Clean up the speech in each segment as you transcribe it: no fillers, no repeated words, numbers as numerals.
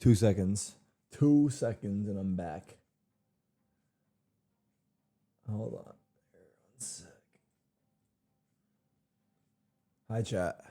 2 seconds. 2 seconds and I'm back. Hold on. 1 sec. Hi, chat.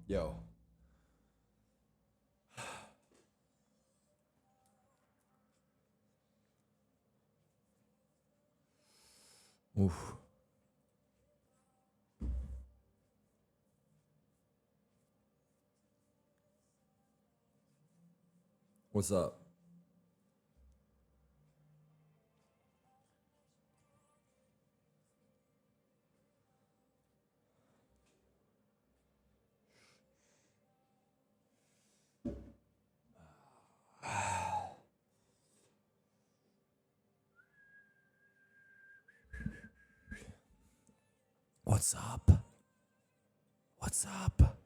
Yo. Oof. What's up? What's up? What's up?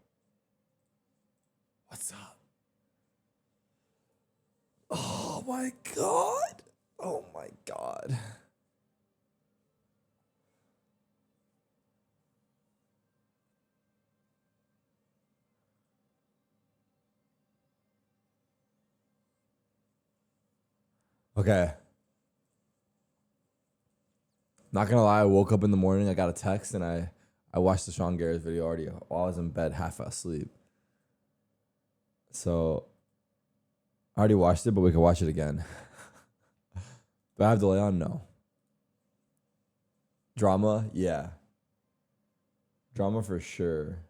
What's up? Oh my god. Oh my god. Okay. Not gonna lie, I woke up in the morning, I got a text, and I watched the Sean Garrett video already while I was in bed half asleep. So I already watched it, but we can watch it again. Do I have delay on? No. Drama? Yeah. Drama for sure.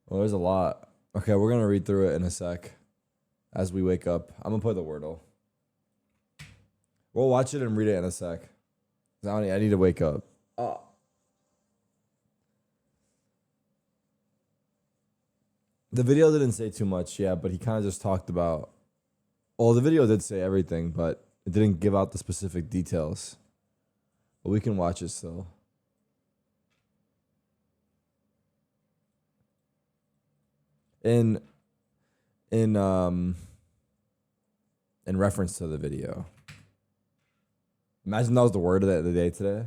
Well, there's a lot. Okay, we're gonna read through it in a sec as we wake up. I'm gonna play the Wordle. We'll watch it and read it in a sec. I need to wake up. Oh. The video didn't say too much, yeah, but he kind of just talked about. Well, the video did say everything, but it didn't give out the specific details. But we can watch it still. In in reference to the video. Imagine that was the word of the day today.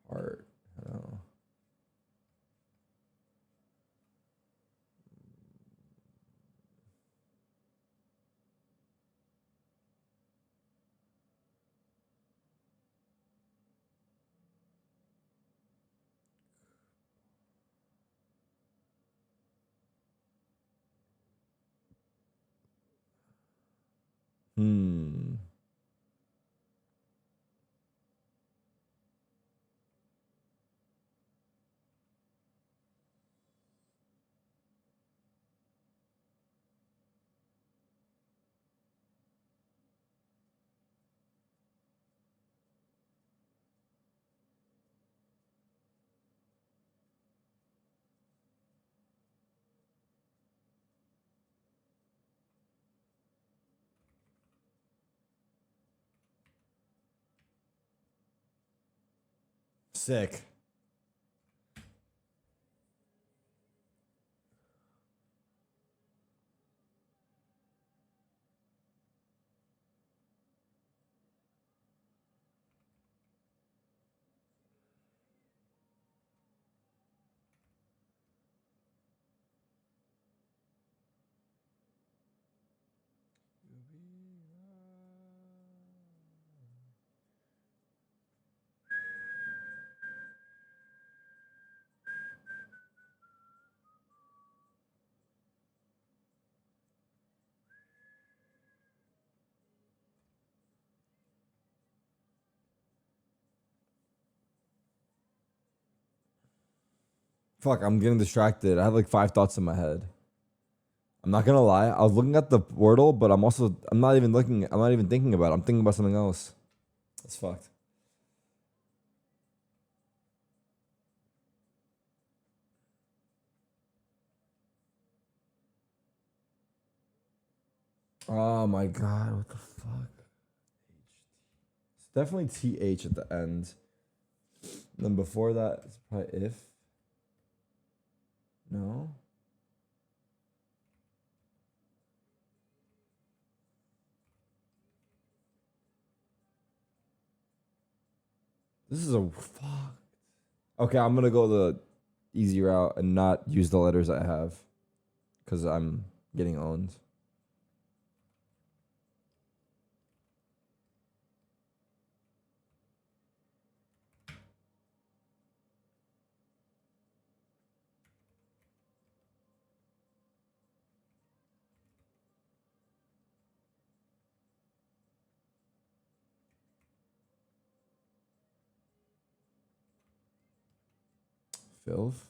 Heart. I don't know. Hmm. Sick. Fuck, I'm getting distracted. I have like 5 thoughts in my head. I'm not gonna lie. I was looking at the Wordle, but I'm not even looking. I'm not even thinking about it. I'm thinking about something else. That's fucked. Oh my god, what the fuck? It's definitely TH at the end. And then before that, it's probably if. No. This is a fuck. Okay, I'm gonna go the easy route and not use the letters I have because I'm getting owned. Filth.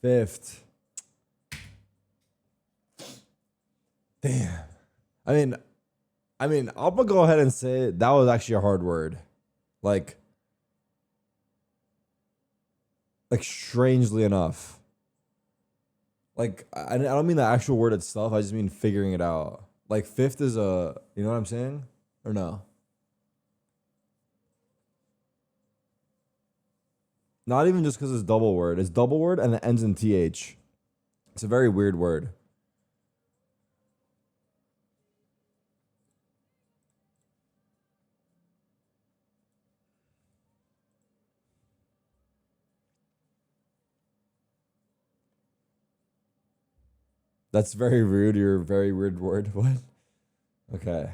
Fifth. Damn. I mean, I'm gonna go ahead and say that was actually a hard word. Like, strangely enough. Like, I don't mean the actual word itself. I just mean figuring it out. Like, fifth is you know what I'm saying? Or no? Not even just because it's double word. It's double word and it ends in TH. It's a very weird word. That's very rude. You're a very weird word. What? Okay.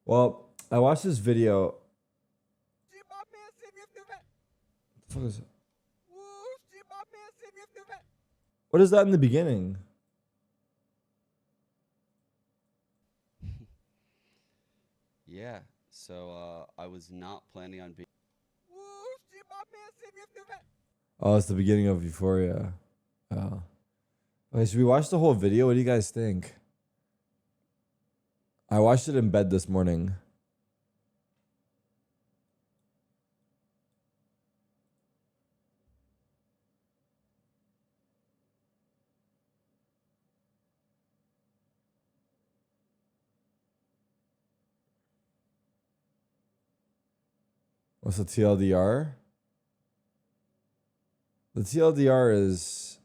Well, I watched this video. What the fuck is it? What is that in the beginning? Yeah, so I was not planning on being. Oh, it's the beginning of Euphoria. Oh. Okay, should we watch the whole video? What do you guys think? I watched it in bed this morning. What's the TLDR? The TLDR is.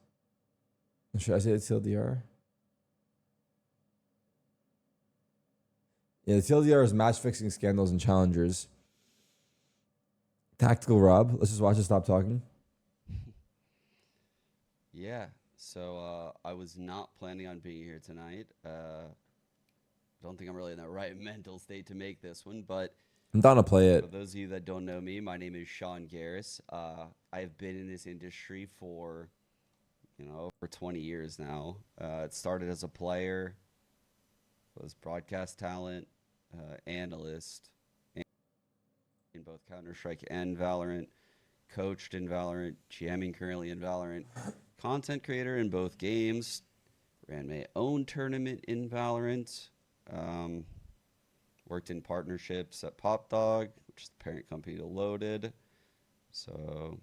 Should I say the TLDR? Yeah, the TLDR is match fixing scandals and challengers. Tactical Rob. Let's just watch it. Stop talking. Yeah, so I was not planning on being here tonight. Don't think I'm really in the right mental state to make this one, but I'm down to play for it. those of you that don't know me, my name is Sean Garris. I've been in this industry for, over 20 years now. It started as a player, was broadcast talent, analyst in both Counter-Strike and Valorant, coached in Valorant, GMing currently in Valorant, content creator in both games, ran my own tournament in Valorant, um, worked in partnerships at PopDog, which is the parent company to Loaded. So,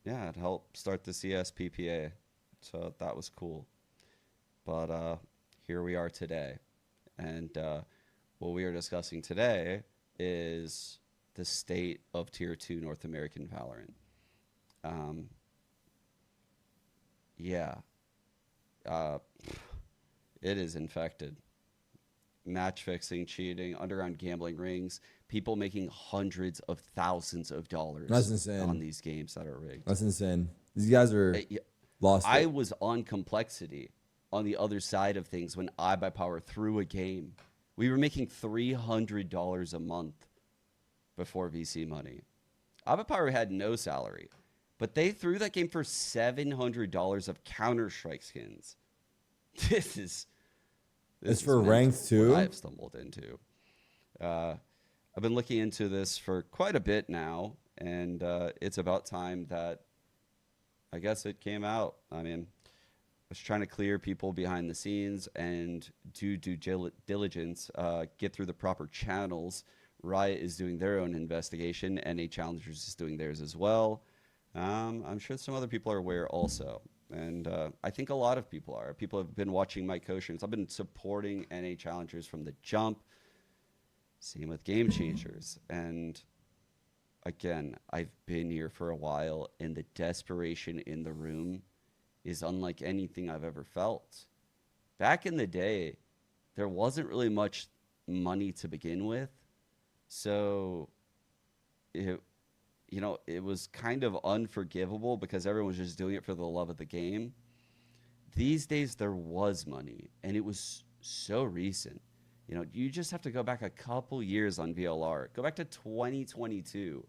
yeah, it helped start the CSPPA. So that was cool. But here we are today. And what we are discussing today is the state of Tier 2 North American Valorant. Um, yeah, uh, it is infected. match fixing, cheating, underground gambling rings, people making hundreds of thousands of dollars That's insane. on these games that are rigged. That's insane. These guys are lost I it. was on complexity on the other side of things when iBuyPower threw a game. We were making $300 a month before VC money. iBuyPower had no salary, but they threw that game for $700 of Counter-Strike skins. This It's is for mental, ranked too? what I've stumbled into. I've been looking into this for quite a bit now, and it's about time that I guess it came out. I mean, I was trying to clear people behind the scenes and do due diligence, get through the proper channels. Riot is doing their own investigation. NA Challengers is doing theirs as well. I'm sure some other people are aware also. And I think a lot of people are. People have been watching my co-streams. I've been supporting NA Challengers from the jump. Same with Game Changers. And again, I've been here for a while, and the desperation in the room is unlike anything I've ever felt. Back in the day, there wasn't really much money to begin with. So it was kind of unforgivable because everyone was just doing it for the love of the game. These days, there was money, and it was so recent. You just have to go back a couple years on VLR. Go back to 2022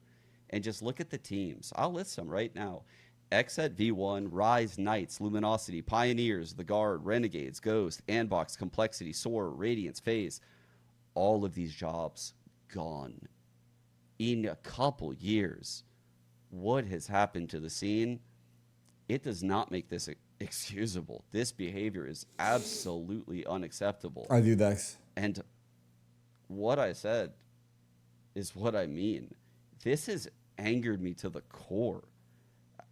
and just look at the teams. I'll list them right now. Xset V1, Rise, Knights, Luminosity, Pioneers, The Guard, Renegades, Ghost, Andbox, Complexity, Soar, Radiance, FaZe. All of these jobs gone in a couple years. What has happened to the scene? It does not make this excusable. This behavior is absolutely unacceptable. I do, Dex. And what I said is what I mean. This has angered me to the core.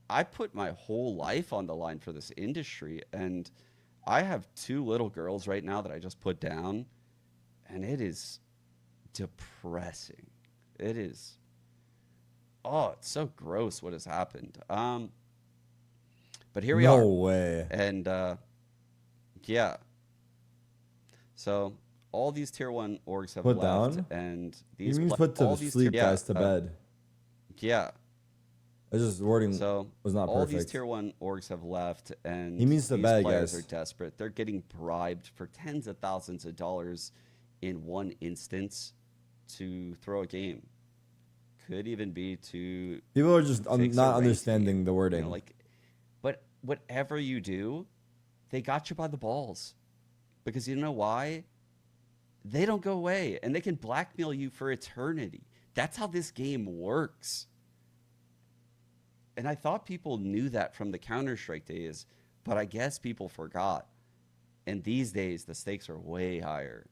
I put my whole life on the line for this industry, and I have 2 little girls right now that I just put down, and it is depressing. It is. Oh, it's so gross what has happened. But here we are. No way. And yeah. So all these tier 1 orgs have Put left, down? and He these means put to sleep, guys, to bed. Yeah. It's just wording So was not all perfect. these tier 1 orgs have left, and He means to these bed, players guys. are desperate. They're getting bribed for tens of thousands of dollars in one instance to throw a game. Could even be to People are just fix a not race understanding game, the wording. But whatever you do, they got you by the balls. Because you know why? They don't go away, and they can blackmail you for eternity. That's how this game works. And I thought people knew that from the Counter-Strike days, but I guess people forgot. And these days, the stakes are way higher.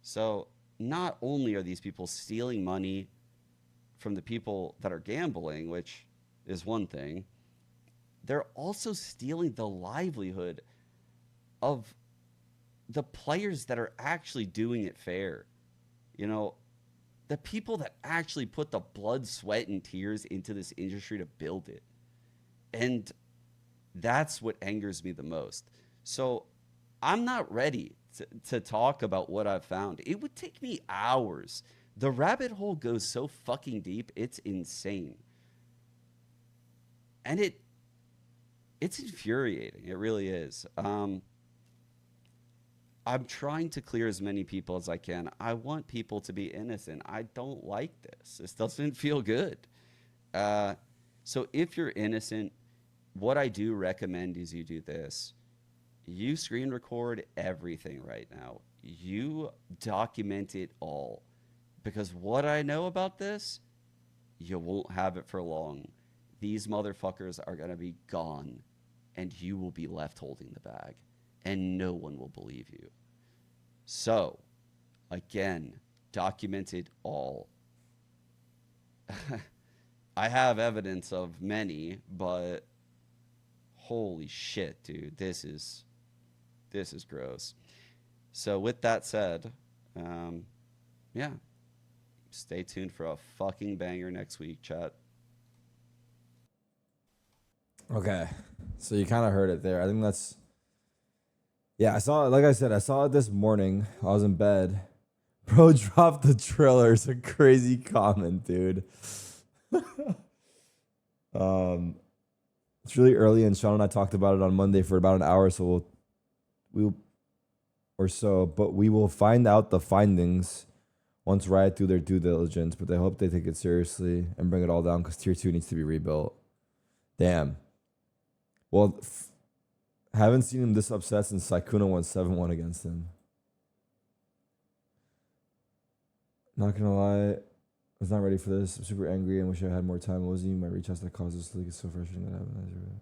So not only are these people stealing money from the people that are gambling, which is one thing, they're also stealing the livelihood of the players that are actually doing it fair. The people that actually put the blood, sweat, and tears into this industry to build it. And that's what angers me the most. So I'm not ready to talk about what I've found. It would take me hours. The rabbit hole goes so fucking deep, it's insane. And it's infuriating. It really is. I'm trying to clear as many people as I can. I want people to be innocent. I don't like this. This doesn't feel good. So if you're innocent, what I do recommend is you do this. You screen record everything right now. You document it all. Because what I know about this, you won't have it for long. These motherfuckers are going to be gone, and you will be left holding the bag. And no one will believe you. So, again, document it all. I have evidence of many, but holy shit, dude, this is gross. So with that said, yeah, stay tuned for a fucking banger next week, chat. Okay. So you kind of heard it there. I think that's Yeah, I saw it. Like I said, I saw it this morning. I was in bed. Bro dropped the trailer. It's a crazy comment, dude. um, it's really early, and Sean and I talked about it on Monday for about an hour, so we'll or so. But we will find out the findings once Riot do their due diligence. But they hope they take it seriously and bring it all down because Tier 2 needs to be rebuilt. Damn. Well, haven't seen him this upset since Sykkuno won 7-1 against him. Not gonna lie, I was not ready for this. I'm super angry and wish I had more time. It wasn't even my reach outs that caused this league. It's so frustrating that happened.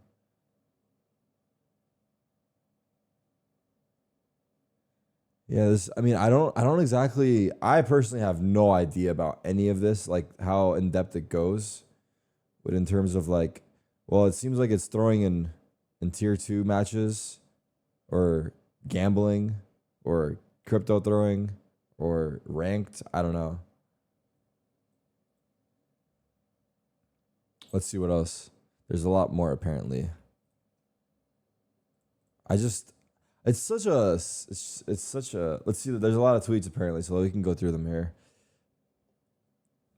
Yeah, this. I mean, I personally have no idea about any of this, like how in depth it goes. But in terms of like, well, it seems like it's throwing in tier 2 matches, or gambling, or crypto throwing, or ranked. I don't know. Let's see what else. There's a lot more apparently. It's such a, it's such a. Let's see. There's a lot of tweets apparently, so we can go through them here.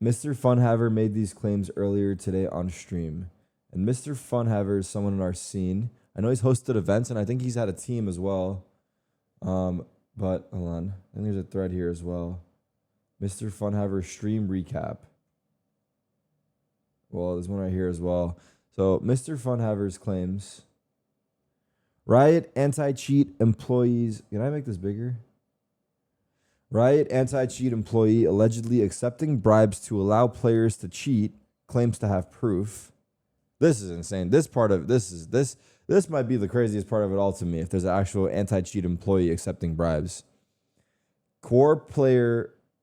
Mr. Funhaver made these claims earlier today on stream, and Mr. Funhaver is someone in our scene. I know he's hosted events, and I think he's had a team as well. But hold on, I think there's a thread here as well. Mr. Funhaver stream recap. Well, there's one right here as well. So Mr. Funhaver's claims. Riot anti-cheat employees. Can I make this bigger? Riot anti-cheat employee allegedly accepting bribes to allow players to cheat, claims to have proof. This is insane. This might be the craziest part of it all to me. If there's an actual anti-cheat employee accepting bribes, core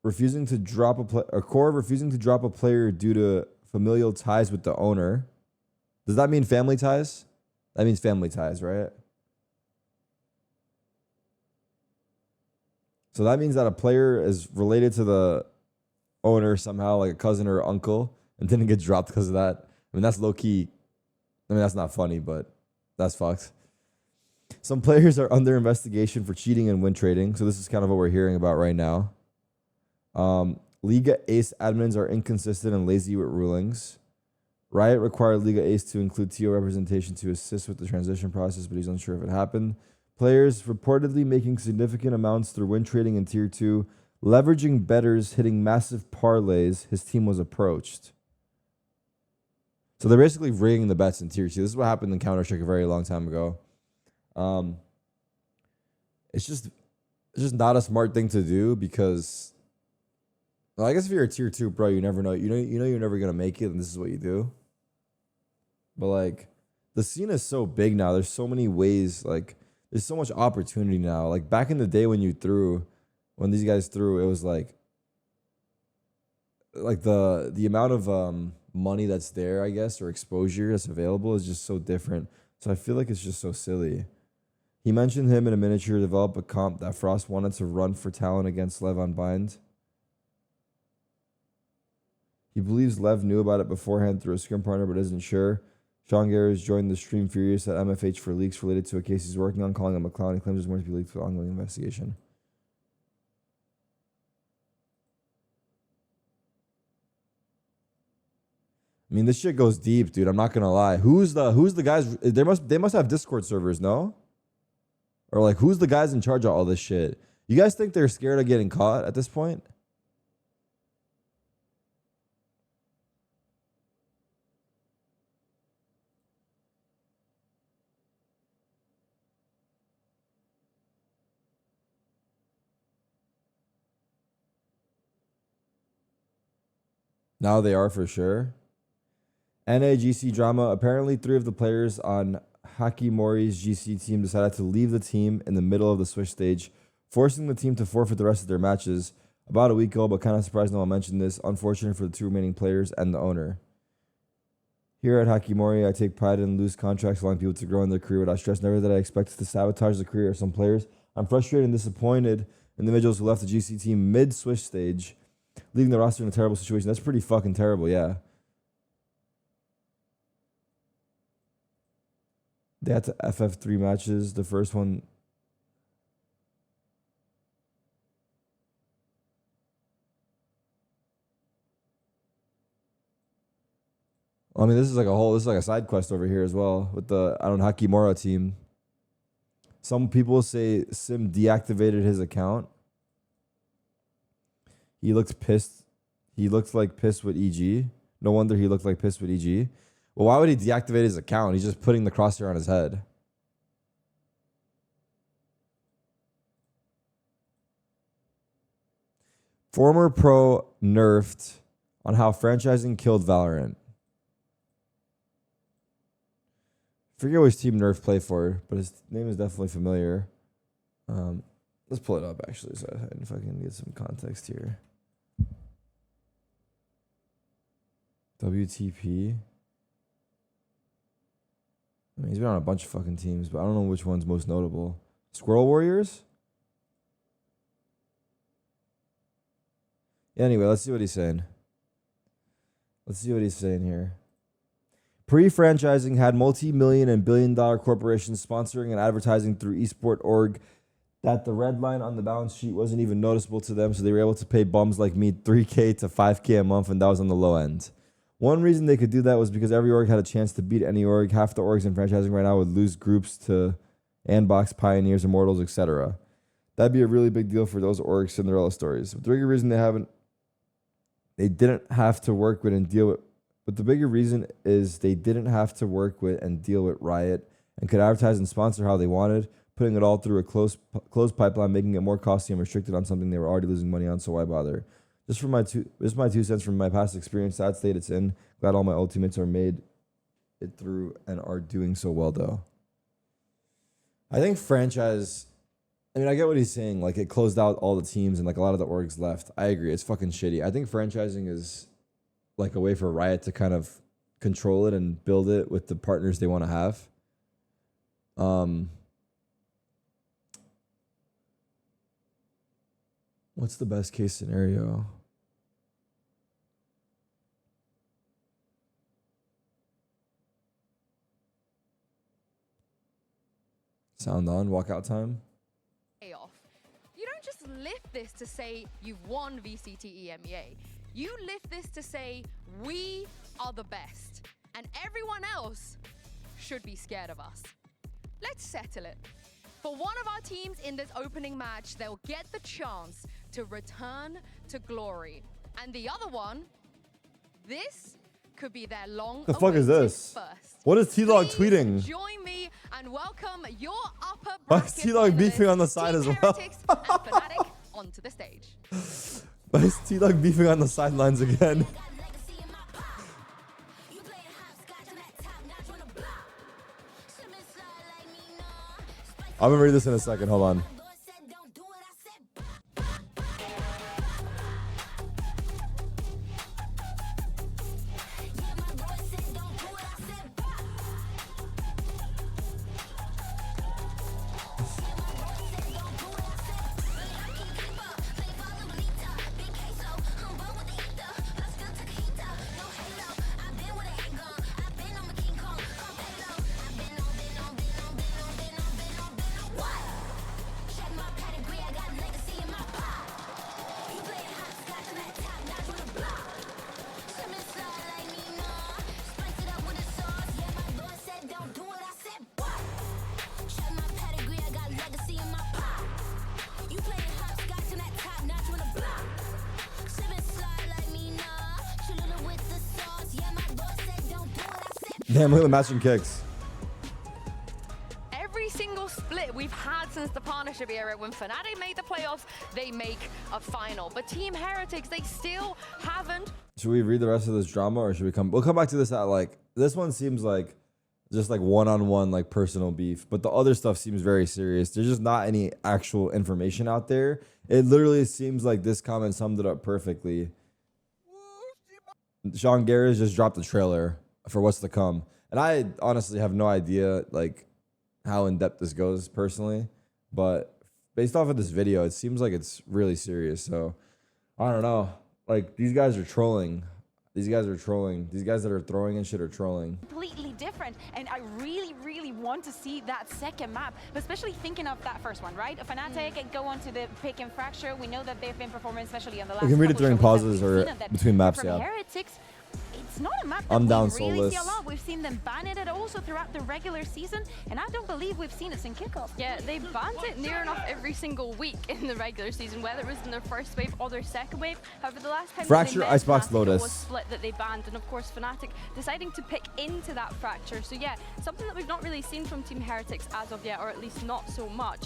refusing to drop a player due to familial ties with the owner. Does that mean family ties? That means family ties, right? So that means that a player is related to the owner somehow, like a cousin or uncle, and didn't get dropped because of that. I mean, that's low key. I mean, that's not funny, but that's fucked. Some players are under investigation for cheating and win trading. So this is kind of what we're hearing about right now. Liga Ace admins are inconsistent and lazy with rulings. Riot required Liga Ace to include TO representation to assist with the transition process, but he's unsure if it happened. Players reportedly making significant amounts through win trading in Tier 2, leveraging bettors, hitting massive parlays. His team was approached. So they're basically rigging the bets in Tier 2. This is what happened in Counter-Strike a very long time ago. It's just not a smart thing to do because, well, I guess if you're a Tier 2 pro, you never know. You know you're never gonna make it, and this is what you do. But like, the scene is so big now. There's so many ways. Like, there's so much opportunity now. Like back in the day when these guys threw, it was like the amount of money that's there, I guess, or exposure that's available is just so different. So I feel like it's just so silly. He mentioned him in a miniature develop a comp that Frost wanted to run for talent against Lev on Bind. He believes Lev knew about it beforehand through a scrim partner, but isn't sure. Sean Garris joined the stream furious at MFH for leaks related to a case he's working on, calling him a clown. He claims there's more to be leaked for the ongoing investigation. I mean, this shit goes deep, dude. I'm not gonna lie. Who's the guys? They must have Discord servers, no? Or like, who's the guys in charge of all this shit? You guys think they're scared of getting caught at this point? Now they are for sure. NAGC drama. Apparently, 3 of the players on Hakimori's GC team decided to leave the team in the middle of the Switch stage, forcing the team to forfeit the rest of their matches. About a week ago, but kind of surprised no one mentioned this. Unfortunate for the 2 remaining players and the owner. Here at Hakimori, I take pride in loose contracts, allowing people to grow in their career without stress. Never that I expect to sabotage the career of some players. I'm frustrated and disappointed in individuals who left the GC team mid-Switch stage, leaving the roster in a terrible situation. That's pretty fucking terrible, yeah. They had to FF 3 matches. The first one I mean, this is like a side quest over here as well with the Hakimura team. Some people say Sim deactivated his account. He looked pissed. He looked like pissed with EG. No wonder he looked like pissed with EG. Well, why would he deactivate his account? He's just putting the crosshair on his head. Former pro nerfed on how franchising killed Valorant. Forget which team Nerf played for, but his name is definitely familiar. Let's pull it up actually, so if I can get some context here. WTP. I mean, he's been on a bunch of fucking teams, but I don't know which one's most notable. Squirrel Warriors? Yeah, anyway, let's see what he's saying. Let's see what he's saying here. Pre-franchising had multi-million and billion-dollar corporations sponsoring and advertising through esport.org that the red line on the balance sheet wasn't even noticeable to them, so they were able to pay bums like me $3K to $5K a month, and that was on the low end. One reason they could do that was because every org had a chance to beat any org. Half the orgs in franchising right now would lose groups to Andbox, Pioneers, Immortals, etc. That'd be a really big deal for those orgs Cinderella stories. But the bigger reason they didn't have to work with and deal with. But the bigger reason is they didn't have to work with and deal with Riot and could advertise and sponsor how they wanted, putting it all through a closed pipeline, making it more costly and restricted on something they were already losing money on. So why bother? Just my 2 cents from my past experience. Sad state it's in. Glad all my old teammates are made it through and are doing so well though. I think franchise. I mean, I get what he's saying. Like, it closed out all the teams and like a lot of the orgs left. I agree. It's fucking shitty. I think franchising is like a way for Riot to kind of control it and build it with the partners they want to have. What's the best case scenario? Sound on, walkout time. Off. You don't just lift this to say you've won VCT EMEA. You lift this to say we are the best and everyone else should be scared of us. Let's settle it. For one of our teams in this opening match, they'll get the chance to return to glory. And the other one, this could be their long The fuck is this? First. What is T-Log tweeting? Join me and welcome your upper Why is T-Log beefing on the side as well? Heretics and FNATIC onto the stage. Why is T-Log beefing on the sidelines again? I'm gonna read this in a second. Hold on. Damn, look at the matching kicks. Every single split we've had since the partnership era, when FNATIC made the playoffs, they make a final. But Team Heretics, they still haven't. Should we read the rest of this drama, or should we come? We'll come back to this at like, this one seems like just like one-on-one, like personal beef, but the other stuff seems very serious. There's just not any actual information out there. It literally seems like this comment summed it up perfectly. Sean Garris just dropped the trailer for what's to come. And I honestly have no idea like how in depth this goes personally, but based off of this video, it seems like it's really serious. So I don't know. Like, these guys are trolling. These guys are trolling. These guys that are throwing and shit are trolling. Completely different, and I really want to see that second map, especially thinking of that first one, right? FNATIC go on to the pick and fracture. We know that they've been performing, especially on the last. We can read it during couple shows pauses that we've or seen of that. between maps, From yeah. Heretics, it's not a map that I'm we down really see a soulless. lot. We've seen them ban it also throughout the regular season, and I don't believe we've seen it in kickoff. Yeah, they banned it near enough every single week in the regular season, whether it was in their first wave or their second wave. However, the last time Fracture, that they met Icebox, Fnatic, Lotus. it was split that they banned, and of course Fnatic deciding to pick into that Fracture. So yeah, something that we've not really seen from Team Heretics as of yet, or at least not so much.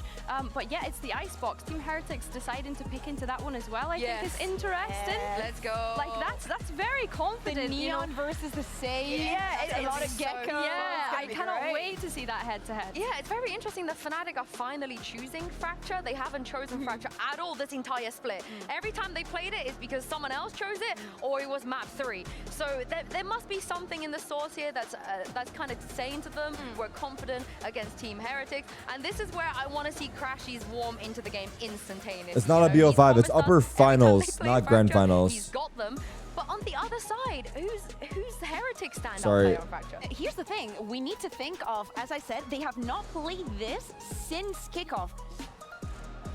But yeah, it's the Icebox. Team Heretics deciding to pick into that one as well, I think is interesting. Let's go. Like that's very confident. The you know. Neon versus the Sage. Yeah, That's a lot of so Gecko. Yeah, I cannot great. wait to see that head-to-head. Yeah, it's very interesting that Fnatic are finally choosing Fracture. They haven't chosen Fracture at all this entire split. Every time they played it, it's because someone else chose it or it was map 3. So there must be something in the source here that's kind of saying to them, we're confident against Team Heretics. And this is where I want to see Crashies warm into the game instantaneously. It's not a You know, BO5, he's it's promised upper us every time they finals, play not grand Fracture, finals. He's got them. But on the other side, who's the Heretics standout Sorry. player on Fracture? Here's the thing, we need to think of, as I said, they have not played this since kickoff.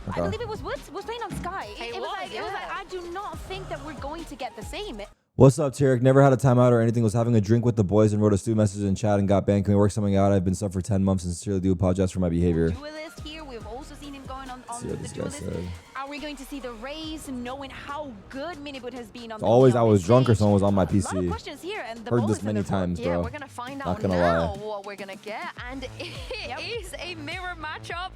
Okay. I believe it was Woods was playing on Sky. It It was like, was. I do not think that we're going to get the same. What's up, Tarik? Never had a timeout or anything. Was having a drink with the boys and wrote a student message in chat and got banned. Can we work something out? I've been sub for 10 months and sincerely do apologize for my behavior. Duelist here, we've also seen him going on See the what this guy duelist. said. Are we going to see the Raze, knowing how good Miniboot has been on the Always I Neon was drunk or stage? someone was on my A lot of PC. questions here, and the Heard ball this is in many the court. times, Yeah, bro. we're gonna find Not out gonna now lie. what we're gonna get, and it is a mirror matchup.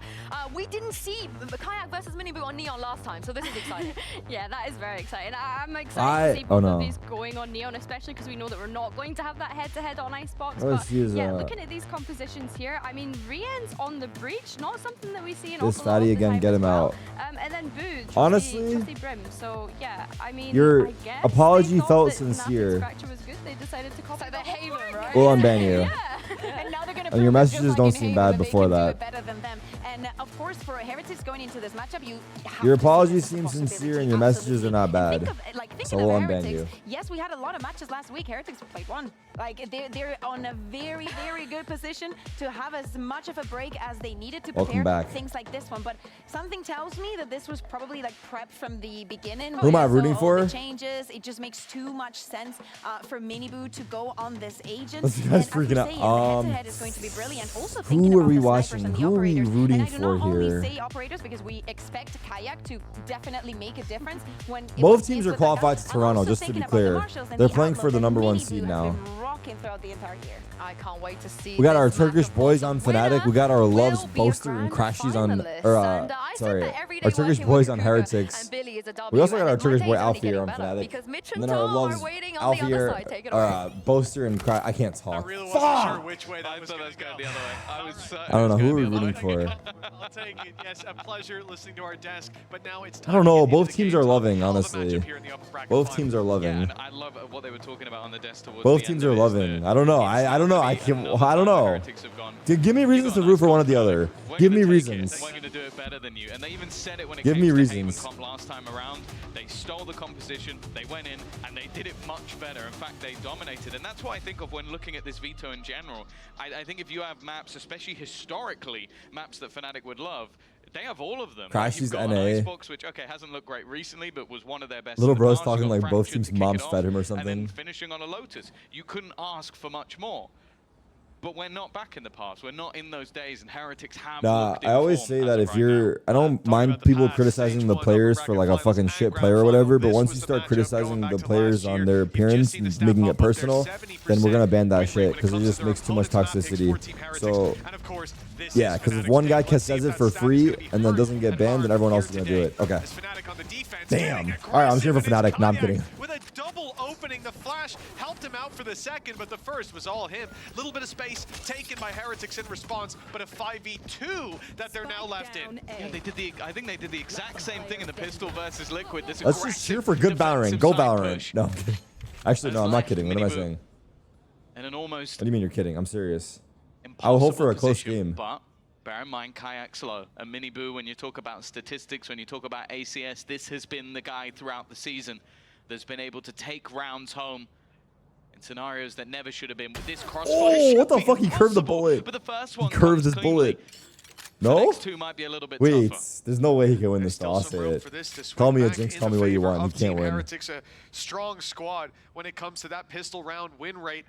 We didn't see Kayak versus Miniboot on Neon last time, so this is exciting. Yeah, that is very exciting. I'm excited to see oh both no. of these going on Neon, especially because we know that we're not going to have that head-to-head on Icebox. Let's But use, yeah, looking at these compositions here, I mean, Rien's on the breach, not something that we see an This awful lot of fatty the again, time get as him well. out. And then Boo, Honestly, Trusty Brim. So yeah, I mean, your I guess apology they thought felt that Fnatic's sincere. Fracture was good. They decided to copy So the they whole hate thing. him, right? We'll unban you. Yeah. And now they're gonna And your prove that just messages like don't in seem Halo, bad they before can do that. it better than them. And of course, for Heretics going into this matchup, you have Your to see apologies this as a seem possibility. sincere and your messages are not And think bad. of, like, thinking So of we'll unban Heretics, you. yes, we had a lot of matches last week. Heretics played one. Like they're on a very, very good position to have as much of a break as they needed to Welcome prepare back. things like this one. But something tells me that this was probably like prep from the beginning. Who am I So rooting all for? the changes, it just makes too much sense for Miniboo to go on this agent. This guy's And as we're freaking out. saying, the head-to-head is going to be brilliant. Also thinking Who are about we the snipers watching? and the Who are we operators. rooting And I do for not only here? say operators because we expect Kayak to definitely make a difference when Both teams are with qualified the to guns. Toronto, I'm also just to be thinking about clear. the Marshalls and They're the playing for Outlaws the and number 1 Miniboo seed have now. been rocking throughout the entire year. I can't wait to see. We got our this Turkish matchup. boys The on winner Fnatic. We got our will loves be a Boaster and grand Crashies on, finalist. or And I said sorry, that every day our Turkish working boys with on Kuka Heretics. and Billy is a We also W, got our and my Turkish day boy is only Alfie here getting on better Fnatic. because Mitch And and then our Tom loves are waiting on Alfie the other here, side. Take it away. Boaster and Crash. I can't I talk. really wasn't sure which way that was thought going that to was go. going the other way. I was. I don't know who we're we're rooting for. I'll take it. Yes, a pleasure listening to our desk. But now it's I time don't to know. get into Both the teams games. are loving, Hell of a honestly. matchup here in the upper bracket Both final. teams are Yeah, loving. and I love what they were talking about on the desk towards Both the teams end are of it, is loving. that I don't know. it's I don't know. I gonna be can. another I don't time know. Heretics have gone, Dude, give me "You reasons got to a root nice for one or the combo. other. We're Give gonna me take it. reasons. We're going to do it better than you." And they even said it when it Give came me to reasons. Haven Comp last time around. They stole the composition, they went in, and they did it much better. In fact, they dominated. And that's what I think of when looking at this veto in general. I think if you have maps, especially historically, maps that Fnatic would love, they have all of them. Crashies You've got an NA. Icebox, which, okay, hasn't looked great recently, but was one of their best. Little in the bro's past. You've talking got like both Fractured teams' to kick moms it fed him or off, and then something. finishing on a Lotus. You couldn't ask for much more. But we're not back in the past. We're not in those days, and Heretics have Nah, looked in I always form say as that of if right you're, now. I don't Talking mind about the people past, criticizing stage the one, players upper for like a bracket fucking finals shit and player or grand whatever, final. but This once was you the start matchup criticizing going the back to players last on year. their You've just appearance seen the and step making up it of their personal, 70% then we're gonna ban that win rate shit when it because it comes just to their makes too much opponent's map picks toxicity. for Team Heretics. So And of course, this yeah, is because if Fnatic's one day. guy Let's see says if it for that free stat is gonna be and then hurt doesn't get and banned, then hard everyone else is here gonna do it. today. Okay. As Fnatic on the defense, Damn. getting All right, I'm cheering for aggressive, and Fnatic. it's No, I'm Kayak kidding. with a double opening. The flash helped him out for the second, but the first was all him. Little bit of space taken by Heretics in response, but a 5v2 that they're now left in. Yeah, they did the. I think they did the exact same thing in the Pistol versus Liquid. This Let's just cheer for good Valorant. Go Valorant. No, I'm kidding. Actually, no, I'm not kidding. What am I saying? And an almost What do you mean you're kidding? I'm serious. I will hope for a close position, game. But bear in mind, Kayak's low. And Miniboo, when you talk about statistics, when you talk about ACS, this has been the guy throughout the season that's been able to take rounds home in scenarios that never should have been. With this crossfire, Oh, should what the be fuck? He curved the impossible. bullet. But the first He one curved comes his cleanly. bullet. No? The next two might be a little bit Wait, tougher. there's no way he can win There's this. I'll still some say room it. for this to swing Call me a back jinx, in call the me what you favor want. You of can't Team win. Heretics, a strong squad when it comes to that pistol round win rate.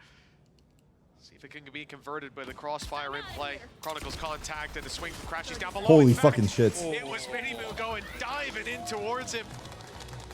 See if it can be converted by the crossfire in play. Chronicles contact and the swing from Crashies down below. Holy In fact, fucking shit. It was Minimoo going diving in towards him.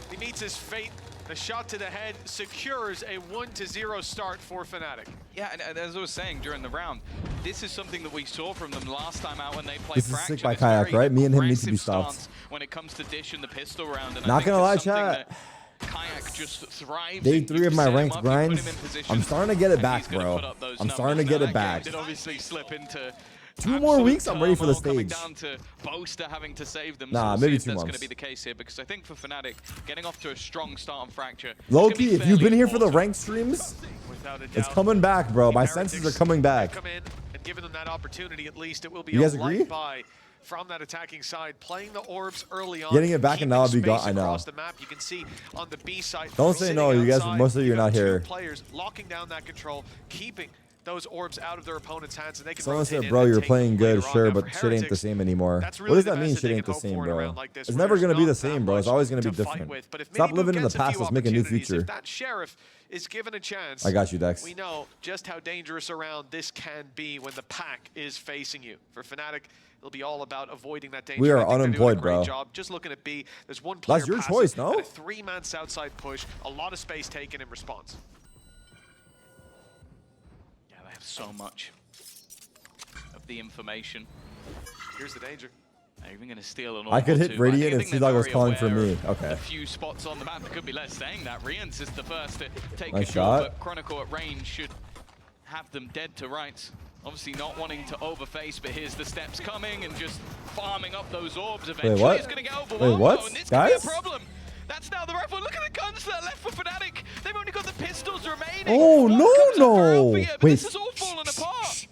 He meets his fate. The shot to the head secures a 1-0 start for FNATIC. Yeah, and as I was saying during the round, this is something that we saw from them last time out when they played This is Fracture. sick by This Kayak, very right? Me and him need to be aggressive stopped. stance when it comes to dishing the pistol round. And I Not think gonna lie, it's something chat. that Kayak just thrives Day in. 3 You of my set him ranked up, you put him grinds. in position, I'm starting to get it and back, he's gonna bro. put up those I'm numbers. starting to Now, get that it back. game did obviously slip into 2 more absolute weeks, I'm ready for the turmoil coming stage. down to Boaster having to save them. Nah, so we'll maybe see 2 if that's months. going to be the case here, because I think for FNATIC, getting off to a strong start on Fracture. Low-key, if you've been here for the rank, ranked streams, Without a doubt. it's coming back, bro. My Heretics senses are coming back. Come in and giving them that opportunity at least. It will be You guys a agree? light buy from that attacking side, playing the orbs early on. Getting it back and now it'll be keeping gone. I know. across the map. You can see on the B side. Don't say sitting no, you guys- outside, most of you are got not two here. Players locking down that control, keeping those orbs out of their opponent's hands, and they can Someone rotate said, in bro, and you're take playing them good, later on. sure, Now, but for shit ain't the Heretics, same anymore. that's What really does the that mean, best shit they ain't can the hope same, for in a bro? round like this, It's where never there's going to be not the that same, bro. It's much always going to to be fight different. with. But if Stop Minimoo living in the gets a past. few Let's make a new opportunities, future. If that Sheriff is given a chance, I got you, Dex. we know just how dangerous a round this can be when the pack is facing you. For FNATIC, it'll be all about avoiding that danger. We are I think they're doing a unemployed, great bro. job. Just looking at B, there's one player That's your passive choice, no? and a 3-man Southside push, a lot of space taken in response. Yeah, they have so much of the information. Here's the danger. They're even going to steal an I could orb or hit two, but I Radiant if think they're Sea-Dog was very calling for aware me. of Okay. A few spots on the map. There could be less saying that. Rians is the first to take Nice control, shot. but Chronicle at range should have them dead to rights. Obviously not wanting to overface, but here's the steps coming and just farming up those orbs. Eventually what? it's going to get Wait, overwhelmed, what? though, and this Guys? could be a problem. That's now the rifle. Look at the guns that are left for FNATIC. They've only got the pistols remaining. Oh, What no, comes up for no. Alpha here? But Wait. this is all falling apart.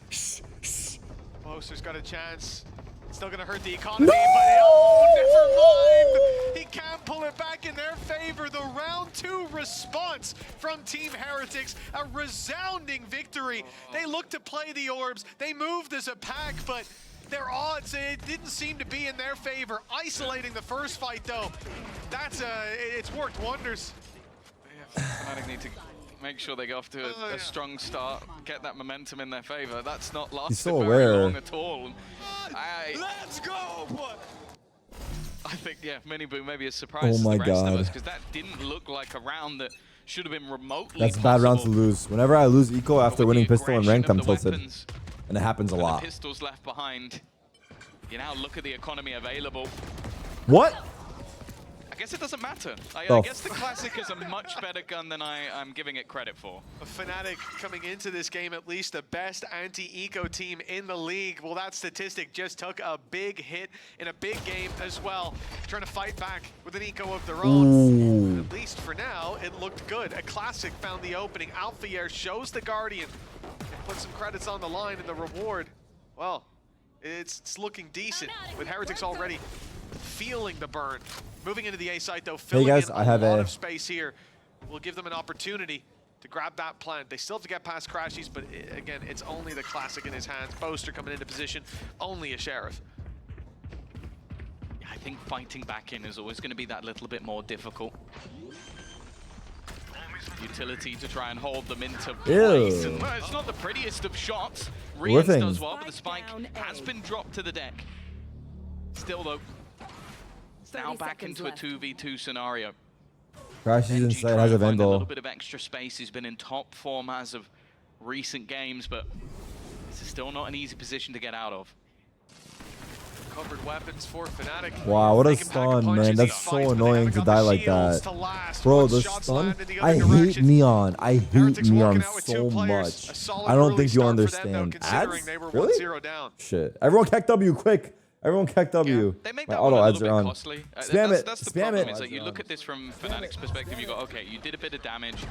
Boaster's got a chance. Still going to hurt the economy, but oh, never mind. He can't pull it back in their favor. The round 2 response from Team Heretics, a resounding victory. They look to play the orbs. They moved as a pack, but their odds, it didn't seem to be in their favor. Isolating the first fight, though, that's it's worked wonders. FNATIC need to make sure they get off to a strong start, get that momentum in their favor. That's not lasted so very aware. long at all. Let's go! I think, yeah, Minimoo maybe a surprise Oh to my the rest God. of us, because that didn't look like a round that should have been remotely That's a bad round to possible. lose. Whenever I lose eco But after with the winning pistol and aggression ranked, of I'm the tilted. weapons And it happens a and lot. the pistols left behind, you now look at the economy available. What? I guess it doesn't matter. I Oh. guess the Classic is a much better gun than I'm giving it credit for. FNATIC coming into this game at least the best anti-eco team in the league. Well, that statistic just took a big hit in a big game as well. Trying to fight back with an eco of their own. Ooh. At least for now, it looked good. A Classic found the opening. Alphier shows the Guardian. And put some credits on the line, and the reward, well, it's looking decent with Heretics already feeling the burn. Moving into the A site though, filling guys, in I have a lot a- of space here. Will give them an opportunity to grab that plant. They still have to get past Crashies, but again, it's only the Classic in his hands. Boaster coming into position, only a Sheriff. I think fighting back in is always going to be that little bit more difficult. Utility to try and hold them into place. Ew. And, well, it's not the prettiest of shots. We're Rians does things. well, but the spike has been dropped to the deck. Still though, now back into a 2v2 scenario. Crashes NG inside, trying has a to find a little Vandal. bit of extra space. He's been in top form as of recent games, but this is still not an easy position to get out of. Covered weapons for FNATIC. Wow, what a They can pack stun, punches, man. these That's fights, so but they annoying haven't to got die the like shields that. to last. Bro, Once the shots stun. land in the I other hate direction. Neon. I hate Heretics Neon walking out with two so players. A much. solid I don't early think you start for them, though, understand. considering Ads? they were Really? 1-0 down. Shit. Everyone keck W quick. Everyone keck W. They make My that one auto a ads little are bit on. costly. Spam it. That's the Spam problem, it. is that you look at this from FNATIC's perspective, you go, okay, you did a bit of damage.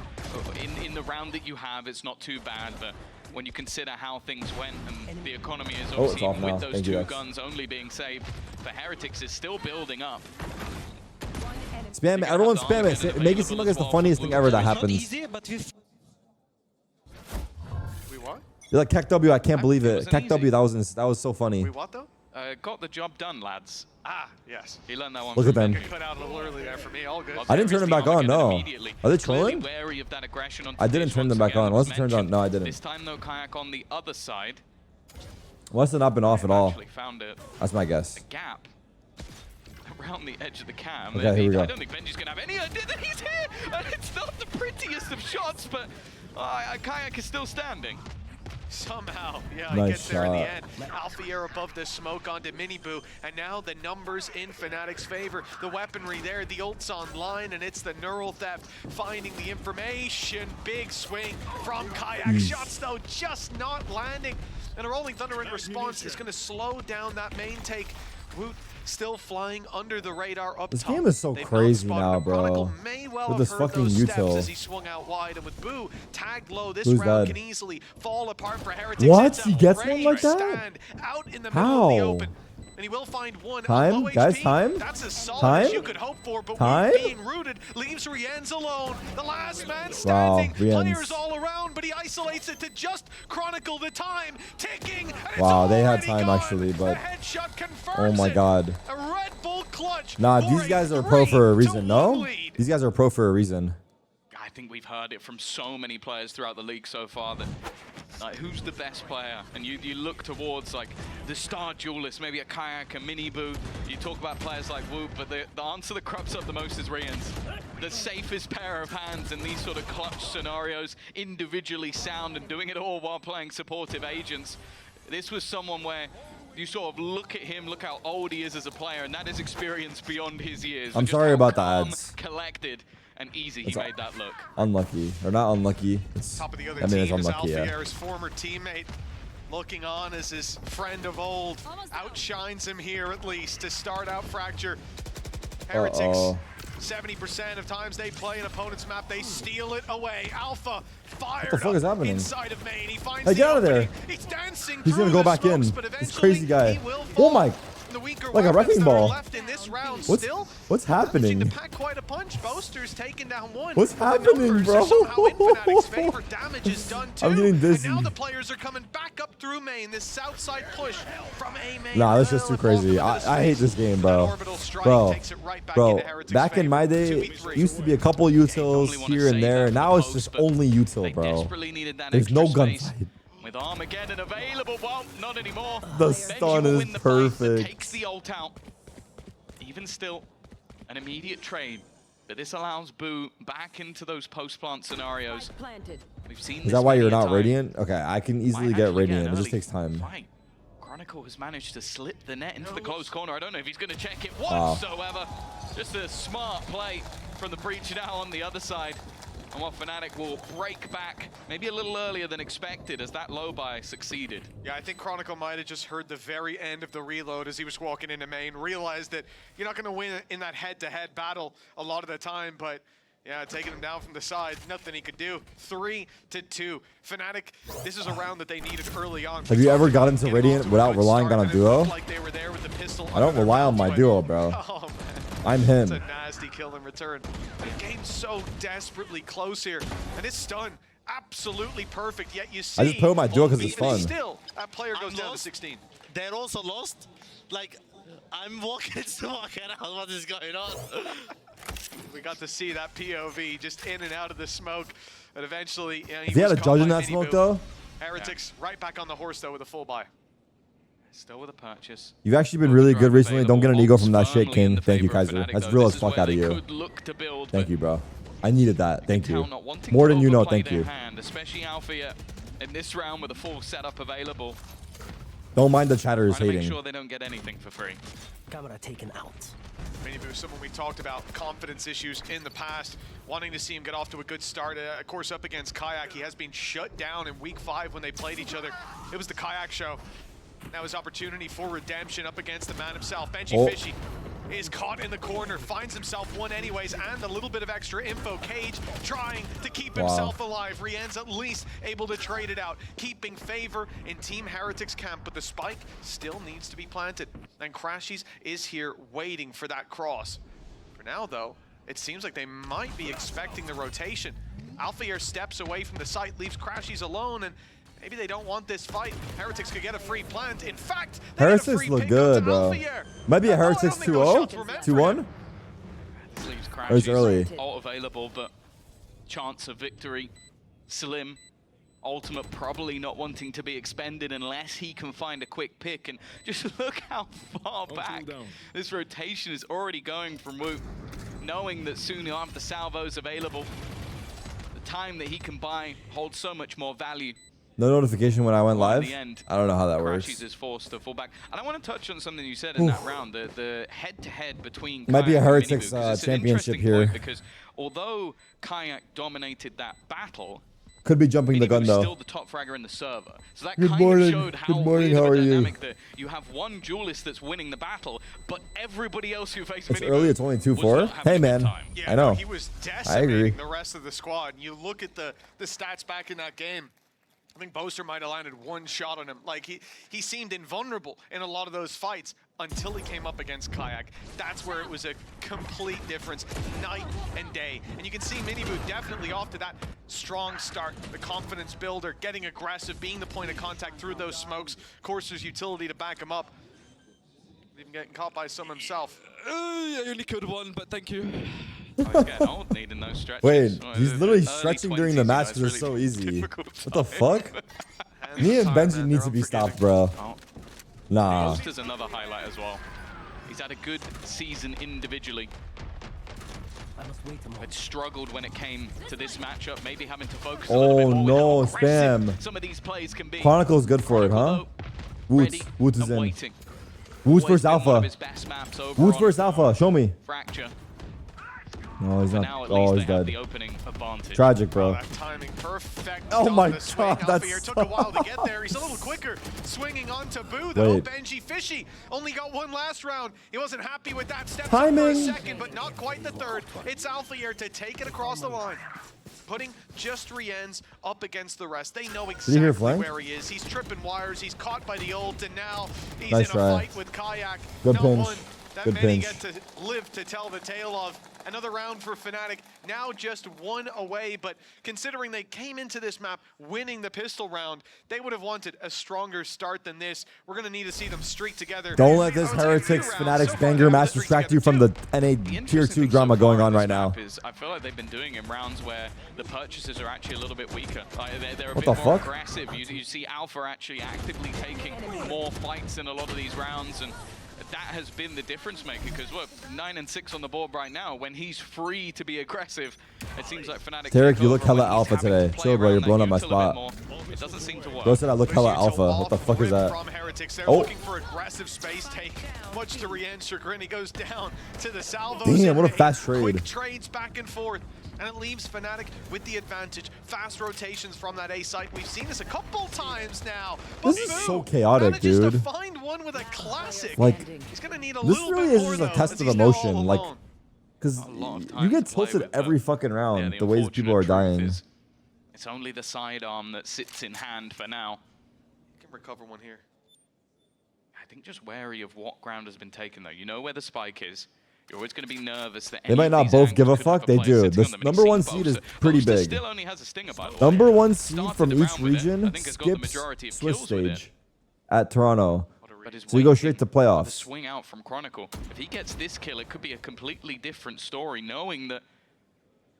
In the round that you have, it's not too bad, but when you consider how things went and the economy is Oh, it's obviously, off even now. with those Thank you, two guys. guns only being saved, for Heretics is still building up. Spam it. Everyone spam it. Make it seem like it's the funniest thing ever that happens. We what? You're like, keck W, I can't believe it it. wasn't Keck W, easy. that was so funny. We what though? got the job done, lads. Ah, yes. He learned that one. Look at them. Put out a little early there for me. All good. I didn't turn them back on, no. Are they trolling? Wary of that aggression on I didn't turn them back on. Once it turned on, no, I didn't. This time, though, Kayak on the other side. Must have not been off at all. Actually found it. That's my guess. A gap around the edge of the cam. Okay, here we go. I don't think Benji's going to have any idea that he's here. And it's not the prettiest of shots, but Kayak is still standing. Somehow, yeah, Nice he gets there in the shot. end. Alfier above the smoke onto Miniboo, and now the numbers in Fnatic's favor. The weaponry there, the ult's online, and it's the neural theft finding the information. Big swing from Kayak. Shots, though, just not landing. And a Rolling Thunder in response is going to slow down that main take. Woot still flying under the radar up This top. game is so They've not crazy spotted now, him. Chronicle bro. may well With have this heard fucking those steps util. as he swung out wide, and with Boo tagged low, this Who's round dead? can easily fall apart for Heretics. What? It's a He gets one great like that? stand out in the middle of the How? open. And he will find one. Time? Low Guys, HP. time? That's as solid Time? as you could hope for, but Time? being rooted leaves Rienz alone. The last man Wow, standing. Rienz. Players all around, but he isolates it to just Chronicle. The time ticking. And it's Wow, they had already time gone. actually, The but headshot confirms oh my it. god. A Red Bull clutch. Nah, for these a guys are pro for a 3-1 reason, no? lead. These guys are pro for a reason. I think we've heard it from so many players throughout the league so far that like, who's the best player? And you look towards like the star duelist, maybe a Kayak, a Miniboo. You talk about players like Whoop, but the answer that crops up the most is Rienz. The safest pair of hands in these sort of clutch scenarios, individually sound and doing it all while playing supportive agents. This was someone where you sort of look at him, look how old he is as a player, and that is experience beyond his years. I'm Just sorry how about the calm, ads. collected, and easy he It's made that look. Unlucky. Or not unlucky. It's, Top of the other I mean, it's team is unlucky, yeah. Alfier's former teammate, looking on as his friend of old. Outshines him here at least to start out Fracture. Heretics, 70% of times they play an opponent's map, they steal it away. Alpha fired What the fuck is happening? inside of main. He finds Hey, the get out of there. opening. He's dancing He's gonna through go the back in. smokes, but This eventually crazy guy. he will Oh fall. my. The weaker Like a weapons wrecking that are ball. left in this round What's still happening? managing to pack quite a punch. Boaster's taken down one. What's The happening, numbers bro? are somehow in Fnatic's favor. Damage is done too. I'm getting dizzy. And now the players are coming back up through main. This south side push from A main. Nah, that's just too crazy. I hate this game, bro. Bro, back in my day, it used to be a couple utils here and there. Now it's just only util, bro. Desperately needed that There's extra no space. gunfight. With Armageddon available, well, not anymore. The Benji stun will is win the fight, that perfect. takes the ult out. Even still, an immediate trade. But this allows Boo back into those post-plant scenarios. We've seen Is this that why many you're a not time. radiant? Okay, I can easily Might get actually radiant. an It just early takes time. fight. Chronicle has managed to slip the net into the close corner. I don't know if he's going to check it Wow. whatsoever. Just a smart play from the breach now on the other side. And what Fnatic will break back maybe a little earlier than expected as that low buy succeeded. Yeah, I think Chronicle might have just heard the very end of the reload as he was walking into main, realized that you're not going to win in that head-to-head battle a lot of the time, but yeah, taking him down from the side, nothing he could do. 3-2. Fnatic, this is a round that they needed early on. Have you ever gotten to Radiant without relying on a duo? Like they were there with the pistol I don't under their rely on belts, my but- duo, bro. Oh, man. I'm It's him. a nasty kill in return. The game's so desperately close here, and it's stun absolutely perfect. Yet you see, I just put my duo 'cause it's even fun. Still, that player goes I'm down to lost. 16. They're also lost. Like, I'm walking to work out what is going on. We got to see that POV just in and out of the smoke, and eventually, yeah, If he had was a caught judge in by that smoke, Miniboo. though, Heretics right back on the horse though with a full buy. Still with a purchase. you've actually been really good recently. Don't get an ego from that shit, King. Thank you, Kaiser. That's real as fuck out of you. Thank you, bro. I needed that. Thank you. More than you know, thank you. Especially Alfia in this round with a full setup available. Don't mind the chatters Trying to make hating. sure they don't get anything for free. Camera taken out. Miniboo, someone we talked about confidence issues in the past, wanting to see him get off to a good start. Of course, up against Kayak, he has been shut down in week 5 when they played each other. It was the Kayak show. Now his opportunity for redemption up against the man himself. Benji Fishy is caught in the corner, finds himself one anyways, and a little bit of extra info. Cage trying to keep himself alive. Rien's at least able to trade it out, keeping favor in Team Heretics camp, but the spike still needs to be planted. And Crashies is here waiting for that cross. For now, though, it seems like they might be expecting the rotation. Alfier steps away from the site, leaves Crashies alone, and Maybe they don't want this fight. Heretics could get a free plant. In fact, they get a Heretics free look pick good, up to bro. Alphayear. Might be a I don't Heretics think those 2-0, shots were meant for him. 2-1. This leaves Or it's early. Crashes all available, but chance of victory slim. Ultimate probably not wanting to be expended unless he can find a quick pick. And just look how far back this rotation is already going from Wu, knowing that soon he'll have the salvos available. The time that he can buy holds so much more value. No notification when I went Well, in live. the end, I don't know how that Crashes works. is forced to fall back. And I want to touch on something you said in that round, the head-to-head between Might be a Kayak and Heretics, Minibu, 'cause it's an championship interesting here. point because although Kayak dominated that battle, Could be jumping the Minibu gun was though. still the top fragger in the server. So that Good kind morning. of showed how Good morning. weird How of are a you? dynamic that you have one duelist that's winning the battle, but everybody else who faced It's Minibu early. It's only was 2-4. not having Hey a good man, time. Yeah, I know. no, he was I agree. decimating the rest of the squad. You look at the stats back in that game. I think Boaster might have landed one shot on him. Like, he seemed invulnerable in a lot of those fights until he came up against Kayak. That's where it was a complete difference, night and day. And you can see Minibu definitely off to that strong start, the confidence builder, getting aggressive, being the point of contact through those smokes. Courser's utility to back him up. Even getting caught by some himself. I only killed one, but thank you. Oh, he's getting old, needing those stretches. Wait, Oh, he's the literally early stretching 20s, during the you know, match it's because it's so really easy. difficult What the time. fuck? Me and Benji need to be stopped, bro. Oh, Nah. Boaster's another highlight as well. He's had a good season individually. But struggled when it came to this matchup, maybe having to focus a little bit Oh more no, with how aggressive spam. some of these plays can be. Chronicle's good for it, huh? Chronicle, though, ready Woots is and in. waiting. Woots Always versus been one of Alpha. his best maps over Woots on versus Alpha. Show me. Fracture. No, he's For not. now, at Oh, least he's they have dead. the opening advantage. Tragic, bro. That timing perfect. Oh on my the swing. God, that's Alphayear took a while to get there. He's a little quicker. Swinging onto Boo though. Wait. Benji Fishy only got one last round. He wasn't happy with that. Steps Timing. up for a second, but not quite the third. It's Alphayear to take it across the line. Putting just Rien's up against the rest. They know you hear exactly flank? where he is. He's tripping wires. He's caught by the ult, and now he's Nice in a try. fight with Kayak. Good Not pinch. one that Good many pinch. get to live to tell the tale of. Another round for Fnatic, now just one away, but considering they came into this map winning the pistol round, they would have wanted a stronger start than this. We're going to need to see them streak together. Don't let this I would say a Heretics few rounds. Fanatics So far, banger they match have to distract streak you from together the NA The Tier interesting 2 thing drama so going far on in right this now. map is I feel like they've been doing in rounds where the purchases are actually a little bit weaker. Like they're a What bit the more fuck? aggressive. You see Alpha actually actively taking more fights in a lot of these rounds, and that has been the difference maker. Because look, 9 and 6 on the board right now. When he's free to be aggressive, it seems like Fnatic. Tarik, take you look over when hella he's alpha having to today. play Chill, bro, around you're that blowing up my util a bit spot. more. It doesn't seem to work. Bro said I look hella Push alpha. util What the off fuck is rip that? From Heretics. They're Oh. looking for aggressive space take. Much to Rien's chagrin, he goes down to the salvos. Damn, and what a they fast trade. Quick trades back and forth. And it leaves Fnatic with the advantage. Fast rotations from that A site. We've seen this a couple times now. But This is Boo so chaotic, manages to dude. find one with a classic. Like, He's gonna need a this little really bit is more, just a though, test as of he's now all emotion. Like, alone. because A lot of you time get to play tilted with, every but fucking round yeah, the ways people are unfortunate truth dying. is it's only the sidearm that sits in hand for now. Can recover one here. I think just wary of what ground has been taken, though. You know where the spike is. You're always going to be nervous that They might not both give a fuck. They do. This number one seed is pretty big. Still only has a stinger, by the way. Number one seed Started from the each round with it. I region think it's got the skips majority of Swiss kills with it. stage at Toronto. But his So you go waiting straight to for the playoffs. swing out from Chronicle. If he gets this kill, it could be a completely different story, knowing that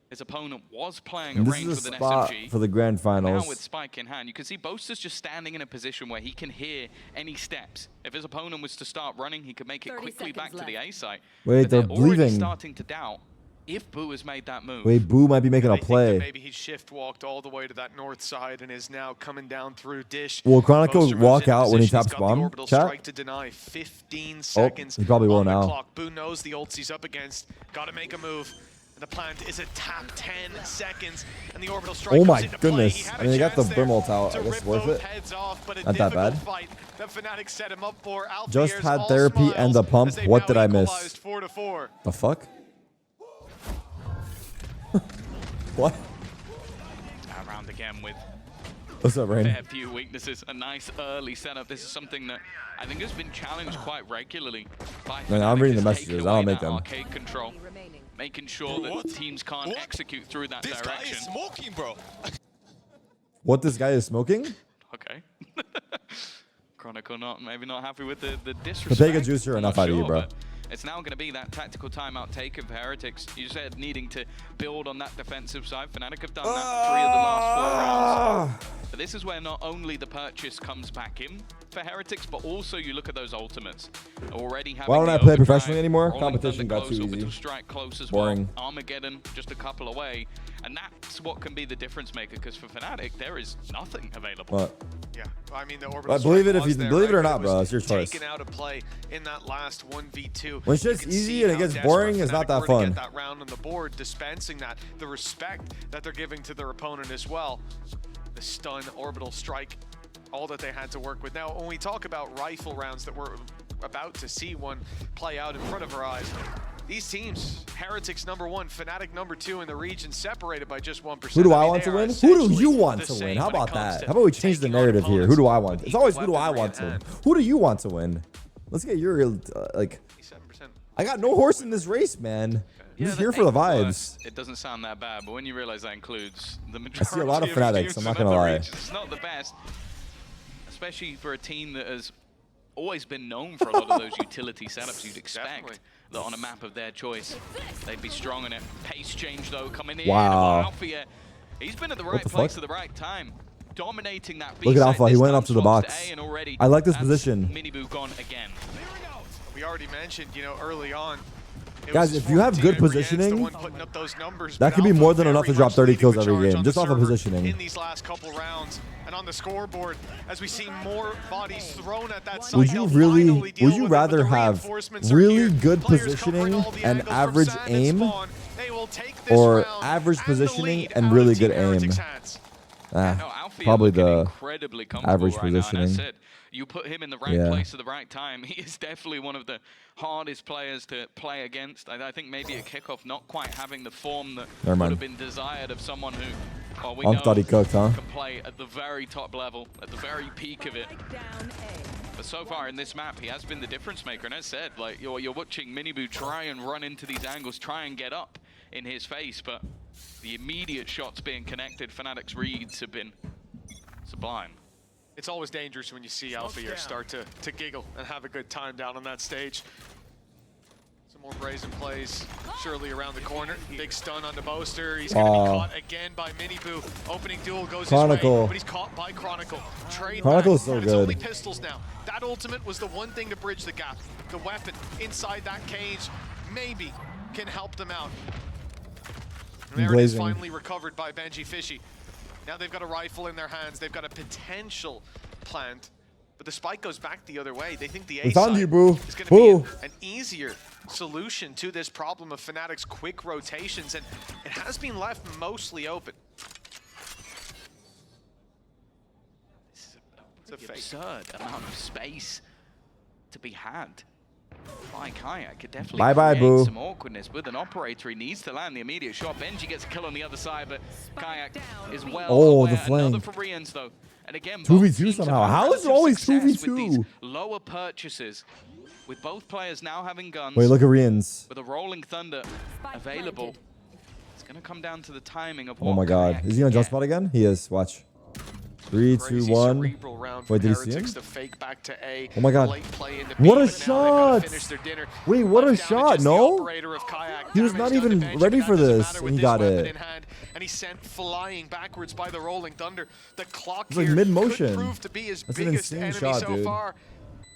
his opponent was playing a And this range is with a an spot SMG. for the grand Now finals. with Spike in hand, you can see Boaster's just standing in a position where he can hear any steps. If his opponent was to start running, he could make it 30 quickly back seconds to the A site. Wait, But they're already bleeding. starting to doubt if Boo has made that move. Wait, Boo might be making I a think that play. maybe he shift walked all the way to that north side and is now coming down through Dish. Will Chronicle Boaster moves walk into out when he position. He's taps got the bomb, orbital chat? strike to deny. 15 seconds. he probably will on the now. clock. Boo knows the ults he's up against. Got to make a move. And the plant is a tap 10 seconds, and the orbital strike Oh comes my into play. goodness. He had I mean, they got the chance there Brim ult out. to I guess rip worth both it. heads off, but a Not that difficult bad. fight that Fnatic set him up for. Just Alphayear's had all therapy and the smiles pump. as they've What now did I miss? equalized 4-4. The fuck? What? Around again with What's up, a Rain? fair few weaknesses. A nice early setup. This is something that I think has been challenged quite regularly by Man, I'm Fnatic, reading is the taking messages. I away don't make that them. arcade control, making sure that What? teams can't What? execute through that This guy direction. is smoking, bro. What this guy is smoking? Look Chronicle maybe not happy with the disrespect. But they get juicier I'm enough not out of you, sure, bro. but it's now going to be that tactical timeout taken for Heretics. You said needing to build on that defensive side. FNATIC have done that 3 of the last 4 rounds. But this is where not only the purchase comes back in for Heretics, but also you look at those ultimates. Already having Why don't the I play overdrive, professionally anymore? Rolling Competition Thunder got close, too Orbital easy. Strike close as Boring. well. Armageddon just a couple away. And that's what can be the difference maker, because for FNATIC, there is nothing available. What? Yeah, I mean, the orbital Believe strike it if was you there, believe it right? or not, But bro. was It's your choice. Taken out of play in that last 1v2. When shit's You can easy see and it how gets desperate boring, it's not FNATIC that were to fun. Get that round on the board, dispensing that, the respect that they're giving to their opponent as well. The stun, orbital strike, all that they had to work with. Now, when we talk about rifle rounds that we're about to see one play out in front of our eyes, these teams, Heretics #1, FNATIC #2 in the region, separated by just 1%. Who do I mean, want they to are win? Who do essentially you want the to win? same How when it about comes that? to How about we change the taking on narrative here? Who do I want? opponents It's always with who do I weaponry want at to win? hand. Who do you want to win? Let's get your like. 87%. I got no horse in this race, man. I'm just here for the vibes. It doesn't sound that bad, but when you realize that includes the majority see a lot of teams FNATICs, I'm not in gonna other lie. regions, it's not the best, especially for a team that has always been known for a lot of those utility setups. You'd expect Definitely. that on a map of their choice, they'd be strong in it. Pace change, though, coming in. Wow. Alfia, he's been at the right the place fuck? at the right time. Dominating that Look at B-side. Alpha, he This went time up to the swaps box. A, and already I like this that's position. Miniboo gone again. We already mentioned, you know, early on. it Guys, was if you have Team good Henry Jens, the positioning, one putting up those numbers, that but could be Alpha more than enough very to drop much 30 leading kills the every charge game, on just the off of server positioning. In these last couple rounds, and on the scoreboard, as we see more bodies thrown at that site, Would they'll you really? finally deal Would you with it, but rather the have reinforcements are really here. good Players covering positioning all the and angles from average sand and aim, spawn. They will take this or round average and the positioning lead and out really of Team good aim? Heretics' hands. No, Ah, Alfia probably looking the incredibly comfortable average right now, and positioning. as I said, you put him in the right Yeah. place at the right time. He is definitely one of the hardest players to play against. I think maybe at kickoff not quite having the form that Never would mind. have been desired of someone who, well, we Onk know thought he cooked, huh? can play at the very top level, at the very peak of it. But so far in this map, he has been the difference maker. And as said, like you're watching Miniboo try and run into these angles, try and get up in his face, but the immediate shots being connected, FNATIC's reads have been sublime. It's always dangerous when you see Alpha here start to giggle and have a good time down on that stage. Some more brazen plays, surely around the corner. Big stun on the Boaster. He's going to be caught again by Miniboo. Opening duel goes Chronicle. his way, but he's caught by Chronicle. Trade Chronicle back. is so It's good. only pistols now. That ultimate was the one thing to bridge the gap. The weapon inside that cage maybe can help them out. And there it is, Blazing. finally recovered by Benji Fishy. Now they've got a rifle in their hands. They've got a potential plant. But the spike goes back the other way. They think the A It's on side you, boo. is going to Boo. be an easier solution to this problem of FNATIC's quick rotations, and it has been left mostly open. It's a fake. Absurd amount of space to be had. By Kayak could definitely Bye-bye, create boo. some awkwardness with an operator. He needs to land the immediate shot. Benji gets a kill on the other side, but Kayak is well Oh, aware. the flank. Another for Rians, though. And again, 2v2 both teams have somehow. had How is it relative always success with 2v2? these lower purchases, with both players now having guns. Wait, look at Rians. With a Rolling Thunder available. It's going to come down to the timing of Oh what my god. Kayak Is he on can jump get. spot again? He is. Watch. 3, 2, Crazy 1. cerebral round Wait, for did he see Heretics him? to fake back to A. Oh my god. Late play into What B, a but now they've gotta shot! finish their dinner. Wait, what a Left down to shot, just the no? operator of Kayak. He was Damage not done to even Benji, ready but for that doesn't this, matter and with he this got weapon it. in hand, and he's sent flying backwards by the Rolling Thunder. The clock It's like here mid-motion. could prove to be his That's an biggest insane enemy shot, so dude. far.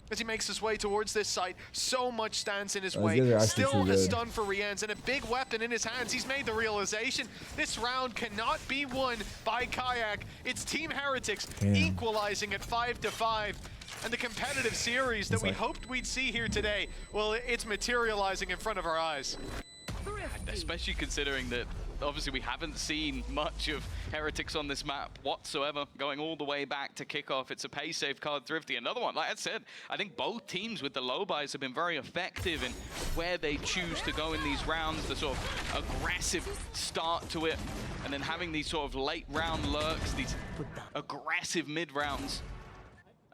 As he makes his way towards this site, so much stands in his These way. guys are actually Still too a good. stun for Rians and a big weapon in his hands. He's made the realization this round cannot be won by Kayak. It's Team Heretics equalizing at 5-5. And the competitive series that we hoped we'd see here today, well, it's materializing in front of our eyes. Especially considering that obviously we haven't seen much of Heretics on this map whatsoever, going all the way back to kickoff. It's a pay safe card Thrifty. Another one, like I said, I think both teams with the low buys have been very effective in where they choose to go in these rounds, the sort of aggressive start to it, and then having these sort of late round lurks, these aggressive mid rounds.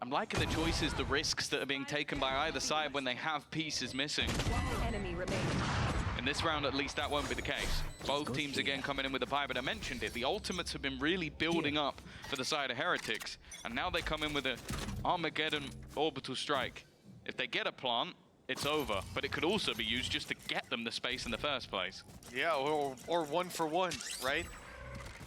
I'm liking the choices, the risks that are being taken by either side when they have pieces missing. Enemy remaining. In this round, at least, that won't be the case. Both teams again coming in with a buy, but I mentioned it. The ultimates have been really building up for the side of Heretics, and now they come in with an Armageddon orbital strike. If they get a plant, it's over, but it could also be used just to get them the space in the first place. Yeah, or one for one, right?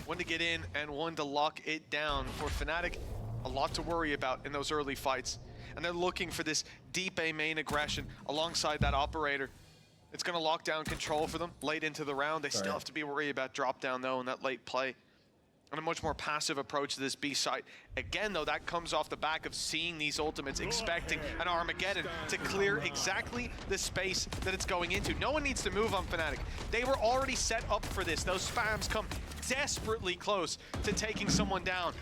One to get in and one to lock it down. For FNATIC, a lot to worry about in those early fights. And they're looking for this deep A main aggression alongside that operator. It's going to lock down control for them late into the round. They still have to be worried about drop down, though, in that late play. And a much more passive approach to this B site. Again, though, that comes off the back of seeing these ultimates, expecting an Armageddon to clear exactly the space that it's going into. No one needs to move on FNATIC. They were already set up for this. Those spams come desperately close to taking someone down.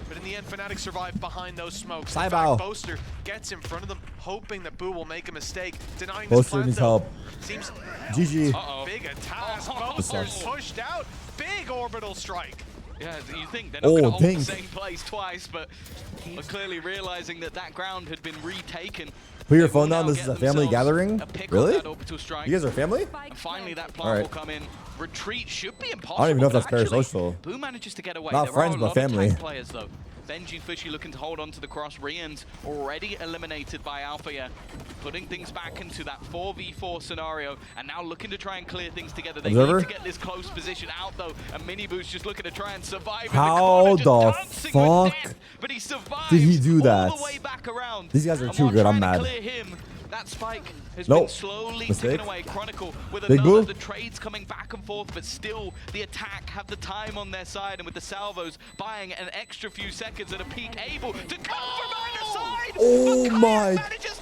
But in the end, FNATIC survived behind those smokes. In fact, Boaster gets in front of them, hoping that Boo will make a mistake. Denying this plant, needs though, help. seems GG. big attack. Boaster's pushed out. Big orbital strike. Yeah, you think they're not going to hold pink. the same place twice, but clearly realizing that that ground had been retaken. Put your phone down. This is a family gathering? Really? You guys are family? And finally, that plant will come in. Retreat should be impossible. I don't even know if that's Actually, parasocial. Boo manages to get away. Not There friends, are a but lot family. Of tank players, though. Benji Fishy looking to hold on to the cross. Rian's already eliminated by Alpha here, putting things back into that 4v4 scenario, and now looking to try and clear things together. They need to get this close position out, though, and Miniboo's just looking to try and survive. How the fuck but he survives did he do that? all the way back around. These guys are too good. I'm mad. Clear him. That spike has been slowly taken away. Chronicle with Big another. Boo. The trades coming back and forth, but still the attack have the time on their side, and with the salvos buying an extra few seconds at a peak, able to come from either side. Oh my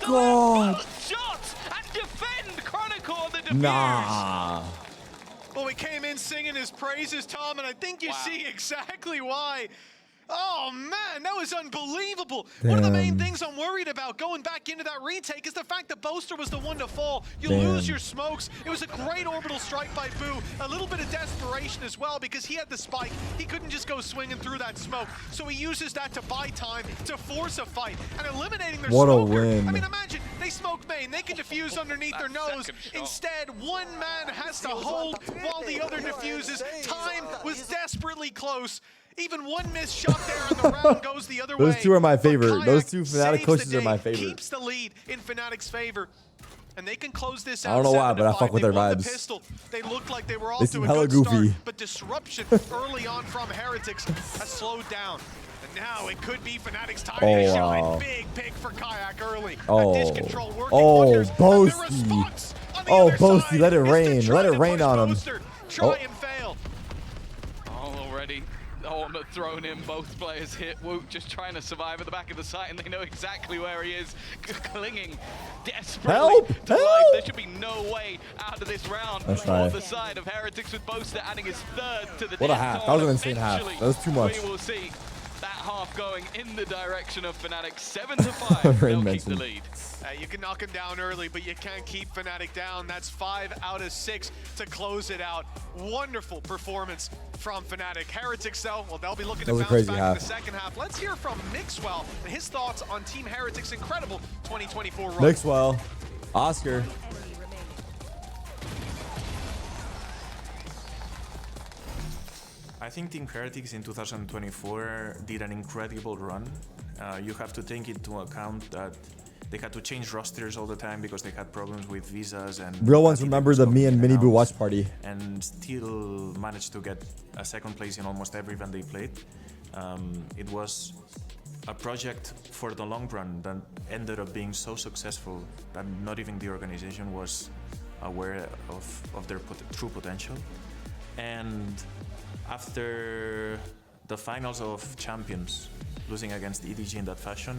god. Shots and defend Chronicle on the defuse. Nah. Well, we came in singing his praises, Tom, and I think you see exactly why. Oh, man, that was unbelievable. One of the main things I'm worried about going back into that retake is the fact that Boaster was the one to fall. You lose your smokes. It was a great orbital strike by Boo. A little bit of desperation as well because he had the spike. He couldn't just go swinging through that smoke. So he uses that to buy time, to force a fight, and eliminating their smoker. What a win. I mean, imagine, they smoke main. They can defuse underneath their nose. Instead, one man has to hold while the other defuses. Time was desperately close. Even one missed shot there and the round goes the other way. Those two are my favorite. Those two Kayak FNATIC coaches are my favorite. Keeps the lead in FNATIC's favor. And they can close this out. I don't know why, but I fuck with their vibes. The pistol. They look like they were off They to seem a hella good goofy. start, but disruption early on from Heretics has slowed down. And now it could be FNATIC's time to shine. Big pick for Kayak early. Dish control working wonders. Boasty. Oh, Boasty, let it rain. Let it rain on him. Try and fail. Already. Ultimate thrown in, both players hit. Woot just trying to survive at the back of the site, and they know exactly where he is, clinging desperately to life. There should be no way out of this round on the side of Heretics, with Boaster adding his third to the What a half. That was an insane half. That was too much. We will see that half going in the direction of FNATIC. 7-5, they'll keep the lead. You can knock him down early, but you can't keep FNATIC down. That's 5 out of 6 to close it out. Wonderful performance from FNATIC. Heretics, though, well, they'll be looking to bounce back in the second half. Let's hear from Mixwell and his thoughts on Team Heretics' incredible 2024 run. Mixwell, Oscar. I think Team Heretics in 2024 did an incredible run. You have to take into account that they had to change rosters all the time because they had problems with visas and real ones remember the me and Miniboo watch party, and still managed to get a second place in almost every event they played. It was a project for the long run that ended up being so successful that not even the organization was aware of their true potential. And after the finals of Champions, losing against EDG in that fashion,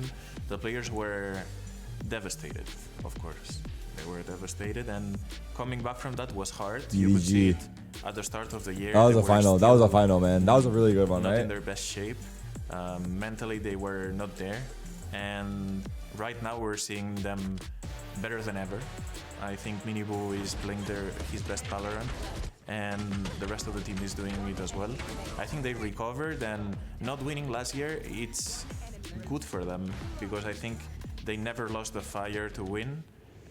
the players were devastated, of course. They were devastated, and coming back from that was hard. You could see it at the start of the year. That was a final. That was a final, man. That was a really good one, not right? in their best shape. Mentally, they were not there. And right now, we're seeing them better than ever. I think Miniboo is playing his best Valorant, and the rest of the team is doing it as well. I think they recovered, and not winning last year, it's good for them, because I think they never lost the fire to win,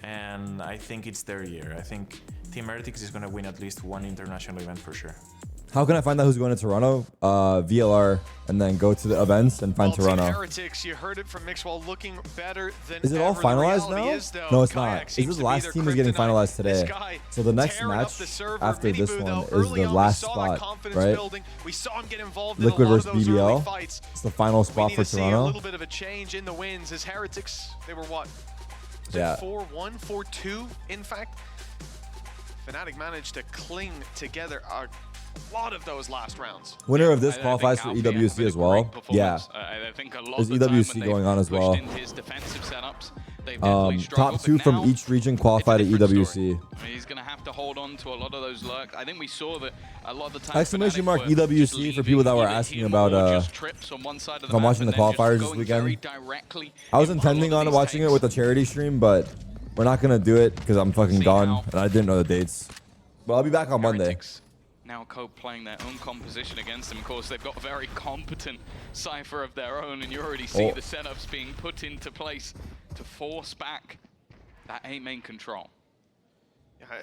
and I think it's their year. I think Team Heretics is going to win at least one international event for sure. How can I find out who's going to Toronto? VLR, and then go to the events and find Toronto. Team Heretics, you heard it from Mixwell, looking better than Is it all ever. finalized The reality now? is, though, No, it's Kayak not. seems Is to the be last their team is getting kryptonite. finalized This today. guy So the next tearing up match the server. after Mini this Boo, one though, is early the on, last we saw that spot, confidence right? building. We saw him get involved Liquid in a lot versus of those early BBL. fights. It's the final We spot need for to see a Toronto. little bit of a change in the wins as Heretics, they were what? Yeah. 4-1, 4-2, in fact. FNATIC managed to cling together a lot of those last rounds. Winner of this I qualifies think for Alfie had EWC a as well. great Yeah. performance. I think a lot There's of the time EWC when going they've on as pushed well. into his defensive setups, they've definitely struggled, Top but 2 from now each region qualify to it's a different EWC. story. I mean, he's going to have to hold on to a lot of those lurks. I think we saw that a lot of the time. Exclamation FNATIC mark were just EWC for people that were leaving asking him about, or just trips on one side of if I'm map watching and the then just qualifiers this going weekend. very directly I was into a lot intending of on these watching it takes. with a charity stream, but we're not going to do it because I'm fucking See gone how and I didn't know the dates. But I'll be back on Monday. Heretics now playing their own composition against them. Of course, they've got a very competent Cypher of their own, and you already see the setups being put into place to force back that A main control.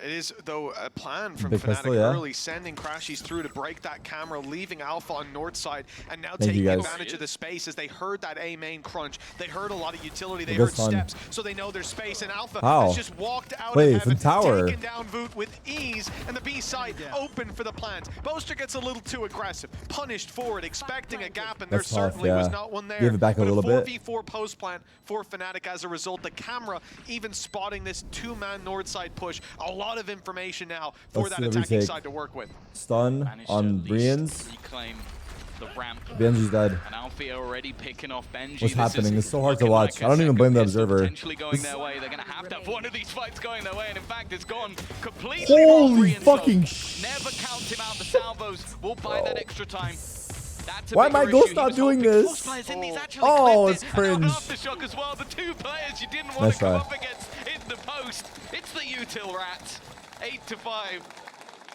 It is, though, a plan from Big FNATIC pistol, yeah. early, sending Crashies through to break that camera, leaving Alpha on north side, and now Thank you, taking guys. advantage of the space as they heard that A main crunch. They heard a lot of utility, they Good heard fun. steps, so they know there's space, and Alpha How? has just walked out Wait, of from heaven, tower. taken down Voot with ease, and the B side open for the plant. Boaster gets a little too aggressive, punished for it, expecting a gap, and That's there tough, certainly was yeah. not one there. Give it back a But little bit. 4v4 post plant for FNATIC as a result. The camera even spotting this two-man north side push. A lot of information now for Let's that see the attacking retake. side to work with. Stun Managed to on at least Brian's. reclaim the ramp. Benji's dead. And Alfie already picking off Benji. What's This happening? is It's so hard to looking watch. like I a don't even second blame the pistol observer. Potentially going their way. They're going to have one of these fights going their way, and in fact, it's gone completely. Holy wrong. Brian's fucking off. Never count him out. The salvos will buy that extra time. That's a Why am I bigger ghost issue. not He was doing hoping this? Force players in these actually Oh, clipped it's it. And cringe. now Aftershock as well. The two players you didn't want Nice to come try. up against in the post. It's the util rat. 8-5.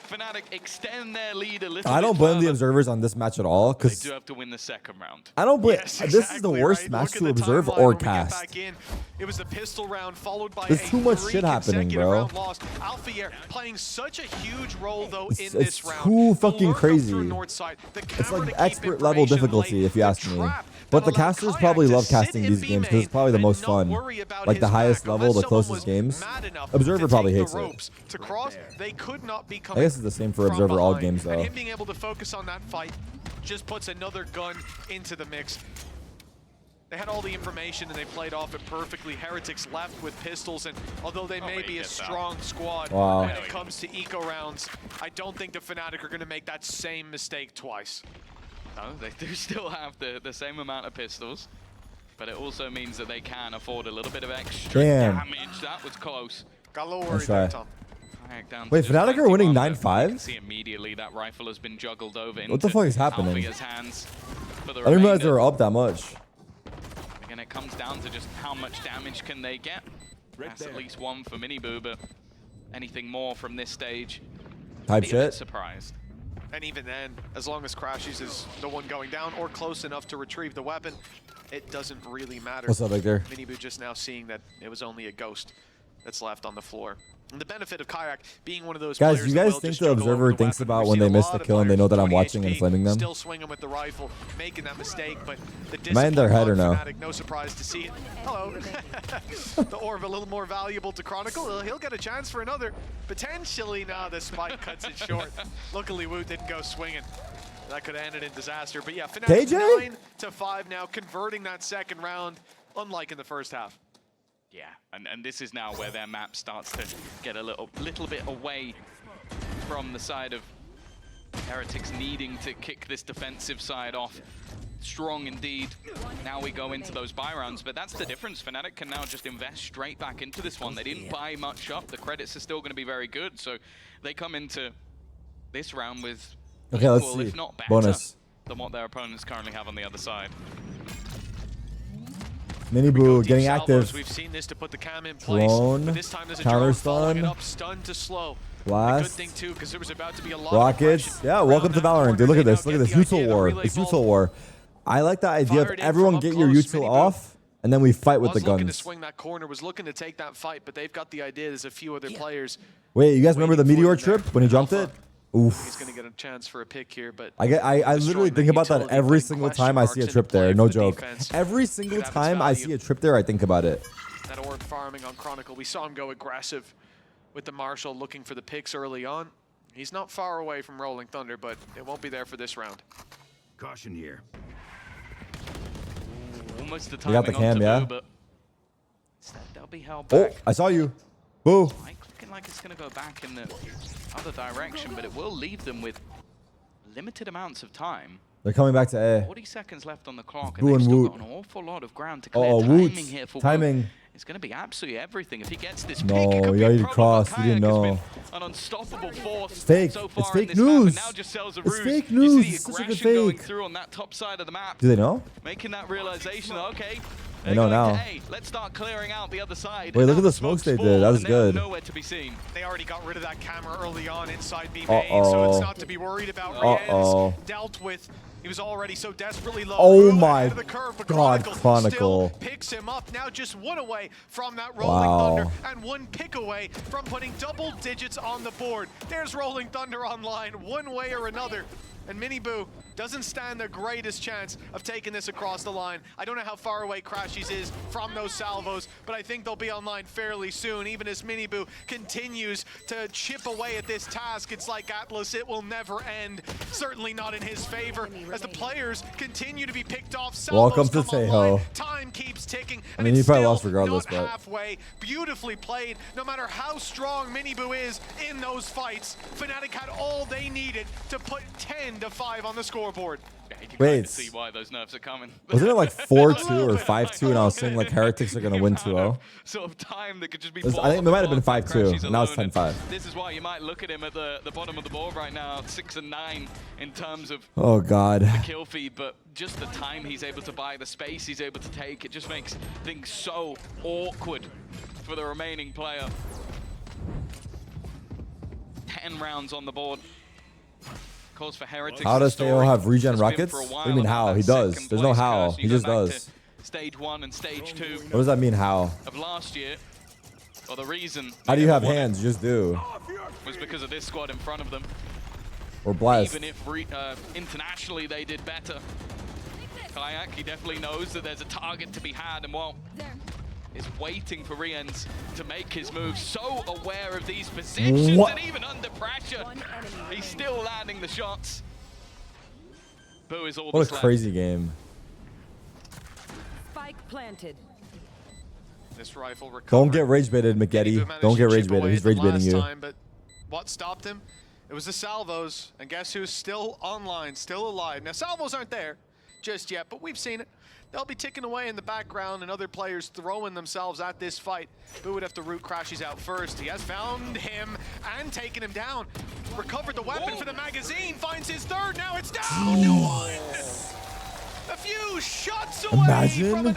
FNATIC extend their lead a little I don't bit blame the further. observers on this match at all They because do have to win the second round. I don't blame. Yes, This is the exactly worst right. match Look to at the observe timeline or when we get cast. back in. It was the pistol round followed by There's a too much three shit happening, consecutive bro. round loss. Alfier playing such a huge role though It's- in it's this round. too The fucking lurk up crazy. through north side, the It's camera like to keep expert level information difficulty, late, if you the ask me. trap But that the allowed casters Kayak probably to love sit casting in these B games because main it's probably the and most not fun. worry about Like the his highest back, level, unless the someone closest was games. mad enough Observer to probably take hates the it. ropes to cross. They could not be I coming guess it's the same for from observer all behind. games And though. him being able to focus on that fight just puts another gun into the mix. They had all the information and they played off it perfectly. Heretics left with pistols, and although they may be a strong squad Wow. when it comes to eco rounds, I don't think the FNATIC are going to make that same mistake twice. No, they do still have the same amount of pistols, but it also means that they can afford a little bit of extra Damn. damage. That was close. Got a little Nice worried try. there, Tom. Kayak down to Wait, just FNATIC are 91, winning but you 9-5? can see immediately that rifle has been juggled over into What the fuck is happening? Alfia's hands for the I didn't realize they remainder. were up that much. Again, it comes down to just how much damage can they get. That's at least one for Miniboo, but anything more from this stage, Type be a bit shit. surprised. And even then, as long as Crashies is the one going down or close enough to retrieve the weapon, it doesn't really matter. What's up, Victor? Miniboo just now seeing that it was only a ghost that's left on the floor. And the benefit of Kayak being one of those Guys, players you that guys will think just the juggle over observer the thinks weapon. about We've when seen they a miss lot the of kill and they players know that I'm 20 watching and HP, flaming them? Still swinging with the rifle, making that mistake, but the Am I in their head or no? FNATIC, no surprise to see it. Hello. The orb a little more valuable to Chronicle. He'll get a chance for another. Potentially, now the spike cuts it short. Luckily, Woot didn't go swinging. That could have ended in disaster. But yeah, FNATIC KJ? 9-5 now, converting that second round, unlike in the first half. Yeah, and this is now where their map starts to get a little bit away from the side of Heretics needing to kick this defensive side off. Strong indeed. Now we go into those buy rounds, but that's the difference. FNATIC can now just invest straight back into this one. They didn't buy much up. The credits are still going to be very good, so they come into this round with Okay, let's equal, see. if not better, Bonus. than what their opponents currently have on the other side. Miniboo Deep getting salvos. active. We've seen this to put the cam in place, Drone, but this time there's a counter drone following it stun, up, stun to slow. The good blast, thing too, because there was about to be a lot rockets. of Yeah, aggression welcome to around that Valorant, corner. dude. Look at They this. now Look at get this. the idea Util of the war. relay It's vault. Util war. I like the idea of Fired in everyone from get up your close, util Miniboo. off and then we fight with the Was looking to guns. swing that corner, was looking to take that fight, but they've got the idea. There's a few other players. Wait, you guys remember the waiting for meteor them there. trip when he jumped it? Oof. He's going to get a chance for a pick here, but I literally destroying think that about that utility, every putting single question time I marks see a into trip play there. for No the joke. defense. Every single Could have its time I value. see a trip there, I think about it. That orb farming on Chronicle. We saw him go aggressive with the Marshall, looking for the picks early on. He's not far away from Rolling Thunder, but it won't be there for this round. Caution here. Almost the You got the timing cam, onto yeah? Boo, but instead they'll be held Oh, back. I saw you. Boo. Like, looking like it's going to go back in the other direction, but it will leave them with limited amounts of time. They're coming back to A. 40 seconds left on the clock, Boo and they've and still Woot. got an awful lot of ground to clear. Oh, Timing Woot. here for Timing. Woot. It's going to be absolutely everything. If he gets this No, pick, it could he be a already problem. crossed. Kayak He didn't has know. been an unstoppable force Fake. so It's far fake in this map, news. and now just sells a It's ruse. fake You news. see It's the such a good aggression going fake. through on that top side of the map. Do they know? Making that realization, okay, They know now. Hey, let's start clearing out the other side. Wait, And look now at the smokes they fall, did. That was and they are good. nowhere to be seen. They already got rid of that camera early on inside B main, so it's not to be worried about. Uh-oh. Rienz dealt with. He was already so desperately low. Oh Ooh, my ahead of the curve, but God, Chronicle Chronicle. still picks him up. Now just one away from that Rolling Wow. Thunder and one pick away from putting double digits on the board. There's Rolling Thunder online one way or another. And Mini Boo doesn't stand the greatest chance of taking this across the line. I don't know how far away Crashies is from those salvos, but I think they'll be online fairly soon. Even as Mini Boo continues to chip away at this task, it's like Atlas, it will never end. Certainly not in his favor, as the players continue to be picked off. Salvos Welcome to come online. Tejo. Time keeps ticking. I mean, and he it's probably still lost regardless, not but- halfway. Beautifully played. No matter how strong Mini Boo is in those fights, FNATIC had all they needed to put 10-5 on the scoreboard. Yeah, you can Wait, kind of see why those nerfs are coming. Wasn't it like 4-2 or 5-2, and I was saying like Heretics are gonna win 2-0? Sort of time that could just be. I think it might have been 5-2, Crashies and now it's alone, 10-5. and This is why you might look at him at the bottom of the board right now, 6 and 9 in terms of Oh God. the kill feed, but just the time he's able to buy, the space he's able to take, it just makes things so awkward for the remaining player. 10 rounds on the board. Calls for Heretics. How does Theo have regen Has been rockets? for a What while do you mean on how? that He does. second There's no place how. curse. He You just go back does. to Stage 1 and Stage 2 What does that mean how? of last year, or the reason How do they you never have won it hands? You just do. was because of this squad in front of them. We're blessed. Even if internationally they did better. Kayak, he definitely knows that there's a target to be had, and well, is waiting for Rienz to make his move. So aware of these positions, What? and even under pressure, he's still landing the shots. Boo is all What that's a left. crazy game. Spike planted. This rifle recovered. Don't get rage baited, Mini Boo McGetty. managed Don't to get chip rage baited. away He's at them rage baiting last you. time, but what stopped him? It was the salvos, and guess who's still online, still alive. Now, salvos aren't there just yet, but we've seen it. They'll be ticking away in the background, and other players throwing themselves at this fight. Boo would have to root Crashies out first. He has found him and taken him down. Recovered the weapon for the magazine, finds his third, now it's down to one! A few shots away Imagine. from an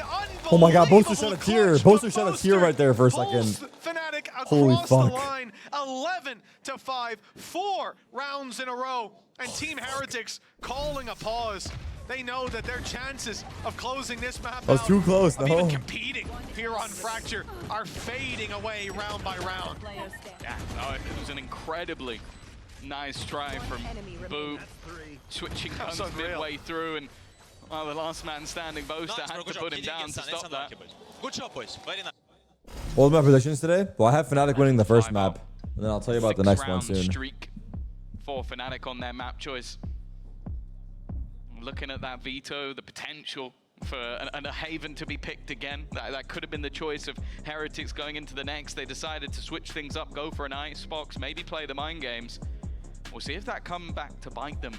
Oh my God, Boaster unbelievable shed a tear. clutch, Boaster but shed a tear right there for a pulls second. FNATIC Holy across the fuck. line, 11-5, 4 rounds in a row, and Team Heretics calling a pause. They know that their chances of closing this map That was out, too close, of no. even competing here on Fracture, are fading away round by round. Yeah, no, it was an incredibly nice try from Boo, switching That's guns unreal. midway through, and well, the last man standing, Boaster, had to put him down to stop that. Good job, boys. Very nice. What were my predictions today? Well, I have FNATIC winning the first map, and then I'll tell you about the next one 6-round soon. streak for FNATIC on their map choice. Looking at that veto, the potential for a Haven to be picked again. That could have been the choice of Heretics going into the next. They decided to switch things up, go for an icebox, maybe play the mind games. We'll see if that comes back to bite them.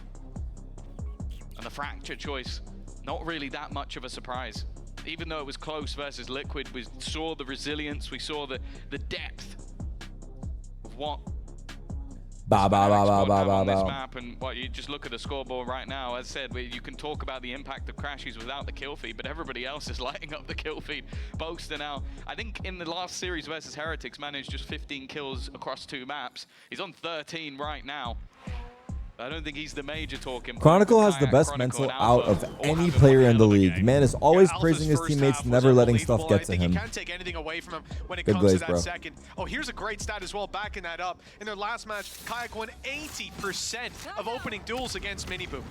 And the Fracture choice, not really that much of a surprise. Even though it was close versus Liquid, we saw the resilience, we saw the depth of what Ba ba ba ba ba ba on this ba. map, and well, you just look at the scoreboard right now. As said, you can talk about the impact of Crashies without the kill feed, but everybody else is lighting up the kill feed. Boaster now, I think in the last series versus Heretics, managed just 15 kills across 2 maps. He's on 13 right now. I don't think he's the major talking point. Chronicle has the Kayak, best Chronicle, mental and out Alpha of all any have player one in the hell of a league. game. Man is always Alpha's praising his first teammates, half was never letting stuff unbelievable. get I to think him. you can't take anything away from him when it Good comes glaze, to that bro. second. Oh, here's a great stat as well, backing that up. In their last match, Kayak won 80% of opening duels against Miniboo.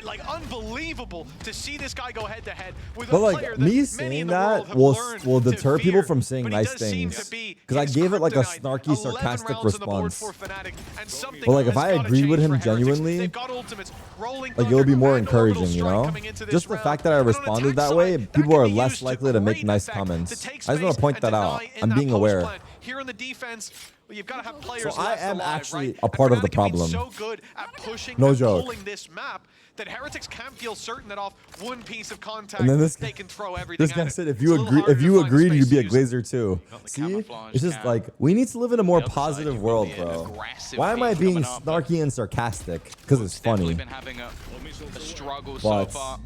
Like, unbelievable to see this guy go head-to-head with But a player like that me many in saying the world that have learned will to deter fear, people from saying but he nice does seem things. to be Because I his gave it like a kryptonite. snarky, 11 sarcastic rounds on the board response. for FNATIC, and something But like if has I gotta agreed with change him for Heretics. genuinely, They've got ultimates, rolling like it would be thunder, more and orbital encouraging, you strike know? coming into this Just the round. fact that I And on responded attack that way, side, people that are can be less used likely to make great nice effect comments. to take I just want space to point and that out. deny in I'm that being post aware. plan. Here in the defense, well, you've got to have players So I left am alive, actually right? a part of the And FNATIC have been problem. so good at pushing No and joke. pulling this map that Heretics can't feel certain that off one piece of contact And then this they can throw everything This at guy it. said if It's you a little agree, harder if to you find the agreed, space you'd be to a use it. glazer too. got the See, camouflage it's just cam. like we need to live in a more The other side, positive you've world, got the bro. aggressive Why am I feed being coming up, but snarky and sarcastic? Because it's definitely funny. been having a struggle But- so far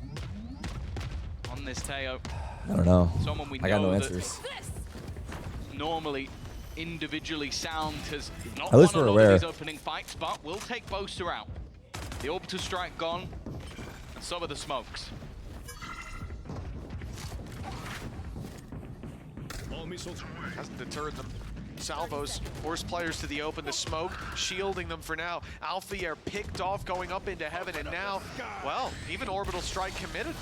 on this Teo. I don't know. Someone we I got no know that answers. normally individually sound has not At least won a we're lot aware. of these opening fights, but will take Boaster out. The orbital strike gone, and so are the smokes. Hasn't deterred them. Salvos force players to the open, the smoke shielding them for now. Alpha are picked off going up into heaven, and now, well, even orbital strike committed.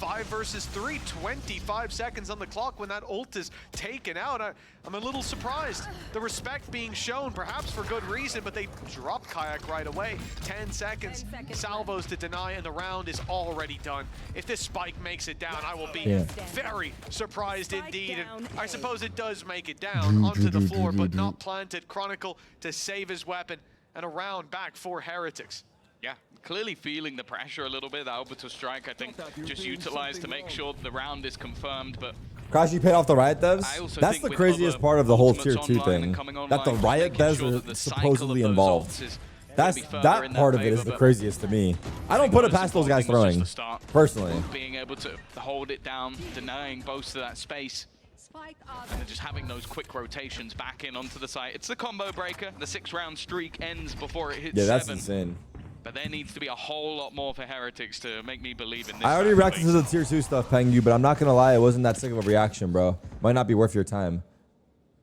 5 versus 3, 25 seconds on the clock when that ult is taken out. I'm a little surprised. The respect being shown, perhaps for good reason, but they drop Kayak right away. 10 seconds, salvos to deny, and the round is already done. If this spike makes it down, I will be very surprised indeed. And I suppose it does make it down onto the floor, but not planted. Chronicle to save his weapon, and a round back for Heretics. Yeah, clearly feeling the pressure a little bit. That orbital strike, I think, just utilized to make sure the round is confirmed, but Crash, you paid off the Riot devs? I also That's think the with craziest other part of the whole ultimates Tier 2 online thing. and coming That the online, Riot making devs sure are that the cycle supposedly of those involved. ults is That's gonna be further that in part their of it is favor, the but craziest to me. I don't think put it most past those guys important thing throwing, was just the start. personally. Being able to hold it down, denying both of that space, and then just having those quick rotations back in onto the site. It's the combo breaker. The 6-round streak ends before it hits Yeah, that's 7. insane. But there needs to be a whole lot more for Heretics to make me believe in this. I already round, reacted to the please. Tier 2 stuff, Pengu, but I'm not going to lie, it wasn't that sick of a reaction, bro. Might not be worth your time.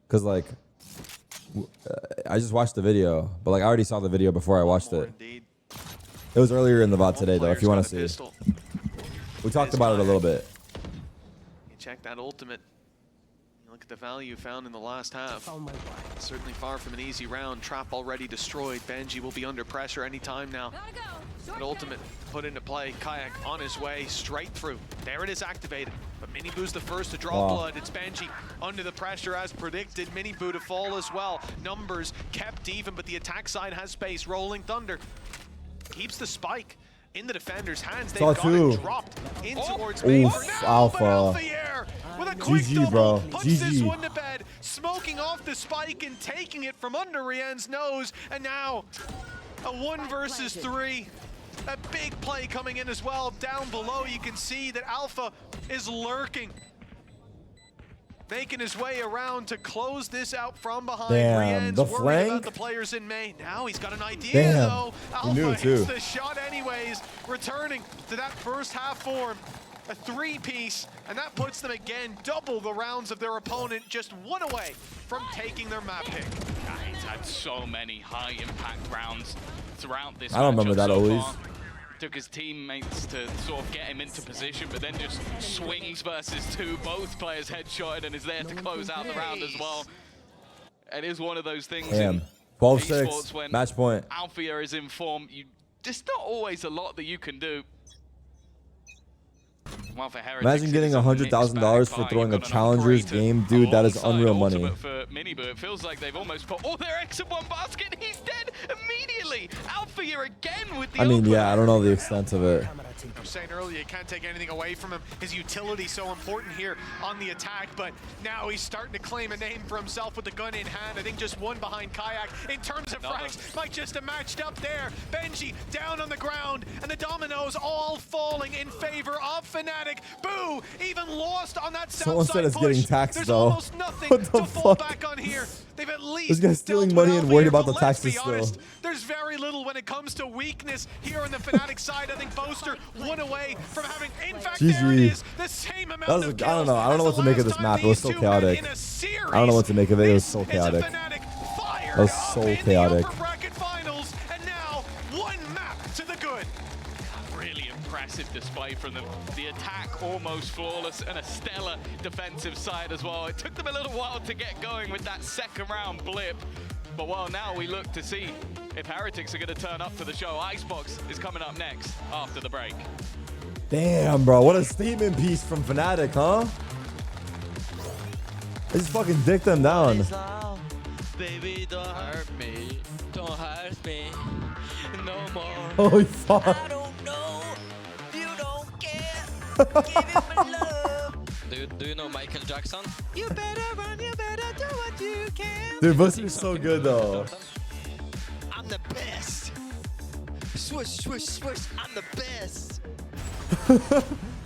Because, like, I just watched the video, but, like, I already saw the video before I watched it. Indeed. It was earlier in the VOD today, though, if you want to see. Pistol. We talked about it a little bit. You check that ultimate. You look at the value found in the last half. Certainly far from an easy round. Trap already destroyed. Benji will be under pressure anytime now. An ultimate put into play. Kayak on his way straight through. There it is activated. But Miniboo's the first to draw blood. It's Benji under the pressure as predicted. Miniboo to fall as well. Numbers kept even, but the attack side has space. Rolling Thunder keeps the spike in the defender's hands. They've Saw got two. it dropped in towards Oof, main for now, Alpha. but Alpha with a quick GG, double, bro. puts GG. this one to bed, smoking off the spike and taking it from under Rian's nose, and now a 1 versus 3. A big play coming in as well. Down below, you can see that Alpha is lurking, making his way around to close this out from behind. Damn, Rian's the worried flank? about the players in main. Now he's got an idea, Damn, though. he knew Alpha too. hits the shot anyways, returning to that first half form. A 3-piece, and that puts them again double the rounds of their opponent, just 1 away from taking their map pick. He's had so many high-impact rounds throughout this I don't remember matchup that so always. far. Took his teammates to sort of get him into position, but then just swings versus 2. Both players headshotted and is there to close out the round as well. It is one of those things Damn. in 12-6, esports when match point. Althea is in form. There's not always a lot that you can do. Well, for Heretics, Imagine getting it is a mixed $100,000 for bag. throwing a You've got an Challengers operator game, dude. That is alongside unreal money. ultimate for Miniboo. It feels like they've almost put all their eggs in one basket. He's dead immediately. Althea again with the I mean, opener. yeah, I don't know the extent of it. I was saying earlier, you can't take anything away from him. His utility so important here on the attack, but now he's starting to claim a name for himself with the gun in hand. I think just one behind Kayak. In terms of frags, Mike just matched up there. Benji down on the ground, and the dominoes all falling in favor of FNATIC. Boo! Even lost on that Someone south said side it's push. getting taxed, There's though. almost nothing What the to fall fuck? back on here. They've at least This guy's stealing dealt money with and worried Alpha about the here, but let's taxes be still. honest, there's very little when it comes to weakness here on the FNATIC side. I think Boaster one away from having, in fact, there it GG. is, the same amount That was, of I don't kills know. I don't know as what to the make of last this map. time It was these so two met chaotic. in a series. I don't know what to make of it. It was so This is a chaotic. FNATIC fired That was up so in chaotic. the upper bracket finals, and now one map to the good. Really impressive display from them. The attack almost flawless and a stellar defensive side as well. It took them a little while to get going with that second round blip. But well, now we look to see if Heretics are going to turn up for the show. Icebox is coming up next after the break. Damn, bro. What a statement piece from FNATIC, huh? They just fucking dicked them down. Baby, don't hurt me. Don't hurt me. No more. Holy fuck. I don't know. You don't care. Give it my love. Do you know Michael Jackson? You better run. You better do what you can. Dude, Buster's so good, though. I'm the best. Swish, swish, swish. I'm the best.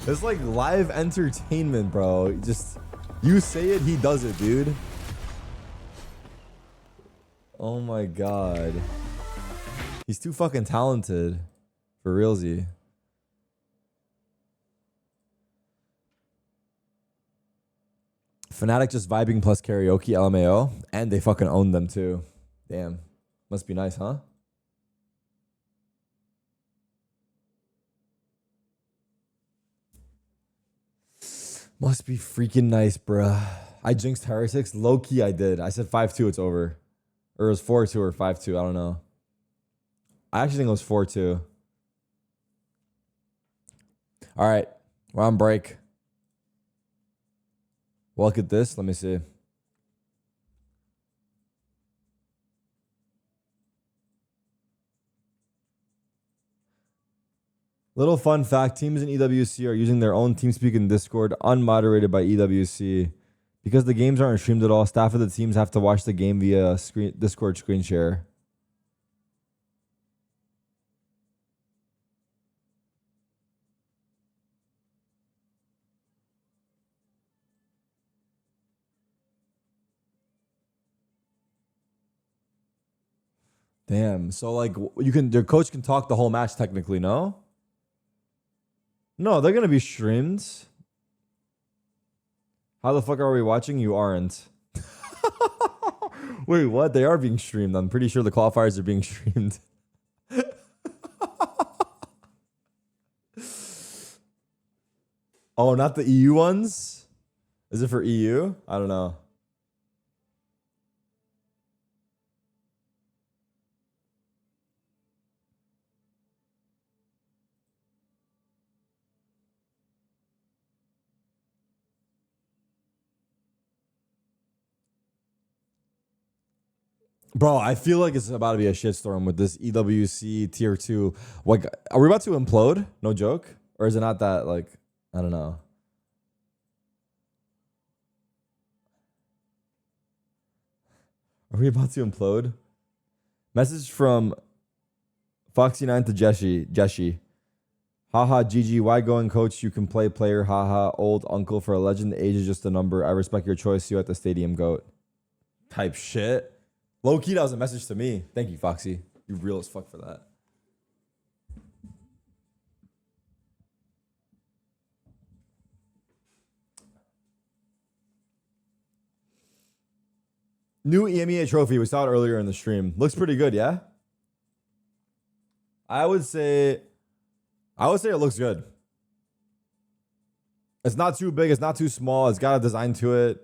It's like live entertainment, bro. Just, you say it, he does it, dude. Oh my god. He's too fucking talented. For realsy. FNATIC just vibing plus karaoke, LMAO. And they fucking own them too. Damn. Must be nice, huh? Must be freaking nice, bruh. I jinxed Heretics. Low key, I did. I said 5-2, it's over. Or it was 4-2 or 5-2. I don't know. I actually think it was 4-2. All right. We're on break. Well, look at this. Let me see. Little fun fact, teams in EWC are using their own TeamSpeak and Discord, unmoderated by EWC. Because the games aren't streamed at all, staff of the teams have to watch the game via Discord screen share. Damn. So like you can, your coach can talk the whole match technically, no? No, they're gonna be streamed. How the fuck are we watching? You aren't. Wait, what? They are being streamed. I'm pretty sure the qualifiers are being streamed. Oh, not the EU ones? Is it for EU? I don't know. Bro, I feel like it's about to be a shitstorm with this EWC tier 2. Like, are we about to implode? No joke? Or is it not that, like, I don't know. Are we about to implode? Message from Foxy9 to Jeshi. Haha, GG, why going coach? You can play player. Haha, old uncle for a legend. Age is just a number. I respect your choice. See you at the stadium, goat. Type shit. Low key, that was a message to me. Thank you, Foxy. You real as fuck for that. New EMEA trophy. We saw it earlier in the stream. Looks pretty good, yeah? I would say it looks good. It's not too big. It's not too small. It's got a design to it.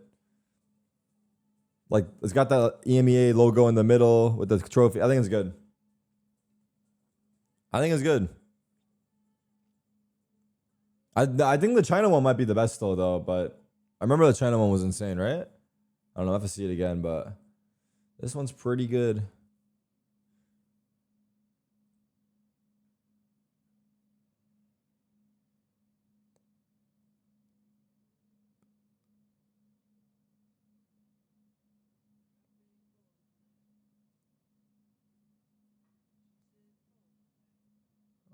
Like, it's got the EMEA logo in the middle with the trophy. I think it's good. I think it's good. I think the China one might be the best though, but I remember the China one was insane, right? I don't know. I have to see it again, but this one's pretty good.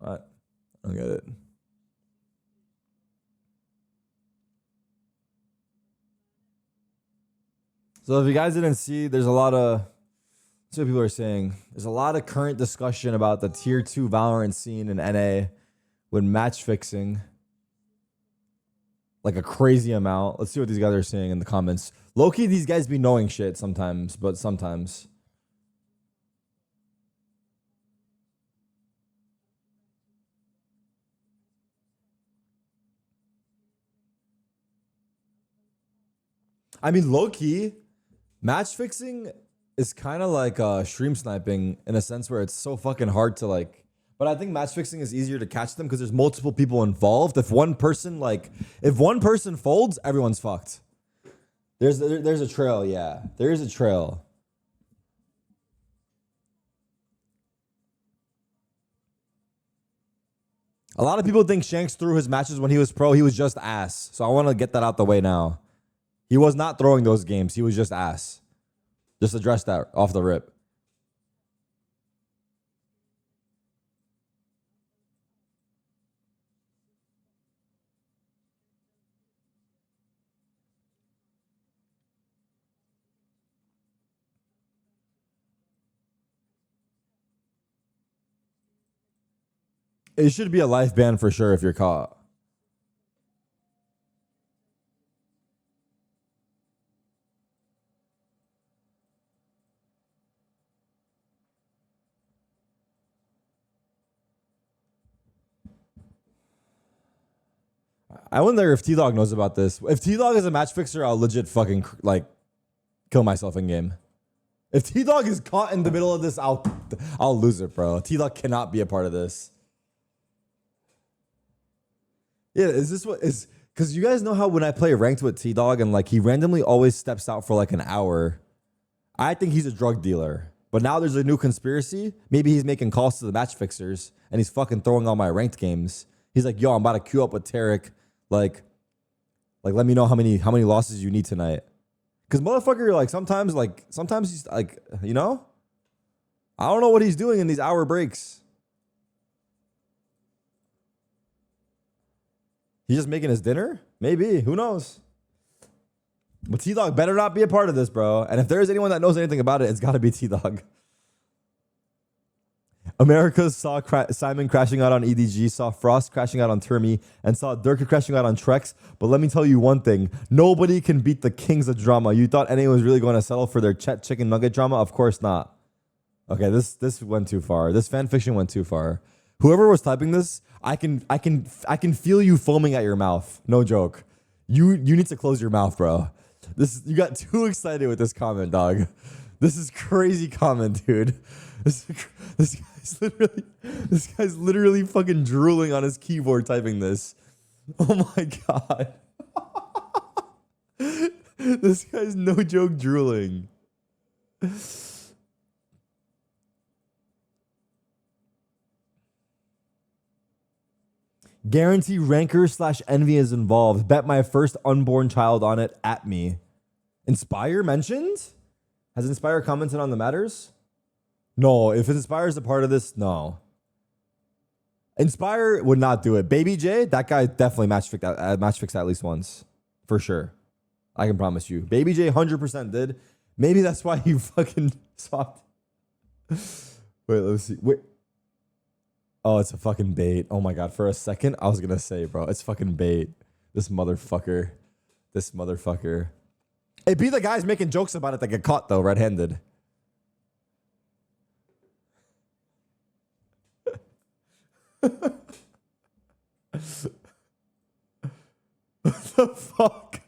I don't get it. So if you guys didn't see, there's a lot of, that's what people are saying. There's a lot of current discussion about the tier 2 Valorant scene in NA with match fixing. Like a crazy amount. Let's see what these guys are saying in the comments. Low-key, these guys be knowing shit sometimes, but sometimes. I mean, low-key, match fixing is kind of like stream sniping in a sense where it's so fucking hard to like. But I think match fixing is easier to catch them because there's multiple people involved. If one person folds, everyone's fucked. There's a trail, yeah. There is a trail. A lot of people think Shanks threw his matches when he was pro. He was just ass. So I want to get that out the way now. He was not throwing those games. He was just ass. Just address that off the rip. It should be a life ban for sure if you're caught. I wonder if T-Dog knows about this. If T-Dog is a match fixer, I'll legit fucking like kill myself in game. If T-Dog is caught in the middle of this, I'll lose it, bro. T-Dog cannot be a part of this. Yeah, is this what is? Because you guys know how when I play ranked with T-Dog and like he randomly always steps out for like an hour. I think he's a drug dealer. But now there's a new conspiracy. Maybe he's making calls to the match fixers and he's fucking throwing all my ranked games. He's like, yo, I'm about to queue up with Tarik. Like let me know how many losses you need tonight. Because motherfucker, like sometimes he's like, you know, I don't know what he's doing in these hour breaks. He's just making his dinner? Maybe. Who knows? But T-Dog better not be a part of this, bro. And if there's anyone that knows anything about it, it's got to be T-Dog. America saw Simon crashing out on EDG, saw Frost crashing out on Termi, and saw Durka crashing out on Trex. But let me tell you one thing. Nobody can beat the kings of drama. You thought anyone was really going to settle for their Chet chicken nugget drama? Of course not. Okay, this went too far. This fan fiction went too far. Whoever was typing this, I can feel you foaming at your mouth. No joke. You need to close your mouth, bro. You got too excited with this comment, dog. This is crazy comment, dude. This guy's literally fucking drooling on his keyboard typing this. Oh my god. This guy's no joke drooling. Guarantee ranker / envy is involved. Bet my first unborn child on it at me. Inspire mentioned? Has Inspire commented on the matters? No, if Inspire is a part of this, no. Inspire would not do it. Baby J, that guy definitely match fixed at least once. For sure. I can promise you. Baby J 100% did. Maybe that's why he fucking swapped. Wait, let's see. Wait. Oh, it's a fucking bait. Oh my god. For a second, I was going to say, bro, it's fucking bait. This motherfucker. It be the guys making jokes about it that get caught, though, red-handed. What the fuck?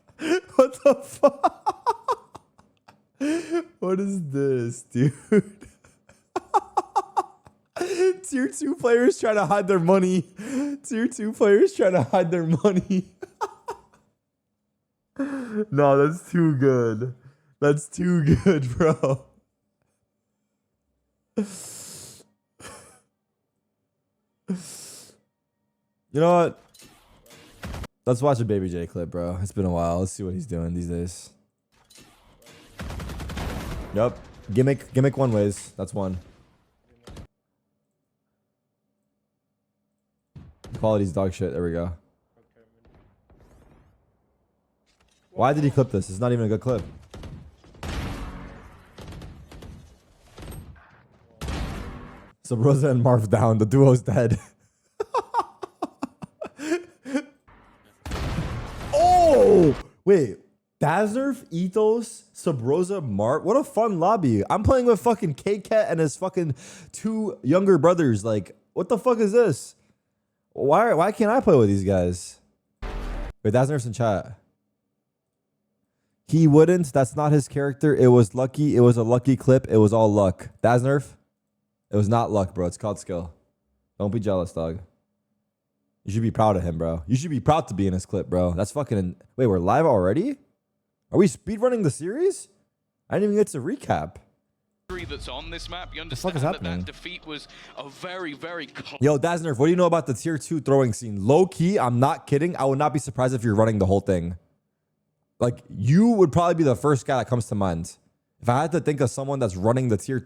What the fuck? What is this, dude? Tier 2 players trying to hide their money. Tier 2 players trying to hide their money. No, that's too good. That's too good, bro. You know what? Let's watch a Baby J clip, bro. It's been a while. Let's see what he's doing these days. Yup. Gimmick one ways. That's one. Quality's dog shit. There we go. Why did he clip this? It's not even a good clip. Sabrosa and Marv down. The duo's dead. Oh! Wait. Daznerf, Ethos, Sabrosa, Marv. What a fun lobby. I'm playing with fucking K-Cat and his fucking 2 younger brothers. Like, what the fuck is this? Why can't I play with these guys? Wait, Daznerf's in chat. He wouldn't. That's not his character. It was lucky. It was a lucky clip. It was all luck. Daznerf, it was not luck, bro. It's called skill. Don't be jealous, dog. You should be proud of him, bro. You should be proud to be in his clip, bro. That's fucking... Wait, we're live already? Are we speedrunning the series? I didn't even get to recap. That's on this map. You The fuck is understand that happening? that defeat was a very, very close. Yo, Daznerf, what do you know about the tier 2 throwing scene? Low key, I'm not kidding. I would not be surprised if you're running the whole thing. Like, you would probably be the first guy that comes to mind. If I had to think of someone that's running the tier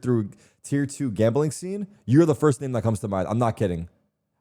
2 gambling scene, you're the first name that comes to mind. I'm not kidding.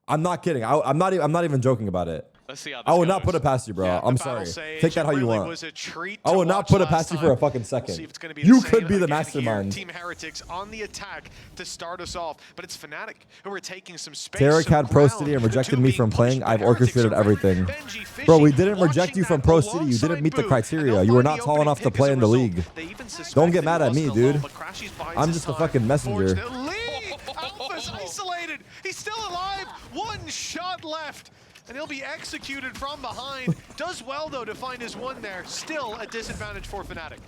I'm not kidding. I'm not even joking about it. Let's see how this I would goes. not put it past you, bro. Yeah, I'm the battle sorry. stage Take that how you really want. was a treat I to would not watch put it last past you for time. a fucking We'll second. see if it's gonna be the You same could be the again mastermind. here. Team Heretics on the attack to start us off, but it's FNATIC who are taking some space. Tarik some had Pro ground. City and The rejected two me being from pushed playing. by I've Heretics orchestrated are everything. Benji Bro, we Fishy didn't reject watching you from that Pro City. You didn't alongside meet the Boo, criteria. and You were they'll not find tall the enough to opening play pick in as the a league. result. They even Don't get suspected mad it at me, wasn't alone, dude. but Crashy's buying I'm some just a time. fucking messenger. Fortunately, Alpha's isolated. He's still alive. 1 shot left. And he'll be executed from behind. Does well, though, to find his 1 there. Still a disadvantage for FNATIC.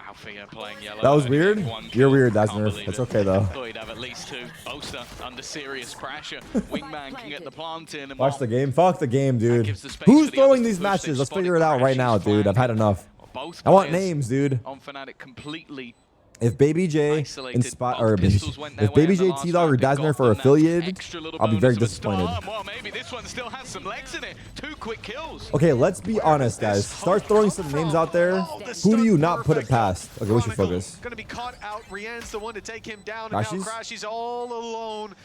Althea playing yellow. That was only weird. getting 1 You're kill. weird, Can't Daznerf. believe It's it. okay, though. Thought he'd have at least 2. Boaster under serious pressure. Wingman can get the plant in. And Watch the game. Fuck the game, dude. gives the space Who's for the throwing others to these push. matches? They've Let's spotted figure it out right Crashy's now, dude. I've had flank. enough. Both I want players names, dude. on FNATIC completely If Baby J isolated. inspire Both or pistols went their if way Baby in the J, last T-Dog, or round. They've Daznerf got are them that affiliated, extra little I'll be very bonus of a start. disappointed. Well, maybe this one still has some legs in it. 2 quick kills. Okay, let's be honest, guys. Start throwing some names out there. Who do you not put it past? Okay, we should focus. Going to be caught out. Rian's the one to take him down, and Crashies? now Crashy's all alone.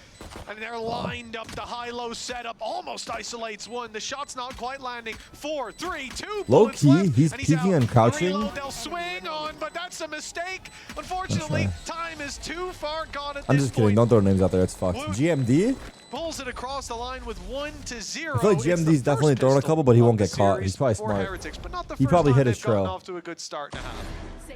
And they're lined up. The high-low setup almost isolates 1. The shot's not quite landing. 4, 3, 2. Low bullets key, left, he's and peeking out. and crouching. The reload, they'll swing on, but that's a mistake. Unfortunately, time is too far gone at I'm this just kidding. point. Don't throw names out there. It's fucked. GMD? Pulls it across the line with 1-0. I feel like It's the GMD's definitely first throwing a pistol couple, but he of won't the get caught. series He's probably for smart. Heretics, but not the He first probably time hit his they've gotten trail. off to a good start now.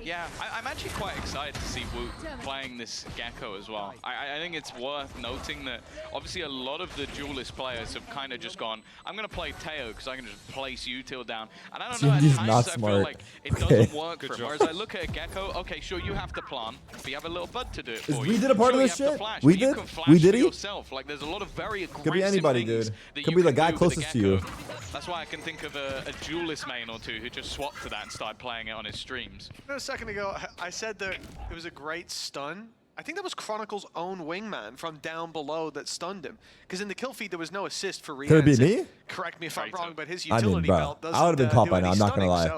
Yeah, I'm actually quite excited to see Woot playing this Gecko as well. I think it's worth noting that obviously a lot of the duelist players have kind of just gone, I'm going to play Teo because I can just place util down. And I don't know, at GMD's times not I feel smart. like it Okay. doesn't work for him. Whereas I look at a Gecko, okay, sure, you have to plant, but you have a little bud to do it for you. We did a part Sure, of you this have to shit? flash, We but you did? can flash We did for it? yourself. Like, there's a lot of very aggressive Could be anybody, things dude. that Could you be the can guy do with a closest to you. Gecko. That's why I can think of a duelist main or 2 who just swapped to that and started playing it on his streams. A second ago, I said that it was a great stun. I think that was Chronicle's own wingman from down below that stunned him. Because in the kill feed, there was no assist for Rian. Could it be me? Correct me if I'm wrong, but his I mean, utility bro, belt doesn't I would have been caught do by any now. I'm not gonna stunning,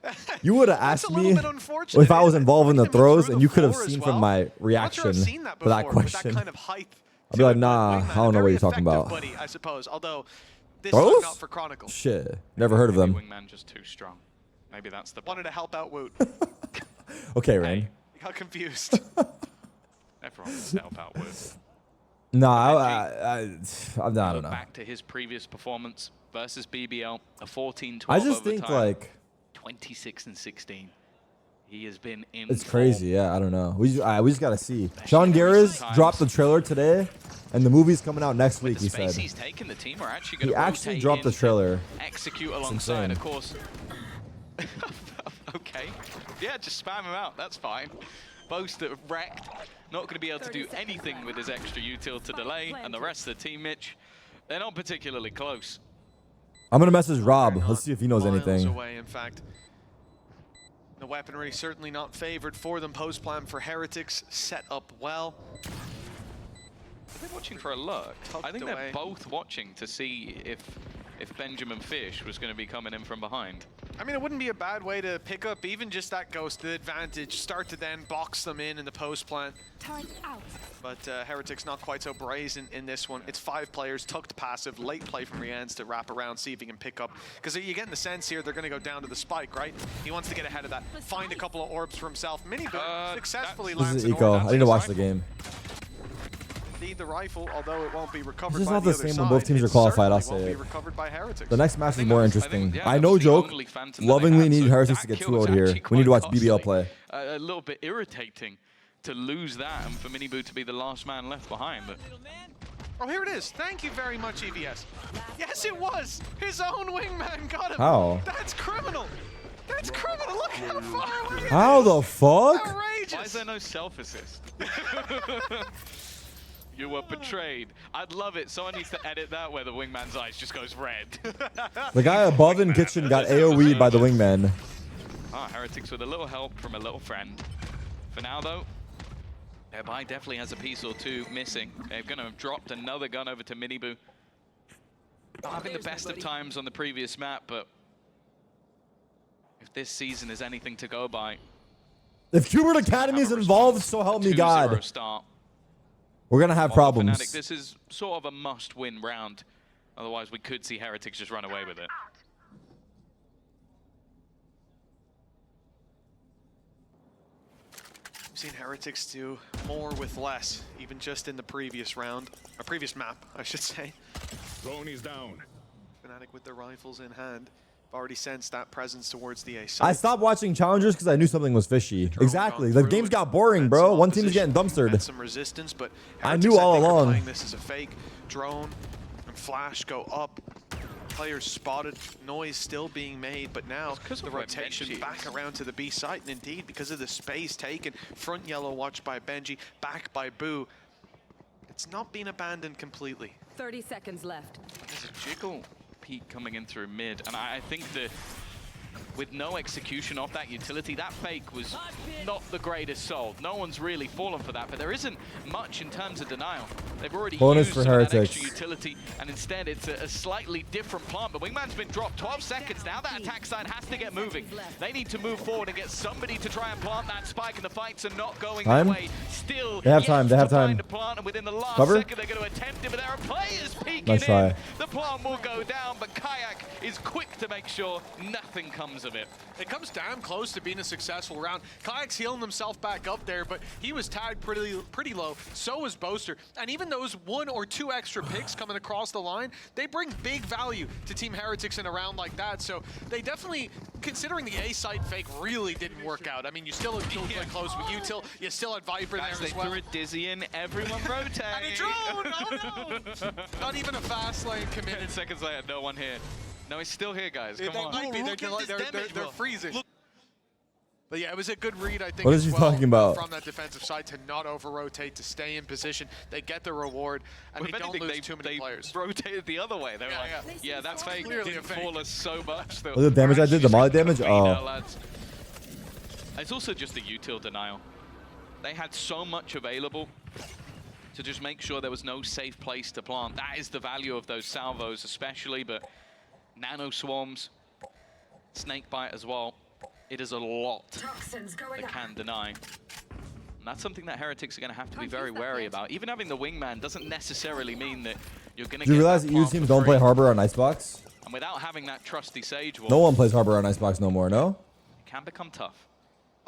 lie. so You would have that's asked a little me bit unfortunate. if I was involved in the Put him throws, through and the you could have floor seen as from well. my I'm not sure reaction I've seen that for that before, with question. that kind of height I'd be like, to it, but nah, wingman, I don't know what very you're talking about. effective buddy, I suppose. Although this Those? time not for Chronicle. Shit, never heard of them. Wingman just too strong. Maybe that's the Wanted to help out Woot. Okay, Rain. He got confused. Everyone wants to help out with. No, I don't know. Back to his previous performance versus BBL, a 14-12 I just think overtime, like 26-16. He has been in. it's form. crazy. Yeah, I don't know. We just gotta see. Sean Garris dropped the trailer today, and the movie's coming out next week. The He space said he's taken, the team are actually going he to actually dropped the trailer. Execute It's alongside, insane. of course. Okay, yeah, just spam him out. That's fine. Boaster wrecked. Not going to be able to do anything with his extra util to delay, and the rest of the team, Mitch, they're not particularly close. I'm gonna message Rob. They're Let's see if he knows miles anything. away, in fact. The weaponry certainly not favored for them. Post plan for Heretics set up well. Are they watching for a lurk? I think away. they're both watching to see if if Benjamin Fish was going to be coming in from behind. I mean, it wouldn't be a bad way to pick up even just that ghosted advantage, start to then box them in the post plant. Tarik out. But Heretics not quite so brazen in this one. It's 5 players, tucked passive, late play from Rians to wrap around, see if he can pick up. Because you get in the sense here, they're going to go down to the spike, right? He wants to get ahead of that, find a couple of orbs for himself. Minibu successfully This lands is an eco. orb. I need to watch the game. Need the rifle, although it won't be recovered It's just by not the the other same side. when both teams are It qualified, I'll certainly say won't it. be recovered by Heretics. The next match is more interesting. yeah, I that know was the joke. only Phantom that they Lovingly had, need so Heretics to that get kill was 2-0 here. actually We need to watch quite BBL costly. play. A little bit irritating to lose that and for Minibu to be the last man left behind. But Oh, here it is. Thank you very much, EVS. Yes, it was. His own wingman got him. How? That's criminal. That's criminal. Look how far away. How the fuck? Outrageous. why is there no self-assist? You were betrayed. I'd love it. Someone needs to edit that where the wingman's eyes just goes red. The guy above in kitchen got AoE'd by the wingman. Ah, Heretics with a little help from a little friend. For now, though, their buy definitely has a piece or two missing. They're going to have dropped another gun over to Minibu. Not having the best of times on the previous map, but if this season is anything to go by, If Hubert Academy is involved, so help me 2-0 God. start. We're going to have Well, for problems. FNATIC, this is sort of a must-win round. Otherwise, we could see Heretics just run away with it. We've seen Heretics do more with less, even just in the previous round, or previous map, I should say. Drone is down. FNATIC with their rifles in hand. I've already sensed that presence towards the A I side. stopped watching challengers because I knew something was fishy. Drone Exactly. gone The through games and got boring, met bro. some One team's getting opposition, met dumpstered. some resistance, but I Heretics, knew all think, are along. playing this as a fake. Drone and flash go up. Players spotted, noise still being made, but now It's 'cause the of where rotation Benji back is. around to the B site, and indeed, because of the space taken, front yellow watched by Benji, back by Boo. It's not been abandoned completely. 30 seconds left. There's a jiggle peak coming in through mid, and I think that with no execution of that utility, that fake was not the greatest sold. No one's really fallen for that, but there isn't much in terms of denial. They've already Bonus used for some of that Heretics. extra utility, and instead it's a slightly different plant. But Wingman's been dropped 12 seconds. Now that attack side has to get moving. They need to move forward and get somebody to try and plant that spike, and the fights are not going Time? their way. Still, They have yet time, they have to find time. a plant, and within the last Cover? second they're going to attempt it, but there are players peeking Nice in. try. The plant will go down, but Kayak is quick to make sure nothing comes of it. It comes damn close to being a successful round. Kayak's healing himself back up there, but he was tagged pretty low. So was Boaster. And even those 1 or 2 extra picks coming across the line, they bring big value to Team Heretics in a round like that. So they definitely, considering the A site fake really didn't work out. I mean, you still had Kill close with Util, you still had Viper Guys, there they as well. threw a dizzy in, everyone rotate. And a drone! Oh no! Not even a fast lane 10 committed. seconds later, no one here. No, he's still here, guys. Come on. Might be. They're freezing. But yeah, it was a good read, I think. What as is he well, talking about? From that defensive side to not over-rotate, to stay in position. They get the reward, and Well, they if don't anything, lose too many players. rotated the other way. They were Yeah, that fake Clearly didn't a fake. fool us so much. That Look at the damage we're I did, the actually molly just gonna damage? beat Oh. our lads. It's also just a util denial. They had so much available to just make sure there was no safe place to plant. That is the value of those salvos especially, but nano swarms, snake bite as well. It is a lot that can deny. And that's something that Heretics are going to have to be very wary about. Even having the wingman doesn't necessarily mean that you're going to Do you get realize that that EU plant teams for don't play free. Harbor on Icebox? And without having that trusty Sage wall, No one plays Harbor on Icebox no more, no? it can become tough.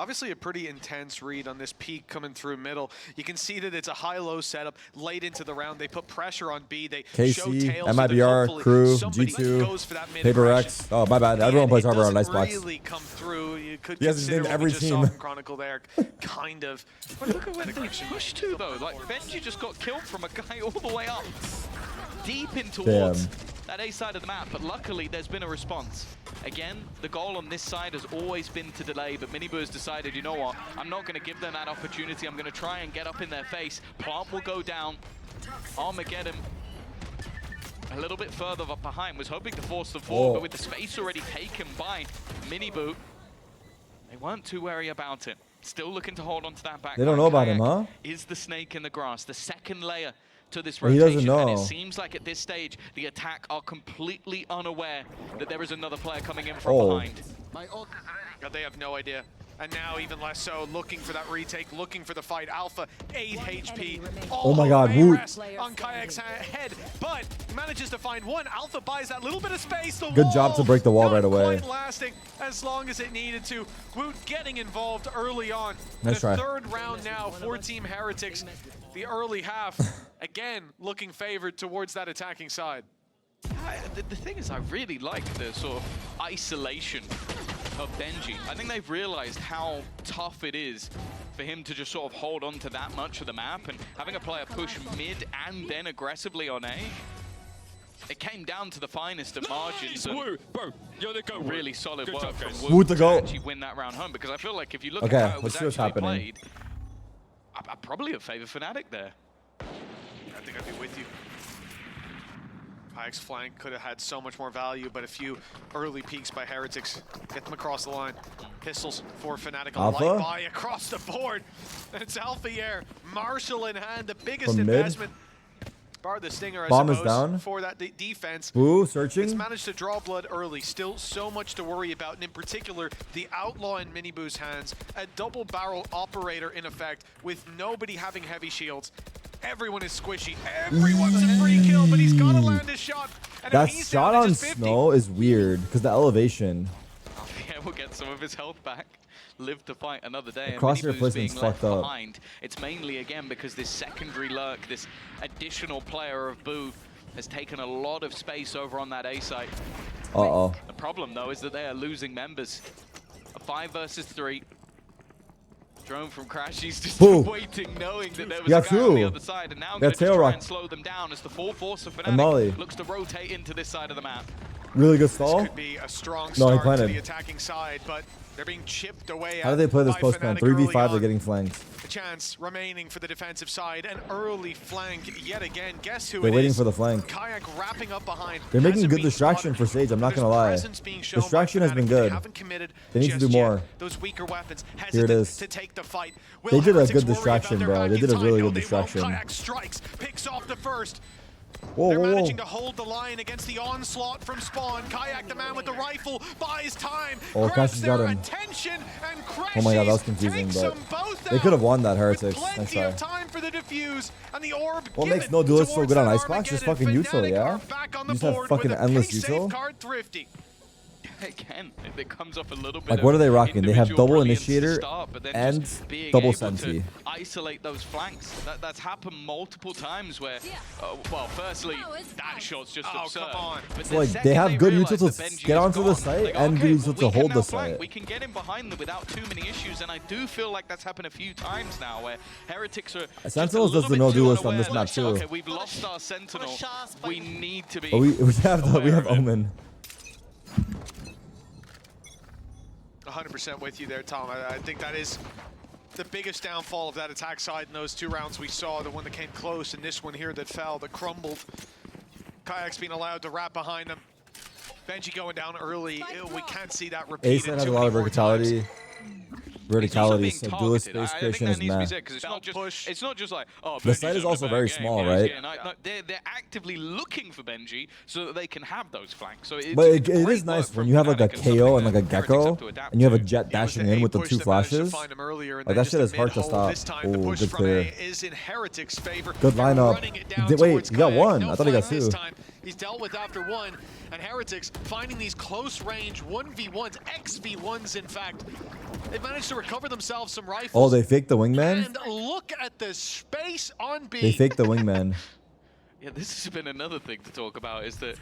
Obviously a pretty intense read on this peak coming through middle. You can see that it's a high-low setup late into the round. They put pressure on B. They show KC, tails so that MIBR, hopefully Crew, somebody G2, goes for that Paper mid-aggression. X. Oh, my bad. Everyone And plays it Harbor on doesn't Icebox. really come through. You could He has his consider name what we every just team. saw from Chronicle there, kind of. But look at where they pushed to, though. Like, Benji just got killed from a guy all the way up, deep in towards that A side of the map. But luckily, there's been a response. Again, the goal on this side has always been to delay, but Minibu has decided, you know what, I'm not going to give them that opportunity. I'm going to try and get up in their face. Plant will go down. Armageddon a little bit further up behind, was hoping to force them forward, but with the space already taken by Minibu, they weren't too wary about it. Still looking to hold on to that back. They don't know about him, huh? Is the snake in the grass, the second layer to this Well, he doesn't rotation. And it know. seems like at this stage, the attack are completely unaware that there is another player coming in from Oh. behind. They have no idea. And now even less so, looking for that retake, looking for the fight. Alpha, 8 HP. Oh my God, Woot. On Kayak's head, but manages to find one. Alpha buys that little bit of space. The Good job to break the wall not right away. Quite lasting as long as it needed to. Woot getting involved early on. Nice the try. third round now for Team Heretics. The early half, again, looking favored towards that attacking side. The thing is, I really like the sort of isolation of Benji. I think they've realized how tough it is for him to just sort of hold on to that much of the map, and having a player push mid and then aggressively on A. It came down to the finest of margins. And Bro, you're the goat. really solid Good work job, from guys. Woot Woot to to go. actually win that round home, because I feel like if you look Okay, at how it let's was see what's actually happening. played, I probably have favored FNATIC there. I think I'd be with you. Kayak's flank could have had so much more value, but a few early peaks by Heretics get them across the line. Pistols for FNATIC, a Alpha? light buy across the board. And it's Alpha Air, Marshall in hand, the biggest From mid? investment. Bar the Stinger, I Bomb is suppose, down. for that defense. Boo, It's searching. managed to draw blood early. Still so much to worry about, and in particular, the Outlaw in Miniboo's hands. A double barrel operator in effect, with nobody having heavy shields. Everyone is squishy. Everyone's a free kill, but he's got to land his shot. And That he's shot down to on just 50. Snow is weird because the elevation. Yeah, we'll get some of his health back. Live to fight another day. The crosshair and Miniboo's placement's being left fucked up. behind. It's mainly, again, because this secondary lurk, this additional player of Boo, has taken a lot of space over on that A site. Uh-oh. The problem, though, is that they are losing members. A 5 versus 3. Drone from Crashy's just Boo. waiting, knowing that there was You a got guy on the two. other side, and now You going got to tail try rock. and slow them down as the full force of And Molly. FNATIC looks to rotate into this side of the map. Really good This stall. could be a strong No, he start to planted. the attacking side, but they're being chipped away How do they play this by post plan? FNATIC early 3v5, they're on. getting flanked. A chance remaining for the defensive side. An early flank yet again. Guess who They're it waiting is? for the flank. Kayak wrapping up behind. They're making Hasn't good been distraction spotted. for Sage, I'm not There's gonna lie. presence being shown by Distraction has been FNATIC. good. They haven't committed They need to just do yet. more. Those weaker weapons Here it hesitant is. to take the fight. They did a Heretics good worry distraction, about their bro. back They in did a time? really No, good they won't. distraction. Kayak strikes, picks off the first. Whoa, They're whoa, managing whoa. to hold the line against the onslaught from Spawn. Kayak, the man with the rifle, buys time. Oh, grabs Crashy's got their him. attention, and Oh my god, that was Crashy's confusing, takes but them both they could have out won that, with Heretics. Nice plenty try. of time for the defuse, and the orb What given makes no duelist so towards good on that Icebox? Just Armageddon. fucking util, FNATIC yeah? are back on You the just have board fucking with a endless pink util? safeguard thrifty. Again, it comes off a little bit Like, of what are they rocking? They have individual double brilliance to initiator start, but then and just being double able to senti. isolate those flanks. That's happened multiple times where, well, firstly, that shot's just Oh, absurd. come on. But So, then like, they second have good realize util that to Benji get is onto the gone, site they go, and okay, good well, util to we can hold now the flank. site. We can get in behind them without too many issues, and I do feel like that's happened a few times now where Heretics are just a Sentinels does little the bit no too duelist on unaware. this map too. Okay, we've lost our Sentinel. We need to be But we have aware of it. Omen. 100% with you there, Tom. I think that is the biggest downfall of that attack side in those 2 rounds we saw. The one that came close and this one here that fell, that crumbled. Kayak's being allowed to wrap behind them. Benji going down early. We can't see that repeated. Ace has a lot of verticality. Verticality, so duelist space I think creation that is needs to be meh. said, because it's not just like, oh, The Benji's site is having a also bad very game, small, yeah, he's right? getting- no, they're actively looking for Benji so that they can have those flanks. So But it's it is great nice work when from you have like a FNATIC and something KO and like a that Heretics Gecko, have to adapt and you have a to. jet dashing in with the 2 flashes. Oh, Like, that shit is hard to stop. Oh, good clear. Is in Heretics' favor. Good They're lineup. running it down Wait, towards you got Kayak. one. No I thought he got flank this 2. time. He's dealt with after 1, and Heretics finding these close range 1v1s, XV1s in fact. They've managed to recover themselves some rifles. Oh, they faked the wingman? And look at the space on B. They faked the wingman. Yeah, this has been another thing to talk about, is that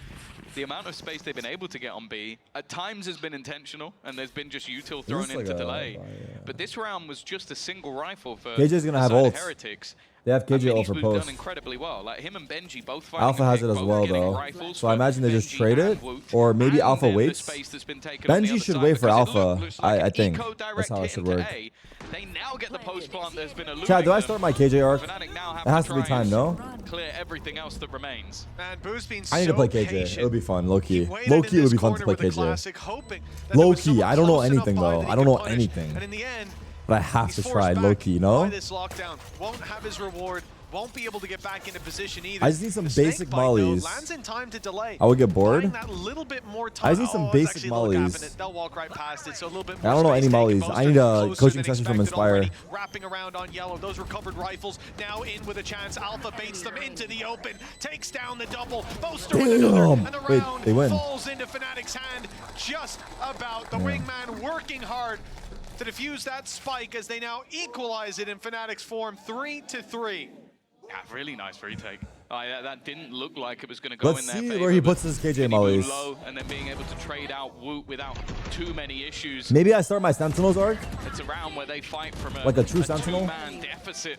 the amount of space they've been able to get on B at times has been intentional, and there's been just util thrown This is like into a- delay. But this round was just a single rifle for KJ's gonna the have side of ults. Heretics. They have KJ And ult for Miniboo's post. done incredibly well. Like him and Benji both finding Alpha a has pick, it as both well, getting though. rifles So I for imagine they just Benji trade and it, Woot, or maybe and Alpha then the waits. space that's been taken on the Benji other should side, wait for because it Alpha. looks like I an think eco-direct that's how it hit should into work. A. They now get the post plant that's been eluding Chad, do I them. start my KJ arc? FNATIC now have It has to be try time, and no? clear everything else that remains. Man, Boo's been I need to so play KJ. patient. It would be fun, low key. He waited Low in key, it would this be fun to corner play with the KJ. classic, hoping that there Low was key, someone I don't know close enough anything by though. that he I don't could know punish. anything. And in the end, But I have he's to forced try back low key, you know? by this lockdown. Won't have his reward. won't be able to get back into position either. I just need some The snake basic bite, though, mollies. lands in time to delay. I would get bored. Buying that little bit more I time. just need some it's basic actually a little gap in mollies. it. They'll walk right past it, so a little bit I more don't know space any taken. mollies. I Boaster need a closer coaching than session from expected Inspire. already. Wrapping around on yellow. Those recovered rifles now in with a chance. Alpha baits them into the open. Takes down the double. Boaster with another. And the Wait, round they win. falls into FNATIC's hand. Just about. The wingman working hard to defuse that spike as they now equalize it in FNATIC's form 3-3. Yeah, really nice retake. That didn't look like it was going to go Let's in their see favor, where he but puts his KJ getting mollies. low and then being able to trade out Woot without too many issues. Maybe I start my Sentinels arc. It's a round where they fight from Like a true Sentinel? two-man deficit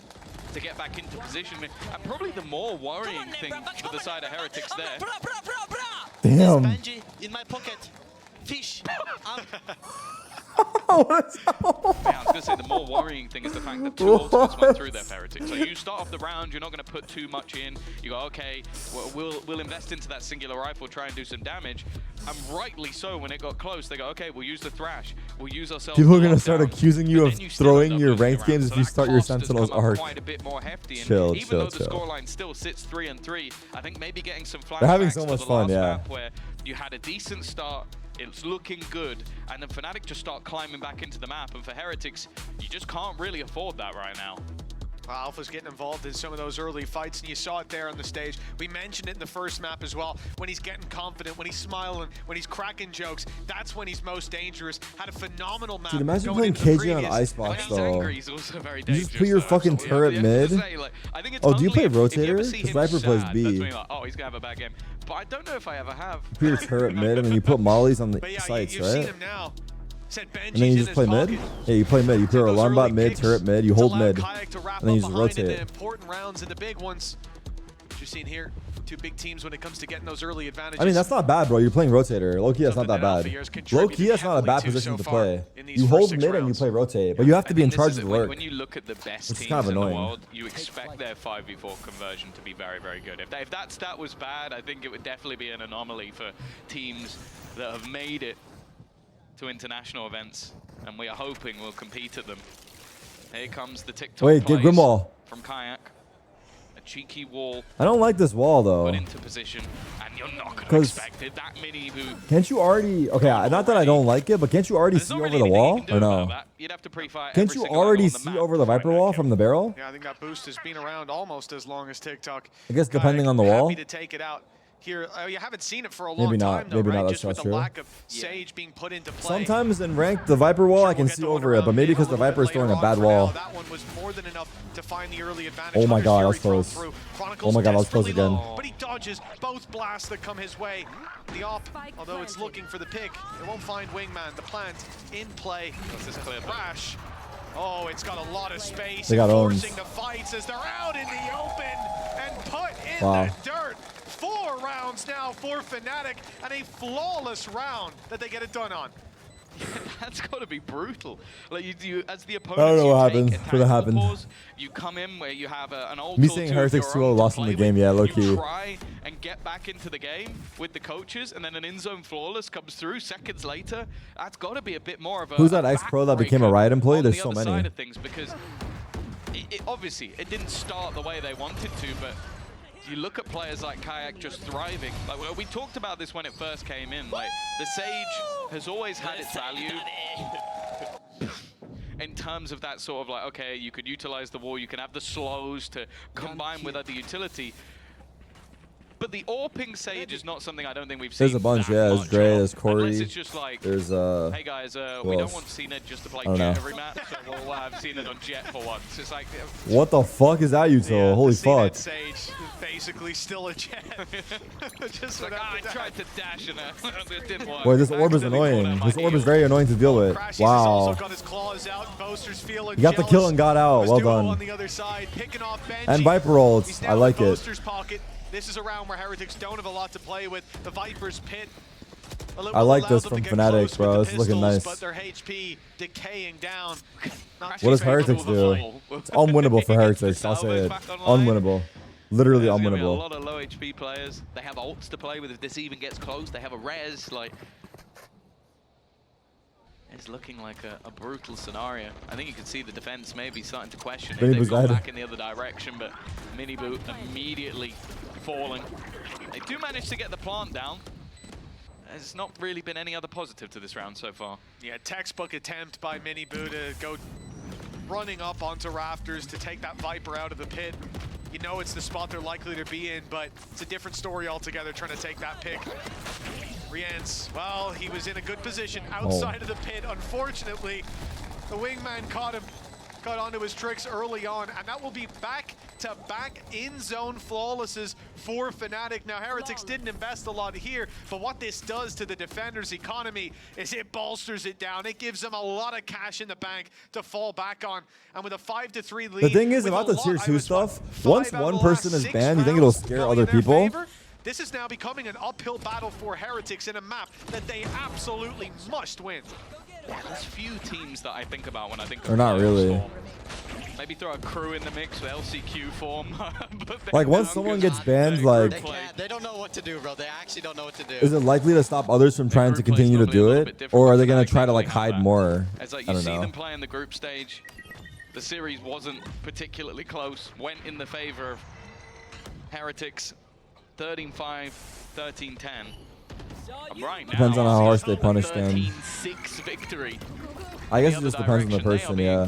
to get back into position. And probably the more worrying thing for the side of Heretics there. Damn. Benji in my pocket. Fish. Yeah, I was going to say the more worrying thing is the fact that two ultimates went through their Heretics. So you start off the round, you're not going to put too much in. You go, okay, we'll invest into that singular rifle, try and do some damage. And rightly so, when it got close, they go, okay, we'll use the Thrash. We'll use ourselves. People are going to start accusing you But of then you still throwing end up your losing ranked the games round. if you So start that your cost has Sentinels come up arc. quite a bit more hefty. And Chill, even chill, though the chill. scoreline still sits 3-3, I think maybe getting some flashbacks They're having so to much the fun, last yeah. map where you had a decent start, it's looking good, and then FNATIC just start climbing back into the map, and for Heretics, you just can't really afford that right now. Alpha's getting involved in some of those early fights, and you saw it there on the stage. We mentioned it in the first map as well. When he's getting confident, when he's smiling, when he's cracking jokes, that's when he's most dangerous. Had a phenomenal map. Dude, imagine going playing into the KJ on previous. Icebox, When he's though. angry, he's also very You dangerous. just put your though, fucking actually. turret Yeah, I have to mid? say, like, I think it's Oh, do you only play if you ever rotator? see 'Cause him Viper plays sad, B. that's when you're like, oh, he's gonna have a bad game. But I don't know if I ever have. You put your turret mid and then you put mollies on the But yeah, sights, you've seen right? him now. Said Benji's And then you in just his play mid? pocket. Yeah, you play mid. You put an Those alarm bot early mid, picks turret mid, you to hold allow mid. Kayak to wrap And then you up just behind in rotate. the important rounds and the big ones. As you've seen here, two big teams when it comes to getting those early advantages. I mean, that's not bad, bro. You're playing rotator. Low key, that's not Something that that Alpha bad. Year's Low contributed key, that's not a bad heavily to position so to far play. in these You first hold 6 mid and you rounds. play rotate, but you have to be in This charge is of it. the work. When you look at the best It's teams kind of in the annoying. world, you expect their 5v4 conversion to be very, very good. If that stat was bad, I think it would definitely be an anomaly for teams that have made it to international events, and we are hoping we'll compete at them. Here comes the TikTok Wait, get plays Grimwall. from Kayak. A cheeky wall I don't like this wall, though. put into position, and you're not going to 'Cause- expect it. That many who... Can't you already... Okay, not that I don't like it, but can't you already There's see not over really the anything you wall? can do Or about no? that. You'd have to pre-fire Can't every you single already angle on the see map. over the Viper wall from the barrel? Yeah, I think that boost has been around almost as long as TikTok. I guess depending on the wall. Happy to take it out here. You haven't seen it for a Maybe long not. time, though, Maybe right? not. Just That's with the true. lack of Sage being put into play. Sometimes in ranked, the Viper wall, I can see over it, but maybe because the Viper is throwing a bad wall. That one was more than enough to find the early advantage. Oh my God, that was Fury thrown close. through. Oh Chronicles my God, that was close desperately again. low, but he dodges both blasts that come his way. The op, although it's looking for the pick, it won't find Wingman. The plant in play. This is clear. Crash. Oh, it's got a lot of space. They got forcing owns. the fights as they're out in the open and put in Wow. the dirt. 4 rounds now for FNATIC and a flawless round that they get it done on. That's got to be brutal. Like you as the opponent, I don't know you what take happened. a Could have tactical happened. pause, you come in where you have an ult Me or saying two of Heretics your 2-0 own to lost in play the game, with. yeah, low You key. try and get back into the game with the coaches, and then an in-zone flawless comes through seconds later. That's got to be a bit more of a Who's that ex-pro that became a Riot employee? on There's the so other many. side of things, because obviously it didn't start the way they wanted to, but you look at players like Kayak just thriving. Like we talked about this when it first came in. Like the Sage has always had its value in terms of that sort of like, okay, you could utilize the wall, you can have the slows to combine with other utility. But the AWPing Sage is not something I don't think we've seen. There's a bunch, that yeah. There's much Dre, of, there's Corey. unless it's just like, There's hey guys, we don't else? want CNED just to play I don't Jet know. every map, so we'll have CNED on Jet for once. It's like, What the fuck is that, Util? Holy the CNED fuck. Sage is basically still a jet. Just like, without I the tried to dash and it didn't work. Boy, this orb is Accidentally called annoying. out my This orb is heel. very annoying to deal with. Crashies has Wow. also got his claws out. Boaster's feeling You got the jealous. kill and got out. His Well duo done. on the other side, picking off Benji. And Viper He's ults. now I in like it. Boaster's pocket. This is a round where Heretics don't have a lot to play with. The Viper's pit. I like allows this them from to get FNATIC, close bro. with This the is looking pistols, nice. But their HP decaying down. Not What does too Heretics favorable do? to the fight. It's unwinnable for Heretics. I'll say it. Unwinnable. Literally There's gonna be a unwinnable. lot of low HP players. They have ults to play with. If this even gets close, they have a res. Like, It's looking like a brutal scenario. I think you can see the defense maybe starting to question if Mini they've Boo's gone dead. back in the other direction, but Miniboo immediately falling. They do manage to get the plant down. There's not really been any other positive to this round so far. Yeah, textbook attempt by Miniboo to go running up onto rafters to take that Viper out of the pit. You know it's the spot they're likely to be in, but it's a different story altogether trying to take that pick. Rienz, well, he was in a good position outside of the pit. Unfortunately, the wingman caught onto his tricks early on, and that will be back-to-back in-zone flawlesses for FNATIC. Now, Heretics didn't invest a lot here, but what this does to the defender's economy is it bolsters it down. It gives them a lot of cash in the bank to fall back on, and with a 5-3 lead. The thing is about the tier 2 stuff, once one person is banned, you think it'll scare other people? This is now becoming an uphill battle for Heretics in a map that they absolutely must win. Yeah, there's few teams that I think about when I think of Or not really. Storm. Maybe throw a crew in the mix with LCQ form. But Like once someone gets banned, like They don't know what to do, bro. They actually don't know what to do. is it likely to stop others from trying to continue to do it, or are they gonna try to like hide more? It's like I you don't see know. them play in the group stage. The series wasn't particularly close. Went in the favor of Heretics. 13-5, 13-10. Right now, Depends on how harsh they punish them. 13-6 victory. I guess it just depends on the person, yeah.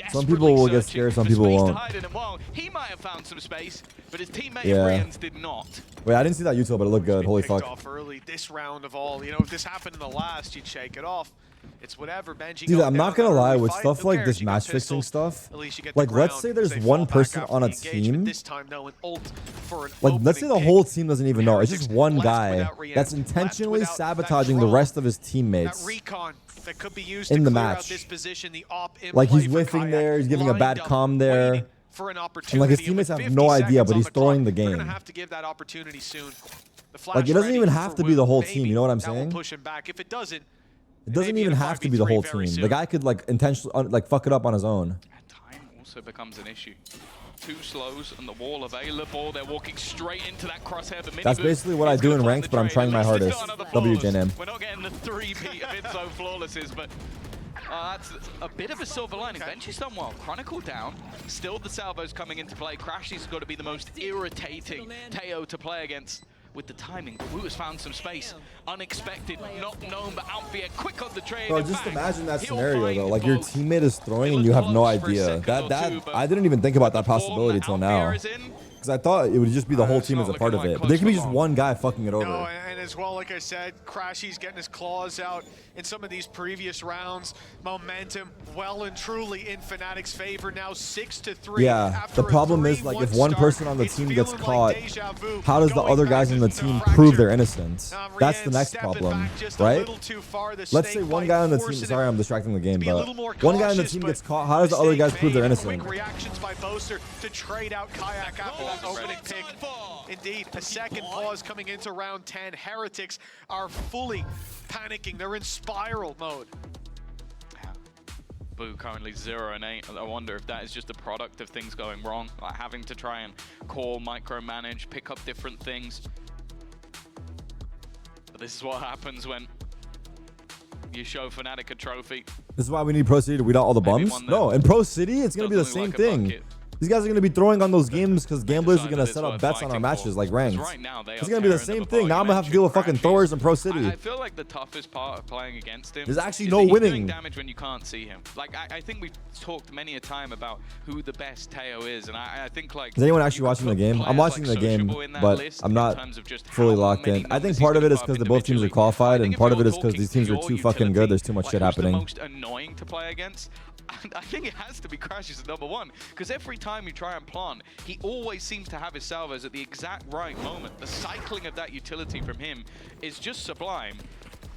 Some people will get scared, some people won't. He might have found some space, but his teammate Yeah. Rienz did not. Wait, I didn't see that util, but it looked good. Holy Picked fuck. off early this round of all. You know, if this happened in the last, you'd shake it off. It's whatever, Benji. Dude, going I'm not down gonna that lie, early with fight, stuff who like cares? this You got match fixing pistols, stuff, at least you get the like let's ground, say there's they one fall back person after on a the engagement. team, This time, though, an ult for an like let's say the opening whole pick. team doesn't even know. It's just one Left guy without Rienz, that's left intentionally without that sabotaging the drone, rest of his that teammates. recon that could be used in to the clear out match. this position, the op in Like play he's for whiffing Kayak, there, he's giving a lined bad up, comm there. waiting for an opportunity. And like his with teammates have 50 no idea, seconds but on he's the clock, throwing the they're game. gonna have to give that opportunity soon. The flash Like it doesn't ready even have for to be the Wu. whole team, Maybe you know what I'm that will saying? push him back. If it doesn't, It doesn't even have to be the whole team. The guy could like intentionally like fuck it up on his own. Time also becomes an issue. Two slows and the wall available. They're walking straight into that crosshair. The That's basically what I do in ranked, but I'm trying my hardest. WJNM. We're not getting the 3-peat of in-zone flawlesses, but that's a bit of a silver lining. Benji's done well. Chronicle down. Still the salvos coming into play. Crashy's got to be the most irritating Teo to play against. With the timing, Wu has found some space. Unexpected, not known, but Alfia quick on the trade. Bro, just imagine that scenario though. Like your teammate is throwing and you have no idea. That I didn't even think about that possibility till now. Because I thought it would just be the whole team as a part of it. But there could be just one guy fucking it over. No, and as well, like I said, Crashy's getting his claws out in some of these previous rounds. Momentum well and truly in FNATIC's favor now, 6-3. Yeah, the problem is like if one person on the team gets caught, how does the other guys on the team prove their innocence? That's the next problem, right? Let's say one guy on the team, sorry I'm distracting the game, but one guy on the team gets caught, how does the other guys prove they're innocent? Reactions by Boaster to trade out Kayak after that opening pick. Indeed, a second pause coming into round 10. Heretics are fully panicking. They're in spiral mode. Boo currently 0-8. I wonder if that is just a product of things going wrong, like having to try and call, micromanage, pick up different things. But this is what happens when you show FNATIC a trophy. This is why we need Pro City to weed out all the bums? No, in Pro City, it's going to be the same thing. These guys are going to be throwing on those games because gamblers are going to set up bets on our matches like ranked. It's going to be the same thing. Now I'm going to have to deal with fucking throwers in Pro City. I feel like the toughest part of playing against him There's actually is no that he's winning. doing damage when you can't see him. Like I think we've talked many a time about who the best Teo is, and I think like. Is anyone actually watching the game? I'm watching the game, but I'm not fully locked in. I think part of it is because both teams are qualified, and part of it is because these teams are too fucking good. There's too much shit happening. The most annoying to play against. And I think it has to be Crashes at number one, because every time you try and plant, he always seems to have his salvos at the exact right moment. The cycling of that utility from him is just sublime.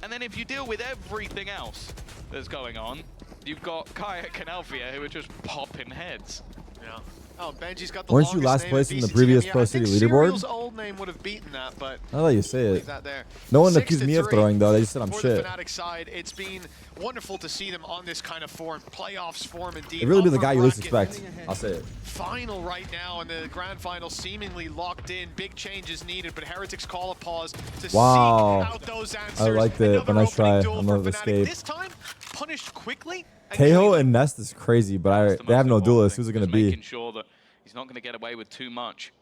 And then if you deal with everything else that's going on, you've got Kayak and Alfia who are just popping heads. Yeah. Oh, Benji's got the Weren't you longest last name place in in the VCT. previous Yeah, Pro I think City leaderboard? Serial's old name would have beaten that, but I'll let you say leave it. that there. No one accused me of 6-3 throwing though. They just said I'm for shit. the FNATIC side, it's been wonderful to see them on this kind of form, playoffs form indeed. It really be the Upper guy you least bracket. expect. I'll say it. Final right now, and the grand final seemingly locked in. Big changes needed, but Heretics call a pause to seek out those answers. I liked it, but Another nice try. opening duel I'm for gonna FNATIC. escape. This time, punished quickly. Tejo and Nest is crazy, but they have no duelist. Who's it going to be? Making sure that he's not going to get away with too much.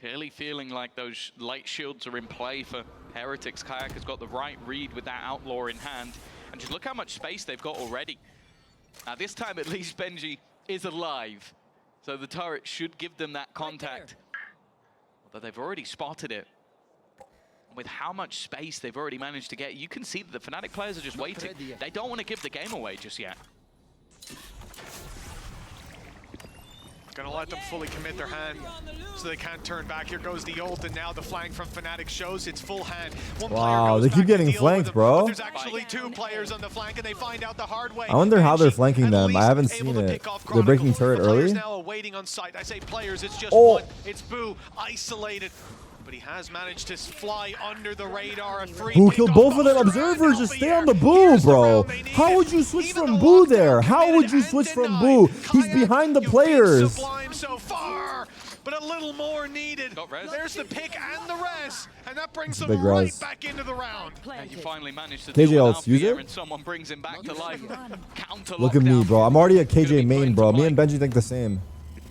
Clearly feeling like those light shields are in play for Heretics. Kayak has got the right read with that Outlaw in hand. And just look how much space they've got already. Now this time at least Benji is alive. So the turret should give them that contact. Although they've already spotted it. With how much space they've already managed to get, you can see that the Fnatic players are just waiting. They don't want to give the game away just yet. Gonna let them fully commit their hand so they can't turn back. Here goes the ult, and now the flank from Fnatic shows its full hand. Wow, they keep getting flanked, bro. There's actually 2 players on the flank, and they find out the hard way. I wonder how they're flanking them. I haven't seen it. They're breaking turret early. Now awaiting on site. I say players, it's just one. It's Boo, isolated. But he has managed to fly under the radar. Who killed both of them? Observers, just stay on the Boo, bro. How would you switch from Boo there? How would you switch from Boo? He's behind the players. So far, but a little more needed. There's the pick and the res, and that brings them right back into the round. And you finally managed to KJ ult, use it. And someone brings him back to life. Counter Look at me, bro. I'm already a KJ main, bro. Me and Benji think the same.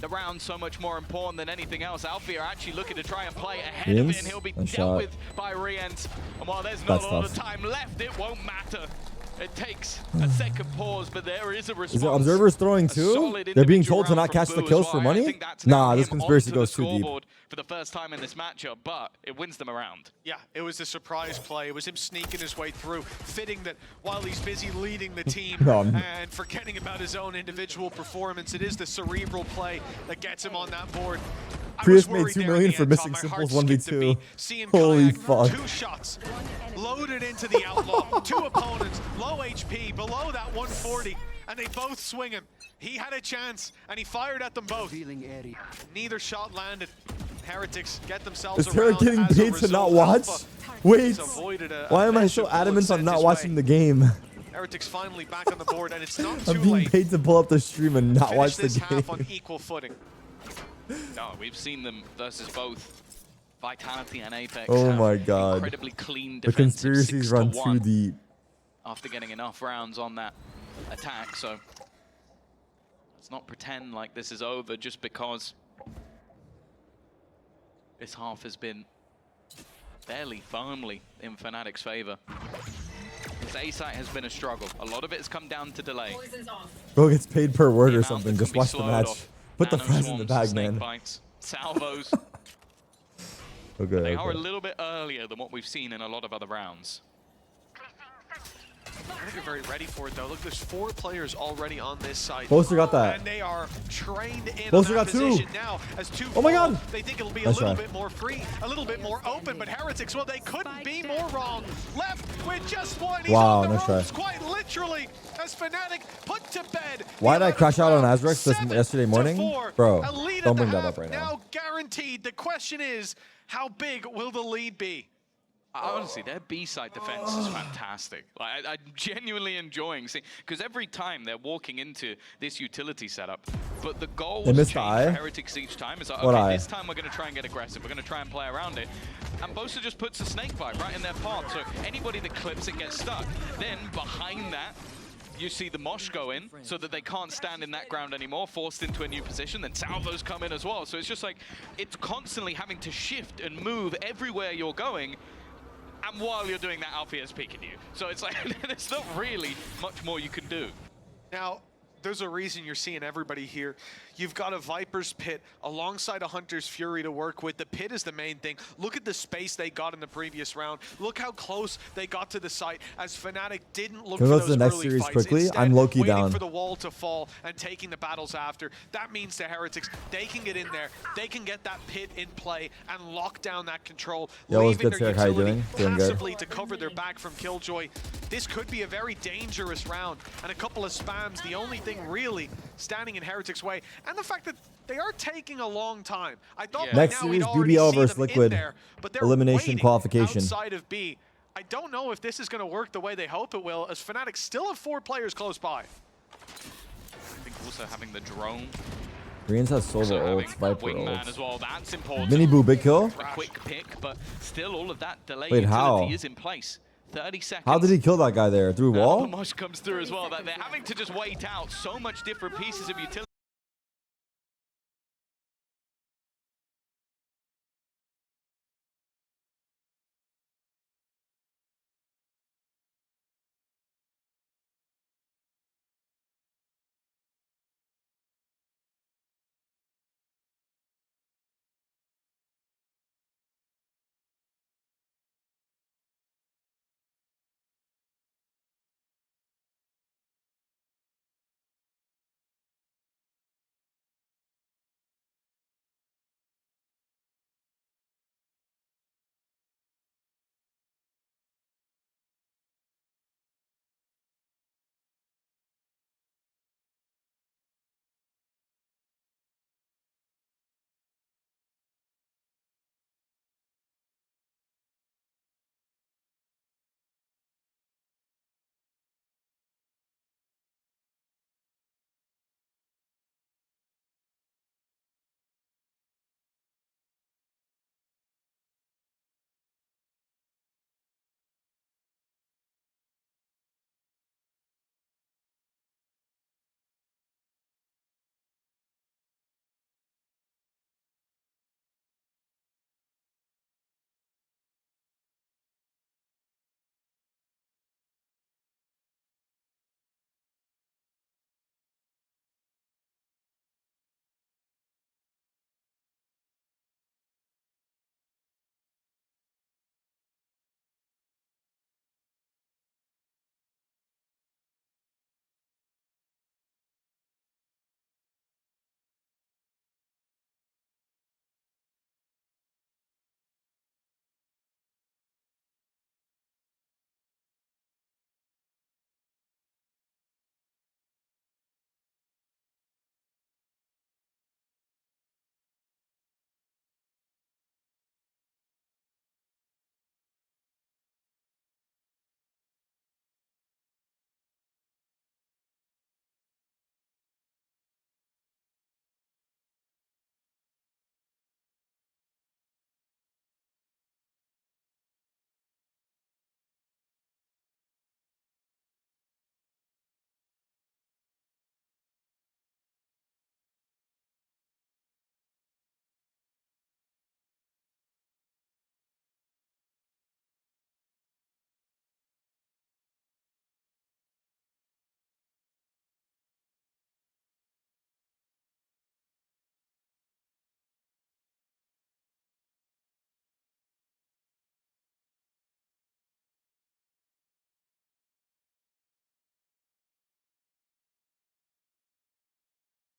The round's so much more important than anything else. Alfie are actually looking to try and play ahead of it, and he'll be dealt with by Riens. And while there's not a lot of time left, it won't matter. It takes a second pause, but there is a response. Is it Observers throwing too? They're being told to not catch the kills for money? Nah, this conspiracy goes too deep. For the first time in this matchup, but it wins them around. Yeah, it was a surprise play. It was him sneaking his way through, fitting that while he's busy leading the team and forgetting about his own individual performance, it is the cerebral play that gets him on that board. Prius made 2 million for missing simples 1v2. Holy fuck. 2 shots loaded into the Outlaw. 2 opponents, low HP, below that 140, and they both swing him. He had a chance, and he fired at them both. Neither shot landed. Heretics get themselves Is Tarik getting paid to not watch? Wait, why am I so adamant on not watching the game? Heretics finally back on the board, and it's not too I'm being late. paid to pull up the stream and not watch the game. Half on equal footing. No, we've seen them versus both Vitality and Apex. Oh my god. Incredibly clean the conspiracies run too deep. After getting enough rounds on that attack, so let's not pretend like this is over just because this half has been fairly firmly in Fnatic's favor. This A site has been a struggle. A lot of it has come down to delay. Bro gets paid per word or something. Just watch the match. Put the fries in the bag, man. Bites, salvos. Okay. They are a little bit earlier than what we've seen in a lot of other rounds. I think you're very ready for it, though. Look, there's 4 players already on this side. Boaster got that. And they are trained in Boaster that got 2. position now. As 2 oh my god. They think it'll be a little bit more free, a little bit more open, but Heretics, well, they couldn't be more wrong. Left with just 1. He's on the ropes, quite literally, as Fnatic put to bed. Why did I crash out on Azrex yesterday morning? Bro, don't bring that up right now. Now guaranteed. The question is, how big will the lead be? Honestly, their B-side defense is fantastic. Like, I'm genuinely enjoying seeing, because every time they're walking into this utility setup, but the goals change for Heretics each time. It's like, okay, this time we're going to try and get aggressive. We're going to try and play around it. And Bosa just puts a snake bite right in their path, so anybody that clips it gets stuck. Then behind that, you see the Mosh go in, so that they can't stand in that ground anymore, forced into a new position. Then salvos come in as well. So it's just like, it's constantly having to shift and move everywhere you're going. And while you're doing that, Alfie is peeking you. So it's like, there's not really much more you can do. Now, there's a reason you're seeing everybody here. You've got a Viper's Pit alongside a Hunter's Fury to work with. The Pit is the main thing. Look at the space they got in the previous round. Look how close they got to the site as Fnatic didn't look for those the next early series fights. quickly? Instead, I'm low-key waiting down. for the wall to fall and taking the battles after. That means to Heretics, they can get in there. They can get that Pit in play and lock down that control. Yo, what's good, their Tarik? How you utility doing? passively to cover their back from Killjoy. This could be a very dangerous round, and a couple of spams, the only thing really standing in Heretics' way, and the fact that they are taking a long time. I thought next series BBL versus Liquid elimination qualification. Outside of B, I don't know if this is going to work the way they hope it will, as Fnatic still have 4 players close by. I think also having the drone. Riens has Sova ults, Viper Wingman ults. as well, that's important. Mini Boo, big kill? A quick pick, but still all of that delay Wait, utility how? is in place. 30 seconds. How did he kill that guy there? Through a wall? Mush comes through as well. That they're having to just wait out so much different pieces of utility.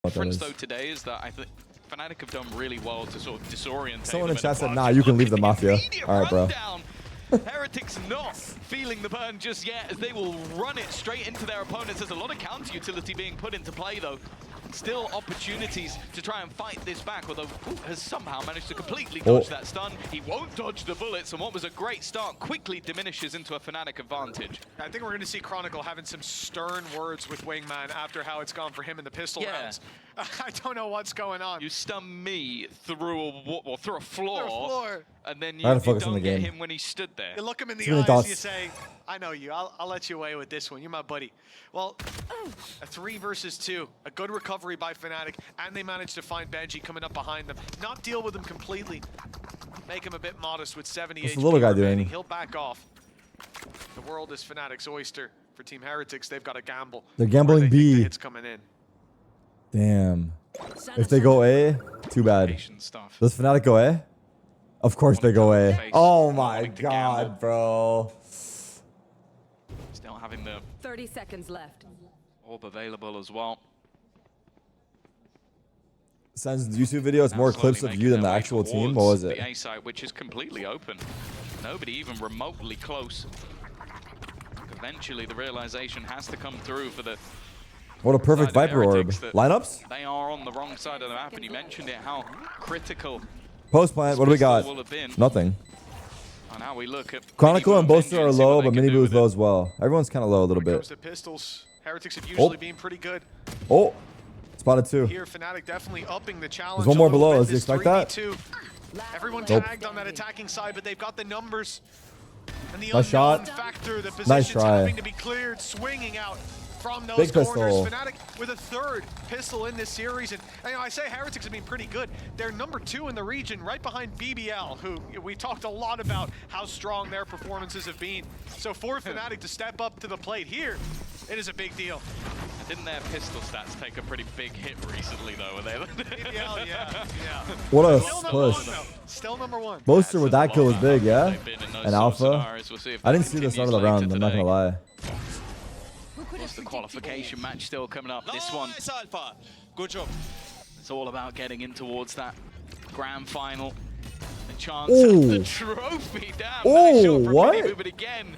Difference though today is that I think FNATIC have done really well to sort of disorient. Someone in chat said, nah, you can leave the Mafia. All right, bro. Heretics not feeling the burn just yet, as they will run it straight into their opponents. There's a lot of counter utility being put into play though. Still opportunities to try and fight this back, although has somehow managed to completely dodge that stun. He won't dodge the bullets, and what was a great start quickly diminishes into a FNATIC advantage. I think we're going to see Chronicle having some stern words with Wingman after how it's gone for him in the pistol rounds. I don't know what's going on. You stun me through a floor, and then you, don't get him when he stood there. You look him in the eyes and you say, I know you, I'll let you away with this one, you're my buddy. Well, a 3 versus 2, a good recovery by FNATIC, and they managed to find Benji coming up behind them. Not deal with him completely, make him a bit modest with 70 What's HP the little guy remaining. doing? He'll back off. The world is FNATIC's oyster. For Team Heretics, they've got to gamble. They're gambling B. It's coming in. Damn. If they go A, too bad. Does FNATIC go A? Of course they go A. Oh my god, bro. Still having the 30 seconds left. orb available as well. Sends the YouTube video. It's more clips of you than the actual team. What was it? The A site, which is completely open. Nobody even remotely close. Eventually, the realization has to come through for the. What a perfect Viper orb. Lineups? They are on the wrong side of the map, and you mentioned it, how critical. Post plant, what do we got? Nothing. And how we look at Chronicle and Boaster are low, but Mini Boo is low as well. Everyone's kind of low a little bit. The pistols, Heretics have usually been pretty good. Oh, spotted 2. Here, FNATIC definitely upping the challenge. There's one more below. Does he expect that? Everyone tagged on that attacking side, but they've got the numbers. And the Nice shot. unknown factor, the Nice positions try. having to be cleared, swinging out from those Big corners. pistol. FNATIC with a third pistol in this series. And you know, I say Heretics have been pretty good. They're number 2 in the region, right behind BBL, who we talked a lot about how strong their performances have been. So for FNATIC to step up to the plate here, it is a big deal. Didn't their pistol stats take a pretty big hit recently, though? Were they? BBL, yeah. What a Still number push. 1, though. Still number 1. Boaster with that kill was big, yeah? They've been in those And sort of Alpha. scenarios. We'll see if I that didn't see the start of the continues round, I'm not later gonna lie. What's the qualification match still coming up? This one, Nice, Alpha. Good job. it's all about getting in towards that grand final. A chance Ooh. at the trophy. Damn, Ooh, nice shot from what? Minibu, but again,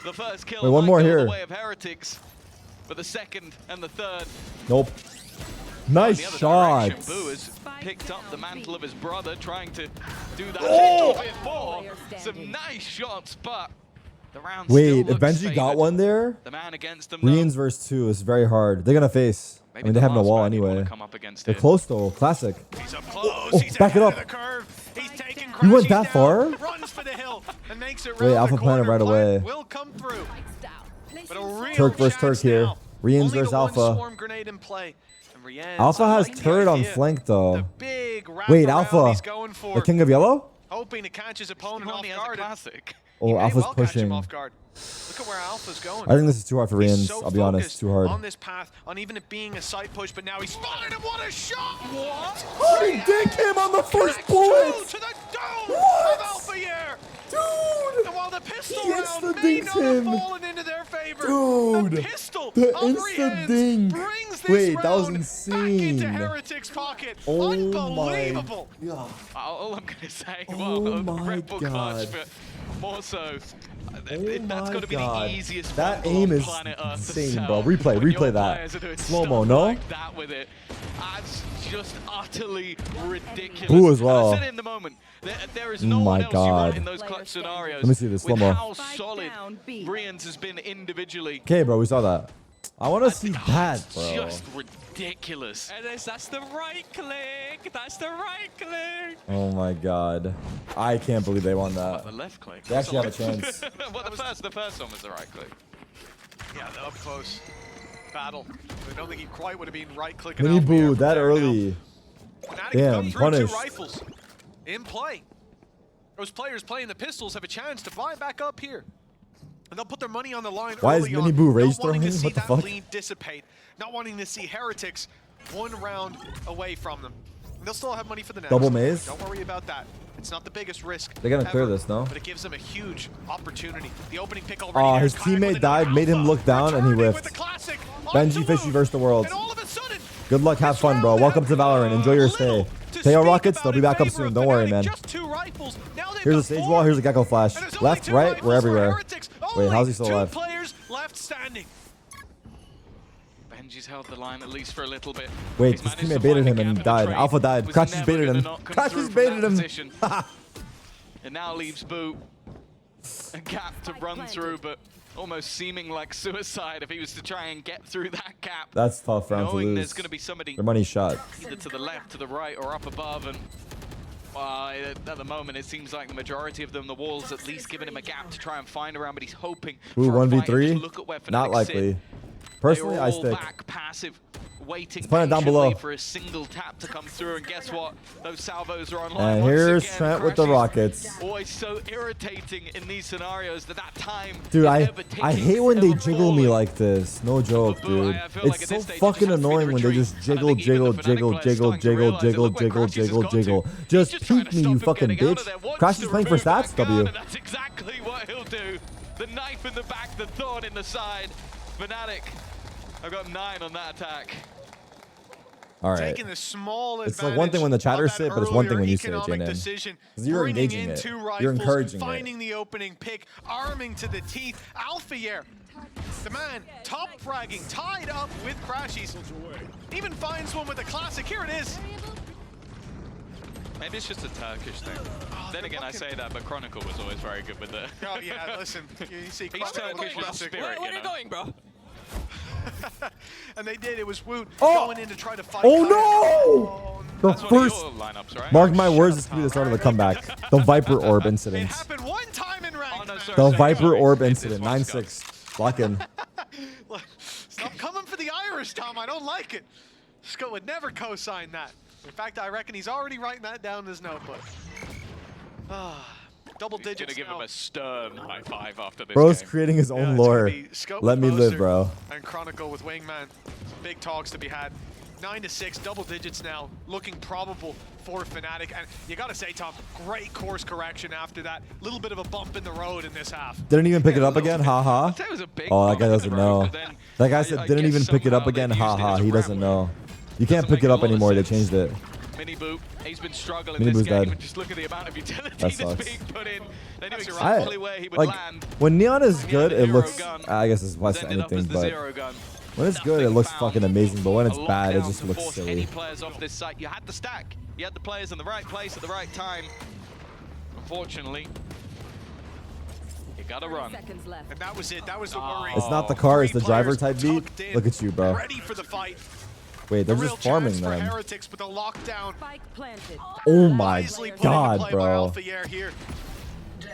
the first kill Wait, one might more go here. the way of Heretics, but the second and the third. Nope. In Nice the other shot. direction, Boo has picked up the mantle of his brother, trying to do that Oh! little bit more. Some nice shots, but the round Wait, still if looks Benji got favored. one there, The man against them, Rians versus 2 is very hard. They're gonna face. I mean, they have no wall anyway. They're close though. Classic. He's up close. Oh, He's back it ahead up. of the curve. He's taking You went Crashies that down, far? Runs for the hill and makes it Wait, round Alpha the planted corner. right away. Plant will come through. But a real Turk versus Turk chance here. now. Rians Only versus the one Alpha. swarm grenade in play. And Rians, Alpha I has like the turret on idea. flank though. Big Wait, wraparound Alpha. he's going for. The king of yellow? Hoping to catch his opponent off Only as a guard. classic. Oh, He may Alpha's well catch him pushing. off guard. Look at where Alpha's going. I think this is too hard for He's Rians. so I'll be honest, focused too hard. on this path, on even it being a side push, but now he's spotted him. What a shot! What? Oh, he dinked him on the first bullet! To the dome What? of Alpha Year! Dude! And while the pistol He round may insta-dinked not have him. fallen into their favor, Dude! the pistol The of Rians insta-dink. brings this Wait, that was round insane. back into Heretics' pocket. Oh Unbelievable. my god. All I'm going to say, Oh well, my Red Bull clutch, God. but more so, Oh that's got to be God. the easiest That fumble aim on is planet Earth insane, to bro. sell Replay when your that. players are doing Slow-mo, stuff no? like that with it. That's just utterly ridiculous. Boo as well. I said it in the moment. There is no My one else you God. want in those clutch scenarios. Let me see this, with slow-mo. how solid Rians has been individually. Okay, bro, we saw that. I want to see that, bro. Just ridiculous. And that's the right click. That's the right click. Oh my god. I can't believe they won that. The left click. They actually have a chance. Well, the first one was the right click. Yeah, the up close battle. I don't think he quite would have been right clicking. Mini Alpha Year boo from that there early. now. FNATIC Damn, come through punished. 2 rifles in play. Those players playing the pistols have a chance to buy back up here. And they'll put their money on the line Why is early Mini on, Boo rage not wanting to throwing? see What the that fuck? lead dissipate, not wanting to see Heretics 1 round away from them. And they'll still have money for the next. Double maze? Don't worry about that. It's not the biggest risk. They're gonna clear ever, this, no? But it gives them a huge opportunity. The opening pick already. Oh, there. his Kayak with teammate the died, no made him alpha, look down, and he returning with whiffed. the classic Benji onto Fishy Luke. versus the world. And all of a sudden, Good luck, have this fun, bro. round Welcome to Valorant. Enjoy your stay. little to KO speak Rockets, about they'll be in back up favor soon. of Don't worry, FNATIC. man. Just 2 rifles. Now they've Here's a got stage 4. wall, here's a Gecko Flash. And there's only Left, 2 right, rifles we're for everywhere. Heretics. Wait, Only how's he still 2 alive? players left standing. Benji's held the line at least for a little bit. Wait, He's his managed to teammate baited find a him gap and in the died. trade. Alpha died. Was Crashes never baited gonna him. not come Crashes through from baited that him. position. It now leaves Boo a gap to run through, but almost seeming like suicide if he was to try and get through that gap. That's tough round to Knowing lose. there's going to be somebody Their money's shot. either to the left, to the right, or up above, and at the moment it seems like the majority of them, the wall's at least giving him a gap to try and find around, but he's hoping Ooh, for a fight. 1v3? Just look at where Not FNATIC likely. sit. Personally, They were I all stick. back passive, waiting Let's put it down patiently below. for a single tap to come through, and guess what? Those salvos are online. And once here's again. Trent with the Crashes. Rockets. Always so irritating in these scenarios that time Dude, is I ever ticking, hate when they ever jiggle me falling. like this. No joke, Boo, dude. I feel like It's at so this stage you fucking just have to annoying when they retreat. just And I jiggle, think even jiggle, the FNATIC jiggle, players jiggle, starting to jiggle, realize that jiggle, look where jiggle, Crashes has jiggle, gone to. jiggle. He's Just just trying peek to me, stop you him fucking getting out bitch. of there. Wants Crash to is playing for remove that stats, gun, W. and that's exactly what he'll do. The knife in the back, the thorn in the side. FNATIC, I've got 9 on that attack. All right. Taking the small It's like one thing when the chatters sit, but it's one thing when you say it, economic JNN. decision, 'Cause you're bringing engaging in it. 2 You're rifles, encouraging it. finding the opening pick, arming to the teeth. Alpha Year, the man top fragging, tied up with Crashies. Even finds one with a classic. Here it is. Maybe it's just a Turkish thing. Then again, I say that, but Chronicle was always very good with it. Oh yeah, listen, you see, He's Turkish in classic. spirit, Where are you you know? going, bro? And they did. It was Woot Oh! going in to try to fight. Oh Kayak. no! Oh, The That's one of first. your lineups, right? Mark my words, this could be the start of the comeback. The Viper Orb It incident. happened one time in ranked, Oh, no, The Viper Orb incident. 9-6. Lock in. Look, stop coming for the Irish, Tom. I don't like it. Scott would never co-sign that. In fact, I reckon he's already writing that down in his notebook. Double digits Gonna give him a stern high five after this Bro's game. creating his own lore. Let me live, bro. And Chronicle with Wingman. Big talks to be had. 9-6, double digits now, looking probable for FNATIC. And you gotta say, Tom, great course correction after that. Little bit of a bump in the road in this half. Didn't even pick it up again. Ha ha. Oh, that guy doesn't know. That guy said didn't even pick it up again. Ha ha. He doesn't know. You can't pick it up anymore. They changed it. Mini Boop, he's been struggling Mini this Boop's game. dead. Just look at the amount of utility That that's sucks. being put in. They knew exactly where he would like land. when Neon is good, it looks. gun I guess it's less than ended up anything, as the but zero gun. when it's good, it looks fucking amazing. But when it's A bad, it lockdown just to looks force silly. any players off this site. You had the stack. You had the players in the right place at the right time. Unfortunately, you gotta run. And that was it. That was the worry. It's not the car, it's the 3 driver players type beat. tucked in, Look at you, bro. Ready for the fight. Wait, they're A real just farming chance for them. Heretics with a lockdown. Oh my Wisely put into god, play by bro. Alpha Yair here.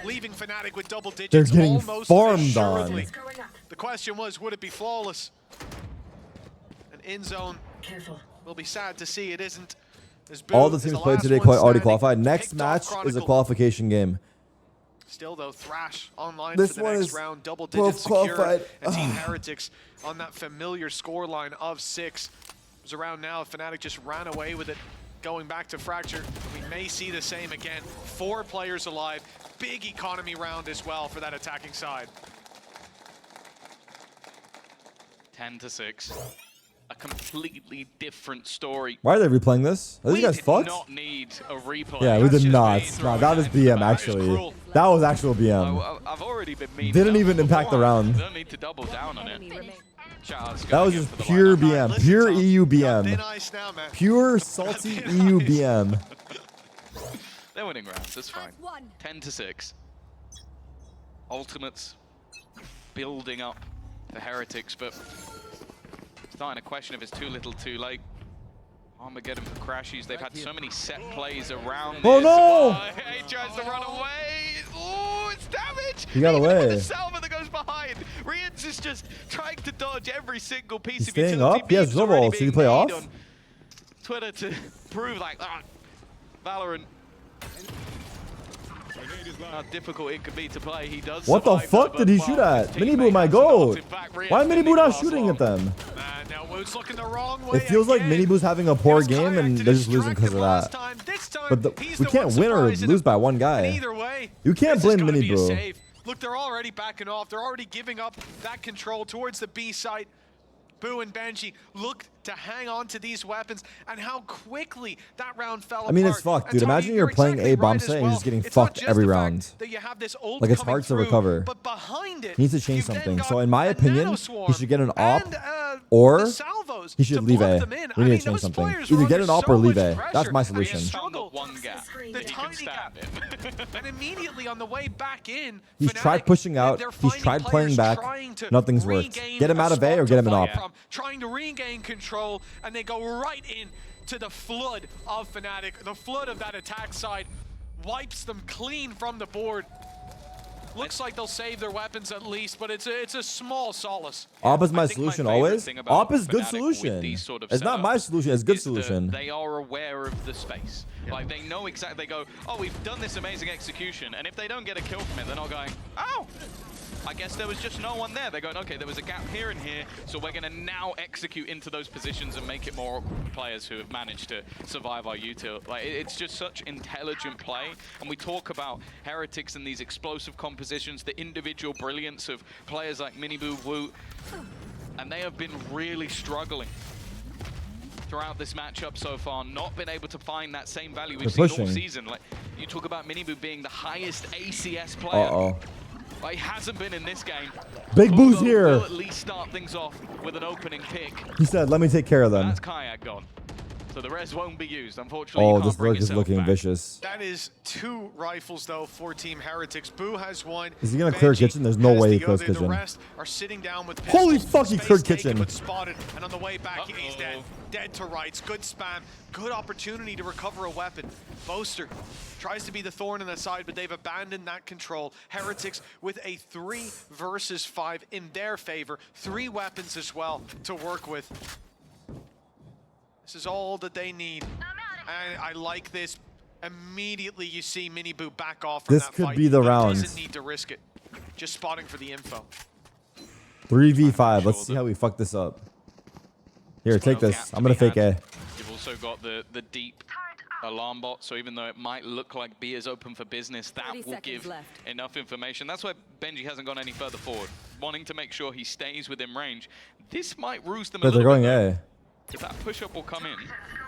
Leaving FNATIC with double digits. They're getting almost farmed assuredly. on. The question was, would it be flawless? And in zone. We'll be sad to see it isn't. As All Boo the is teams played last today one already standing. qualified. Next Picked off match is a Chronicle. qualification game. Still though, Thrash online This for the one next is round, double both digits secure, qualified. and Team Heretics on that familiar scoreline of 6. It was around now, FNATIC just ran away with it, going back to Fracture. We may see the same again. 4 players alive, big economy round as well for that attacking side. 10-6. A completely different story. Why are they replaying this? Are these guys fucked? Not need a replay. Yeah, we That's did just not. me Nah, throwing that was into the BM back. It's actually. cruel. That was actual BM. I've already been mean. Didn't enough even impact the beforehand. round. Don't need to double down on it. Shout out to That was Scott just for the pure lineup. BM. Pure EU Thin BM. ice now, man. Pure salty EU BM. They're winning rounds. That's fine. 10-6. Ultimates building up for Heretics, but starting to question if it's too little, too late. Armageddon for Crashies. They've had so many set plays around. Oh, this. no! He tries to run away. Oh, it's damage. He got Even away. with the Salva that goes behind. Rians is just trying to dodge every single piece He's of staying utility. up? He has beams already Snowball. Should he being play made off? on Twitter to prove like, Valorant, how difficult it could be to play. He does. What the survive, fuck but did he Mark, shoot at? his Mini Boo, teammate my has not. goat. In fact, Rians Why Mini Boo didn't not last shooting long. at them? Now Wood's looking the wrong way. It feels like again. Mini Boo's having a He poor was game and kayak they're to just losing distract because of him last that. time. This time, But he's we the can't one win or surprising lose him. by one And guy. either way, You can't this blame is gonna Mini be a Boo. save. Look, they're already backing off. They're already giving up that control towards the B site. Boo and Benji look to hang on to these weapons, and how quickly that round fell I mean, apart. it's fucked, And dude. Tony, Imagine you're playing exactly A bomb right site as and you're just well. getting It's not fucked just every the fact round. that you have this ult Like, it's coming hard to through, recover. But behind it, He needs to change you've then something. got So in my a opinion, nanoswarm he should get an op and, or the salvos he to should leave block A. them in. We I need mean, to change those something. players were Either get under an op so or leave much A. pressure, That's my and solution. he Found the struggled. one gap. The that you can tiny gap. stand in. And immediately on the way back in, He's FNATIC, tried pushing out. they're He's finding tried playing players back. trying to Nothing's worked. regain Get him out of A or spot get him to an fight op. from, trying to regain control, and they go right in to the flood of FNATIC. The flood of that attack side wipes them clean from the board. Looks like they'll save their weapons at least, but it's a small solace. Op is my I think solution favorite always. thing about Op is good FNATIC with solution. these sort of It's not my setups solution. It's good is that solution. They are aware of the space. Like, they know exactly. They go, oh, we've done this amazing execution, and if they don't get a kill from it, they're not going, oh, I guess there was just no one there. They're going, okay, there was a gap here and here, so we're going to now execute into those positions and make it more players who have managed to survive our util. Like, it's just such intelligent play, and we talk about Heretics and these explosive compositions, the individual brilliance of players like Miniboo, Woot, and they have been really struggling throughout this matchup so far, not been able to find that same value we've They're seen all pushing. season. Like, you talk about Miniboo being the highest ACS player. Uh-oh. Like, he hasn't been in this game. Big Boo's Although here. Will at least start things off with an opening pick. He said, let me take care of them. That's Kayak gone. So the res won't be used. Unfortunately, Oh, you this can't bring look is yourself looking back. vicious. That is 2 rifles, though, for Team Heretics. Boo has 1. Is he gonna clear Benji kitchen? There's no has way he the clears other. kitchen. The rest are sitting down with Holy pistols. fuck, he Space cleared taken, kitchen. But spotted, and on the way back, he's dead. Dead to rights. Good spam. Good opportunity to recover a weapon. Boaster tries to be the thorn in the side, but they've abandoned that control. Heretics with a 3 versus 5 in their favor. 3 weapons as well to work with. This is all that they need. And I like this. Immediately you see Miniboo back off from This that could fight. be the He round. doesn't need to risk it. Just spotting for the info. 3v5. Let's see how we fuck this up. Here, take this. I'm gonna fake A. You've also got the deep alarm bot, so even though it might look like B is open for business, that will give enough information. That's why Benji hasn't gone any further forward, wanting to make sure he stays within range. This might ruse them a But they're little going bit. A. If that push-up will come in,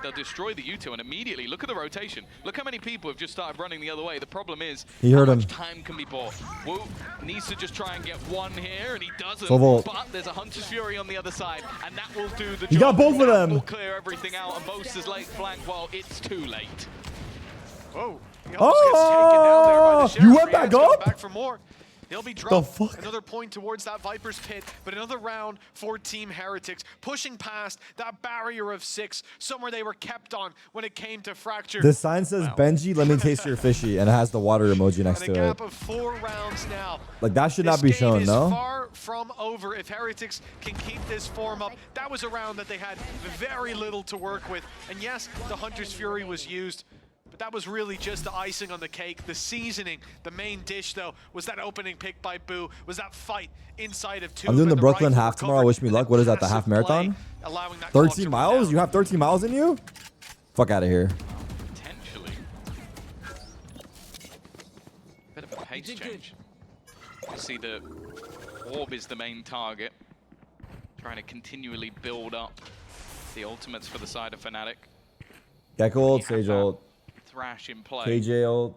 they'll destroy the U2, and immediately, look at the rotation. Look how many people have just started running the other way. The problem is, He heard how him. much time can be bought. Wu needs to just try and get 1 here, and he doesn't. So Volt. But there's a Hunter's Fury on the other side, and that will do the job. He got both of That them. will clear everything out, and Boaster's late flank, well, it's too late. Whoa. He almost gets taken down there by the sheriff. You went back Ryan's going up? back for more. He'll be The dropped. fuck? Another point towards that Viper's pit, but another round for Team Heretics, pushing past that barrier of 6, somewhere they were kept on when it came to Fracture. The sign says, Benji, let me taste your fishy, and it has the water emoji next and a to gap it. of 4 rounds now. Like, that should This not be game shown, is no? far from over. If Heretics can keep this form up, that was a round that they had very little to work with. And yes, the Hunter's Fury was used, but that was really just the icing on the cake. The seasoning, the main dish, though, was that opening pick by Boo, was that fight inside of 2. I'm doing when the Brooklyn rifle half tomorrow. recovered, Wish me and luck. then What is that, the passive half marathon? play, allowing that call 13 to miles? run You have 13 miles in you? Fuck out of here. Potentially. Bit of a pace change. You see the orb is the main target. Trying to continually build up the ultimates for the side of Fnatic. Gecko ult, You have Sage that ult, Thrash in play. KJ ult.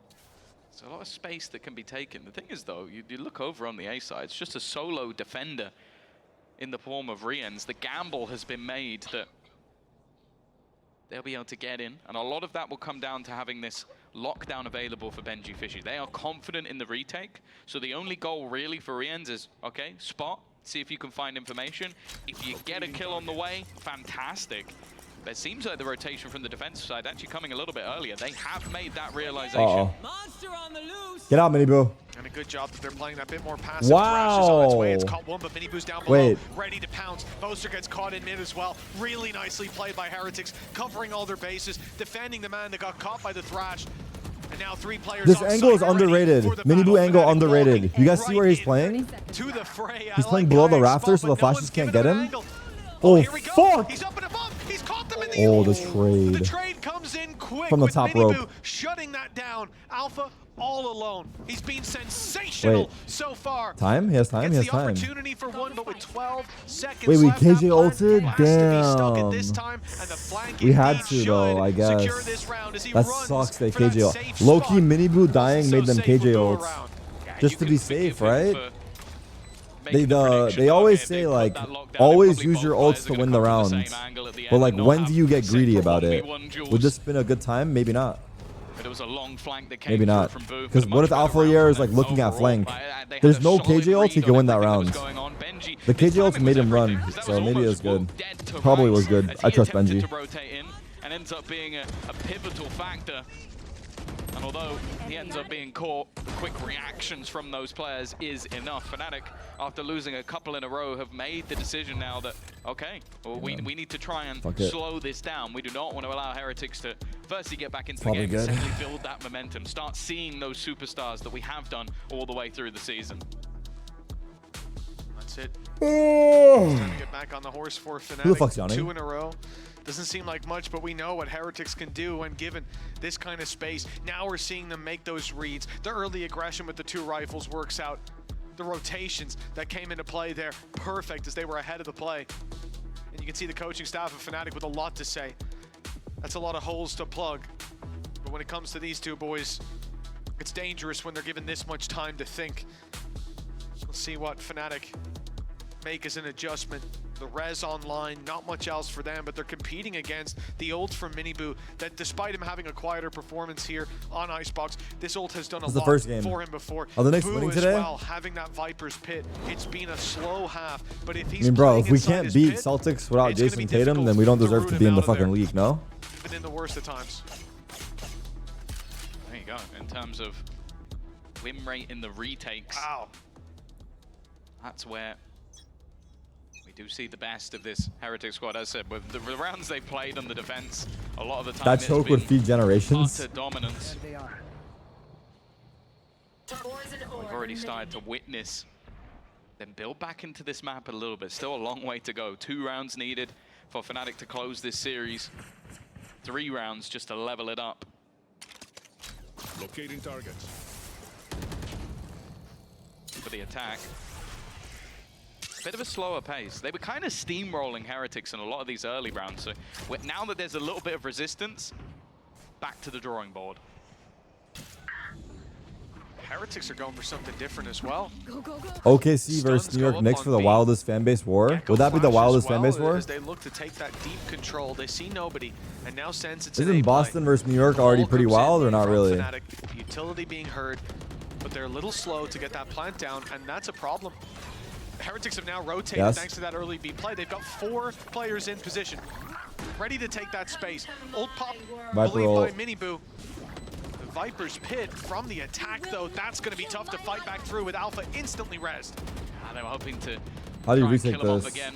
There's a lot of space that can be taken. The thing is, though, you look over on the A side, it's just a solo defender in the form of Riens. The gamble has been made that they'll be able to get in, and a lot of that will come down to having this lockdown available for Benji Fishy. They are confident in the retake, so the only goal really for Riens is, okay, spot, see if you can find information. If you get a kill on the way, fantastic. But it seems like the rotation from the defensive side actually coming a little bit earlier. They have made that realization. Uh-oh. Get out, Miniboo. And a good job that they're playing that bit more passive. Wow. Thrash is on its way. It's caught 1, but Miniboo's down below. Wait. Ready to pounce. Boaster gets caught in mid as well. Really nicely played by Heretics, covering all their bases, defending the man that got caught by the Thrash. And now 3 players This on angle site is ready underrated. for the Miniboo battle. angle Fnatic underrated. walking You guys see where he's right playing? to the fray. He's I playing like below the Guy's rafters spot, so the but no flashes one's can't given get an him. angle. Oh, Here we go. fuck! He's up and above. He's caught them in the Oh, this The trade. trade comes in quick From the with top Miniboo rope. shutting that down. Alpha all alone. He's been sensational Wait. so far. Time? He has time? He has Gets the time. opportunity for 1, but with 12 seconds Wait, we left, KJ that plan ulted? has to be stuck at this Damn. time, and the flank We had indeed to, though, should I guess. secure this round as he That runs sucks, they for that KJ ult. safe Low-key spot. Miniboo dying So made them safe KJ will go ults. around. Just you to can be forgive safe, him right? for making the prediction. They always Okay, say, they put like, that lockdown. always Probably use your both players ults are to gonna win the come from round. same angle at the But, end like, and not when have do you get greedy separate about it? 1v1 duels. Would this been a good time? Maybe not. But it was a long flank that came Maybe through not. from Boo, Because but a what much if better Alpha round Year from is, like, them looking at overall. flank? They had There's a no solid KJ ult, he read can on win that everything round. was going on. Benji, The this KJ time ults it made him everything, run, 'cause that so was maybe it was almost good. dead to Probably rights was good. as I he trust attempted Benji. to rotate in and ends up being a pivotal factor. And although he ends up being caught, the quick reactions from those players is enough. Fnatic, after losing a couple in a row, have made the decision now that, okay, well, we need to try and slow this down. We do not want to allow Heretics to firstly get back into the game, and secondly build that momentum, start seeing those superstars that we have done all the way through the season. That's it. It's time to get back on the horse for Fnatic. Who the fuck's yawning? 2 in a row. Doesn't seem like much, but we know what Heretics can do when given this kind of space. Now we're seeing them make those reads. The early aggression with the 2 rifles works out. The rotations that came into play there, perfect as they were ahead of the play. And you can see the coaching staff of Fnatic with a lot to say. That's a lot of holes to plug. But when it comes to these 2 boys, it's dangerous when they're given this much time to think. Let's see what Fnatic make as an adjustment. The res online, not much else for them, but they're competing against the ult from Miniboo that despite him having a quieter performance here on Icebox, this ult has done a lot for him before. Are the Knicks Boo winning as today? well, having that Viper's Pit, it's been a slow half, but if he's I mean, bro, if we inside can't his beat pit, Celtics without it's gonna Jason be Tatum, difficult then we don't to deserve root to him be in out the of there, fucking league, no? even in the worst of times. There you go. In terms of win rate in the retakes, Wow. that's where we do see the best of this Heretic squad. As I said, with the rounds they played on the defense, a lot of the time That choke would feed generations. utter dominance. We've already started to witness them build back into this map a little bit. Still a long way to go. 2 rounds needed for FNATIC to close this series. 3 rounds just to level it up. Locating targets. For the attack. Bit of a slower pace. They were kind of steamrolling Heretics in a lot of these early rounds. So now that there's a little bit of resistance, back to the drawing board. Heretics are going for something different as well. OKC versus New York Knicks for the wildest fan base war. Would that be the wildest fan base war? As they look to take that deep control, they see nobody, and now sense it's an Isn't Boston versus New York already pretty wild or not really? FNATIC, utility being heard, but they're a little slow to get that plant down, and that's a problem. Heretics have now rotated thanks to that early B play. They've got 4 players in position, ready to take that space. Ult pop, believed by Miniboo. The Viper's Pit from the attack, though, that's going to be tough to fight back through with Alpha instantly rezzed. They were hoping to How do you try and retake kill him off this? again.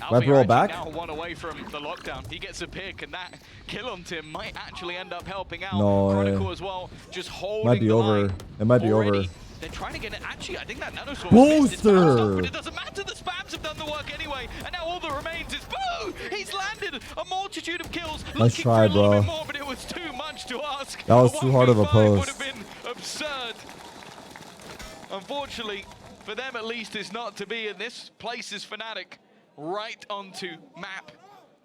Viper roll back? Now 1 away from the lockdown. He gets a pick, and that kill on Tim might actually end up helping out. No, Chronicle as well, just holding might be the over. line. It might be Already, over. they're trying to get it. Actually, I think that nano sword missed. It's bounced off, but it doesn't matter. The spams have done the work anyway, and now all that remains is Boo! He's landed a multitude of kills. Nice try, for a little bro. bit more, but it was too much to ask. That was too hard of a 1v5 post. would have been absurd. Unfortunately, for them at least, it's not to be, and this places FNATIC right onto map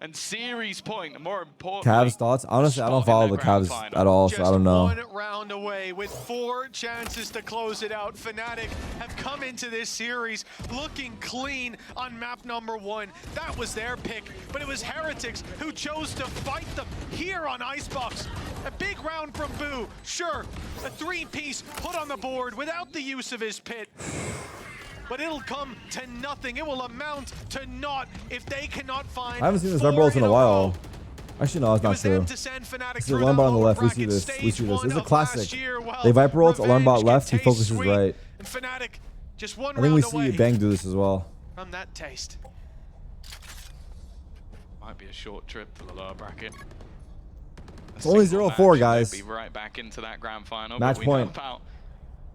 and series point. More importantly, Cavs thoughts? Honestly, I don't follow the Cavs at all, so I don't know. Just 1 round away with 4 chances to close it out. FNATIC have come into this series looking clean on map number 1. That was their pick, but it was Heretics who chose to fight them here on Icebox. A big round from Boo, sure. A 3-piece put on the board without the use of his pit. But it'll come to nothing. It will amount to naught if they cannot find. I haven't seen this Viper ult in a while. Actually, no, it's not true. This is the alarm bot on the left. We see this. We see this. This is a classic. They Viper ult, alarm bot left. He focuses right. And FNATIC just 1 I think we round see away Bang do this as well. from that taste. might be a short trip to the lower bracket. It's only 0-4, guys. Be right back into that grand final. Match but we point. know about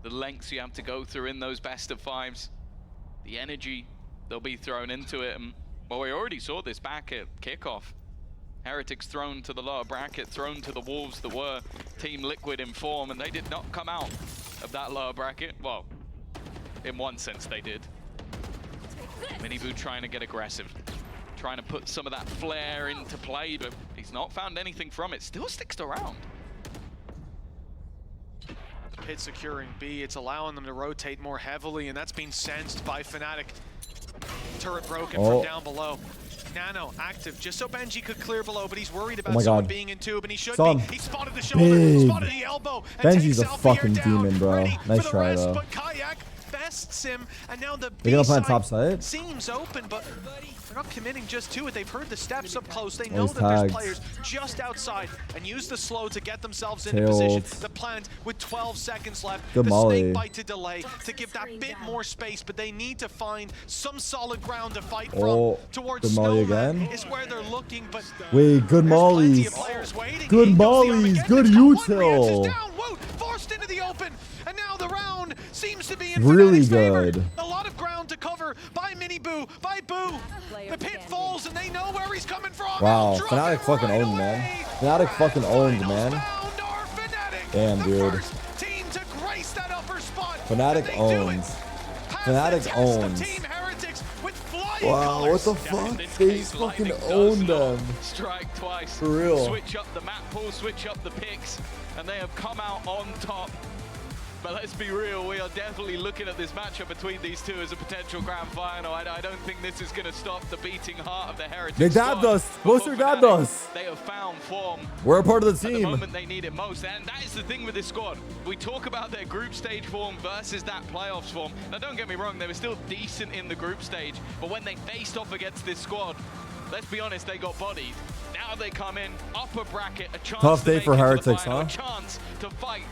the lengths you have to go through in those best of 5s, the energy they'll be thrown into it. And, well, we already saw this back at kickoff. Heretics thrown to the lower bracket, thrown to the wolves that were Team Liquid in form, and they did not come out of that lower bracket. Well, in one sense they did. Miniboo trying to get aggressive, trying to put some of that flair into play, but he's not found anything from it. Still sticks around. Pit securing B, it's allowing them to rotate more heavily, and that's being sensed by FNATIC. Turret broken from down below. Nano active, just so Benji could clear below, but he's worried about someone being in tube, and he should be. He spotted the shoulder, spotted the elbow, and Benji's a fucking demon, bro. Nice try, though. But Kayak bests him, and now the They're gonna B play top side? seems open, but they're not committing just to it. They've heard the steps up close. They know He's that there's tagged. players just outside, and use the slow to get themselves Tailed. into position. The plant with 12 seconds left. Good the molly. snake bite to delay to give that bit more space, but they need to find some solid ground to fight from. Towards good molly Snowman again. is where they're looking, but Wait, good mollies. Good mollies. Good util. down. Whoa, forced into the open, and now the round seems to be in Really FNATIC's favor. good. A lot of ground to cover by Miniboo, by Boo. The pit falls, and they know where he's coming from. Wow, Drop FNATIC it fucking right owned, away. man. FNATIC fucking owned, man. Damn, The dude. first team to grace that upper spot. FNATIC And they do it. owns. Pass FNATIC the test of owns. Team Heretics with flying Wow, what colors. the fuck? They fucking owned them. Strike twice. For real. Switch up the map pool, switch up the picks, and they have come out on top. But let's be real, we are definitely looking at this matchup between these two as a potential grand final. I don't think this is going to stop the beating heart of the Heretics. They dabbed us. Buster dabbed us. They have found form. We're a part of the At the team. moment they need it most, and that is the thing with this squad. We talk about their group stage form versus that playoffs form. Now, don't get me wrong, they were still decent in the group stage, but when they faced off against this squad, let's be honest, they got bodied. Now they come in, upper bracket, a chance Tough to day make for it to the Heretics, final, huh? a chance to fight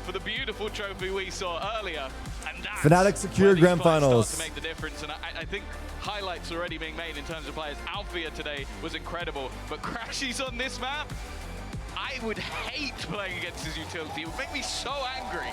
for the beautiful trophy we saw earlier. And that's FNATIC secure where these grand players finals. start to make the difference, and I think highlights already being made in terms of players. Althea today was incredible, but Crashy's on this map, I would hate playing against his utility. It would make me so angry.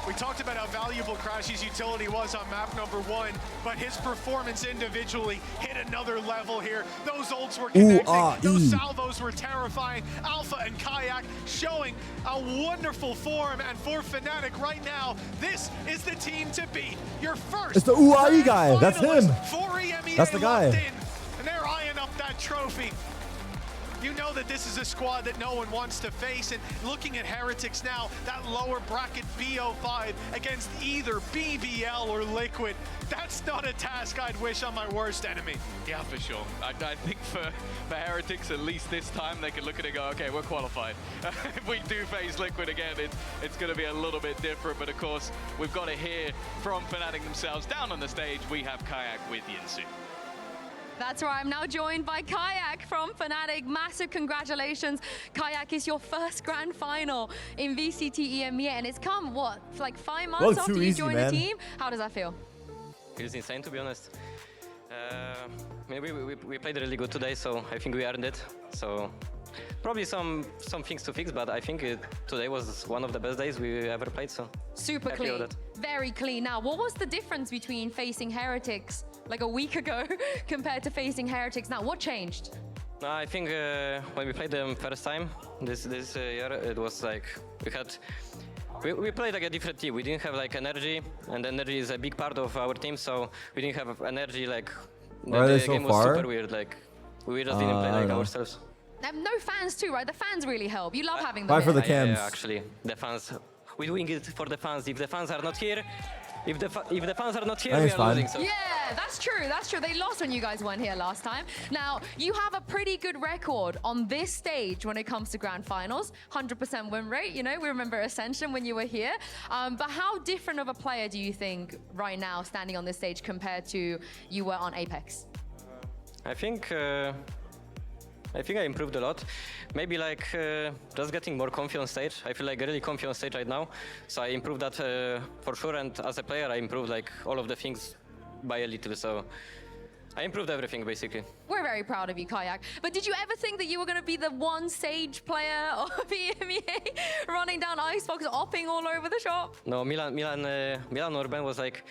We talked about how valuable Crashy's utility was on map number 1, but his performance individually hit another level here. Those ults were connecting, those salvos were terrifying. Alpha and Kayak showing a wonderful form, and for Fnatic right now, this is the team to beat. Your first It's the UAE guy. That's finalist him. for EMEA That's the guy. locked in, and they're eyeing up that trophy. You know that this is a squad that no one wants to face, and looking at Heretics now, that lower bracket BO5 against either BBL or Liquid, that's not a task I'd wish on my worst enemy. Yeah, for sure. I think for Heretics, at least this time, they can look at it and go, okay, we're qualified. If we do face Liquid again, it's going to be a little bit different, but of course, we've got to hear from Fnatic themselves. Down on the stage, we have Kayak with Yinsu. That's right, I'm now joined by Kayak from Fnatic. Massive congratulations. Kayak is your first grand final in VCT EMEA, and it's come, what, like 5 months after you joined the team? How does that feel? Feels insane, to be honest. Maybe we played really good today, so I think we earned it. So probably some things to fix, but I think today was one of the best days we ever played, so super clean, very clean. Now, what was the difference between facing Heretics like a week ago compared to facing Heretics now? What changed? No, I think when we played them first time this year, it was like we played like a different team. We didn't have like energy, and energy is a big part of our team, so we didn't have energy. Like the game was super weird. Like we just didn't play like ourselves. No fans too, right? The fans really help. You love having them. Bye for the cams. Yeah, actually, the fans. We're doing it for the fans. If the fans are not here, if the fans are not here, we are losing. So. Yeah, that's true. That's true. They lost when you guys weren't here last time. Now, you have a pretty good record on this stage when it comes to grand finals. 100% win rate. You know, we remember Ascension when you were here. But how different of a player do you think right now standing on this stage compared to you were on Apex? I think I improved a lot. Maybe like just getting more comfy on stage. I feel like really comfy on stage right now. So I improved that for sure. And as a player, I improved like all of the things by a little. So I improved everything basically. We're very proud of you, Kayak. But did you ever think that you were going to be the one Sage player of EMEA running down Icebox, opping all over the shop? No, Milan or Ben was like,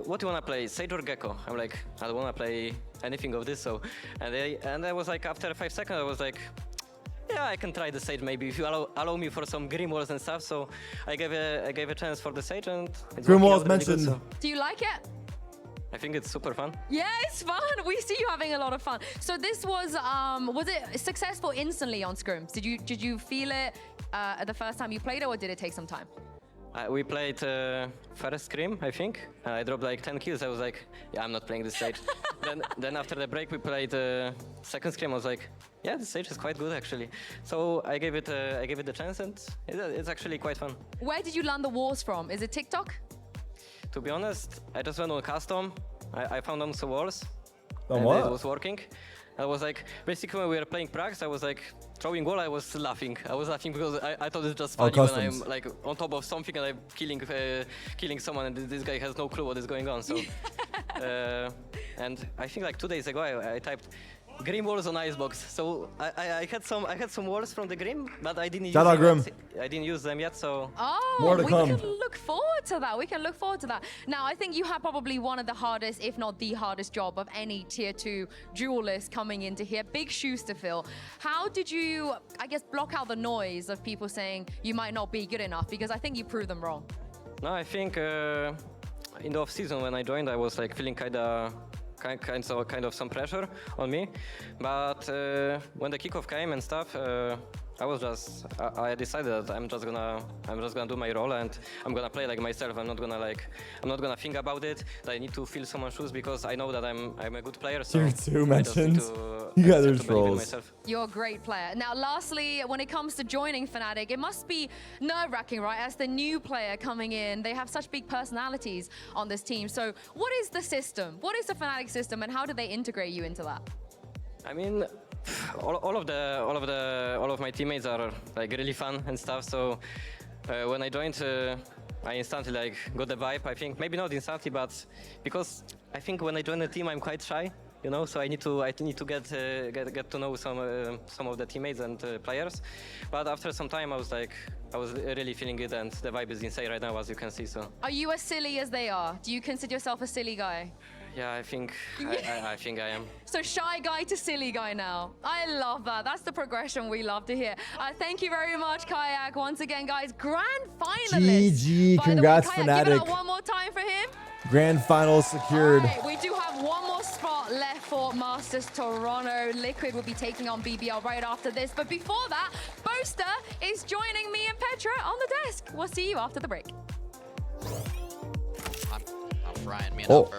what do you want to play, Sage or Gecko? I'm like, I don't want to play anything of this. So, and I was like, after 5 seconds, I was like, yeah, I can try the Sage maybe if you allow me for some Grim Walls and stuff. So I gave a chance for the Sage, and it's Grim Walls really mentioned. Good, so. Do you like it? I think it's super fun. Yeah, it's fun. We see you having a lot of fun. So this was it successful instantly on scrims? Did you feel it the first time you played it, or did it take some time? We played first scrim, I think. I dropped like 10 kills. I was like, yeah, I'm not playing this stage. then after the break, we played second scrim. I was like, yeah, this stage is quite good actually. So I gave it a chance, and it's actually quite fun. Where did you land the wars from? Is it TikTok? To be honest, I just went on custom. I found on some walls. And it was working. I was like, basically when we were playing Prax, I was like, throwing wall, I was laughing. I was laughing because I thought it's just funny when I'm like on top of something and I'm killing someone, and this guy has no clue what is going on. So, and I think like 2 days ago, I typed Grim walls on Icebox. So I had some walls from the Grim, but I didn't use them. I didn't use them yet. So more to come. We can look forward to that. We can look forward to that. Now I think you have probably one of the hardest, if not the hardest, job of any tier 2 duelist coming into here. Big shoes to fill. How did you, I guess, block out the noise of people saying you might not be good enough? Because I think you proved them wrong. No, I think in the off season when I joined, I was like feeling kind of some pressure on me, but when the kickoff came and stuff, I decided that I'm just gonna do my role and I'm gonna play like myself. I'm not gonna think about it. That I need to fill someone's shoes because I know that I'm a good player. So Tier 2 I just need mentions. to, You guys I are just have to believe in trolls. myself. You're a great player. Now, lastly, when it comes to joining Fnatic, it must be nerve-wracking, right? As the new player coming in, they have such big personalities on this team. So what is the system? What is the Fnatic system and how do they integrate you into that? I mean, all of my teammates are like really fun and stuff. So when I joined, I instantly like got the vibe. I think maybe not instantly, but because I think when I join the team, I'm quite shy, you know. So I need to get to know some of the teammates and players. But after some time, I was really feeling it, and the vibe is insane right now, as you can see. So. Are you as silly as they are? Do you consider yourself a silly guy? Yeah, I think I am. So shy guy to silly guy now. I love that. That's the progression we love to hear. Thank you very much, Kayak. Once again, guys, grand finalist. GG, congrats, Kayak, give it up Fnatic. one more time for him. Grand final secured. All right, we do have one more spot left for Masters Toronto. Liquid will be taking on BBL right after this. But before that, Boaster is joining me and Petra on the desk. We'll see you after the break. I'm Brian, me and Oh.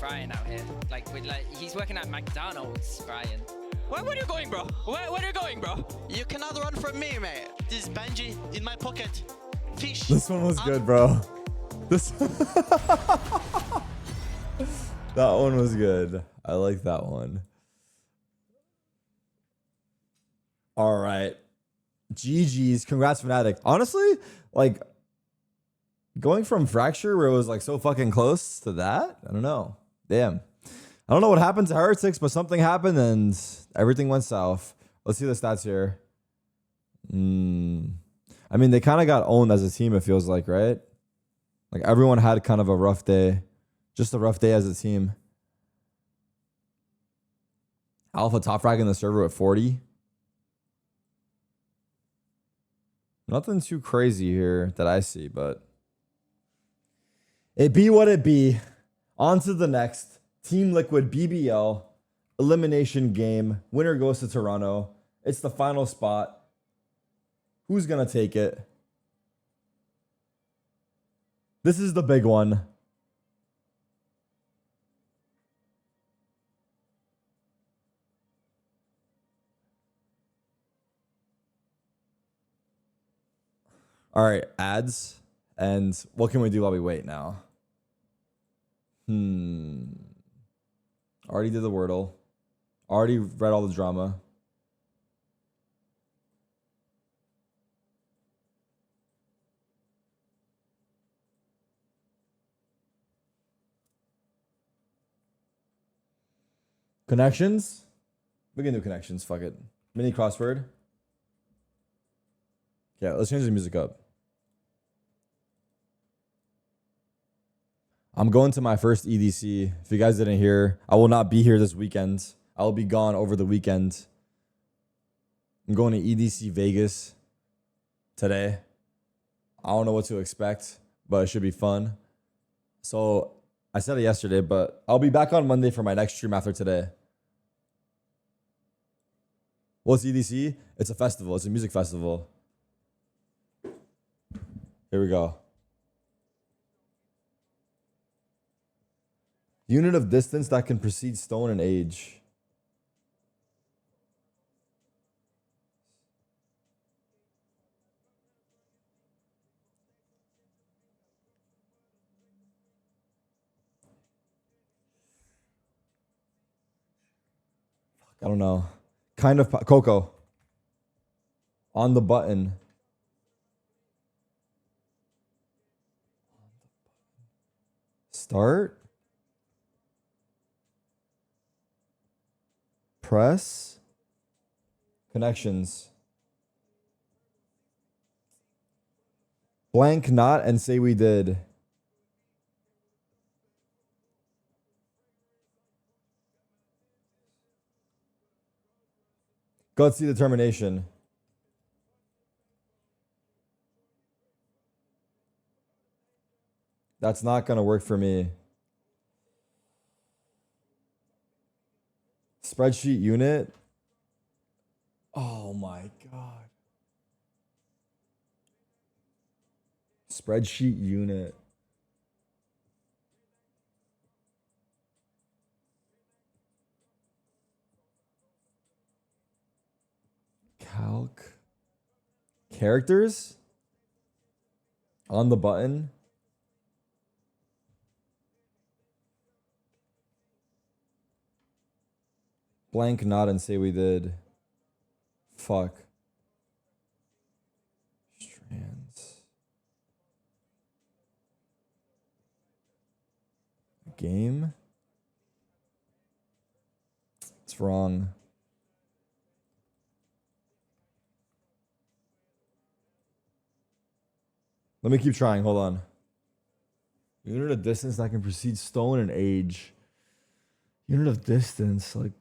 Brian out here. Like he's working at McDonald's, Brian. Where are you going, bro? Where are you going, bro? You cannot run from me, mate. This is Benji in my pocket. Fish. This one was good, bro. This that one was good. I like that one. All right. GG's. Congrats, Fnatic. Honestly, like going from Fracture where it was like so fucking close to that, I don't know. Damn. I don't know what happened to Heretics, but something happened and everything went south. Let's see the stats here. I mean, they kind of got owned as a team, it feels like, right? Like everyone had kind of a rough day. Just a rough day as a team. Alpha top fragging the server at 40. Nothing too crazy here that I see, but it be what it be. On to the next. Team Liquid BBL elimination game. Winner goes to Toronto. It's the final spot. Who's going to take it? This is the big one. All right, ads. And what can we do while we wait now? Already did the Wordle. Already read all the drama. Connections? We can do connections. Fuck it. Mini crossword. Yeah, let's change the music up. I'm going to my first EDC. If you guys didn't hear, I will not be here this weekend. I will be gone over the weekend. I'm going to EDC Vegas today. I don't know what to expect, but it should be fun. So I said it yesterday, but I'll be back on Monday for my next stream after today. What's EDC? It's a festival. It's a music festival. Here we go. Unit of distance that can precede stone and age. I don't know. Kind of Coco. On the button. Start. Press. Connections. Blank not and say we did. Gutsy determination. That's not going to work for me. Spreadsheet unit. Oh my god. Spreadsheet unit. Calc. Characters? On the button? Blank not and say we did. Fuck. Strands. Game? It's wrong. Let me keep trying. Hold on. Unit of distance that can precede stone and age. Unit of distance, like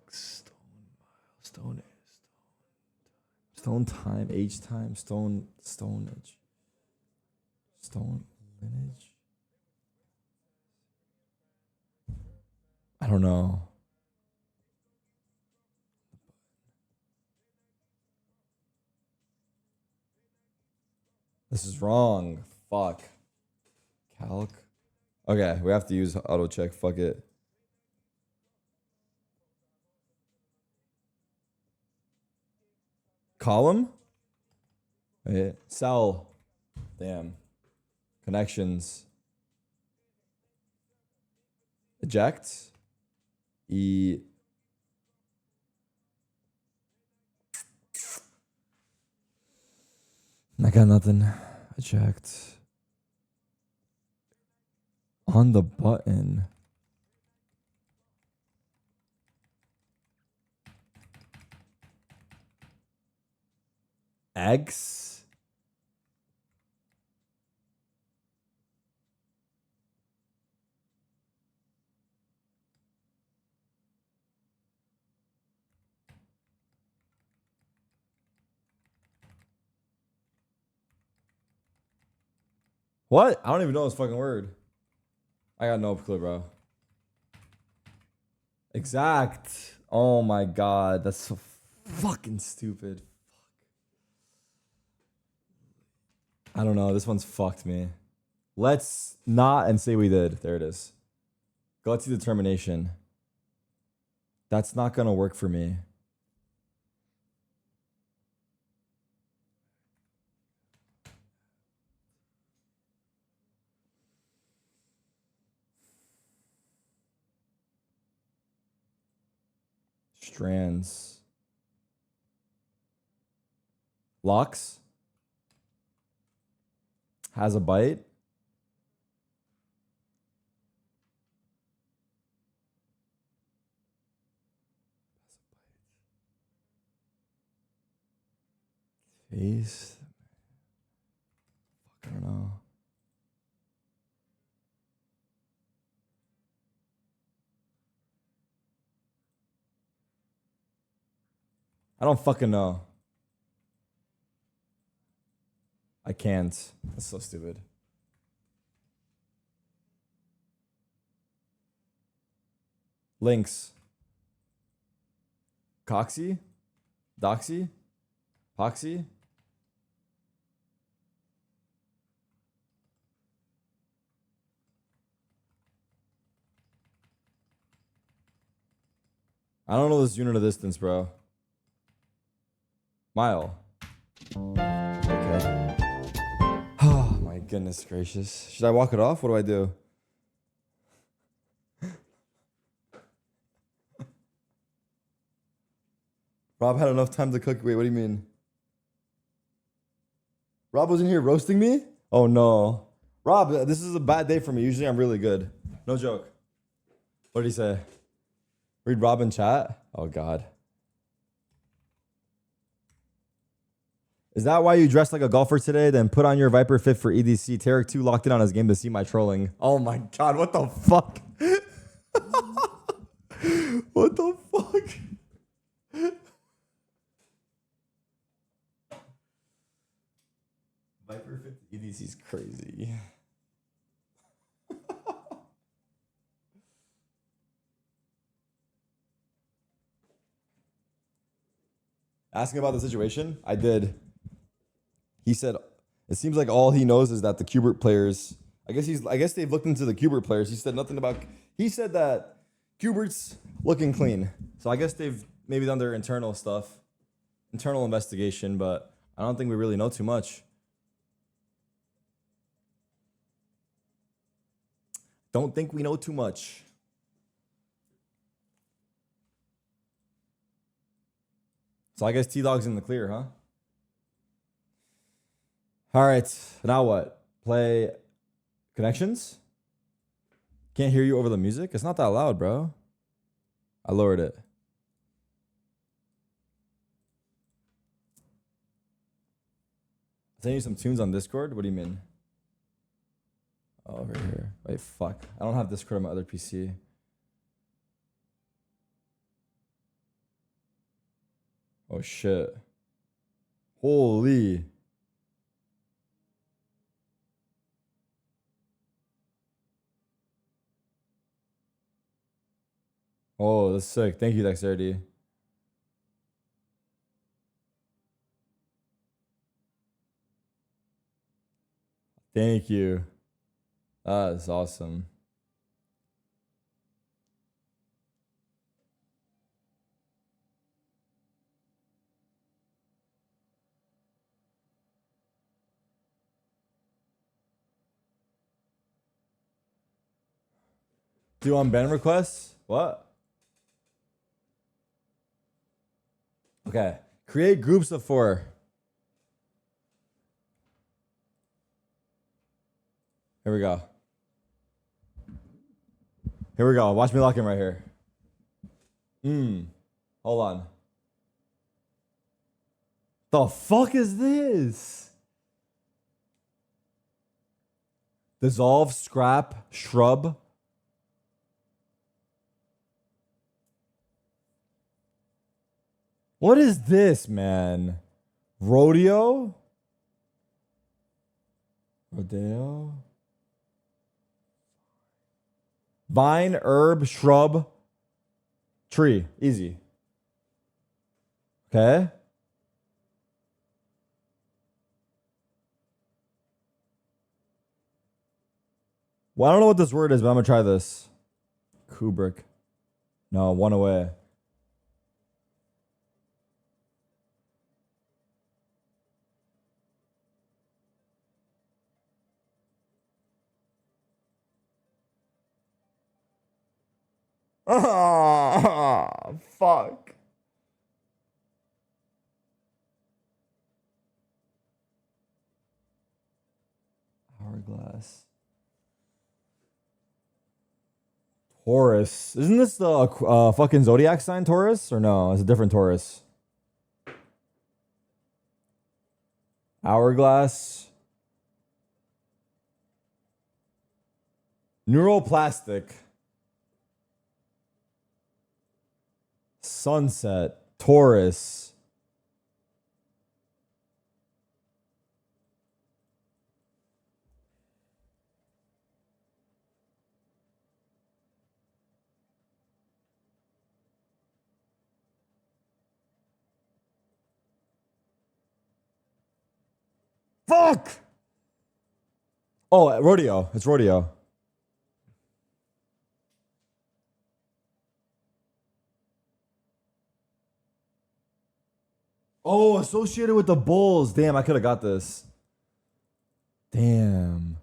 stone time, age time, stonage. Stone lineage. I don't know. This is wrong. Fuck. Calc. Okay, we have to use auto check. Fuck it. Column? Wait. Cell. Damn. Connections. Eject. E. I got nothing. Eject. On the button. X. What? I don't even know this fucking word. I got no clue, bro. Exact. Oh my god, that's so fucking stupid. I don't know. This one's fucked me. Let's not and say we did. There it is. Gutsy determination. That's not gonna work for me. Strands. Locks. Has a bite. Face. Fuck, I don't know. I don't fucking know. I can't. That's so stupid. Links. Coxy? Doxy? Poxy? I don't know this unit of distance, bro. Mile. Okay. Oh my goodness gracious. Should I walk it off? What do I do? Rob had enough time to cook. Wait, what do you mean? Rob was in here roasting me? Oh no. Rob, this is a bad day for me. Usually I'm really good. No joke. What did he say? Read Rob in chat? Oh god. Is that why you dressed like a golfer today? Then put on your Viper fit for EDC. Tarik 2 locked in on his game to see my trolling. Oh my god, what the fuck? What the fuck? Viper fit to EDC is crazy. Asking about the situation, I did. He said it seems like all he knows is that the Qbert players. I guess they've looked into the Qbert players. He said nothing about. He said that Qbert's looking clean. So I guess they've maybe done their internal stuff, internal investigation, but I don't think we really know too much. Don't think we know too much. So I guess T-Dog's in the clear, huh? All right, now what? Play connections? Can't hear you over the music? It's not that loud, bro. I lowered it. Send you some tunes on Discord? What do you mean? Oh, over here. Wait, fuck. I don't have Discord on my other PC. Oh, shit. Holy. Oh, that's sick. Thank you, Dexterity. Thank you. That is awesome. Do you want band requests? What? Okay. Create groups of 4. Here we go. Here we go. Watch me lock in right here. Hold on. The fuck is this? Dissolve, scrap, shrub. What is this, man? Rodeo? Rodeo? Vine, herb, shrub, tree. Easy. Okay. Well, I don't know what this word is, but I'm going to try this. Kubrick. No, one away. Oh, fuck. Hourglass. Taurus. Isn't this the fucking zodiac sign Taurus? Or no, it's a different Taurus. Hourglass. Neuroplastic. Sunset. Taurus. Fuck! Oh, rodeo. It's rodeo. Oh, associated with the Bulls. Damn, I could have got this. Damn.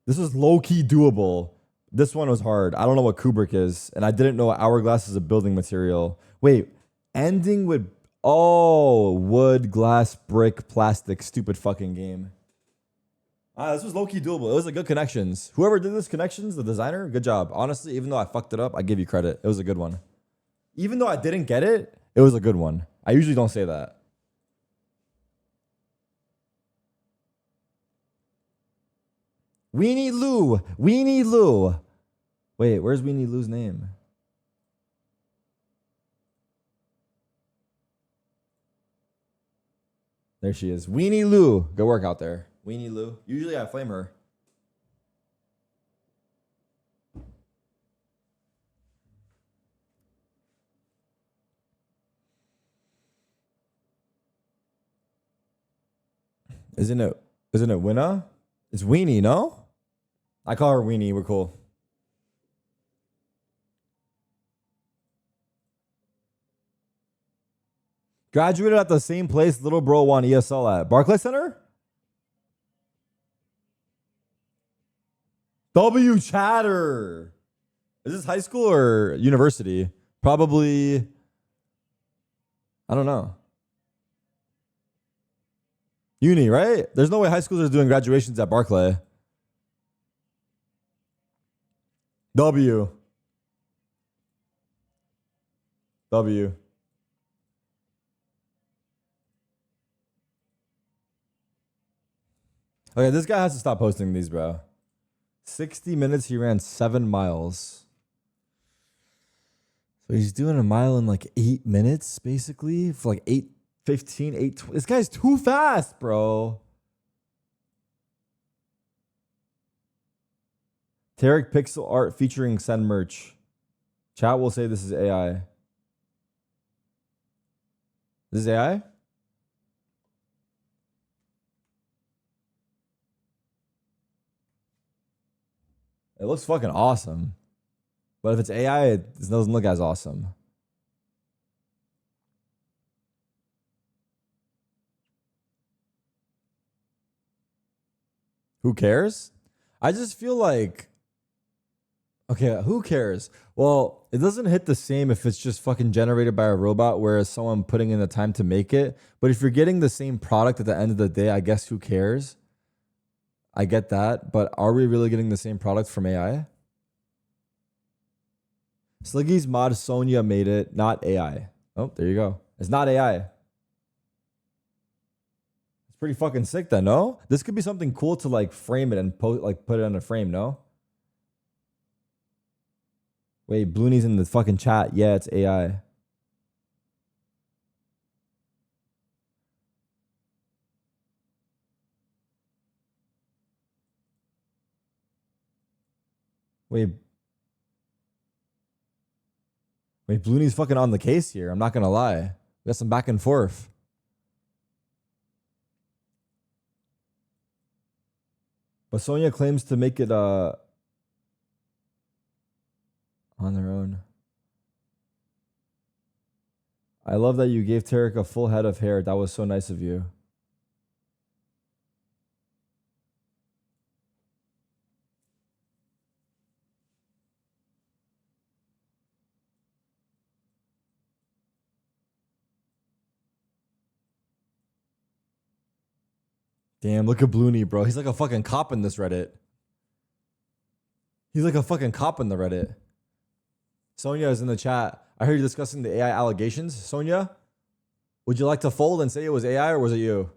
This is low-key doable. This one was hard. I don't know what Kubrick is, and I didn't know hourglass is a building material. Wait, ending with... Oh, wood, glass, brick, plastic. Stupid fucking game. This was low-key doable. It was a good connections. Whoever did this connections, the designer, good job. Honestly, even though I fucked it up, I give you credit. It was a good one. Even though I didn't get it, it was a good one. I usually don't say that. Weenie Lou. Weenie Lou. Wait, where's Weenie Lou's name? There she is. Weenie Lou. Good work out there. Weenie Lou. Usually I flame her. Isn't it Winna? It's Weenie, no? I call her Weenie. We're cool. Graduated at the same place little bro won ESL at. Barclays Center? W Chatter. Is this high school or university? Probably. I don't know. Uni, right? There's no way high schoolers are doing graduations at Barclay. W. W. Okay, this guy has to stop posting these, bro. 60 minutes, he ran 7 miles. So he's doing a mile in like 8 minutes, basically. For like 8:15, 8:20. This guy's too fast, bro. Tarik pixel art featuring send merch. Chat will say this is AI. This is AI? It looks fucking awesome. But if it's AI, it doesn't look as awesome. Who cares? I just feel like, okay, who cares? Well, it doesn't hit the same if it's just fucking generated by a robot, whereas someone putting in the time to make it. But if you're getting the same product at the end of the day, I guess who cares? I get that. But are we really getting the same product from AI? Sliggy's mod Sonya made it, not AI. Oh, there you go. It's not AI. It's pretty fucking sick then, no? This could be something cool to like frame it and put it on a frame, no? Wait, Blooney's in the fucking chat. Yeah, it's AI. Wait, Blooney's fucking on the case here. I'm not gonna lie. We got some back and forth. But Sonya claims to make it on their own. I love that you gave Tarik a full head of hair. That was so nice of you. Damn, look at Blooney, bro. He's like a fucking cop in this Reddit. He's like a fucking cop in the Reddit. Sonya is in the chat. I heard you discussing the AI allegations. Sonya, would you like to fold and say it was AI or was it you?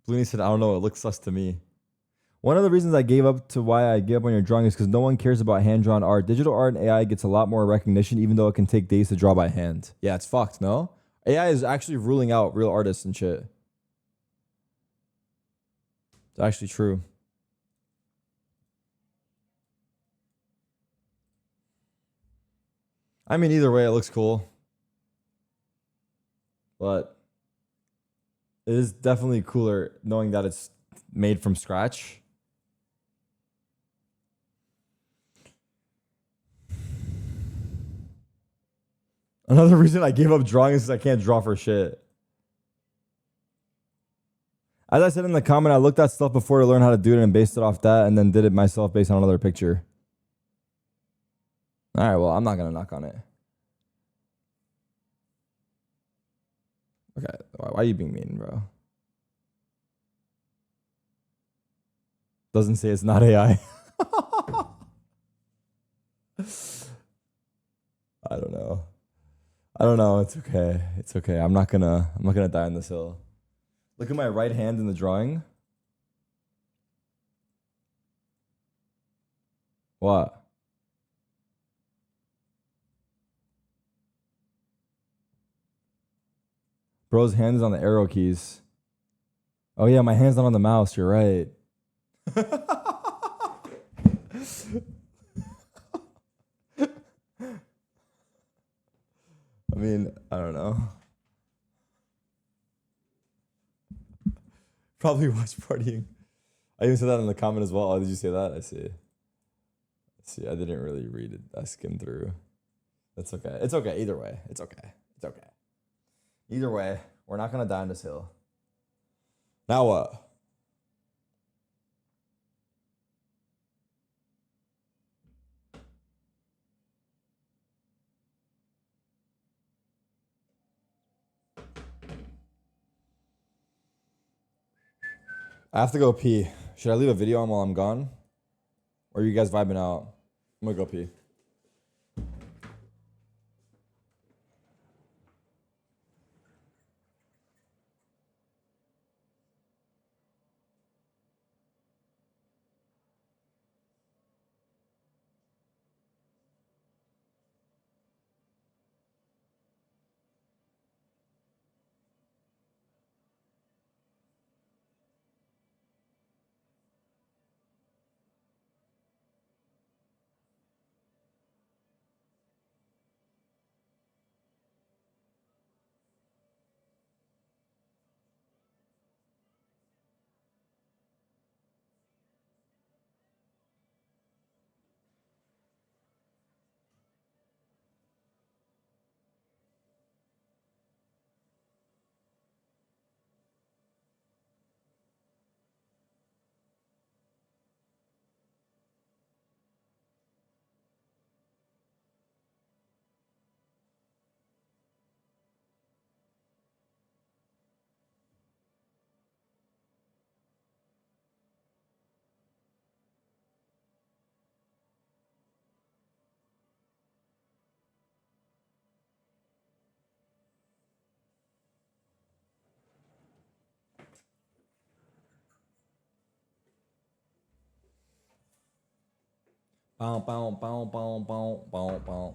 Blooney said, I don't know. It looks sus to me. One of the reasons I gave up to why I gave up on your drawing is because no one cares about hand-drawn art. Digital art and AI gets a lot more recognition, even though it can take days to draw by hand. Yeah, it's fucked, no? AI is actually ruling out real artists and shit. It's actually true. I mean, either way, it looks cool. But it is definitely cooler knowing that it's made from scratch. Another reason I gave up drawing is I can't draw for shit. As I said in the comment, I looked at stuff before to learn how to do it and based it off that and then did it myself based on another picture. All right, well, I'm not going to knock on it. Okay, why are you being mean, bro? Doesn't say it's not AI. I don't know. I don't know. It's okay. It's okay. I'm not gonna die on this hill. Look at my right hand in the drawing. What? Bro's hand is on the arrow keys. Oh yeah, my hand's not on the mouse. You're right. I mean, I don't know. Probably watch partying. I even said that in the comment as well. Oh, did you say that? I see. I didn't really read it. I skimmed through. It's okay. It's okay. Either way. It's okay. It's okay. Either way, we're not going to die on this hill. Now what? I have to go pee. Should I leave a video on while I'm gone? Or are you guys vibing out? I'm going to go pee. Bow, bow, bow, bow, bow, bow, bow.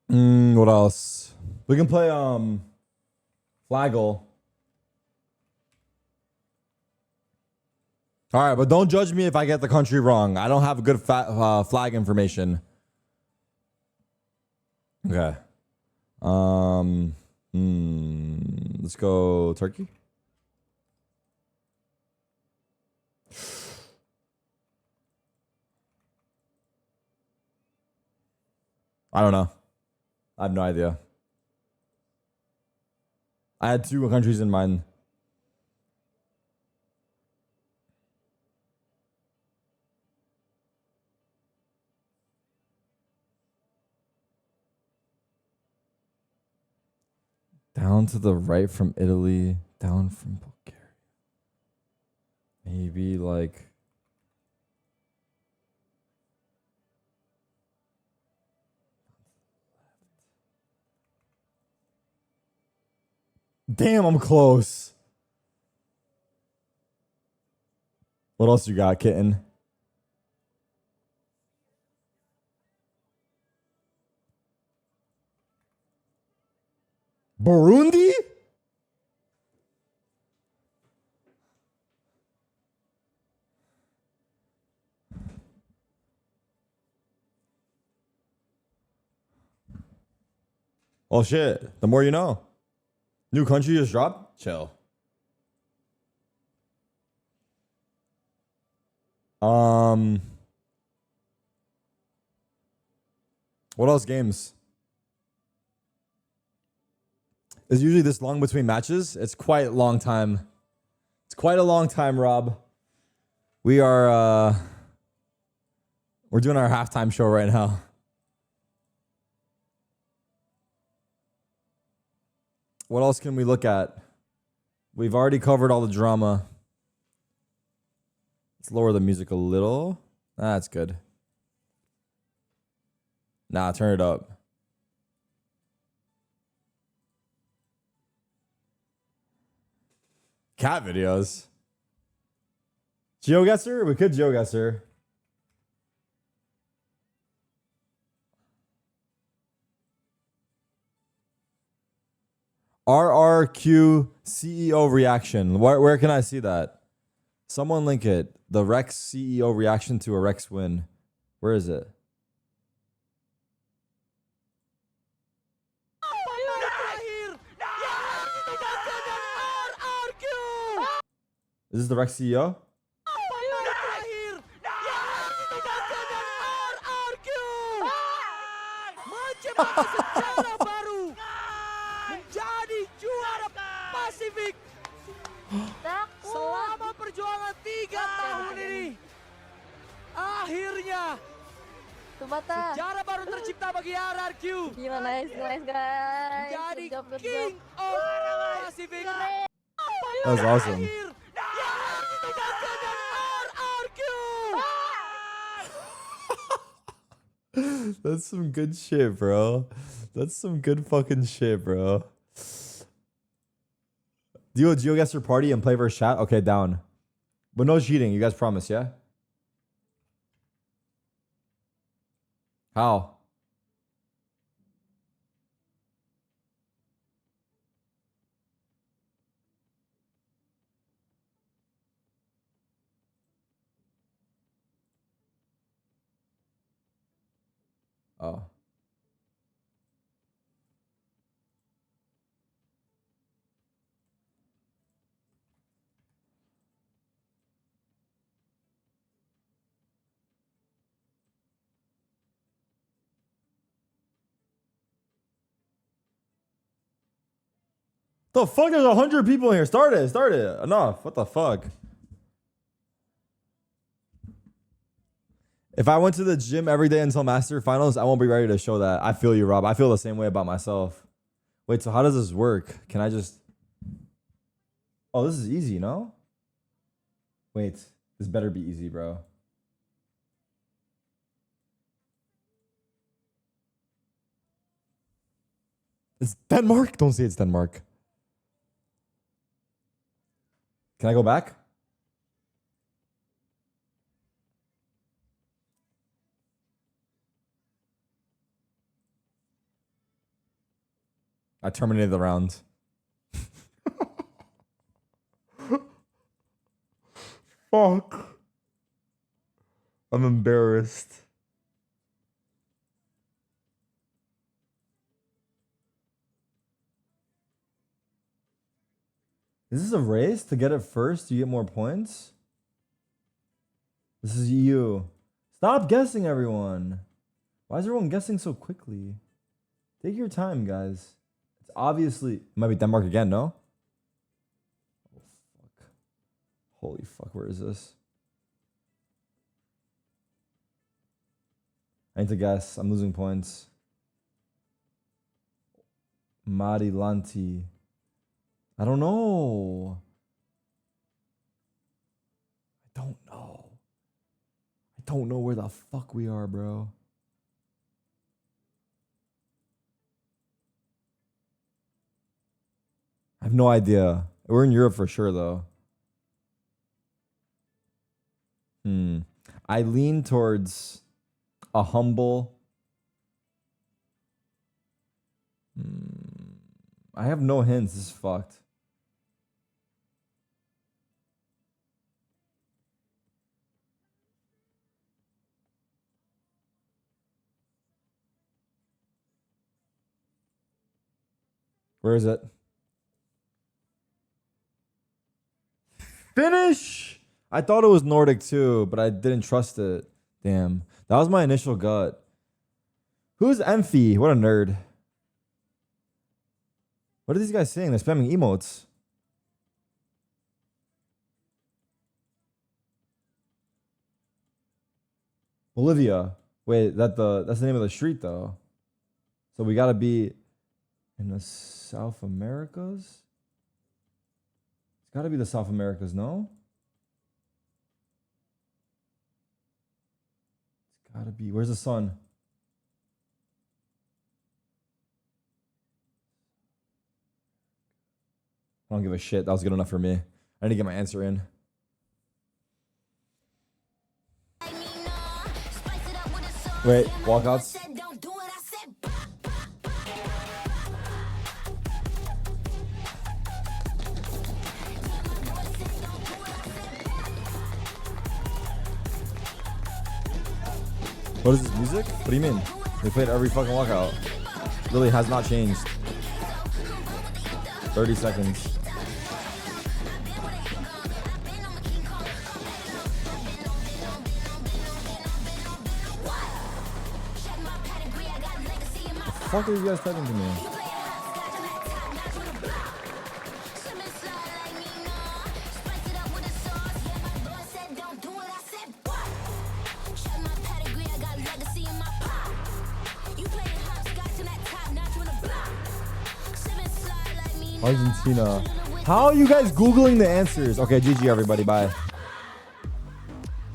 What else? We can play Flaggle. All right, but don't judge me if I get the country wrong. I don't have good flag information. Okay. Let's go Turkey. I don't know. I have no idea. I had two countries in mind. Down to the right from Italy, down from Bulgaria. Maybe like... Damn, I'm close. What else you got, kitten? Burundi? Oh shit. The more you know. New country just dropped? Chill. What else games? Is usually this long between matches? It's quite a long time. It's quite a long time, Rob. We are we're doing our halftime show right now. What else can we look at? We've already covered all the drama. Let's lower the music a little. That's good. Nah, turn it up. Cat videos. GeoGuessr? We could GeoGuessr. RRQ CEO reaction. Where can I see that? Someone link it. The Rex CEO reaction to a Rex win. Where is it? Is this the Rex CEO? Selama perjuangan 3 tahun ini, akhirnya sejarah baru tercipta bagi RRQ. Gila, nice guys. Jadi King of Pacific. That was awesome. That's some good shit, bro. That's some good fucking shit, bro. Do a GeoGuessr party and play versus chat? Okay, down. But no cheating, you guys promise, yeah? How? Oh. The fuck? There's 100 people in here. Start it. Enough. What the fuck? If I went to the gym every day until Master Finals, I won't be ready to show that. I feel you, Rob. I feel the same way about myself. Wait, so how does this work? Can I just... Oh, this is easy, no? Wait, this better be easy, bro. It's Denmark? Don't say it's Denmark. Can I go back? I terminated the round. Fuck. I'm embarrassed. Is this a race? To get it first, you get more points? This is you. Stop guessing, everyone. Why is everyone guessing so quickly? Take your time, guys. It's obviously... It might be Denmark again, no? Oh, fuck. Holy fuck, where is this? I need to guess. I'm losing points. Marilanti. I don't know. I don't know where the fuck we are, bro. I have no idea. We're in Europe for sure, though. I lean towards a humble... I have no hints. This is fucked. Where is it? Finnish! I thought it was Nordic too, but I didn't trust it. Damn. That was my initial gut. Who's Emphy? What a nerd. What are these guys saying? They're spamming emotes. Bolivia. Wait, that's the name of the street though. So we gotta be in the South Americas? It's gotta be the South Americas, no? It's gotta be. Where's the sun? I don't give a shit. That was good enough for me. I need to get my answer in. Wait, walkouts? What is this music? What do you mean? They played every fucking walkout. Really has not changed. 30 seconds. What the fuck are you guys typing to me? Argentina. How are you guys Googling the answers? Okay, GG everybody, bye.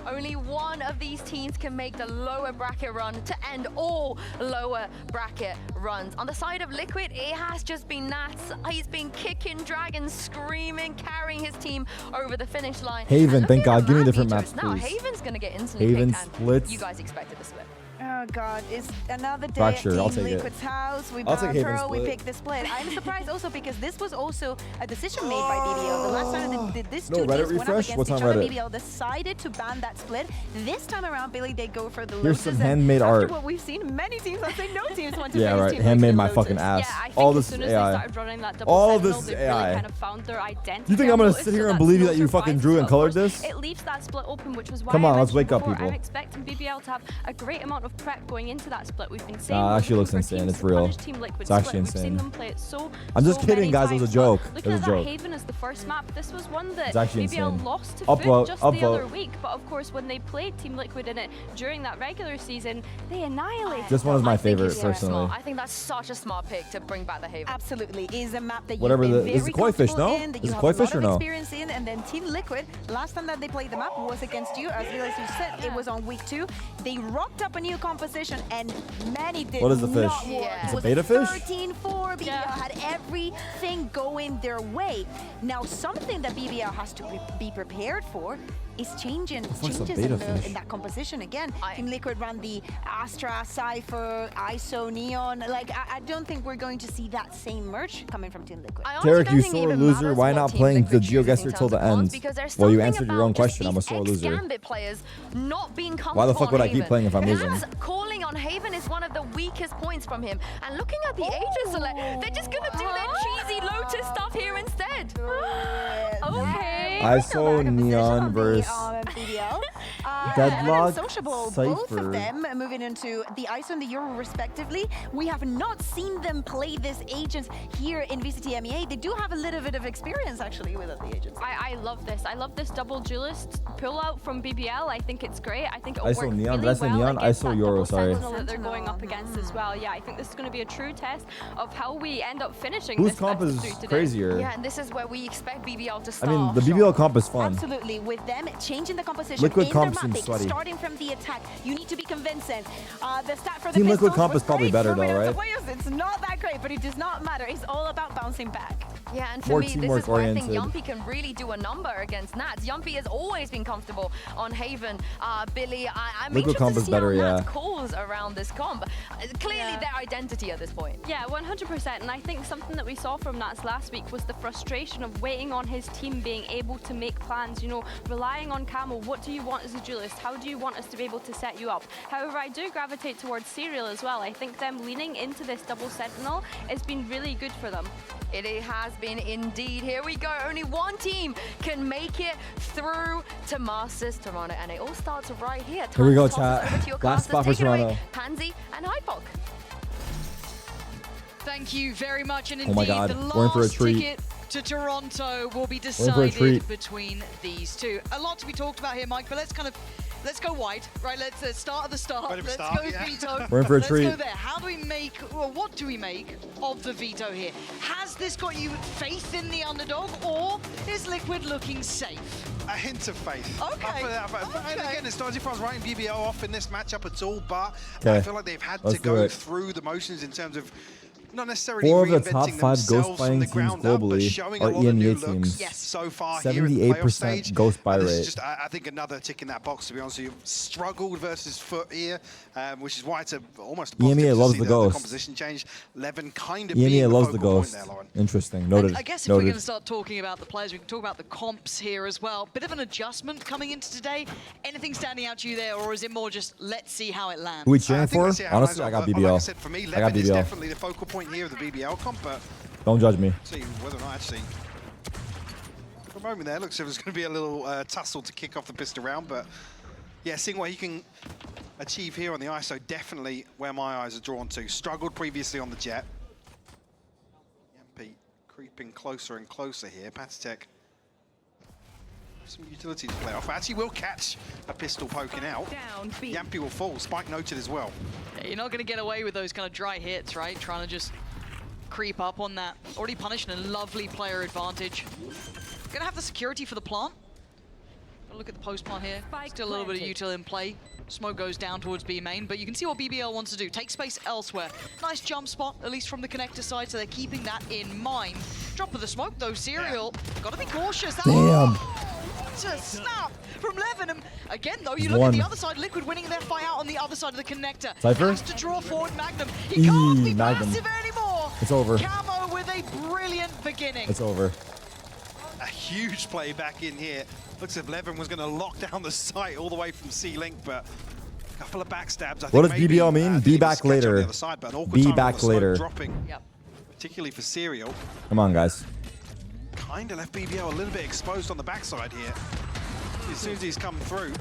Only one of these teams can make the lower bracket run to end all lower bracket runs. On the side of Liquid, it has just been Nats. He's been kicking, dragging, screaming, carrying his team over the finish line. Haven, thank God. Give me different maps, Now please. Haven's going to get instantly Haven picked, and splits. you guys expected the split. Oh God, it's another day Fracture, at I'll Team take it. Liquid's house. We I'll take Haven Pearl, we split. picked the split. I'm surprised also because this was also a decision made by BBL. The last time they did this No, two Reddit teams went up refresh? against What's each on other, Reddit? BBL decided to ban that split. This time around, Billy, they go for the Here's Lotus. some and handmade after art. what we've seen, many teams, I'd say no teams want to Yeah, face right. Team Handmade Liquid my and fucking Lotus. ass. Yeah, I think All as this soon is as they AI. started running that double All sentinel, this is they've AI. really kind of found their identity. You think I'm I've gonna noticed, sit here so and that's believe no that you fucking surprise, drew and but of colored course, this? It leaves that split open, which was why Come on, I let's wake mentioned up, before, people. I'm expecting BBL to have a great amount of prep going into that split. We've been saying Nah, we're actually looking looks for insane. teams It's to real. punish Team Liquid It's actually split. We've seen insane. them play it I'm just so kidding, many guys. It was a times. joke. But It looking was at a that joke. Haven as the first map, this was one that It's actually BBL insane. lost to Upvote, Foot just the upvote. other week. But of course, when they played Team Liquid in it during that regular season, they annihilated This one is them. my favorite, personally. I think that's such a smart pick to bring back the Haven. Absolutely, is a map that Whatever you've the- been is very it Koi Fish, comfortable no? in, that Is you it have Koi a Fish lot or of no? experience in, and then Team Liquid, last time that they played the map was against you, as you said, it was on week 2. They rocked up a new composition, and many did What is the fish? not work. It's It a was beta fish? 13-4, BBL had everything going their way. Now, something that BBL has to be prepared for is changes fuck's a in, beta fish? in that composition. Again, Team Liquid ran the Astra, Cypher, ISO, Neon. Like, I don't think we're going to see that same merch coming from Team Liquid. Tarik, you sore loser. Why not playing the GeoGuessr till the end? Well, you answered your own question. I'm a sore loser. Gambit players not being comfortable Why the fuck would I on keep Haven. playing if I'm losing? Nats calling on Haven is one of the weakest points from him. And looking at the Aegis select, they're just gonna do their cheesy Lotus stuff here instead. Okay. ISO, Neon versus BBL. Deadlock, and Sociable, both Cypher. of them moving into the ISO and the Euro respectively. We have not seen them play this agents here in VCT MEA. They do have a little bit of experience actually with the agents. I love this. I love this double duelist pullout from BBL. I think it's great. I think it'll ISO work Neon, really did I say well Neon? against ISO that Euro, double sorry. sentinel that they're going up against as well. Yeah, I think this is going to be a true test of how we end up finishing Whose this comp best is of 3 today. crazier? Yeah, and this is where we expect BBL to I start. mean, the BBL comp is fun. Absolutely, with them changing the composition Liquid in comp their seems mapping, sweaty. starting from the attack, you need to be convincing. The stat for the Team Liquid pistols comp was is probably great better for though, Minutes of right? Wales. It's not that great, but it does not matter. It's all about bouncing back. Yeah, and for More me, this teamwork is where I think oriented. Yumpy can really do a number against Nats. Yumpy has always been comfortable on Haven. Billy, I'm Liquid interested comp to is see better, how yeah. Nats calls around this comp. Clearly their identity at this point. Yeah, 100%. And I think something that we saw from Nats last week was the frustration of waiting on his team being able to make plans, you know, relying on Camel. What do you want as a duelist? How do you want us to be able to set you up? However, I do gravitate towards Serial as well. I think them leaning into this double sentinel has been really good for them. It has been indeed. Here we go. Only one team can make it through to Masters Toronto, and it all starts right here. Here we go, Time to toss it chat. over to your Last casters. spot for Take it away, Toronto. Pansy and Hypok. Thank you very much. And Oh my indeed, God, the we're in for a last treat. ticket to Toronto will be in for a treat. decided between these two. A lot to be talked about here, Mike, but let's go wide, right? Let's start at the start. Right at the Let's start, go yeah. Veto. We're in for a Let's treat. go there. How do we make, well, what do we make of the Veto here? Has this got you faith in the underdog, or is Liquid looking safe? A hint of faith. Okay. And again, it's not as if I was writing BBL off in this matchup at all, but Okay. I feel like they've had Let's to do go it. through the motions in terms of not necessarily 4 of the reinventing top 5 ghost themselves from buying the teams ground up, but globally showing are a lot of new EMEA looks teams. so far here in the playoff 78% stage. ghost buy And this rate. is just, I think, another tick in that box, to be honest with you. Struggled versus Foot here, which is why it's almost positive EMEA to loves see the the ghost. composition change. Levin kind of EMEA being loves the the focal point ghost. there, Lauren. Interesting. Noted. I guess if we're Noted. going to start talking about the players, we can talk about the comps here as well. Bit of an adjustment coming into today. Anything standing out to you there, or is it more just let's see how it lands? Who we cheering I think for? let's see how it Honestly, I lands. got Like I BBL. said, for me, I got Levin is BBL. definitely the focal point here of the BBL comp, but Don't judge me. see whether or not actually. For a moment there, looks like there's going to be a little tussle to kick off the pistol round, but yeah, seeing what he can achieve here on the ISO, definitely where my eyes are drawn to. Struggled previously on the jet. Yampi creeping closer and closer here. Patitech, some utility to play off. Actually will catch a pistol poking out. Yampi will fall. Spike noted as well. Yeah, you're not going to get away with those kind of dry hits, right? Trying to just creep up on that. Already punished and a lovely player advantage. Going to have the security for the plant. Look at the post plant here. Still a little bit of util in play. Smoke goes down towards B main, but you can see what BBL wants to do. Take space elsewhere. Nice jump spot, at least from the connector side, so they're keeping that in mind. Drop of the smoke though, Serial. Gotta be cautious. Damn. What a snap from Levin. And again though, you He's look won. at the other side, Liquid winning their fight out on the other side of the connector. Cypher? Has to draw forward Magnum. He can't be Magnum. passive anymore. It's over. Camo with a brilliant beginning. It's over. A huge play back in here. Looks as if Levin was going to lock down the site all the way from C-Link, but a couple of backstabs. I What think does maybe, BBL mean? Be he was back catching on the later. other side, but an awkward Be time with back the smoke later. Dropping, Yep. particularly for Serial. Come on, guys. Kind of left BBL a little bit exposed on the backside here. As soon as he's come through,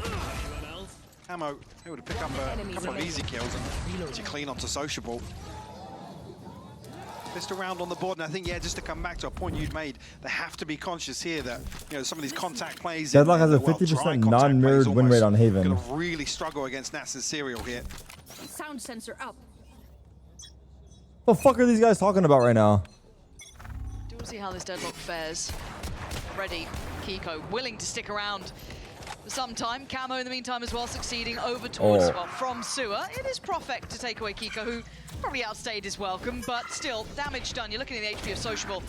Camo able to pick up a couple of easy kills and actually clean onto Sociable. Pistol round on the board, and I think, yeah, just to come back to a point you'd made, they have to be conscious here that, you know, some of these contact plays... Deadlock has a well, 50% dry contact non-mirrored plays win rate on Haven. Gonna really struggle against Nats and Serial here. Sound sensor up. What the fuck are these guys talking about right now? We'll see how this deadlock fares. Ready, Kiko willing to stick around for some time. Camo in the meantime as well, succeeding over towards, well, from Sewer. It is Profect to take away Kiko, who probably outstayed his welcome, but still, damage done. You're looking at the HP of Sociable.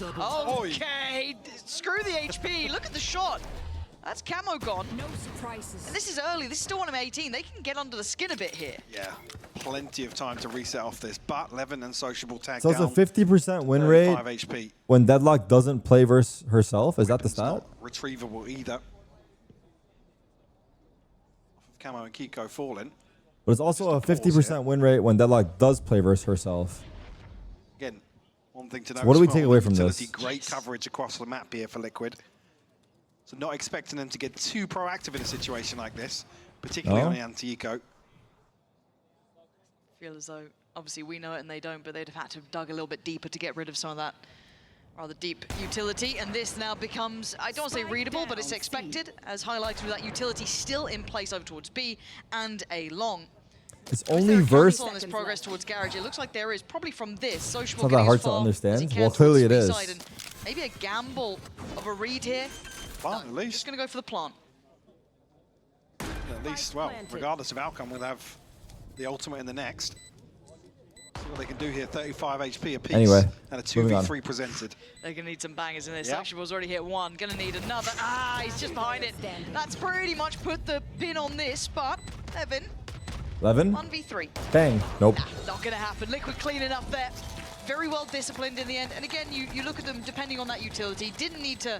Okay, screw the HP. Look at the shot. That's Camo gone. No surprises. And this is early. This is still 1 They can get under the skin a bit here. Yeah, plenty of time to reset off this, but Levin and Sociable tag So down. it's a 50% win rate 35 HP. when Deadlock doesn't play versus herself? Is that the It's stat? not retrievable either. Camo and Kiko falling. But it's also a 50% win rate when Deadlock does play versus herself. Again, one thing to So note. what do we as take well, away the from this? utility, great coverage across the map here for Liquid. So not expecting them to get too proactive in a situation like this, particularly No? on the anti-eco. Feel as though, obviously we know it and they don't, but they'd have had to have dug a little bit deeper to get rid of some of that rather deep utility. And this now becomes, I don't want to say readable, but it's expected, as highlighted with that utility still in place over towards B and A long. It's only verse. On this progress towards Garage, it looks like there is probably from this. Sociable It's not that getting hard as to far understand. as he can Well, towards clearly the it B is. side, and maybe a gamble of a read here. Plant, at least. Just going to go for the plant. At least, well, regardless of outcome, we'll have the ultimate in the next. See what they can do here. 35 HP apiece. Anyway, and a moving 2v3 presented. They're going to need some bangers in this. Yep. Sociable's already hit one. Going to need another. Ah, he's just behind it. That's pretty much put the pin on this, but Evan, 11? 1v3. Bang. Nope. Not going to happen. Liquid clean enough there. Very well disciplined in the end. And again, you look at them depending on that utility. Didn't need to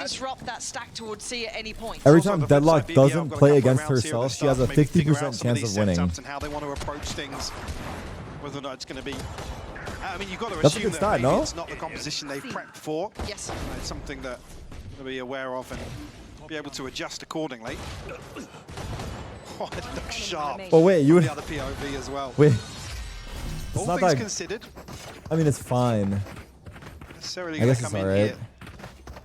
disrupt that stack towards C at any point. Every time Deadlock doesn't play against herself, she has a 50% chance of winning. And how they want to approach things, whether or not it's going to be. I mean, you've got to That's a assume good that start, maybe no? it's not the composition they've prepped for. Yes. It's something that to be aware of and be able to adjust accordingly. Oh, it looks sharp. Oh, wait, you On would. the other POV as well. Wait. It's All not things that. considered, I mean, it's fine. necessarily I guess gonna it's come in alright. here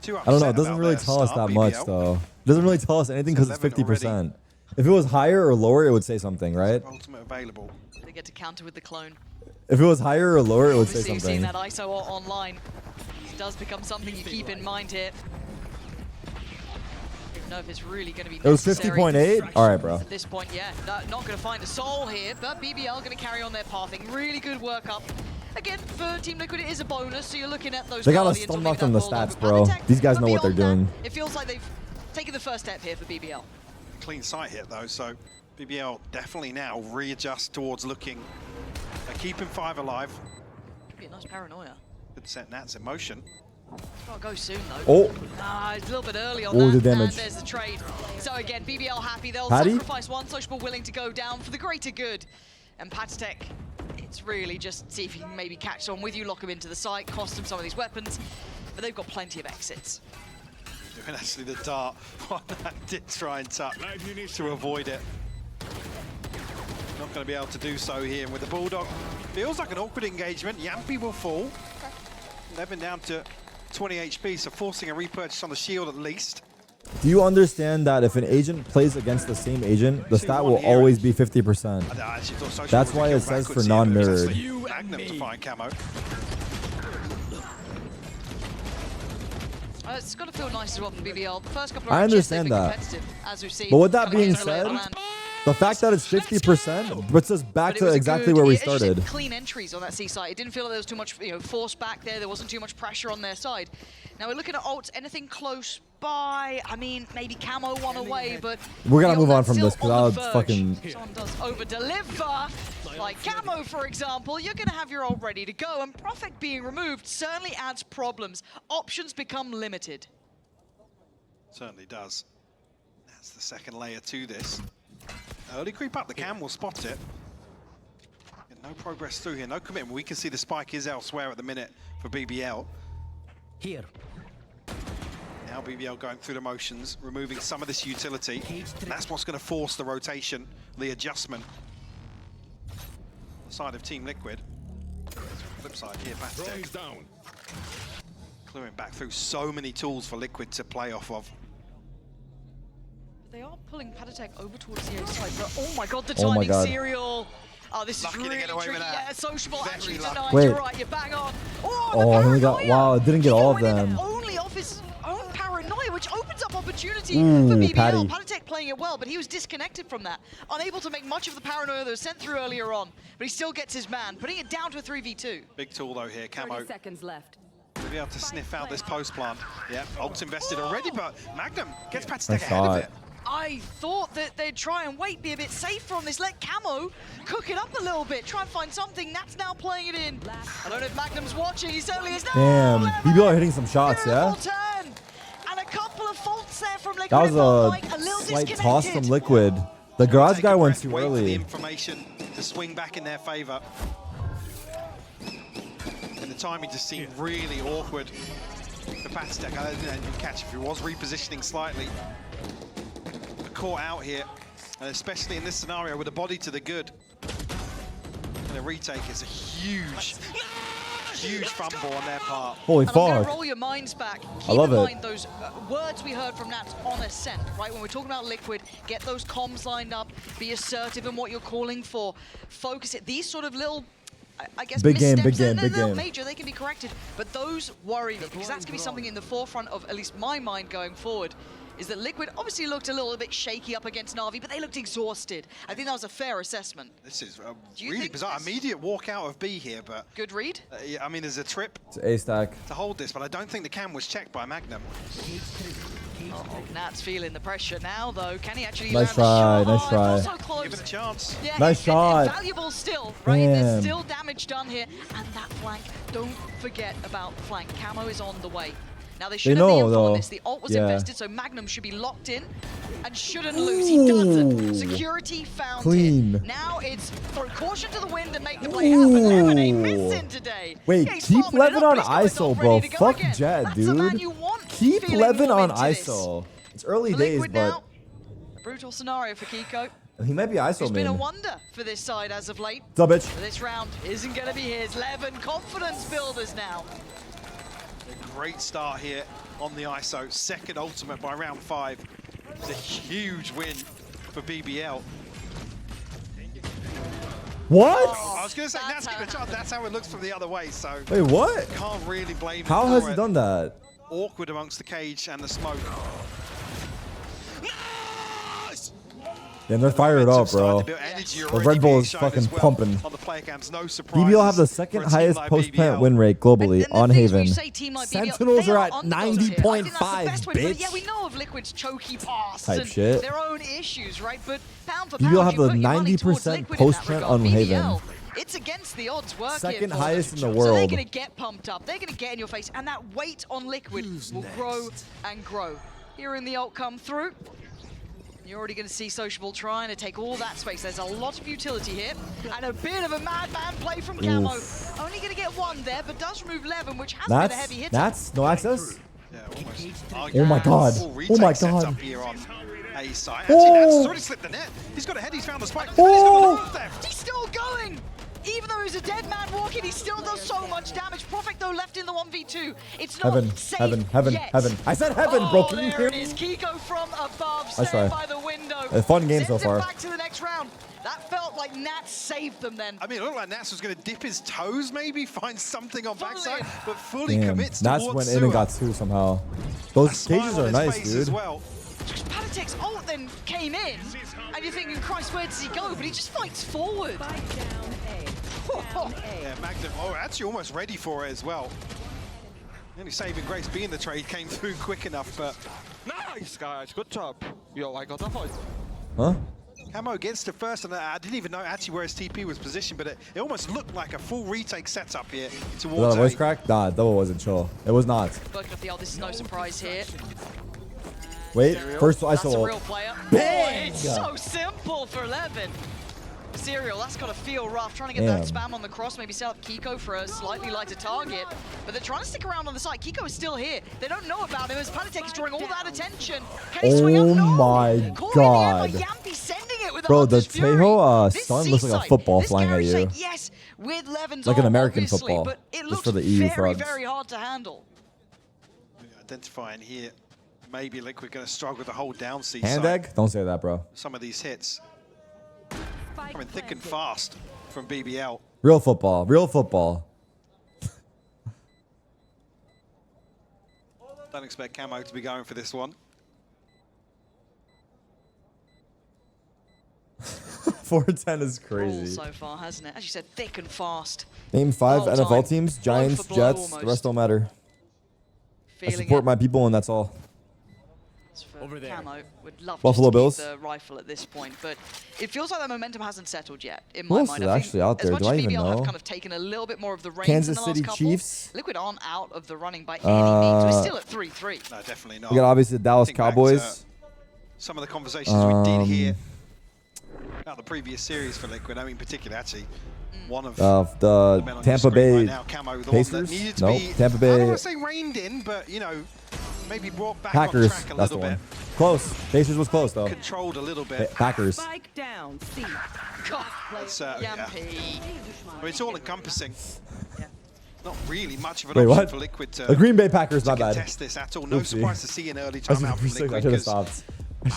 too I don't know. upset It doesn't about really their tell us start, that much, BBL. though. It doesn't really tell us anything because it's 11 already. 50%. If it was higher or lower, it would say something, right? Ultimate available. They get to counter with the clone. If it was higher or lower, it would say Obviously, you've seen something. that ISO online. It does become something you keep in mind here. I don't know if it's really going to be It was necessary 50.8? All right, bro. at this point. Yeah, not going to find a soul here, but BBL going to carry on their pathing. Really good work up. Again, for Team Liquid, it is a bonus, so you're looking at those They got Guardians us stun or locked maybe on the that Bulldog stats, with bro. Patitech. These guys But know what they're beyond doing. that, it feels like they've taken the first step here for BBL. Clean sight hit though, so BBL definitely now readjust towards looking at keeping 5 alive. Could be a nice paranoia. The Set Nats in motion. Gotta go soon though. Oh. It's a little bit early on Oh, that. the damage. And there's the trade. So again, BBL happy. They'll Patty? sacrifice one sociable willing to go down for the greater good. And FNATIC, it's really just see if you can maybe catch someone with you, lock them into the site, cost them some of these weapons. But they've got plenty of exits. Doing actually the dart on that did try and tuck to avoid it. Not going to be able to do so here. And with the Bulldog, feels like an awkward engagement. Yampi will fall. 11 down to 20 HP, so forcing a repurchase on the shield at least. Do you understand that if an agent plays against the same agent, the stat will always be 50%? That's why it says for non-mirrored. Magnum to find camo. It's got to feel nice as well for BBL. The first couple of I rounds, yes, they've understand been that. competitive, as we've seen. But with that Coming being into the said, land. the fact that it's 50% puts us back But it to was a exactly good- where we it just started. clean entries on that C side. It didn't feel like there was too much, force back there. There wasn't too much pressure on their side. Now we're looking at ults. Anything close by? I mean, maybe camo one away, but We're gonna move on that's from still this because on I'll the verge. fucking. Someone does over-deliver, like camo, for example. You're going to have your ult ready to go, and Profit being removed certainly adds problems. Options become limited. Certainly does. That's the second layer to this. Early creep up, the cam will spot it. And no progress through here, no commitment. We can see the spike is elsewhere at the minute for BBL. Here. Now BBL going through the motions, removing some of this utility. And that's what's going to force the rotation, the adjustment. The side of Team Liquid. Flip side here, FNATIC. Down. Clearing back through so many tools for Liquid to play off of. They are pulling FNATIC over towards the A side, but oh my god, the Oh my timing God. serial. Oh, this Lucky is to really get away with tricky. that. Yeah, sociable Very actually lucky. denied. Wait. You're right, you're bang on. Oh, the Oh, I only got. paranoia. Wow, I didn't get all of Kiko went in them. only off his own paranoia, which opens up opportunity Ooh, for BBL. Patty. FNATIC playing it well, but he was disconnected from that. Unable to make much of the paranoia that was sent through earlier on, but he still gets his man, putting it down to a 3v2. Big tool though here, camo. 30 seconds left. To be able to sniff out this post plant. Yeah, ult's invested already, but Magnum gets FNATIC Nice ahead of shot. it. I thought that they'd try and wait, be a bit safer on this. Let Camo cook it up a little bit, try and find something. That's now playing it in. I don't know if Magnum's watching. He certainly is now. Damn, Lemon, BBL are hitting some shots, yeah. beautiful turn. And a couple of faults there from Liquid. That was It felt a like little slight toss from disconnected. Liquid. The garage Take guy a went breath, too wait for the early. information to swing back in their favor. And the timing just seemed really awkward for FNATIC. I didn't even catch if he was repositioning slightly. Caught out here, and especially in this scenario with a body to the good. And a retake is a huge fumble on their part. Holy And I'm going fuck. to roll your minds back. Keep I love in it. mind those words we heard from Nats on Ascent, right? When we're talking about Liquid, get those comms lined up, be assertive in what you're calling for, focus it. These sort of little, I guess, Big game, missteps, big game, they're big not game. major, they can be corrected, but those worry me, because that's going to be something in the forefront of at least my mind going forward. Is that Liquid obviously looked a little bit shaky up against Na'Vi, but they looked exhausted. I think that was a fair assessment. This is you really think bizarre. this- Immediate walk out of B here, but Good read. yeah, I mean, there's a trip It's A stack. to hold this, but I don't think the cam was checked by Magnum. Oh, Nat's feeling the pressure now, though. Can he actually Nice land try, a nice shot? try. Oh, so close. Give it a chance. Yeah, Nice shot. Valuable still, right? There's Damn. still damage done here. And that flank, don't forget about the flank. Camo is on the way. Now they should have the know, info on though. this. The ult was Yeah. invested, so Magnum should be locked in and shouldn't lose. He doesn't. Security found Clean. it. Now it's throw caution to the wind and make the play happen. Lemonade missing today. Wait, Yeah, he's keep farming it Levin up, on but he's got ISO, himself bro. ready to go Fuck again. Jet, That's the man dude. you want Keep feeling Levin warm on into this. ISO. It's early For days, Liquid but now, a brutal scenario for Kiko. he might be ISO It's been a man. wonder for this side as of late. What's up, bitch? But this round isn't going to be his. Levin, confidence builders now. A great start here on the ISO. Second ultimate by round 5. It's a huge win for BBL. What? I was going to say, that's how it looks from the other way, so Wait, what? can't really blame him How for has he it. done that? Awkward amongst the cage and the smoke. Damn, they're fired up, bro. The Red Bull is fucking pumping. On the player cams, no surprises BBL have the for second a team highest like post-plant BBL. win rate globally on Haven. Team like BBL, Sentinels they are at underdogs here. I think that's the 90.5, best way to put it. bitch. Yeah, we know of Liquid's choky pass Type and shit. their own issues, right? But pound for BBL pound, have you the put your money towards 90% Liquid in that post-print regard. on Haven. BBL It's against the odds working. Second for highest them. in the So they're world. going to get pumped up. They're going to get in your face. And that weight on Liquid will grow and grow. Hearing the ult come through. You're already going to see Sociable trying to take all that space. There's a lot of utility here. And a bit of a madman play from Camo. Only going to get one there, but does remove Levin, which has been a heavy hitter. That's no access? Yeah, almost. Oh my god. Oh my god. Here on A side. Actually, that's already slipped the net. He's got a head, he's found the spike. Oh! He's still going! Even though he's a dead man walking, he still does so much damage. Prophet, though, left in the 1v2. It's not safe yet. Heaven. I said heaven, bro. Can you There hear it me? is. Kiko from above, That's staying right. by the window. A fun game so Sends him far. back to the next round. That felt like Nats saved them then. I mean, it looked like Nats was going to dip his toes, maybe, find something on backside, but fully Damn. commits Nats towards went in and got two somehow. Those cages are nice, dude. Well. Panatek's ult then came in, and you're thinking, Christ, where does he go? But he just fights forward. Yeah, Magnum, actually almost ready for it as well. The only saving grace being the trade came through quick enough, but... Nice, guys. Good job. Yo, I got a fight. Huh? Camo gets to first, and I didn't even know actually where his TP was positioned, but it almost looked like a full retake setup here Was towards that a voice A. crack? Nah, that wasn't chill. It was not. Working off the ult, this is no surprise here. Wait, first That's a ISO. real player. Bang! Oh, it's so simple for Levin. Serial, that's got to feel rough. Trying to get Damn. that spam on the cross, maybe set up Kiko for a slightly lighter target. But they're trying to stick around on the side. Kiko is still here. They don't know about him as Panatek is drawing all that attention. Can he swing up? Oh No. my Caught in the air by god. Yampi, sending it with a Bro, the Hunter's Fury. Tejo This stun looks like a seaside, football this flying at Gary you. Shake, yes, with Levin's Like an arm, American obviously, football, but it just looks for the EU very, frogs. very hard to handle. Identifying here, maybe Liquid going to struggle to hold down C Hand side. egg? Don't say that, bro. Some of these hits coming thick and fast from BBL. Real football. Real football. Don't expect Camo to be going for this one. 410 is All crazy. so far, hasn't it? As you said, thick and fast. Name 5 All NFL time. teams. Blow Giants, for blow Jets. almost. The rest don't matter. I Feeling support it. my people, and that's all. Over there. Camo would love Buffalo just to Bills. keep the rifle at this point, but it feels like that momentum hasn't settled yet. In Who my else mind, is I think actually out there? as much Do I as even BBL have know? kind of taken a little bit more of the reins Kansas in the City last couple, Chiefs. Liquid aren't out of the running by any means. We're still at 3-3. No, definitely not. We got obviously the Dallas Think back to Cowboys. Some of the conversations we did here about the previous series for Liquid. I mean, particularly actually one of The men on your Tampa screen Bay right now, Camo, the one that Pacers. needed to Nope. be, Tampa I don't Bay want to say reined in, but you know, maybe brought back on Packers. track a That's the little one. bit. Close. Pacers was close though. Controlled a little bit. Packers. down, C. That's, yeah. I mean, it's all encompassing. Not really much of an Wait, option what? for Liquid to, The Green Bay Packers, to my bad. contest this at all. No Oopsie. surprise to see an early I was timeout from I Liquid. should have 'cause stopped.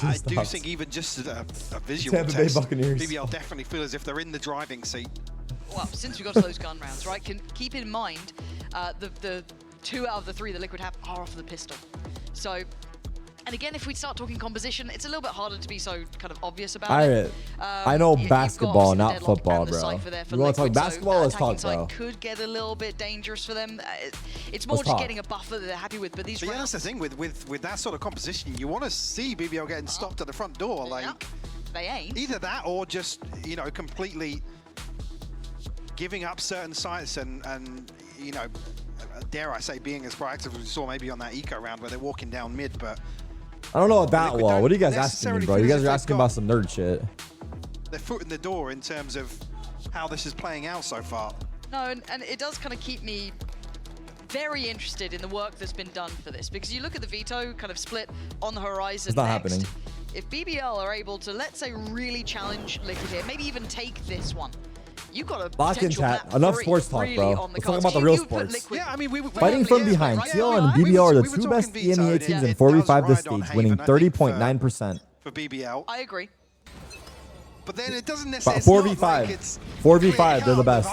I do think even just a visual Tampa Bay test, Buccaneers. BBL definitely feel as if they're in the driving seat. Well, since we got to those gun rounds, right, keep in mind the 2 out of the 3 that Liquid have are off the pistol. So, and again, if we start talking composition, it's a little bit harder to be so kind of obvious about it. I know You've got basketball, obviously the not deadlock football, and the bro. cypher there for You want to talk Liquid, so basketball? Let's attacking talk, side bro. could get a little bit dangerous for them. It's more Let's just talk. getting a buffer that they're happy with, but these But yeah, rounds... that's the thing with that sort of composition. You want to see BBL getting stopped at the front door, like they ain't. either that or just completely giving up certain sites and dare I say being as proactive as we saw maybe on that eco round where they're walking down mid, but I don't know about that Liquid wall. don't What are you guys asking me, necessarily bro? feel You as guys if are they've asking got about some nerd shit. their foot in the door in terms of how this is playing out so far. No, and it does kind of keep me very interested in the work that's been done for this, because you look at the veto kind of split on the horizon. It's not next. happening. If BBL are able to, let's say, really challenge Liquid here, maybe even take this one, you've got a Lock in potential chat. map Enough three sports talk, really bro. on the Let's talk cards. about the You real would put sports. Liquid- Yeah, I mean, we Fighting from behind. TL and BBL are the two best EMEA teams in 45 this stage, winning 30.9%. For BBL. I agree. But then it doesn't necessarily. 4v5. 4v5, they're the best.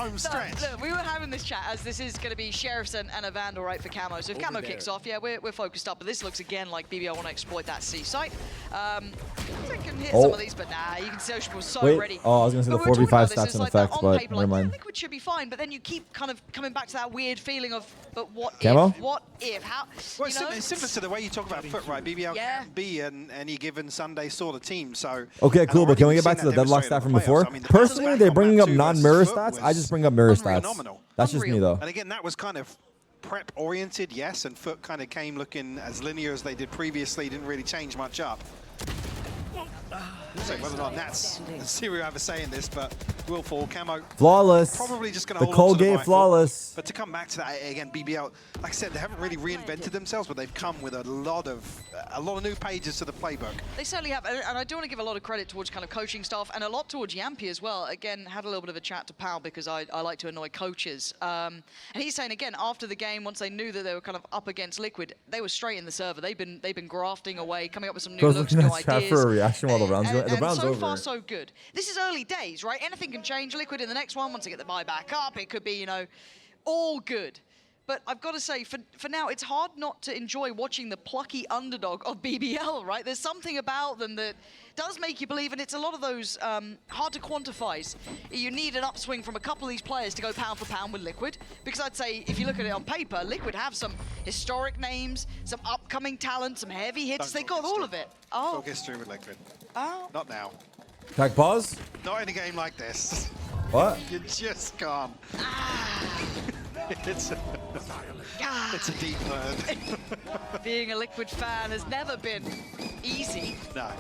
Look, we were having this chat as this is going to be Sheriffs and a Vandal, right, for Camo. So if Camo kicks off, yeah, we're focused up. But this looks again like BBL want to exploit that C site. They can hit some of these, but nah, you can see Ocean was so Wait, ready. oh, I was gonna say But the we were talking 4v5 about this, stats it's and like that effects, on but paper, never like, mind. Liquid should be fine, but then you keep kind of coming back to that weird feeling of, but what Camo? if? What if? How? Well, You know? it's similar to the way you talk about foot, right? BBL Yeah. can be any given Sunday sort of team. So Okay, and cool, but already can we we've get back seen to the that deadlock stat from before. Personally, they're bringing up non-mirror stats. I just bring up mirror stats. That's just me, though. And again, that was kind of prep-oriented, yes, and Foot kind of came looking as linear as they did previously, didn't really change much up. So whether or not that's Serial have a say in this, but will fall. Camo flawless. Probably just going to the hold on to the Colgate rifle. flawless. But to come back to that again, BBL, like I said, they haven't really reinvented themselves, but they've come with a lot of new pages to the playbook. They certainly have, and I do want to give a lot of credit towards kind of coaching staff and a lot towards Yampy as well. Again, had a little bit of a chat to Pal because I like to annoy coaches. And he's saying again, after the game, once they knew that they were kind of up against Liquid, they were straight in the server. They've been grafting away, coming up with some new looks, new ideas. Chat for a reaction while the round's going. The round's so over. far, so good. This is early days, right? Anything can change. Liquid in the next one, once they get the buy back up, it could be, you know, all good. But I've got to say, for now, it's hard not to enjoy watching the plucky underdog of BBL, right? There's something about them that does make you believe, and it's a lot of those hard to quantify. You need an upswing from a couple of these players to go pound for pound with Liquid, because I'd say, if you look at it on paper, Liquid have some historic names, some upcoming talent, some heavy hits. They got all of it. Oh. Talk history with Liquid. Oh. Not now. Tag pause? Not in a game like this. What? You just can't. It's a deep burn. Being a Liquid fan has never been easy. No.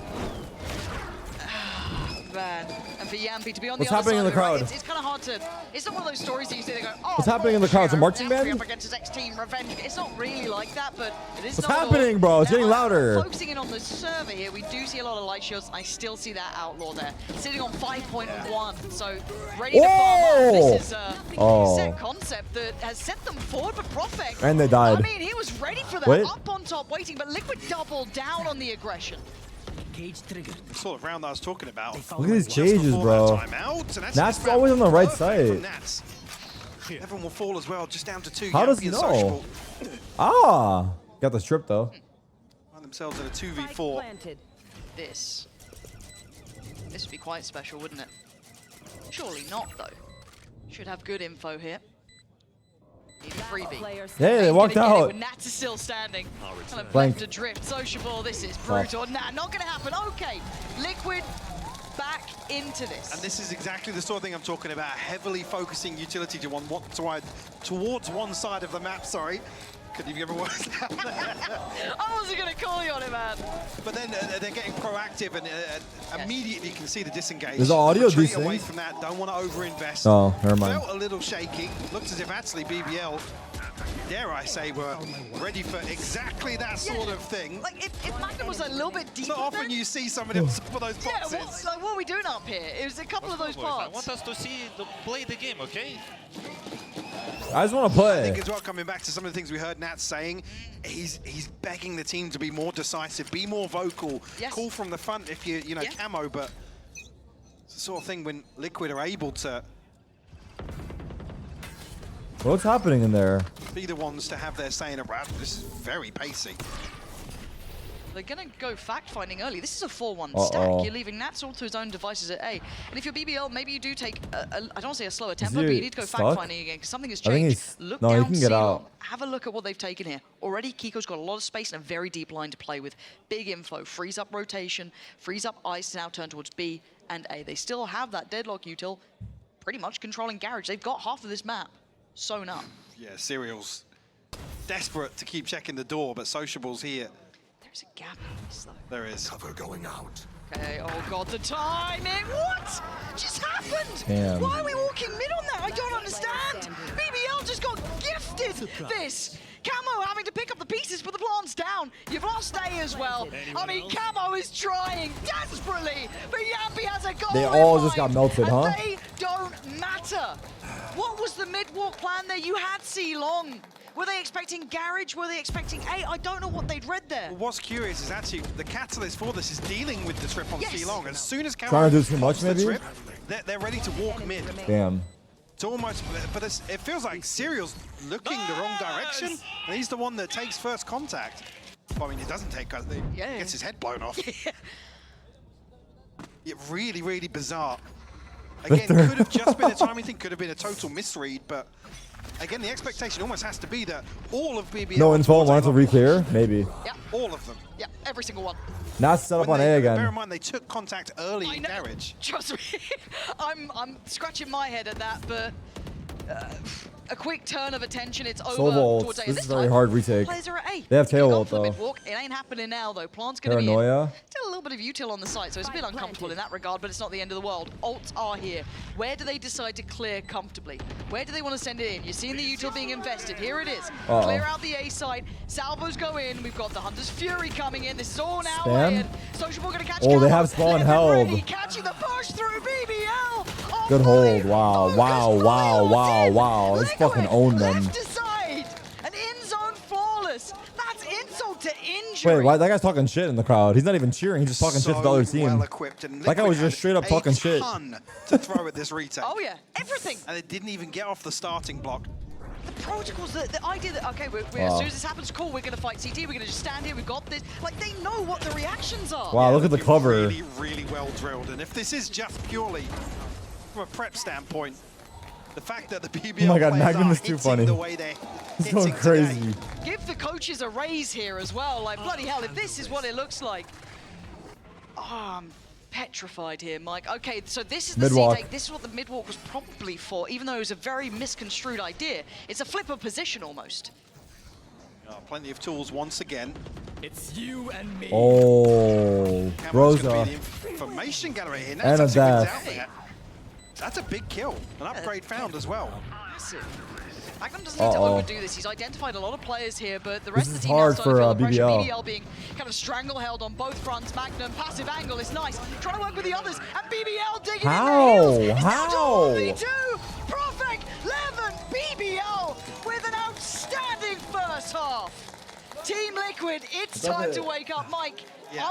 Man. And for Yampy to be on What's the other happening side in the of it, crowd? right? It's kind of hard to. It's not one of those stories that you see. They go, oh, What's happening in the crowd? It's a marching Yampy band? up against his ex-team, revenge. It's not really like that, but it is. What's happening, bro? It's getting louder. Focusing in on the server here, we do see a lot of light shields. I still see that Outlaw there, sitting on 5.1. So ready to farm off. This is a set concept that has set them forward for Profek. And they died. I mean, he was ready for that. Wait. Up on top, waiting, but Liquid doubled down on the aggression. The sort of round that I was talking about. Look at these cages, bro. Nat's always on the right side. Everyone will fall as well, just down to 2. How does he know? Ah, got the strip though. Find themselves in a 2v4. This would be quite special, wouldn't it? Surely not, though. Should have good info here. Need a freebie. Hey, they walked out. Nats is still standing. Kind of Blank. left adrift. Sociable, this is brutal. Nah, not gonna happen. Okay, Liquid back into this. And this is exactly the sort of thing I'm talking about. Heavily focusing utility towards one side of the map, sorry. Couldn't even give a word out there. I wasn't going to call you on it, man. But then they're getting proactive and immediately can see the disengage. Is the audio Retreat decent? away from that, don't want to overinvest. Oh, never mind. Felt a little shaky. Looked as if actually BBL, dare I say, were ready for exactly that sort of thing. Like, if Magnum was a little bit deeper, it's not often you see somebody else for those boxes. Yeah, what are we doing up here? It was a couple of those parts. I want us to play the game, okay? I just want to I play. think as well, coming back to some of the things we heard Nat saying, he's begging the team to be more decisive, be more vocal, call from the front if you know, camo, but it's the sort of thing when Liquid are able to What's happening in there? be the ones to have their say in around. This is very pacey. They're going to go fact-finding early. This is a 4-1 stack. You're leaving Nats all to his own devices at A. And if you're BBL, maybe you do take, I don't want to say a slower tempo, but you need to go fact-finding again, because something has changed. Look no, he down can get C-Long. out. Have a look at what they've taken here. Already, Kiko's got a lot of space and a very deep line to play with. Big info, frees up rotation, frees up ice, now turn towards B and A. They still have that deadlock util pretty much controlling Garage. They've got half of this map sewn up. Yeah, Serial's desperate to keep checking the door, but Sociable's here. There's a gap in this, though. There is. Cover going out. Okay, oh god, the timing! What just happened? Damn. Why are we walking mid on that? I don't understand. BBL just got gifted this. Camo having to pick up the pieces, but the plant's down. You've lost A as well. I mean, Camo is trying desperately, but Yampy has a goal. They all just got melted, huh? They don't matter. What was the mid-walk plan there? You had C-Long. Were they expecting Garage? Were they expecting A? I don't know what they'd read there. Well, what's curious is actually the catalyst for this is dealing with the trip on C-Long. As soon as Camo Trying to do too much, the maybe? trip, they're ready to walk mid. Damn. It's almost, but it feels like Serial's looking the wrong direction, and he's the one that takes first contact. Well, I mean, he doesn't take because he gets his head blown off. It really, really bizarre. Again, could have just been a timing thing, could have been a total misread, but again, the expectation almost has to be that all of BBL... No info, wanted to re-clear? Maybe. Yep. All of them. Yeah, every single one. Now set up When on they- A again. Bear in mind, they took contact early in garage. Trust me, I'm scratching my head at that, but a quick turn of attention, it's over Solo ult. towards A. This This is very time, hard retake. players are at A. They have tail Go ult for the though. mid-walk. It ain't happening now though. Plant's going to be in. Paranoia. Still a little bit of util on the site, so it's a bit uncomfortable in that regard, but it's not the end of the world. Ults are here. Where do they decide to clear comfortably? Where do they want to send it in? You're seeing the util being invested. Here it is. Uh-oh. Clear out the A site. Salvos go in. We've got the Hunter's Fury coming in. This is all now Spam? in. Sociable going to catch Oh, they Gallo. have spawn Left held. ready, catching the push through BBL. Oh, Good hold. Wow. Wow. Wow. Wow. Wow. Let's fucking own them. left to side. An in-zone flawless. That's insult to injury. Wait, why? That guy's talking shit in the crowd. He's not even cheering. He's just talking shit to the other team. Well equipped, and That guy was Liquid just straight up had talking a shit. ton to throw at this retake. Oh yeah, everything. And they didn't even get off the starting block. The protocols, the idea that, okay, as soon as this happens, cool, we're going to fight CT, we're going to just stand here, we've got this. Like, they know what the reactions are. Wow, look at the cover. Really, really well drilled. And if this is just purely from a prep standpoint, the fact that the BBL Oh my God, players Magnum are is too hitting funny. the way they're He's hitting going crazy. today. Give the coaches a raise here as well. Like, bloody hell, if this is what it looks like. Oh, I'm petrified here, Mike. Okay, so this is the Mid-walk. C-take. This is what the mid-walk was probably for, even though it was a very misconstrued idea. It's a flip of position almost. Plenty of tools once again. It's you and me. Oh, Cameron's gonna Rosa. be the information gathering here. And That's a actually wins death. out there. That's a big kill. An upgrade found as well. Massive. Magnum doesn't need to overdo this. He's identified a lot of players here, but the rest This of is the team now hard starting to for, feel the pressure. BBL. BBL being kind of strangleheld on both fronts. Magnum, passive angle is nice. Trying to work with the others, and BBL digging How? in the heels. It's How? down to 1v2. Profek, Levin, BBL with an outstanding first half. Team Liquid, it's time to wake up. Mike,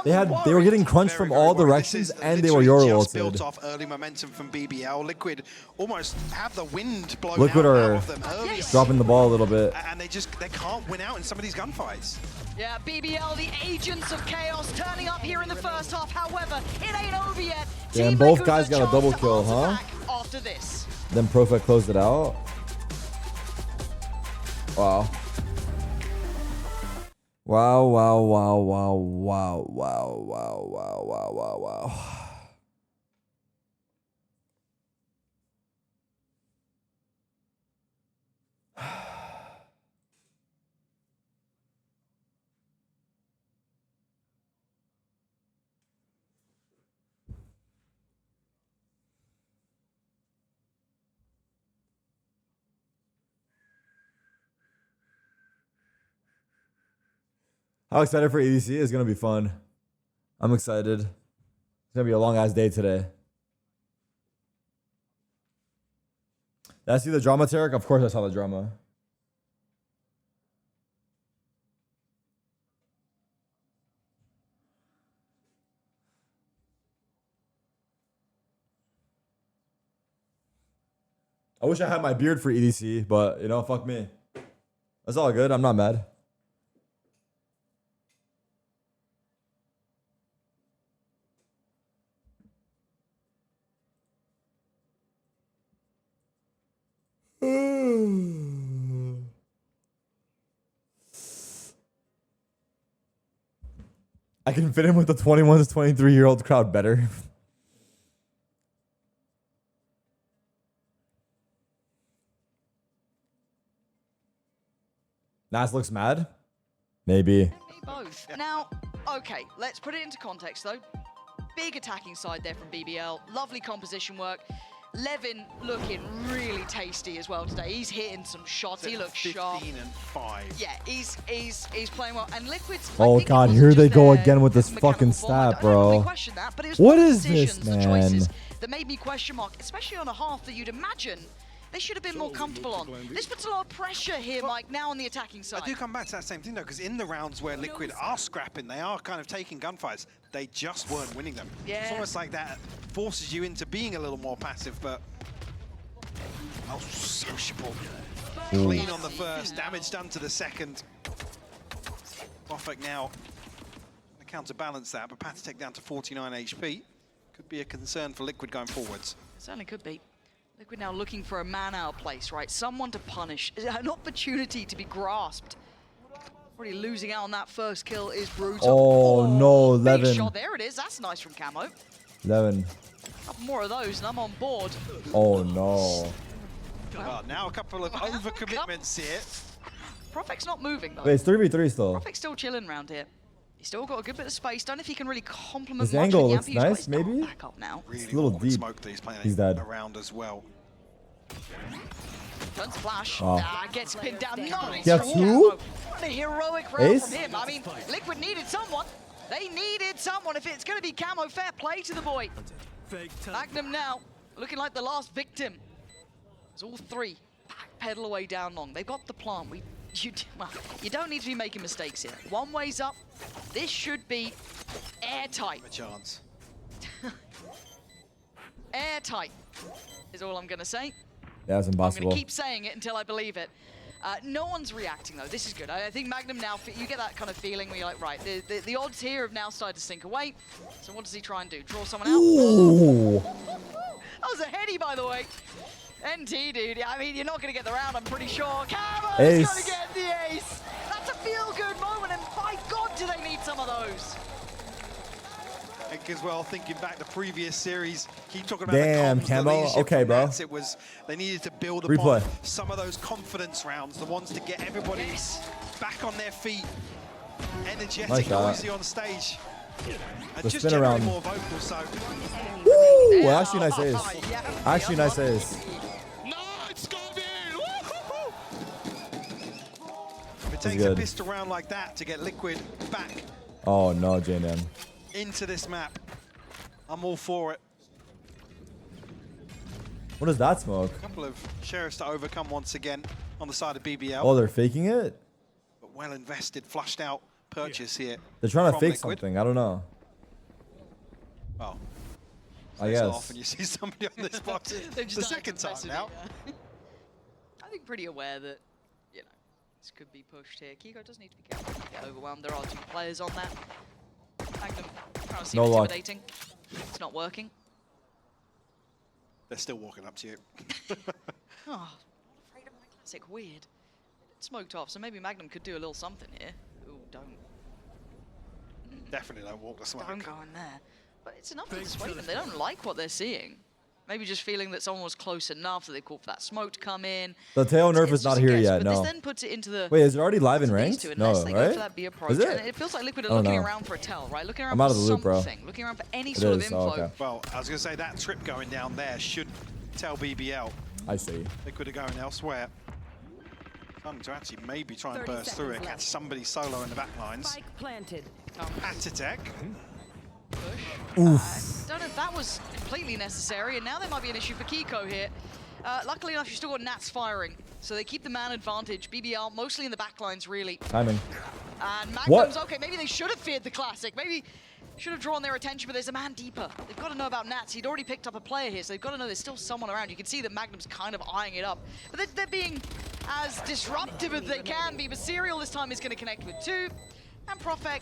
They were getting crunched from all directions and they were Literally Euro just built ulted. off early momentum from BBL. Liquid almost have the wind blown Liquid out are of them early. dropping the ball a little bit. And they can't win out in some of these gunfights. Yeah, BBL, the agents of chaos, turning up here in the first half. However, it ain't over yet. Yeah, and Team both Liquid guys with got a double chance to kill, answer huh? back after this. Then Profet closed it out. Wow. Wow, wow, wow, wow, wow, wow, wow, wow, wow, wow, wow. How excited for EDC? It's going to be fun. I'm excited. It's going to be a long ass day today. Did I see the drama, Tarik? Of course I saw the drama. I wish I had my beard for EDC, but you know, fuck me. That's all good. I'm not mad. I can fit in with the 21 to 23-year-old crowd better. Nas looks mad? Maybe. Both. Now, okay, let's put it into context though. Big attacking side there from BBL. Lovely composition work. Levin looking really tasty as well today. He's hitting some shots. He looks sharp. 15 and 5. Yeah, he's playing well. And Liquid's. Oh god, here they go again with this fucking stat, bro. What is this, man? That made me question mark, especially on a half that you'd imagine they should have been more comfortable on. This puts a lot of pressure here, Mike, now on the attacking side. I do come back to that same thing though, because in the rounds where Liquid are scrapping, they are kind of taking gunfights, they just weren't winning them. Yeah. It's almost like that forces you into being a little more passive, but oh, sociable. Clean on the first, damage done to the second. Bofek now to counterbalance that, but FNATIC down to 49 HP. Could be a concern for Liquid going forwards. It certainly could be. Liquid now looking for a man-out place, right? Someone to punish, an opportunity to be grasped. Already losing out on that first kill is brutal. Oh, no, big 11. shot. There it is. That's nice from Camo. 11. A couple more of those, and I'm on board. Oh, no. Now a couple of overcommitments here. Profec's not moving, though. Wait, it's 3v3 still. Profec's still chilling around here. He's still got a good bit of space. Don't know if he can really complement His much angle with looks Yampy, who's got nice, his maybe? back up now. It's a little deep. Smoke that he's playing He's dead. around as well. Turns flash. Oh. Gets pinned down. Nice. Gets who? What a heroic round Ace? from him. I mean, Liquid needed someone. They needed someone. If it's going to be Camo, fair play to the boy. Magnum now looking like the last victim. It's all three. Pedal away down long. They've got the plant. You don't need to be making mistakes here. One way's up. This should be airtight. A chance. Airtight is all I'm going to say. Yeah, it's I'm impossible. going to keep saying it until I believe it. No one's reacting, though. This is good. I think Magnum now, you get that kind of feeling where you're like, right, the odds here have now started to sink away. So what does he try and do? Draw someone out? Ooh. That was a heady, by the way. NT, dude. I mean, you're not going to get the round, I'm pretty sure. Camo's Ace. going to get the ace. That's a feel-good moment, and by God, do they need some of those. I think as well, thinking back the previous series, keep talking about Damn, the comms, the Camo. leadership Okay, from bro. Nats. It was, they needed to build Replay. upon some of those confidence rounds, the ones to get everybody back on their feet, energetic, Nice shot. noisy on stage, and The just spin generally around. more vocal. So, Woo! Well, actually, nice ace. Actually, nice ace. if it takes good. a pistol round like that to get Liquid back Oh, no, J-Man. into this map, I'm all for it. What is that smoke? A couple of sheriffs to overcome once again on the side of BBL. Oh, they're faking it? But well invested, flushed out purchase here. They're trying to from fake Liquid. something. I don't know. Well, I it's not guess. often you see somebody on this box. They've just the done it second time professionally, now. yeah. I think pretty aware that, you know, this could be pushed here. Kiko does need to be careful not to get overwhelmed. There are two players on that. Magnum trying to seem No luck. intimidating. It's not working. They're still walking up to you. Oh, not afraid of my classic. Weird. It smoked off, so maybe Magnum could do a little something here. Ooh, don't. Definitely don't walk the smoke. Don't go in there. But it's enough to dissuade them. They don't like what they're seeing. Maybe just feeling that someone was close enough that they called for that smoke to come in. The tail nerf is It's not just a here guess, yet, but no. this then puts it into the... Wait, is it already live in these ranked? two, No, unless they go for right? that B approach. Is it? And it feels like Liquid are I don't looking know. around for a tell, right? Looking around I'm for out of the loop, bro. something. Looking around for any It sort of is, info. oh, okay. Well, I was going to say that trip going down there should tell BBL I see. they could have gone elsewhere. Time to actually maybe try and 30 burst through it, seconds catch somebody solo in the back lines. Spike planted. At-attack. Oof. Don't know if that was completely necessary, and now there might be an issue for Kiko here. Luckily enough, you've still got Nats firing, so they keep the man advantage. BBL mostly in the back lines, really. Timing. And Magnum's What? okay. Maybe they should have feared the classic. Maybe should have drawn their attention, but there's a man deeper. They've got to know about Nats. He'd already picked up a player here, so they've got to know there's still someone around. You can see that Magnum's kind of eyeing it up. But they're being as disruptive as they can be. But Serial this time is going to connect with two. And Profec,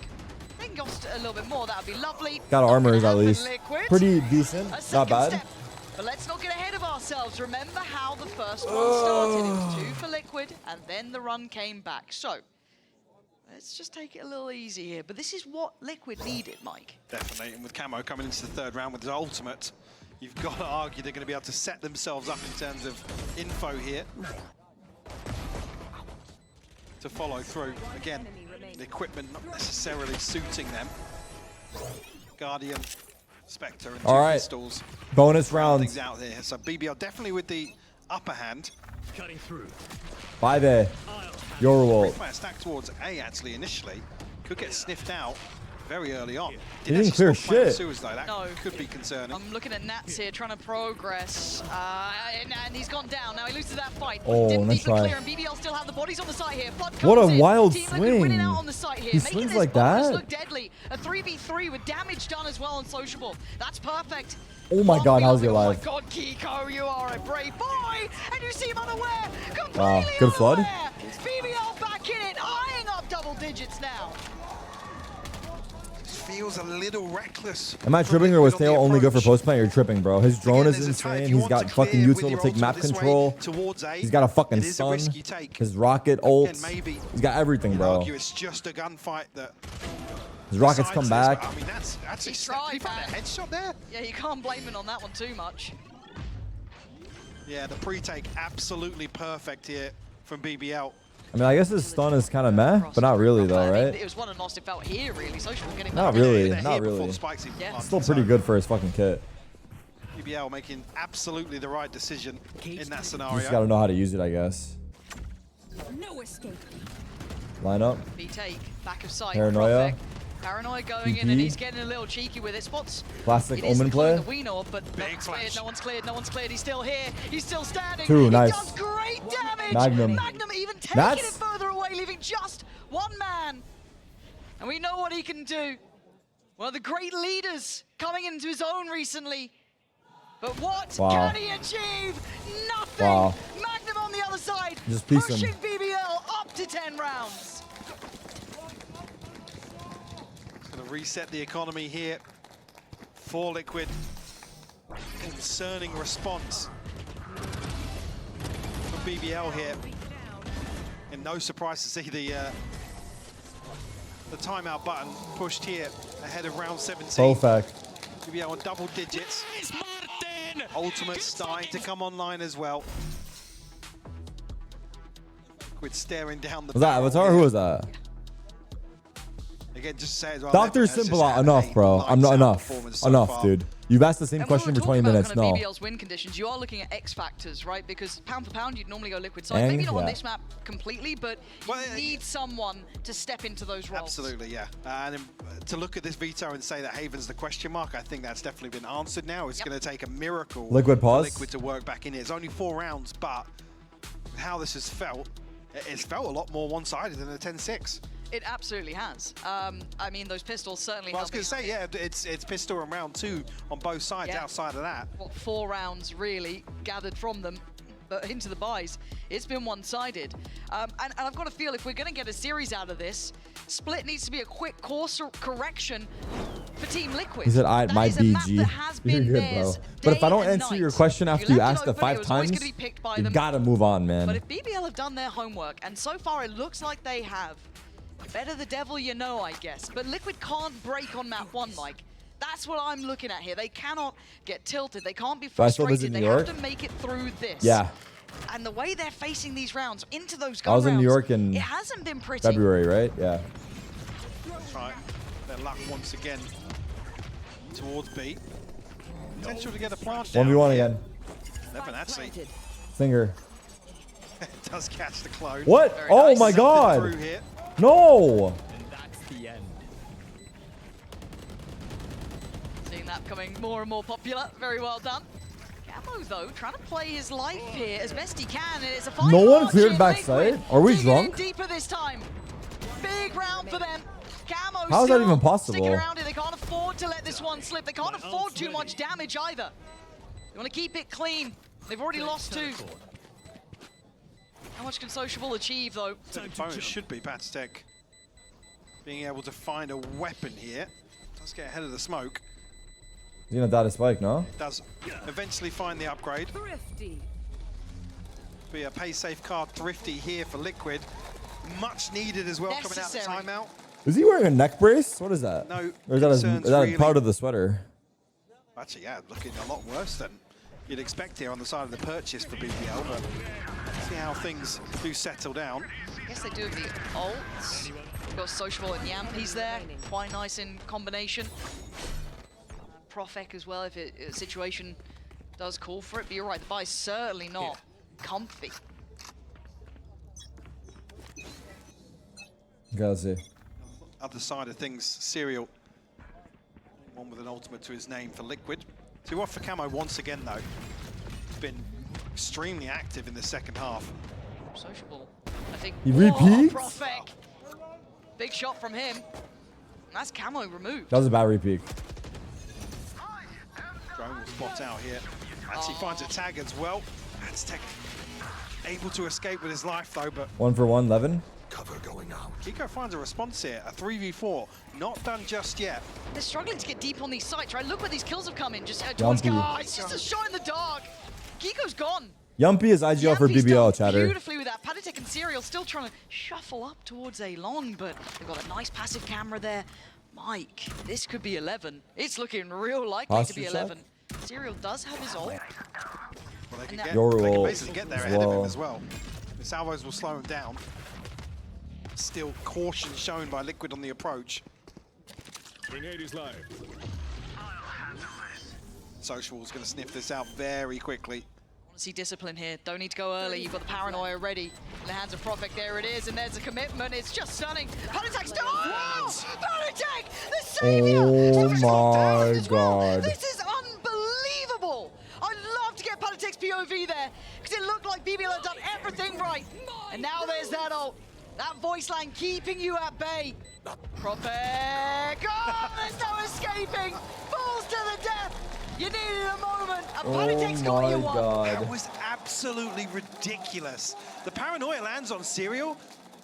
they can go a little bit more. That would be lovely. Got armors at least. Liquid. Pretty decent. A Not second bad. step. But let's not get ahead of ourselves. Remember how the first one started. It was 2 for Liquid, and then the run came back. So, let's just take it a little easy here. But this is what Liquid needed, Mike. Definitely, and with Camo coming into the third round with his ultimate, you've got to argue they're going to be able to set themselves up in terms of info here to follow through. Again, the equipment not necessarily suiting them. Guardian, Spectre, and two All right. pistols. Bonus Round rounds. things out there. So BBL definitely with the upper hand. Cutting through. 5A. Your revolt. Free fire stack towards A actually initially. Could get sniffed out very early on. He didn't actually clear stop playing shit. Suicide. That No. could be concerning. I'm looking at Nats here, trying to progress. And he's gone down. Now he loses that fight. Oh, Didn't nice beat the try. clear, and BBL still have the bodies on the site here. Flood What a comes in. wild Team Liquid winning swing. out on the site here, He making swings this like bonus that? look deadly. A 3v3 with damage done as well on Sociable. That's perfect. Oh my god, how's he Oh alive? my god, Kiko, you are a brave boy! And you seem unaware! Completely Wow, good flood. unaware. BBL back in it, eyeing up double digits now. feels a little reckless. Am I tripping or was Theo only good for post plant? You're tripping, bro. His drone is insane. He's got fucking util to take map control. He's got a fucking stun. His rocket ult. He's got everything, bro. It's just a gunfight that his rockets come back. I mean, that's He tried, man. a headshot there. Yeah, you can't blame him on that one too much. Yeah, the pre-take absolutely perfect here from BBL. I mean, I guess his stun is kind of meh, but not really though, right? It was one of Nost it felt here, really. Social getting Not that really, there not before really. the spikes even planted, Still pretty good for his fucking kit. BBL making absolutely the right decision in that You scenario. just gotta know how to use it, I guess. No escape. Line up. B-take, back of sight. Paranoia. Profek. Paranoia going in, and he's getting a little cheeky with it. Spots. Classic It is Omen the clue play. that we know of, but no one's cleared, no one's cleared, no one's cleared. He's still here. He's still standing. Two, He nice. does great damage. Magnum. Magnum even taking That's- it further away, leaving just one man. And we know what he can do. One of the great leaders coming into his own recently. But what Wow. can he achieve? Nothing. Wow. Magnum on the other side, Just piece him. pushing BBL up to 10 rounds. Going to reset the economy here for Liquid. Concerning response from BBL here. And no surprise to see the timeout button pushed here ahead of round 17. Perfect. BBL on double digits. Ultimate starting to come online as well. Liquid staring down the Was that barrel Avatar? here. Who was that? Again, just to say as well, Dr. Liquid has just Simple, had enough, a bro. I'm not lights-out enough. performance so Enough, far. dude. You've asked the same And question when for we're 20 talking minutes. about No. kind of BBL's win conditions, you are looking at X factors, right? Because pound for pound, you'd normally go Liquid side. Ang, Maybe not on yeah. this map completely, but you need someone to step into those roles. Absolutely, yeah. And to look at this veto and say that Haven's the question mark, I think that's definitely been answered now. It's going to take a miracle Liquid for pause. Liquid to work back in here. It's only 4 rounds, but how this has felt, it's felt a lot more one-sided than a 10-6. It absolutely has. I mean, those pistols certainly Well, I was helping going to say, yeah, it's pistol in round 2 on both sides. Yeah. Outside of that. What, 4 rounds really gathered from them into the buys. It's been one-sided. And I've got to feel if we're going to get a series out of this, Split needs to be a quick course correction for Team Liquid. He said, I That my is a map BG. that has You're been good, bro. theirs But if I day don't and answer night. your question You after you left it asked it open, 5 it was always times, gonna be picked by you them. gotta move on, man. But if BBL have done their homework, and so far it looks like they have, better the devil you know, I guess. But Liquid can't break on map 1, Mike. That's what I'm looking at here. They cannot get tilted. They can't be So I still frustrated. visit They New have York? to make it through this. Yeah. And the way they're facing these rounds into those I gun was in New rounds, York in it hasn't been pretty. February, right? Yeah. Try their luck once again towards B. Potential to get a plant down. 1v1 here. again. Never that seat. Finger. Does catch the clone. What? Very Oh nice. my Something god. through here. No. Seeing that becoming more and more popular. Very well done. Camo, though, trying to play his life here as best he can, and it's a final No one march cleared in backside? Liquid. Are we Digging in drunk? deeper this time. Big round for them. Camo How is that still even possible? sticking around here. They can't afford to let this one slip. They can't afford too much damage either. They want to keep it clean. They've already lost 2. How much can Sociable achieve, though? So the bonus should be Patstech being able to find a weapon here. Does get ahead of the smoke. He's gonna die to spike, no? Does eventually find the upgrade. Thrifty. Be a pay safe card Thrifty here for Liquid. Much needed as well coming out of the timeout. Is he wearing a neck brace? What is that? No Or is that, concerns is that really. part of the sweater? Actually, yeah, looking a lot worse than you'd expect here on the side of the purchase for BBL, but see how things do settle down. I guess they do have the ults. We've got Sociable and Yampi's there. Quite nice in combination. Profek as well, if a situation does call for it. But you're right, the buy's certainly not comfy. Okay, let's see. Other side of things, Serial. One with an ultimate to his name for Liquid. 2 off for Camo once again, though. He's been extremely active in the second half. Sociable, I think. He repeats? Profek. Big shot from him. That's Camo removed. That was a bad repeat. Drone will spot out here. Actually finds a tag as well. Aztec able to escape with his life, though, but 1 for 1, Levin. Kiko finds a response here, a 3v4, not done just yet. They're struggling to get deep on these sites, right? Look where these kills have come in. Just Yumpy. it's just a shot in the dark. Kiko's gone. Yumpy is IGL for Yumpy's BBL, done chatter. beautifully with that. Panitek and Serial still trying to shuffle up towards a long, but they've got a nice passive camera there. Mike, this could be 11. It's looking real likely to be 11. Serial does have his ult. Well, they can, basically get there as ahead of him well. as well. The salvos will slow him down. Still caution shown by Liquid on the approach. Grenade is live. Social's going to sniff this out very quickly. Want to see discipline here. Don't need to go early. You've got the paranoia ready. In the hands of Prophet, there it is, and there's a commitment. It's just stunning. Panitek's done. Oh! Panitek, the savior. Oh my god. This is unbelievable. I'd love to get Panitek's POV there because it looked like BBL had done everything right. And now there's that ult. That voice line keeping you at bay. Prophet. Oh, there's no escaping. Falls to the death. You needed a moment, and Panitek's got you one. That was absolutely ridiculous. The paranoia lands on Serial.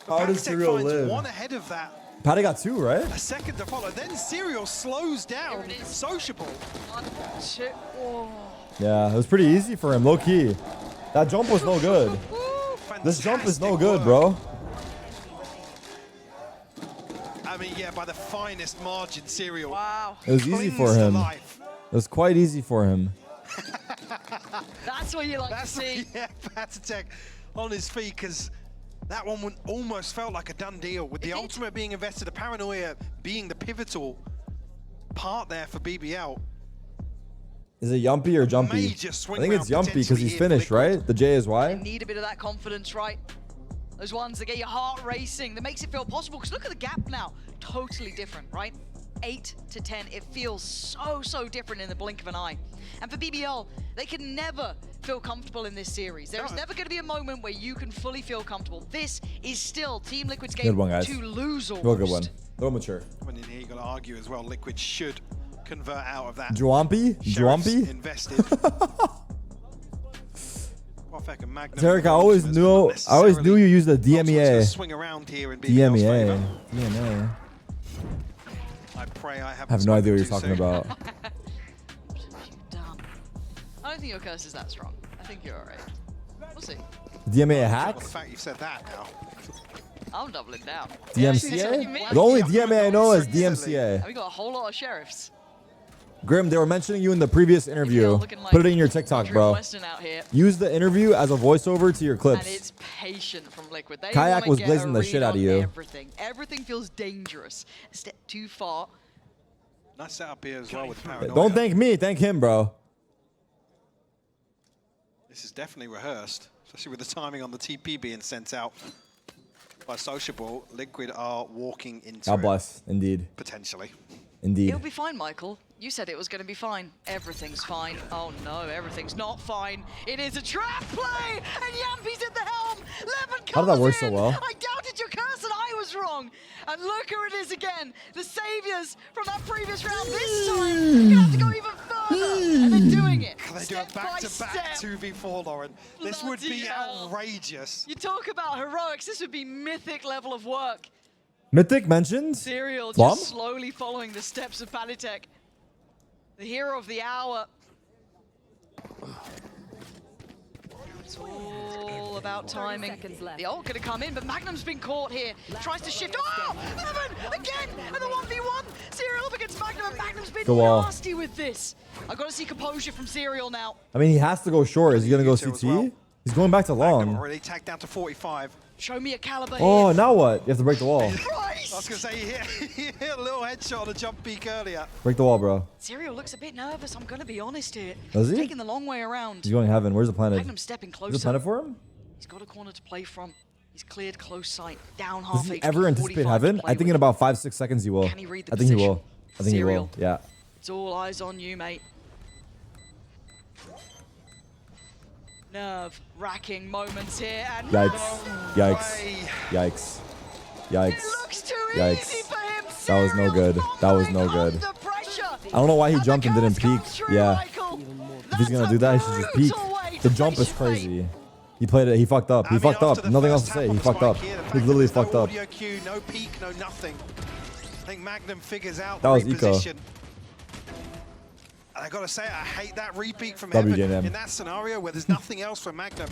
How does Panitek Serial finds live? one ahead of that. Patty got 2, right? A second to follow. Then Serial slows down. Sociable. 1, 2. Oh. Yeah, it was pretty easy for him, low key. That jump was no good. This jump is no good, bro. I mean, yeah, by the finest margin, Serial. Wow. It was easy for him. It was quite easy for him. That's what you like to see. Yeah, Panitek on his feet, because that one almost felt like a done deal. With the ultimate being invested, the paranoia being the pivotal part there for BBL. Is it Yumpy or Jumpy? I think it's Yumpy because he's finished, right? The J is They Y. need a bit of that confidence, right? Those ones that get your heart racing, that makes it feel possible. Because look at the gap now. Totally different, right? 8 to 10. It feels so different in the blink of an eye. And for BBL, they can never feel comfortable in this series. There is never going to be a moment where you can fully feel comfortable. This is still Team Liquid's game Good one, guys. to lose almost. Real good one. A little mature. When in here, you got to argue as well. Liquid should convert out of that. Juampy? Juampy? Invested. Tarik, I always knew you used the DMEA. Swing around here in BBL's favor. DMEA. I pray I have no idea what you're talking about. I don't think your curse is that strong. I think you're alright. We'll see. DMEA hack? The fact you've said that now. I'm doubling down. DMCA? The only DMA I know is DMCA. We got a whole lot of sheriffs. Grim, they were mentioning you in the previous interview. Put it in your TikTok, bro. Use the interview as a voiceover to your clips. And it's patient from Liquid. They Kayak was blazing the shit out of you. Everything feels dangerous. A step too far. Nice setup here as well with paranoia. Don't thank me, thank him, bro. This is definitely rehearsed, especially with the timing on the TP being sent out by Sociable. Liquid are walking into God bless, indeed. Potentially. Indeed. It'll be fine, Michael. You said it was going to be fine. Everything's fine. Oh no, everything's not fine. It is a trap play, and Yampy's at the helm. Levin How did that work in. so well? I doubted your curse, and I was wrong. And look who it is again. The saviors from that previous round. This time, you have to go even further, and they're doing it. Can they do a back-to-back 2v4, Lauren? This would be outrageous. You talk about heroics. This would be mythic level of work. Mythic mentioned? Serial Plum? just slowly following the steps of Panitek. The hero of the hour. It's all about timing. The ult gonna come in, but Magnum's been caught here. Tries to shift. Oh! Levin! Again! And the 1v1! Serial up against Magnum, and Magnum's been nasty with this. I've got to see composure from Serial now. I mean, he has to go short. Is he going to go CT? He's going back to long. Already tagged down to 45. Show me a caliber Oh, here. now what? You have to break the wall. I was going to say, he hit a little headshot on a jump peak earlier. Break the wall, bro. Serial looks a bit nervous, I'm going to be honest here. Does he? Taking the long way around. He's going heaven. Where's the planet? Magnum stepping closer. Is the planet for him? He's got a corner to play from. He's cleared close sight. Down half Does he HP, ever anticipate 45 heaven? to play I think with. in about 5-6 seconds he will. Can he read the I think he position? will. I think he will. Serial. Yeah. It's all eyes on you, mate. Nerve-wracking moments here, and Yikes. Yikes. Yikes. Yikes. looks too Yikes. easy for him. That was no good. That was no good. I don't know why he jumped and didn't peek. Yeah. If he's going to do that, he should just peek. The jump is crazy. He played it. He fucked up. He I mean, fucked up. after the Nothing else first to tap say. on He the fucked spike up. here, the He fact literally that there's fucked no up. audio cue, no peek, no nothing. I think Magnum figures out That the was eco. reposition. And I gotta say, I hate that repeat from W, Heaven JNM. in that scenario where there's nothing else for Magnum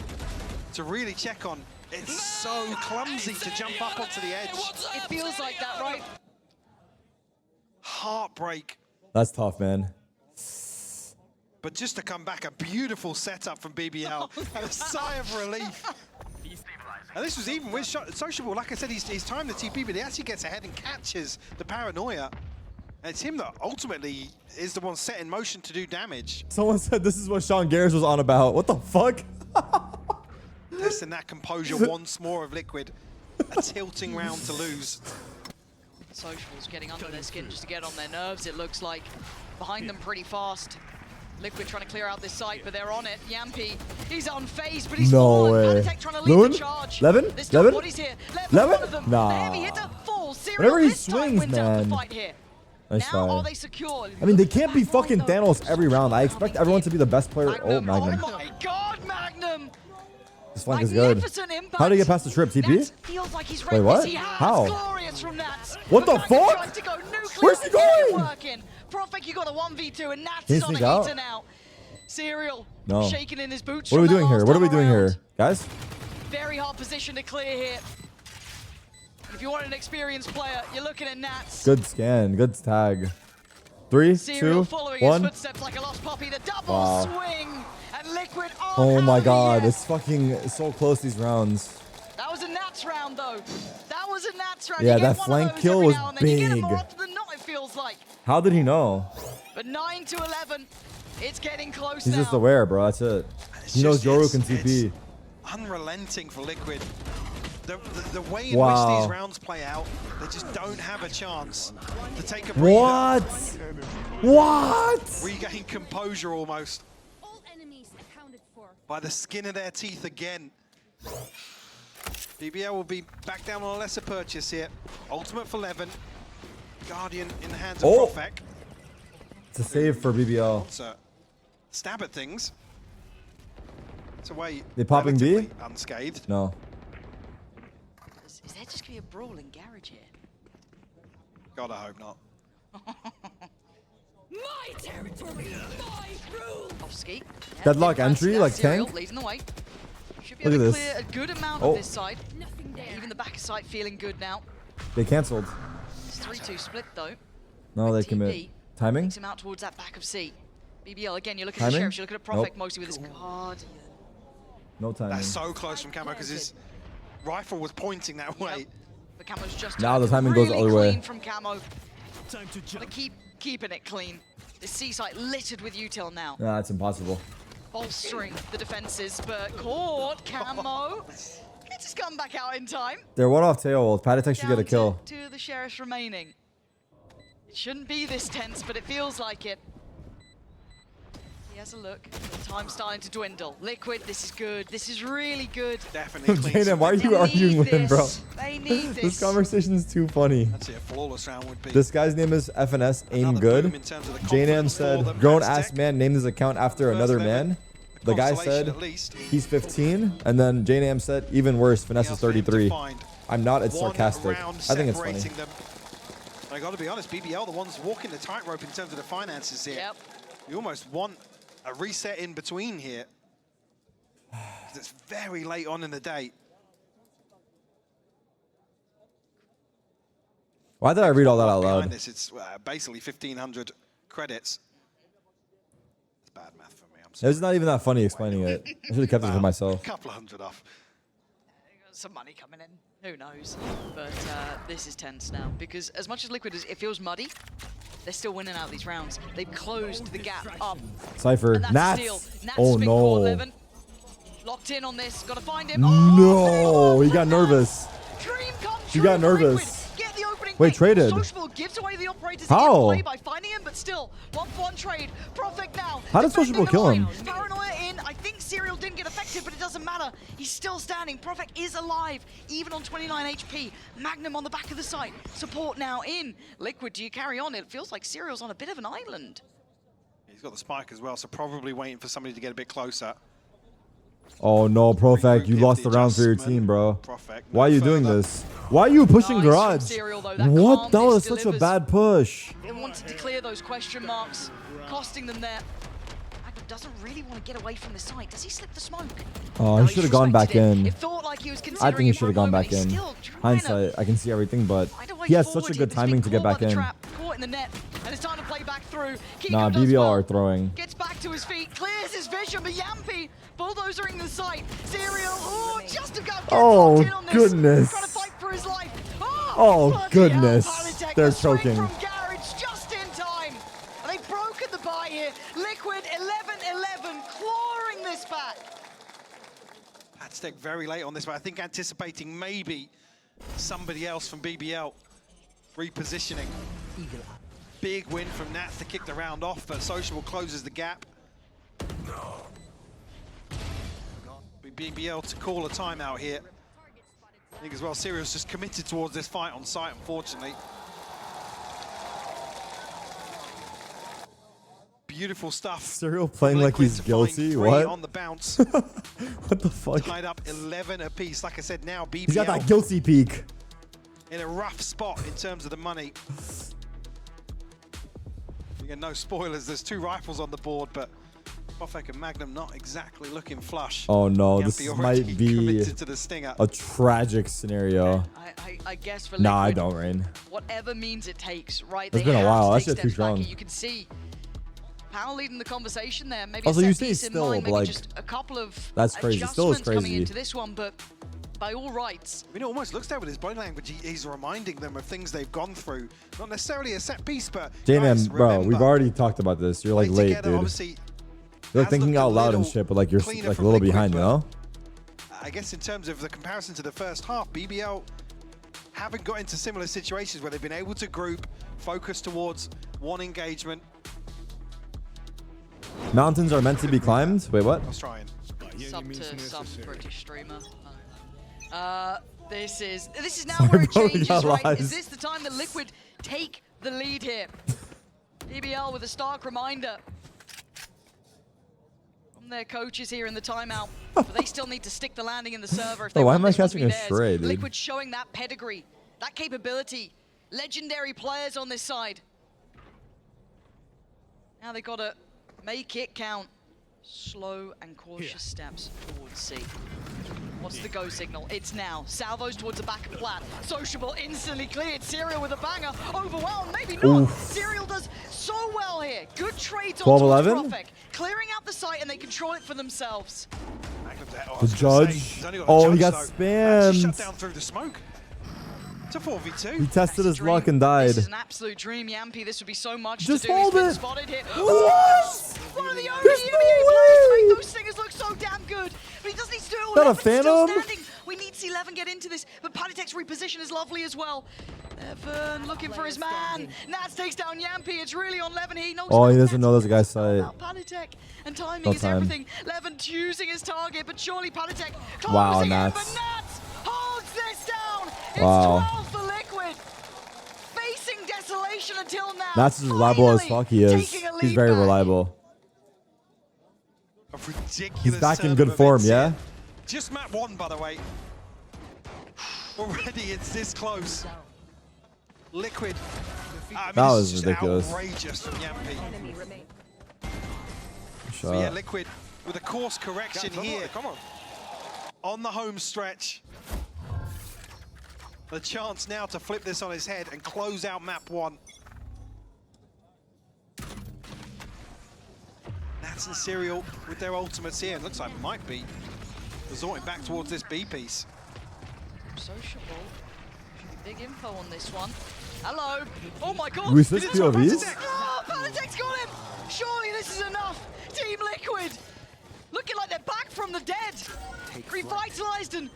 to really check on. It's so clumsy to jump up onto the edge. It feels like that, right? Heartbreak. That's tough, man. But just to come back, a beautiful setup from BBL and a sigh of relief. And this was even with Sociable. Like I said, he's timed the TP, but he actually gets ahead and catches the paranoia. And it's him that ultimately is the one set in motion to do damage. Someone said this is what Sean Garris was on about. What the fuck? Testing that composure once more of Liquid. A tilting round to lose. Sociables getting under their skin just to get on their nerves, it looks like. Behind them pretty fast. Liquid trying to clear out this site, but they're on it. Yampi, he's unfazed, but he's No fallen. way. FNATIC trying to lead Loon? the charge. Levin? There's still Levin? bodies here. Levin, one of them. Nah. The heavy hitter falls. Serial Whenever he this time swings, wins out the man. fight here. Nice Now try. are they secure? I mean, they can't be fucking Thanos every round. I expect everyone to be the best player. Oh, Magnum. Oh my god, Magnum! This flank is good. Magnificent impact. How did he get past the trip? TP? Feels like he's Wait, read what? this. He has. How? Glorious from Nats. What the Magnum fuck? tries to go nuclear. Where's he going? Working. Profik, you got a 1v2, and Nats Can he is on a sneak out? heater now. Serial No. shaking in his boots. What are we from the doing here? last What are we time doing around. here? Guys? Very hard position to clear here. If you want an experienced player, you're looking at Nats. Good scan. Good tag. 3, Serial 2, following 1. his footsteps like a lost puppy. The double Wow. swing, and Liquid Oh my aren't god. happy It's fucking so close, these rounds. yet. That was a Nats round, though. That was a Nats round. Yeah, You get that one of flank those kill every was now and then. You get it more big. often than not, it feels like. How did he know? But 9 to 11, it's getting close He's now. just aware, bro. That's it. He knows Joru can TP. Unrelenting for Liquid. The way in Wow. which these rounds play out, they just don't have a chance to take a breather. What? What? Regain composure almost. By the skin of their teeth again. BBL will be back down on a lesser purchase here. Ultimate for Levin. Guardian in the hands of Oh. Profek. It's a save for BBL. So, stab at things. It's away. They popping B? relatively unscathed. No. Is there just going to be a brawl in Garage here? God, I hope not. My territory, my rules. Off ski. Deadlock entry, like Serial tank? leading the way. Should be Look able at to this. clear a good amount Oh. of this side. Even the back side feeling good now. They canceled. It's 3-2 split though. No, they TP commit. Timing? takes him out towards that back of C. BBL again, you're looking Timing? at Sheriff, you're looking at Profek Nope. mostly with his Guardian. No timing. That's so close from Camo because his rifle was pointing that way. The Camo's just Now the turned timing goes the really other way. clean from Camo. Time to jump. Keeping it clean. The C site littered with util now. Nah, that's impossible. Bolstering the defenses, but caught Camo. Gets his gun back out in time. They're one off tail. Patitech should get a kill. Two of the Sheriffs remaining. It shouldn't be this tense, but it feels like it. He has a look. The time's starting to dwindle. Liquid, this is good. This is really good. Definitely. Jaden, why are you They arguing need with him, bro? this. They need This this. conversation's too funny. That's it, a flawless round would be. This guy's name is FNS Aim Another Good. boom in terms of the JNM confidence for said, them. grown Aztec. ass man named his account after another man. The guy Consolation said at least. he's 15, and then JNM said even worse, Finesse is 33. find I'm not, it's One sarcastic. round I think it's funny. separating them. I got to be honest, BBL the ones walking the tightrope in terms of the finances here. Yep. You almost want a reset in between here. 'Cause it's very late on in the day. Why did I read all that out Behind loud? this, it's basically 1,500 credits. It's bad math for me. I'm sorry. It's not even that funny explaining it. I should have kept it for myself. A couple of hundred off. Some money coming in. Who knows? But this is tense now because as much as Liquid is, it feels muddy. They're still winning out these rounds. They've closed the gap up. Cypher. And that's Nats. a steal. Nats Oh has been caught, no. Levin. Locked in on this. Got to find him. No, he got nervous. Dream come He true got for nervous. Liquid. Get the opening Wait, pick. traded. Sociable gives away the operators How? again by finding him, but still 1-for-1 trade. Profek now. How did defending Sociable the kill line. him? Paranoia in. I think Serial didn't get affected, but it doesn't matter. He's still standing. Profek is alive, even on 29 HP. Magnum on the back of the site. Support now in. Liquid, do you carry on? It feels like Serial's on a bit of an island. He's got the spike as well, so probably waiting for somebody to get a bit closer. Oh no, Profec, you lost the round for your team, bro. Why are you doing this? Why are you pushing garage? What? That was such a bad push. They wanted to clear those question marks, costing them there. Magnum doesn't really want to get away from the site. Does he slip the smoke? Oh, he should have gone back in. It felt like he was I think he should have gone back in. Hindsight, I can see everything, but he has such a good timing to get back in. Caught in the net, and it's time to play back through. Nah, BBL are throwing. Gets back to his feet, clears his vision, but Yampy bulldozering the site. Serial, oh, just about gets locked in on this. Goodness. Trying to fight for his life. Oh, goodness. They're choking. From Garage just in time. And they've broken the bye here. Liquid 11-11, clawing this back. FNATIC very late on this, but I think anticipating maybe somebody else from BBL repositioning. Big win from Nats to kick the round off, but Sociable closes the gap. BBL to call a timeout here. I think as well, Serial's just committed towards this fight on site, unfortunately. Beautiful stuff. Serial playing like he's guilty. What? On the bounce. What the fuck? Tied up 11 apiece. Like I said, now BBL. He's got that guilty peak. In a rough spot in terms of the money. Again, no spoilers. There's 2 rifles on the board, but Profec and Magnum not exactly looking flush. Oh no, Yampy this might be to the stinger. a tragic scenario. I guess for Nah, I Liquid, don't, Rain. whatever means it takes, right? It's They been a have while. to That take shit's too steps back strong. here. You can see Powell leading the conversation there. Maybe Also, a you set say piece in still, mind, maybe like, just a couple of that's crazy. Still is adjustments coming crazy. into this one, but by all rights. I mean, it almost looks there with his body language. He's reminding them of things they've gone through. Not necessarily a set piece, but J-Man, bro, we've already talked about this. You're like late, dude. You're like thinking out loud and shit, but like you're like a little behind, you know? I guess in terms of the comparison to the first half, BBL haven't got into similar situations where they've been able to group, focus towards one engagement. Mountains are meant to be climbed? Wait, what? I was trying. Sub to some British streamer. This is now where it changes, right? Is this the time that Liquid take the lead here? BBL with a stark reminder from their coaches here in the timeout, but they still need to stick the landing in the server if they why want am I this one to catching be a theirs. stray, dude? Liquid showing that pedigree, that capability. Legendary players on this side. Now they gotta make it count. Slow and cautious steps towards C. What's the go signal? It's now. Salvos towards the back of Plat. Sociable instantly cleared. Serial with a banger. Overwhelmed, maybe not. Oof. Serial does so well here. Good trades 12, on 11? Profec. Clearing out the site and they control it for themselves. The judge. Oh, he got spammed. Shut down through the smoke. It's a 4v2. He tested his luck and died. This is an absolute dream, Yampy. This would be so much Just to do. hold He's been it. spotted here. What? One of the only There's NBA no players to way. make those singers look so damn good. But he doesn't need to do it all. Not a Levin's still Phantom? standing. We need to see Levin get into this, but Panitek's reposition is lovely as well. Levin looking for his man. Nats takes down Yampy. It's really on Levin. He knows Oh, he doesn't know there's a guy's site. Panitek, and timing No is time. everything. Levin choosing his target, but surely Panitek closing Wow, in, Nats. but Nats holds this down. It's Wow. 12 for Liquid. Facing desolation until now. That's as reliable as fuck he is. taking a He's lead very back. reliable. A ridiculous He's back in turn good of form, events yeah? here. Just map 1, by the way. Already it's this close. Liquid. I mean, That it's was just ridiculous. outrageous from Yampy. Shut But yeah, up. Liquid with a course correction here. Come on the home stretch. The chance now to flip this on his head and close out map 1. Nats and Serial with their ultimates here. It looks like might be resorting back towards this B piece. Sociable. Should be big info on this one. Hello. Oh my god. We switched It is from POVs? Panitek. Oh, Panitek's got him. Surely this is enough. Team Liquid. Looking like they're back from the dead. Revitalized and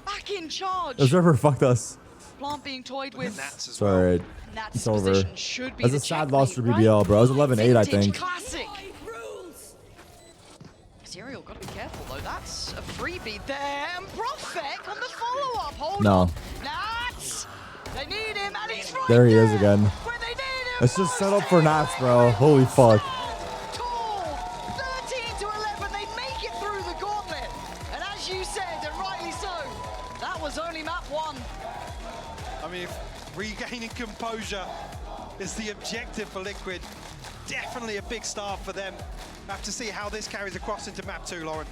back in charge. Observer fucked us. Plant being toyed with. Nats as Sorry. Nats' It's over. position should be That's the a sad loss for checkmate, BBL, bro. It was right? 11-8, I Vintage think. Classic. Serial, gotta be careful though. That's a freebie there. And Profec on the follow-up. Hold No. on. Nats. They need him, and he's right There he is again. where they need him. Let's just set up for Nats, bro. Holy fuck. Tall. 13 to 11. They make it through the gauntlet. composure is the objective for Liquid. Definitely a big start for them. Have to see how this carries across into map 2, Lauren.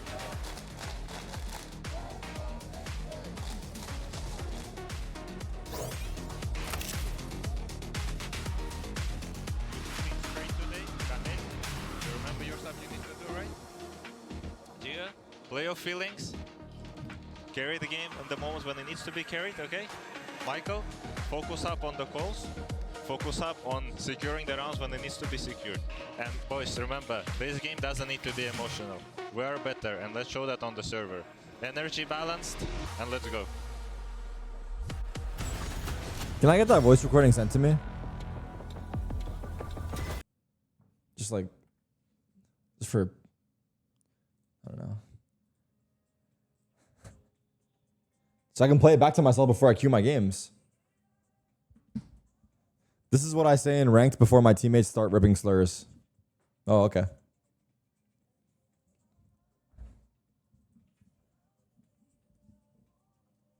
Play your feelings. Carry the game in the moments when it needs to be carried, okay? Michael, focus up on the calls. Focus up on securing the rounds when it needs to be secured. And boys, remember, this game doesn't need to be emotional. We are better, and let's show that on the server. Energy balanced, and let's go. Can I get that voice recording sent to me? Just like, just for, I don't know. So I can play it back to myself before I queue my games. This is what I say in ranked before my teammates start ripping slurs. Oh, okay.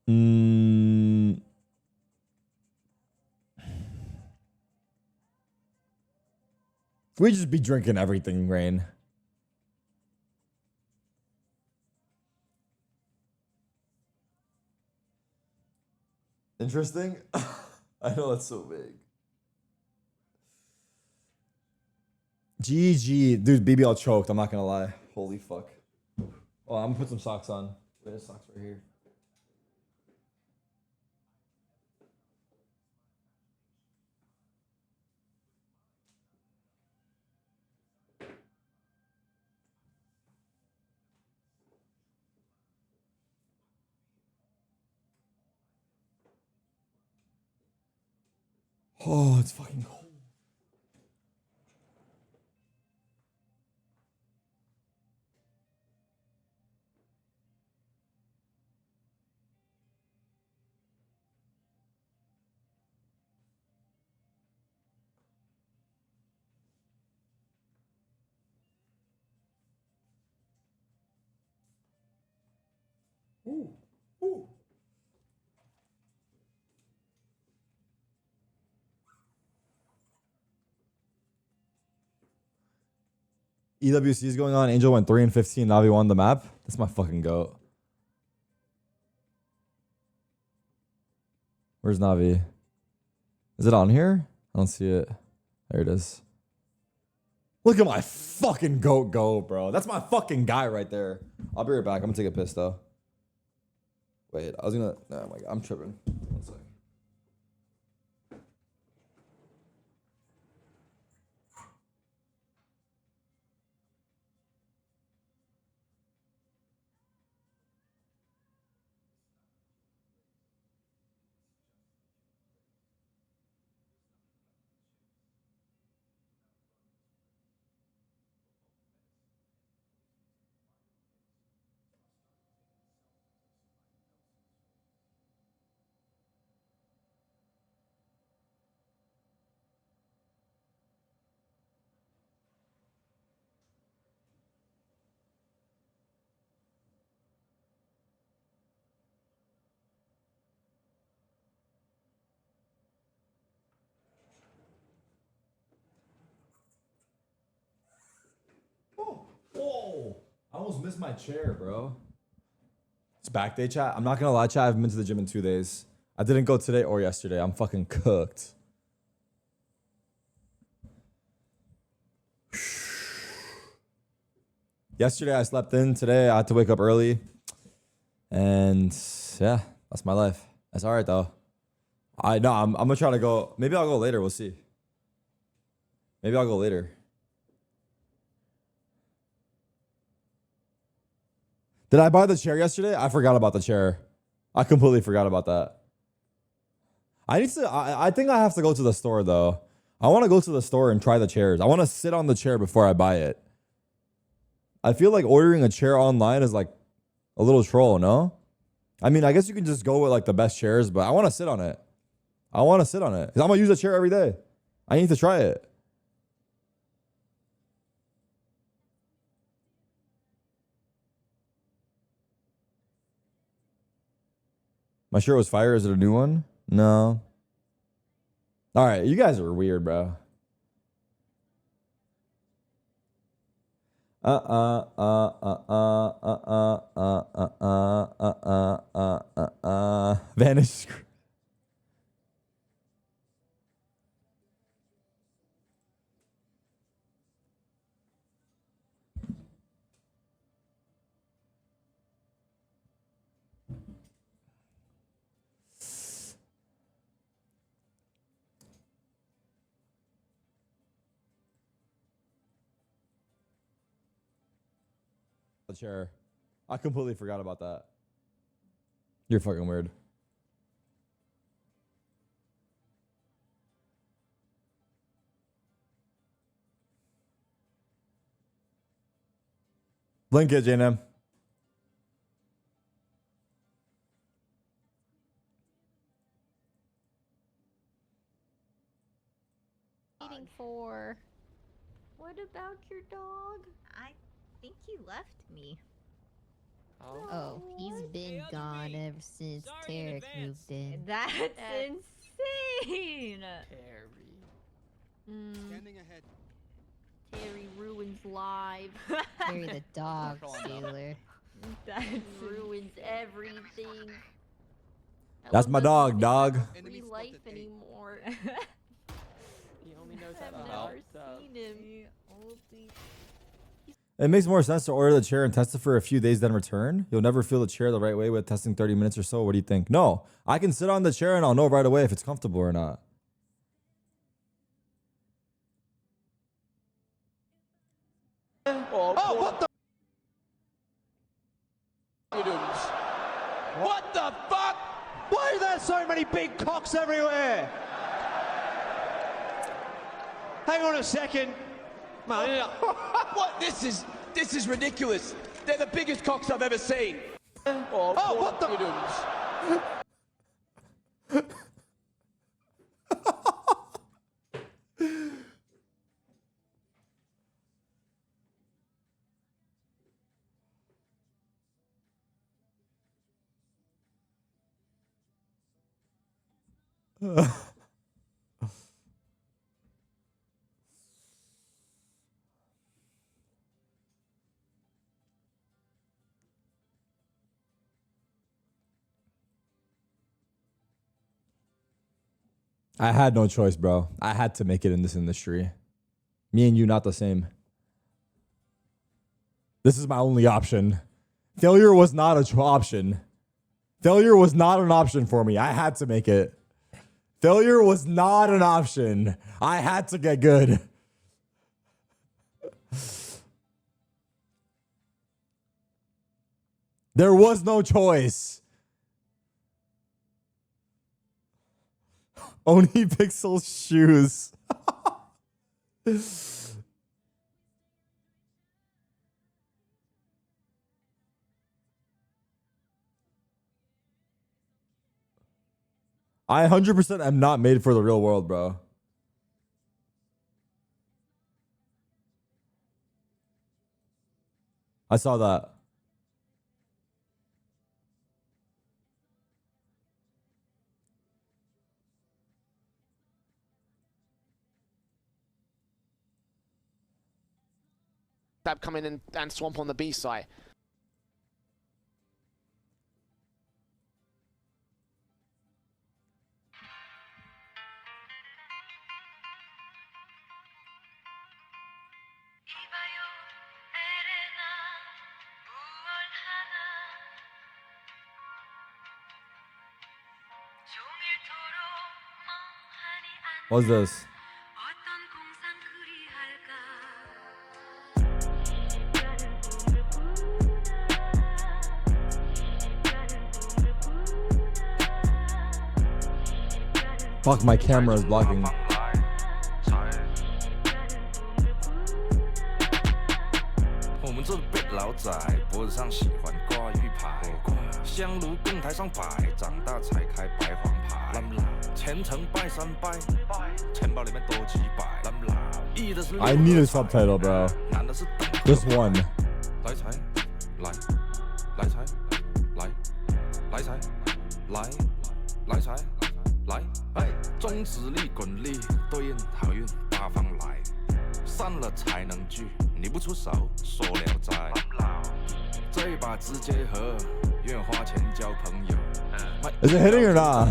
We just be drinking everything, Rain. Interesting? I know that's so big. GG. Dude, BBL choked. I'm not going to lie. Holy fuck. Oh, I'm going to put some socks on. Wait, socks right here. Oh, it's fucking cold. Ooh. Ooh. EWC is going on. Angel went 3 and 15. Navi won the map. That's my fucking goat. Where's Navi? Is it on here? I don't see it. There it is. Look at my fucking goat go, bro. That's my fucking guy right there. I'll be right back. I'm gonna take a piss though. Wait, I was gonna. No, my God, I'm tripping. One second. Whoa! I almost missed my chair, bro. It's back day, chat. I'm not gonna lie, chat. I haven't been to the gym in 2 days. I didn't go today or yesterday. I'm fucking cooked. Yesterday I slept in. Today I had to wake up early. And yeah, that's my life. That's all right though. I'm gonna try to go. Maybe I'll go later. We'll see. Maybe I'll go later. Did I buy the chair yesterday? I forgot about the chair. I completely forgot about that. I think I have to go to the store though. I want to go to the store and try the chairs. I want to sit on the chair before I buy it. I feel like ordering a chair online is like a little troll, no? I mean, I guess you can just go with like the best chairs, but I want to sit on it. I want to sit on it because I'm going to use a chair every day. I need to try it. My shirt was fire. Is it a new one? No. All right, you guys are weird, bro. Vanish. The chair. I completely forgot about that. You're fucking weird. Blink it, JNM. Waiting for. What about your dog? I think he left me. Oh, he's been gone ever since Tarik moved in. That's insane. Standing ahead. Terry ruins lives. Terry the dog stealer. That ruins everything. That's my dog, dog. Free life anymore. He only knows I've how never seen him. It makes more sense to order the chair and test it for a few days then return. You'll never feel the chair the right way with testing 30 minutes or so. What do you think? No, I can sit on the chair and I'll know right away if it's comfortable or not. Oh, what the? What the fuck? Why are there so many big cocks everywhere? Hang on a second. Man, what? This is ridiculous. They're the biggest cocks I've ever seen. Oh, what the? I had no choice, bro. I had to make it in this industry. Me and you, not the same. This is my only option. Failure was not an option. Failure was not an option for me. I had to make it. Failure was not an option. I had to get good. There was no choice. Oni Pixel's shoes. I 100% am not made for the real world, bro. I saw that. Come in and swamp on the B side. What's this? Fuck, my camera is blocking. 我们这辈老仔脖子上喜欢挂玉牌，香炉供台上摆，长大才开白黄牌。虔诚拜三拜，钱包里面多几百。I need a subtitle, bro. Just one. 来财，来，来财，来，来财，来，来财，来，哎，赚总实力滚力，对应好运八方来，散了才能聚，你不出手，说聊斋。这把直接和，愿花钱交朋友。Is it hitting or not?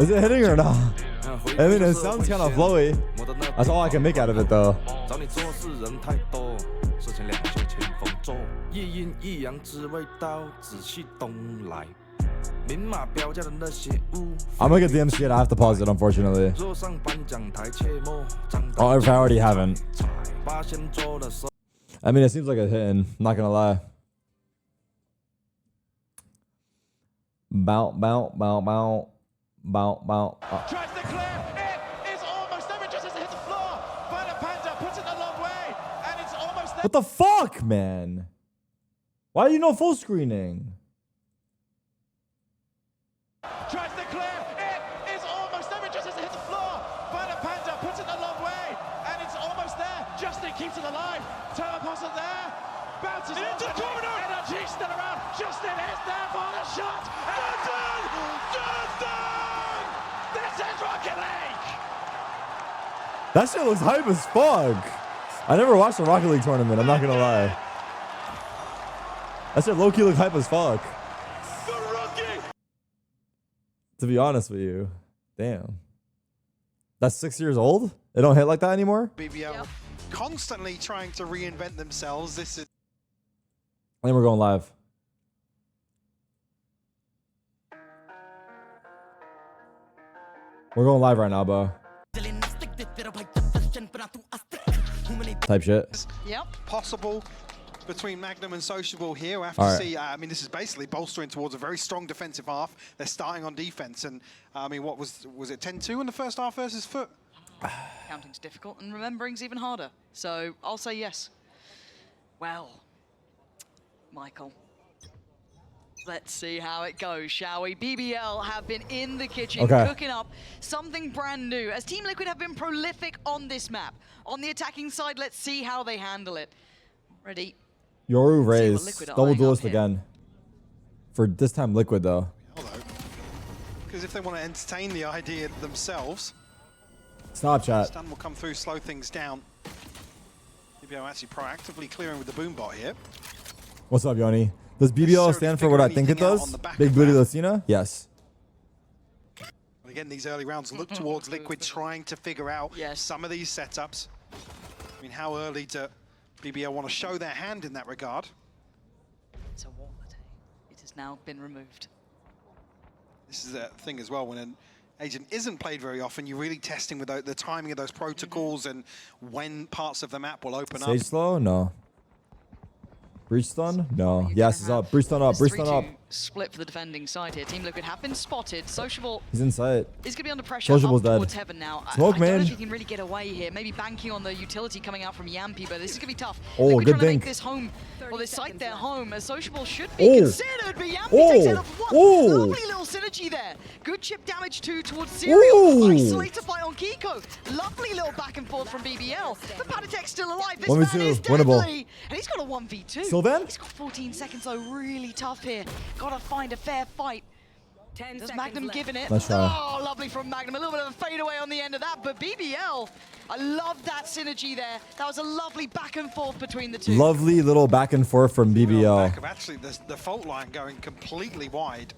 Is it hitting or not? I mean, it sounds kind of flowy. That's all I can make out of it, though. 找你做事人太多，事情两袖清风做，一阴一阳只为道，仔细东来。明码标价的那些物。I'm gonna get the MC and I have to pause it, unfortunately. 若上颁奖台切莫张 Oh, if I already haven't. 八仙桌的手。 I mean, it seems like it's hitting. Not gonna lie. Bow, bow, bow, bow, bow, bow. Tries to clear. It is almost there. It just has to hit the floor. But Panda puts it a long way, and it's almost there. What the fuck, man? Why are you no full screening? Tries to clear. It is almost there. It just has to hit the floor. But Panda puts it a long way, and it's almost there. Justin keeps it alive. Turbo wasn't there. Bounces into the corner. Energy still around. Justin is there for the shot. Justin! This is Rocket League! That shit looks hype as fuck. I never watched a Rocket League tournament, I'm not gonna lie. That shit low-key look hype as fuck. To be honest with you. Damn. That's 6 years old? They don't hit like that anymore? BBL constantly trying to reinvent themselves. This is... I think we're going live. We're going live right now, bro. Type shit. Yep. Possible between Magnum and Sociable here. We'll have to All right. see. I mean, this is basically bolstering towards a very strong defensive half. They're starting on defense. And I mean, what was it 10-2 in the first half versus Foot? Counting's difficult and remembering's even harder. So I'll say yes. Well, Michael. Let's see how it goes, shall we? BBL have been in the kitchen cooking up something brand new. As Team Liquid have been prolific on this map. On the attacking side, let's see how they handle it. Ready? Yoru raised. Double duelist again. For this time Liquid, though. Because if they want to entertain the idea themselves, Snapchat. Stun will come through, slow things down. BBL actually proactively clearing with the boom bot here. What's up, Yoni? Does BBL stand for what I think it does? Big booty Latina? Yes. Again, these early rounds look towards Liquid trying to figure out some of these setups. I mean, how early do BBL want to show their hand in that regard? It's a wallet. It has now been removed. This is a thing as well, when an agent isn't played very often, you're really testing with the timing of those protocols and when parts of the map will open up. Sage slow? No. Breach stun? No. Yes, it's up. Breach stun up. Breach stun up. Split for the defending side here. Team Liquid have been spotted. Sociable. He's in sight. He's going to be under pressure Sociable's up towards dead. Heaven now. Smoke, I don't know man. if he can really get away here. Maybe banking on the utility coming out from Yampy, but this is going to be tough. Oh, Liquid good trying to think. make this home, or this site their home, as Sociable should be considered, but Yampy takes it off one. Oh. Lovely little synergy there. Good chip damage too towards Serial. Isolator fight on Kiko. Lovely little back and forth from BBL. But Patatek's still alive. This 1v2, man is winnable. deadly. And he's got a 1v2. Sylvan? He's got 14 seconds though, really tough here. Gotta find a fair fight. Does Magnum giving it? Let's try. Oh, lovely from Magnum. A little bit of a fadeaway on the end of that, but BBL, I love that synergy there. That was a lovely back and forth between the two. Lovely little back and forth from BBL. Back of actually the fault line going completely wide.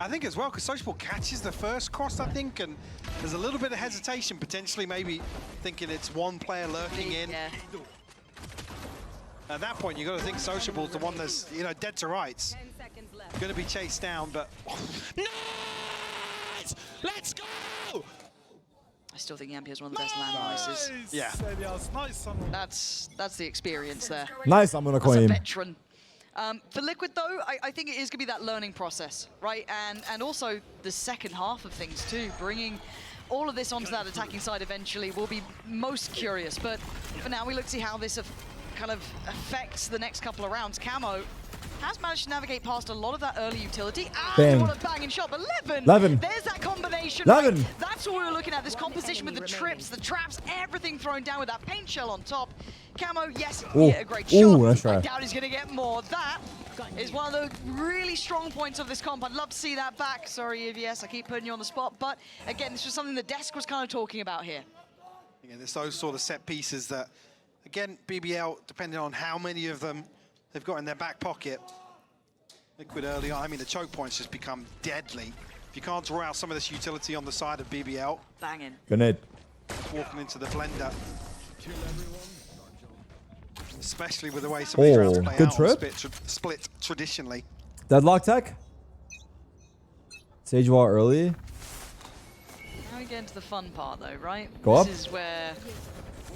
I think as well, because Sociable catches the first cross, I think, and there's a little bit of hesitation, potentially maybe thinking it's one player lurking in. Yeah. At that point, you've got to think Sociable's the one that's, you know, dead to rights. Going to be chased down, but... Nice! Let's go! I still think Yampy has one of the best land ices. Yeah. That's the experience there. Nice, I'm gonna As a claim. veteran. For Liquid though, I think it is going to be that learning process, right? And also the second half of things too, bringing all of this onto that attacking side eventually will be most curious. But for now, we look to see how this kind of affects the next couple of rounds. Camo has managed to navigate past a lot of that early utility. Ah, Bang. what a banging shot, but Levin, Levin. there's that combination. Levin. Right? That's what we were looking at, this composition with the trips, the traps, everything thrown down with that paint shell on top. Camo, yes, he hit a great shot. Ooh, nice try. I doubt he's going to get more. That is one of the really strong points of this comp. I'd love to see that back. Sorry, EVS, I keep putting you on the spot. But again, this was something the desk was kind of talking about here. Yeah, there's those sort of set pieces that, again, BBL, depending on how many of them they've got in their back pocket. Liquid early on, I mean, the choke points just become deadly. If you can't draw out some of this utility on the side of BBL. Banging. Grenade. Walking into the blender. Especially with the way some of these rounds play good out trip. on split traditionally. Deadlock tech. Sage wall early. Now we get into the fun part, though, right? Go up. This is where...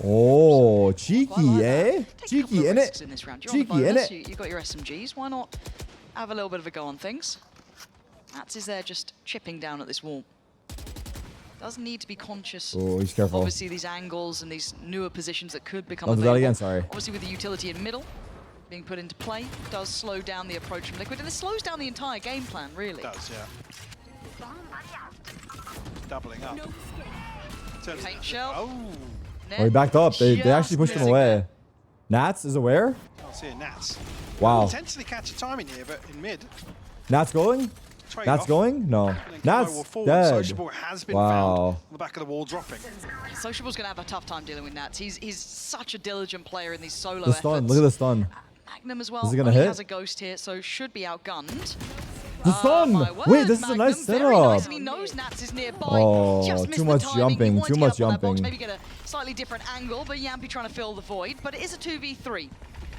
Oh, cheeky, eh? Cheeky in it. In this round. Cheeky in it. You've got your SMGs. Why not have a little bit of a go on things? Nats is there just chipping down at this wall. Does need to be conscious. Oh, he's careful. Obviously, these angles and these newer positions that could become Don't do available. that again, sorry. Obviously, with the utility in middle being put into play, does slow down the approach from Liquid, and this slows down the entire game plan, really. It does, yeah. Doubling up. Paint shell. Oh. Oh, he backed up. They actually pushed him missing away. Nats is aware. I'll see a Nats. Wow. Potentially catch a timing here, but in mid. Nats going? Nats going? No. Nats dead. Sociable has been found Wow. on the back of the wall dropping. Sociable's going to have a tough time dealing with Nats. He's such a diligent player in these solo The stun. efforts. Look at the stun. Magnum as well. Is it gonna only hit? has a ghost here, so should be outgunned. The stun! My word, Wait, this is a Magnum, nice very setup. nice, and he knows Nats is nearby. Oh, Just missed too the much timing. He jumping, wanted too to much get up on that box, jumping. maybe get a slightly different angle, but Yampy trying to fill the void. But it is a 2v3.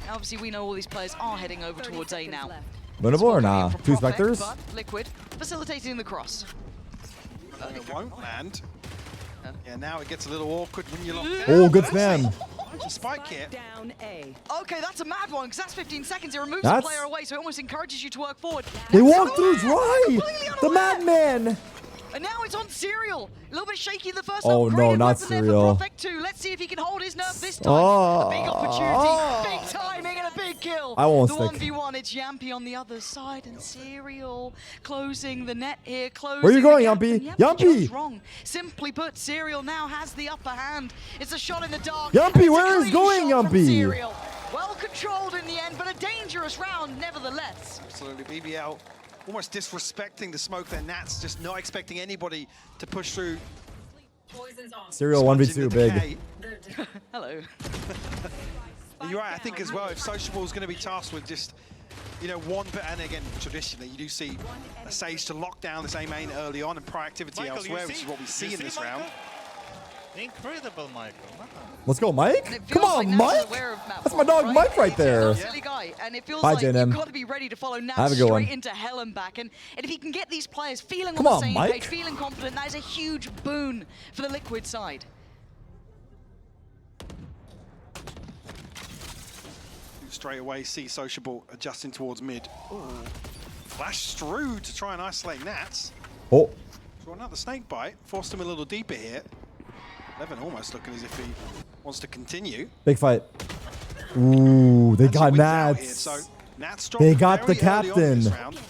Now, obviously, we know all these players are heading over towards A now. Winnable or nah? Two Prophet, specters? but Liquid facilitating the cross. It won't land. Yeah, now it gets a little awkward when you lock down. Oh, good spam. It's a spike here. Okay, that's a mad one, because that's 15 seconds. It removes That's- the player away, so it almost encourages you to work forward. They Nats walked through unaware, dry. completely The unaware. madman. And now it's on Serial. A little bit shaky the first Oh, time. no, Great not weapon there for Serial. Prophet too. Let's see if he can hold his nerve this time. Oh. A big opportunity, big timing, and a big kill. I won't the stick. 1v1, it's Yampy on the other side, and Serial closing the net here. Closing Where you going, the gap, Yampy? and Yampy! chose wrong. Simply put, Serial now has the upper hand. It's a shot in the dark. Yampy, and it's a where is clean going, shot from Yampy? Serial. Well controlled in the end, but a dangerous round nevertheless. Absolutely. BBL almost disrespecting the smoke there. Nats just not expecting anybody to push through. Serial 1v2 big. Hello. You're right, I think as well, if Sociable is going to be tasked with just, you know, and again, traditionally, you do see a Sage to lock down this A main early on and proactivity Michael, elsewhere, you which see? is what we see You in this Michael? round. Incredible, Michael. Let's go, And Mike. it Come feels on, like Nats is Mike. aware of map That's my one, dog Mike right there. He's a silly guy, and it feels Bye, like JNM. you've got to be ready to follow Nats Have a good straight one. into hell and back. And if he can get these players feeling Come on on, the same Mike. page, feeling confident, that is a huge boon for the Liquid side. Straight away, see Sociable adjusting towards mid. Ooh. Flash through to try and isolate Nats. Oh. So another snake bite, forced him a little deeper here. Levin almost looking as if he wants to continue. Big fight. Ooh, they got Wins out here, Nats. so Nats They dropped got the very early on in this captain. round.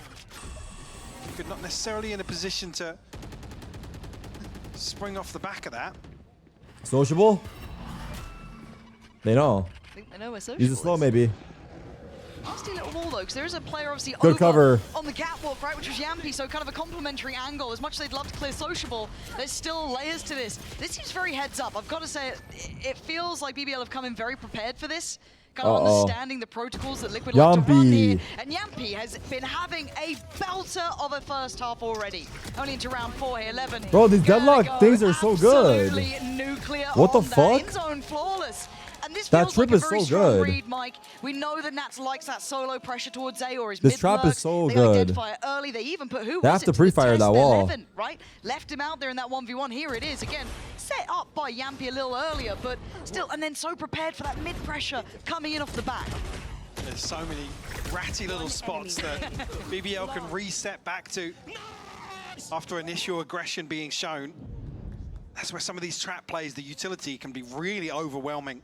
Good, not necessarily in a position to spring off the back of that. Sociable? They know. I think they know where Sociable Use it slow, is. maybe. Nasty little wall though, because there is a player obviously Good over cover. on the catwalk, right, which was Yampy, so kind of a complementary angle. As much as they'd love to clear Sociable, there's still layers to this. This seems very heads up. I've got to say, it feels like BBL have come in very prepared for this. Kind of understanding the protocols that Liquid like to run here. And Yampy has been having a belter of a first half already. Only into round 4 here, 11. Bro, these deadlock things are so good. Absolutely nuclear. What the on that. fuck? In zone flawless. And this That feels trip like a is very so strong good. read, Mike. We know that Nats likes that solo pressure towards A or his This mid trap is lurk. so they good. identify it early. They even put who They was have to it the pre-fire test that there? wall. Levin, right? Left him out there in that 1v1. Here it is again. Set up by Yampy a little earlier, but still, and then so prepared for that mid pressure coming in off the back. There's so many ratty little spots that BBL can reset back to after initial aggression being shown. That's where some of these trap plays, the utility can be really overwhelming.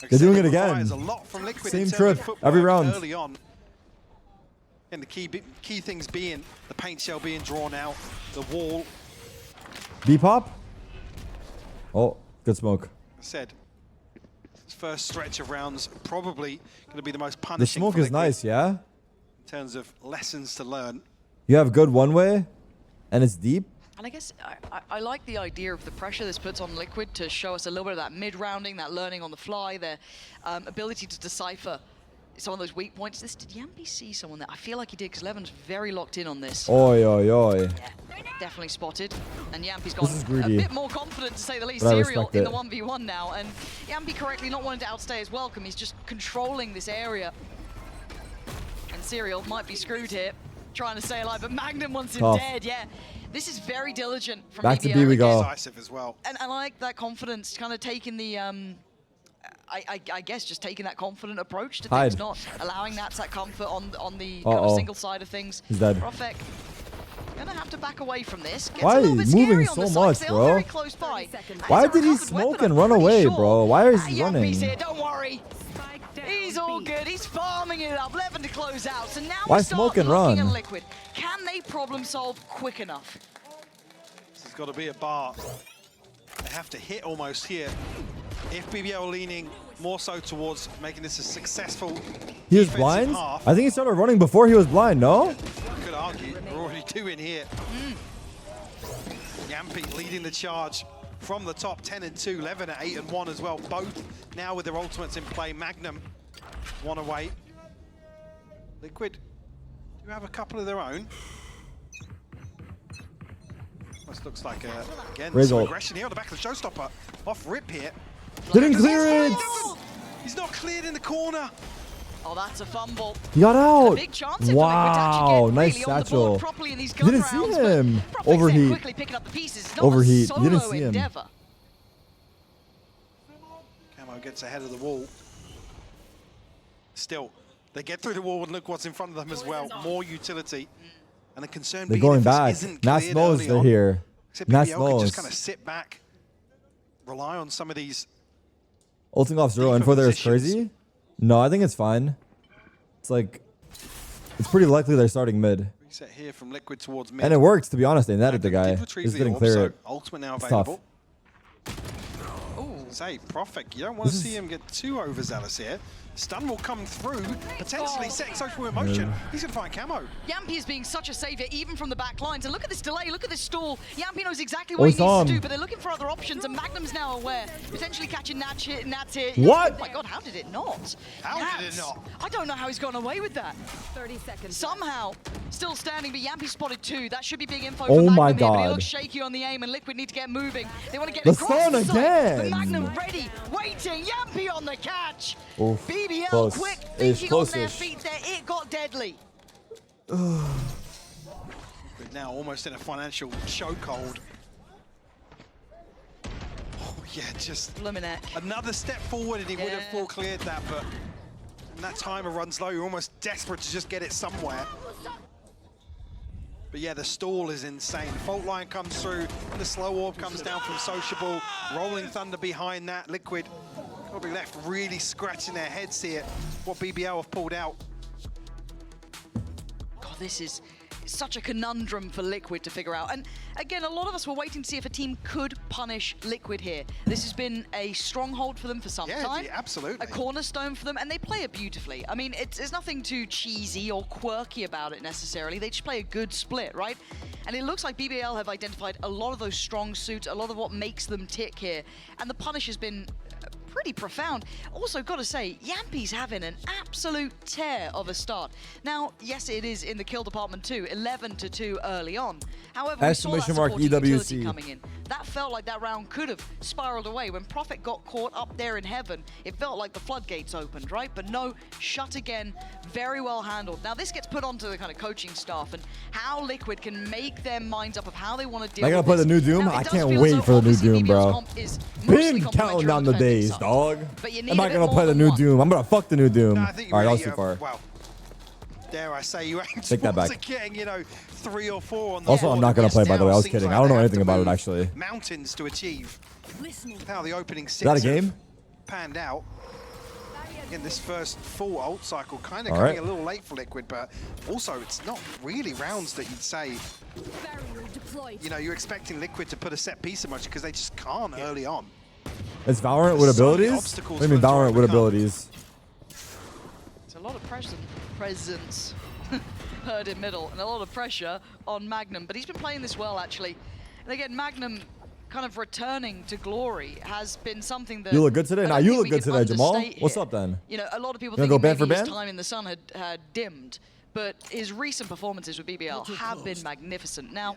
They're doing it again. Requires a lot from Liquid Same in terms trip of footwork every round. early on. And the key things being the paint shell being drawn out, the wall. B pop. Oh, good smoke. I said, this first stretch of rounds probably going to be the most punishing. The smoke is nice, yeah? In terms of lessons to learn. You have good one way, and it's deep. And I guess I like the idea of the pressure this puts on Liquid to show us a little bit of that mid-rounding, that learning on the fly, their ability to decipher some of those weak points. Did Yampy see someone there? I feel like he did, because Levin's very locked in on this. Oi, oi, oi. Yeah, definitely spotted. And Yampy's gone a greedy, bit more confident, to say the least. but I Serial respect in it. the 1v1 now. And Yampy correctly not wanting to outstay his welcome. He's just controlling this area. And Serial might be screwed here, trying to stay alive, but Magnum wants him Tough. dead. Yeah, this is very diligent from Back BBL. to B we go. Decisive as well. And I like that confidence, kind of taking the, I guess just taking that confident approach to Hide. things, not allowing that comfort on the kind Uh-oh. of single side of things. He's dead. Profek gonna have to back away from this. Gets Why a are little you bit scary moving on so the much, sides. They are bro? very close by. Why did he smoke and run away, bro? Why is he running? Here, don't worry. He's all good. He's farming it up. Levin to close out. So now Why we start smoke and looking run? at Liquid. Can they problem solve quick enough? This has got to be a bar. They have to hit almost here. If BBL leaning more so towards making this a successful He was defensive blind? half, I think he started running before he was blind, no? could argue we're already two in here. Yampy leading the charge from the top, 10 and 2, Levin at 8 and 1 as well. Both now with their ultimates in play. Magnum one away. Liquid do have a couple of their own. This looks like again some Ult. aggression here on the back of the showstopper. Off rip here. Didn't clear it! He's not cleared in the corner. Oh, that's a fumble. He got out! A big chance here for Liquid to actually Wow, get nice really on the satchel. board properly in these gun Didn't see rounds, him. but Profek's there Overheat. quickly picking up the pieces. It's not Overheat. a solo Didn't see him. endeavor. Camo gets ahead of the wall. Still, they get through the wall and look what's in front of them as well. More utility. And the concern They're being going if this back. isn't Nas cleared knows early they're on, here. except Nas BBL can just knows. kind of sit back, rely on some of these. Ulting off 0 and for there is crazy? No, I think it's fine. It's like, it's pretty likely they're starting mid. Reset here from Liquid towards mid. And it works, to be honest. They netted the guy. Did retrieve Just the didn't orb, clear so it. ultimate now It's tough. available. Say, Profek, you don't want to This see is- him get too overzealous here. Stun will come through, potentially setting social in motion. He's going to find Camo. Yampy is being such a savior, even from the back lines. And look at this delay, look at this stall. Yampy knows exactly Oh, what he he saw needs to him. do, but they're looking for other options, and Magnum's now aware. Potentially catching Nats here. What? Oh my god, how did it not? How did it not? I don't know how he's gone away with that. 30 seconds. Somehow, still standing, but Yampy spotted 2. That should be big info Oh from my Magnum here, but he God. looks shaky on the aim, and Liquid need to get moving. They want to get The across stun the site, again. but Magnum ready, waiting. Yampy on the catch. Oof. BBL Close. quick, Ish, thinking on their close-ish. feet there. It got deadly. But now almost in a financial chokehold. Oh yeah, just Luminac. another step forward and he would have full cleared that, but when that timer runs low, you're almost desperate to just get it somewhere. But yeah, the stall is insane. Fault line comes through, the slow orb comes down from Sociable, Rolling Thunder behind that. Liquid probably left really scratching their heads here. What BBL have pulled out. God, this is such a conundrum for Liquid to figure out. And again, a lot of us were waiting to see if a team could punish Liquid here. This has been a stronghold for them for some time. Yeah, absolutely. A cornerstone for them, and they play it beautifully. I mean, there's nothing too cheesy or quirky about it necessarily. They just play a good split, right? And it looks like BBL have identified a lot of those strong suits, a lot of what makes them tick here. And the punish has been pretty profound. Also, got to say, Yampy's having an absolute tear of a start. Now, yes, it is in the kill department too, 11-2 early on. However, we saw that Exclamation mark supporting utility EWC. coming in. That felt like that round could have spiraled away. When Profek got caught up there in heaven, it felt like the floodgates opened, right? But no, shut again, very well handled. Now, this gets put onto the kind of coaching staff and how Liquid can make their minds up of how they want to deal I gotta with play the this. new Doom? Now, it I does can't feel wait as for though the new obviously Doom, BBL's bro. comp is mostly Been counting complementary down on the defending days, side. dog. But you need I'm a not bit gonna more play the than new one. Doom. I'm gonna fuck the new Doom. No, I think you Alright, that was really, too far. well, dare I say, you aim Take that towards back. getting, 3 or 4 on the Also, board. I'm not gonna Yes, play, by the now way. I was seems kidding. like I don't they know have anything to about it, move actually. Mountains to achieve. How the opening 6 Is that a game? panned out. Again, this first full ult cycle kind of coming a little late for Liquid, but also it's not really rounds that you'd say, you know, you're expecting Liquid to put a set piece in much because they just can't early on. It's Valorant with abilities? What do you mean Valorant with abilities? It's a lot of presence heard in middle, and a lot of pressure on Magnum, but he's been playing this well, actually. And again, Magnum kind of returning to glory has been something that... You look good today? Nah, you look good today, Jamal. What's up, then? You know, a lot of people think maybe his time in the sun had dimmed, but his recent performances with BBL have been magnificent. Now,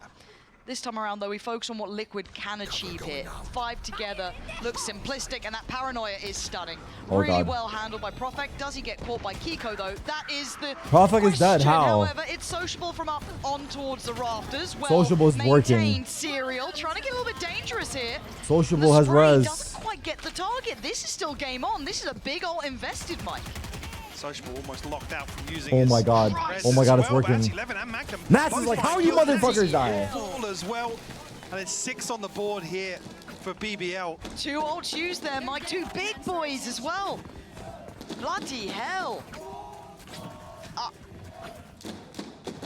this time around, though, we focus on what Liquid can achieve here. 5 together, looks simplistic, and that paranoia is stunning. Really well handled by Profek. Does he get caught by Kiko, though? That is the Profek is dead. How? However, it's Sociable from up on towards the rafters. Well, Sociable's working. Serial, trying to get a little bit dangerous here. Sociable has res. Doesn't quite get the target. This is still game on. This is a big ult invested, Mike. Sociable almost locked out from using Oh my god. Oh my god, it's working. Nats is like, how are you motherfuckers dying? As well. And it's 6 on the board here for BBL. 2 ults used there, Mike. 2 big boys as well. Bloody hell.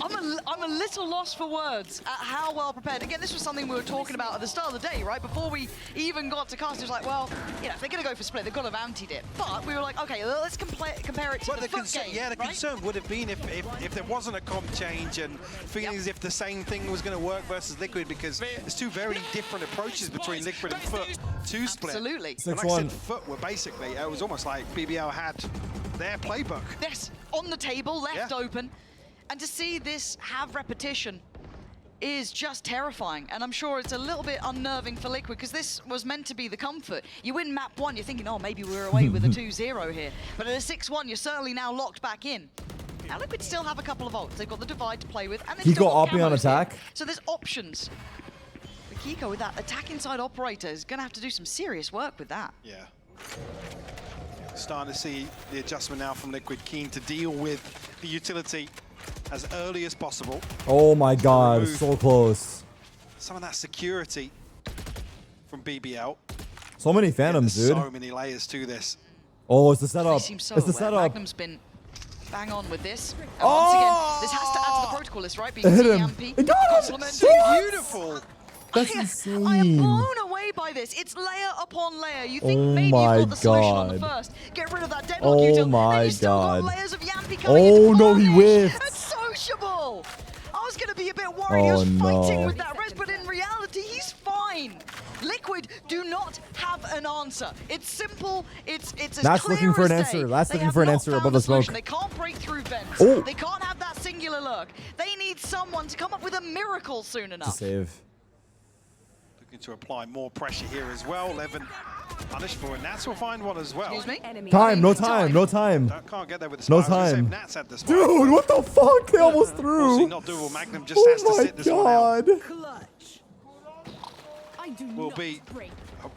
I'm a little lost for words at how well prepared. Again, this was something we were talking about at the start of the day, right? Before we even got to cast, it was like, well, you know, if they're going to go for split, they've got to have antied it. But we were like, okay, let's compare it to the foot game. Yeah, the concern would have been if there wasn't a comp change and feeling as if the same thing was going to work versus Liquid, because there's 2 very different approaches between Liquid and Foot to split. Absolutely. And like I said, Foot were basically, it was almost like BBL had their playbook. Yes, on the table, left open. And to see this have repetition is just terrifying. And I'm sure it's a little bit unnerving for Liquid, because this was meant to be the comfort. You win map 1, you're thinking, oh, maybe we're away with a 2-0 here. But at a 6-1, you're certainly now locked back in. Now Liquid still have a couple of ults. They've got the Divide to play with. And they've still got Kiko on attack. Here. So there's options. But Kiko with that attack inside operator is going to have to do some serious work with that. Yeah. Starting to see the adjustment now from Liquid, keen to deal with the utility as early as possible. Oh my god, so close. Some of that security from BBL. So many Phantoms, dude. So many layers to this. Oh, it's the setup. So it's the setup. Magnum's been bang on with this. And once again, this has to add to the protocol list, right? Being hit him. Yampi. It got him. So beautiful. That's insane. I am blown away by this. It's layer upon layer. You think maybe you've got the solution on the first. Get rid of that deadlock util. My and you still god. got layers of Yampi coming Oh no, he whiffed. It's Sociable. I was going to be a bit worried. He was fighting with that res, but in reality, he's fine. Liquid do not have an answer. It's simple. It's as That's clear looking for as an day. answer. That's They looking have for an not answer found above a the smoke. solution. They can't break through vents. Oh. They can't have that singular lurk. They need someone to come up with a miracle soon enough. To save. Looking to apply more pressure here as well. Levin punished for it. Nats will find one as well. Excuse me? Time, no time, no time. Can't get there with the No spike. time. Nats had the spike. Dude, what the fuck? They almost Obviously threw. not doable. Magnum just has to sit this one out. Will be,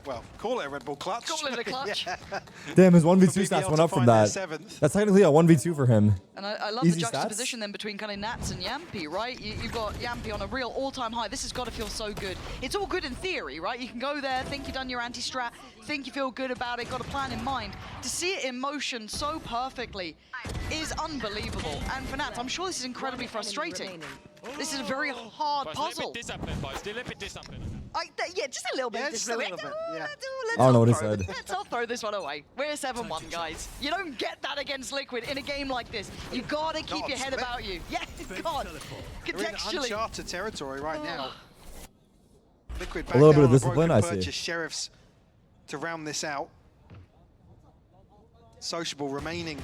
well, call it a Red Bull clutch. Call it a clutch. Damn, his 1v2 For stats BBL went to up from find their that. 7th. That's technically a 1v2 for him. And I love Easy the stats? juxtaposition then between kind of Nats and Yampi, right? You've got Yampi on a real all-time high. This has got to feel so good. It's all good in theory, right? You can go there, think you've done your anti-strat, think you feel good about it, got a plan in mind. To see it in motion so perfectly is unbelievable. And for Nats, I'm sure this is incredibly frustrating. This is a very hard puzzle. Yeah, just a little bit. Just a little bit, yeah. I don't know what he said. I'll throw this one away. We're 7-1, guys. You don't get that against Liquid in a game like this. You gotta keep your head about you. Yeah, God. They're in Contextually. uncharted territory right now. Liquid back A little down bit of on a discipline, broken I see. purchase. Sheriffs to round this out. Sociable remaining.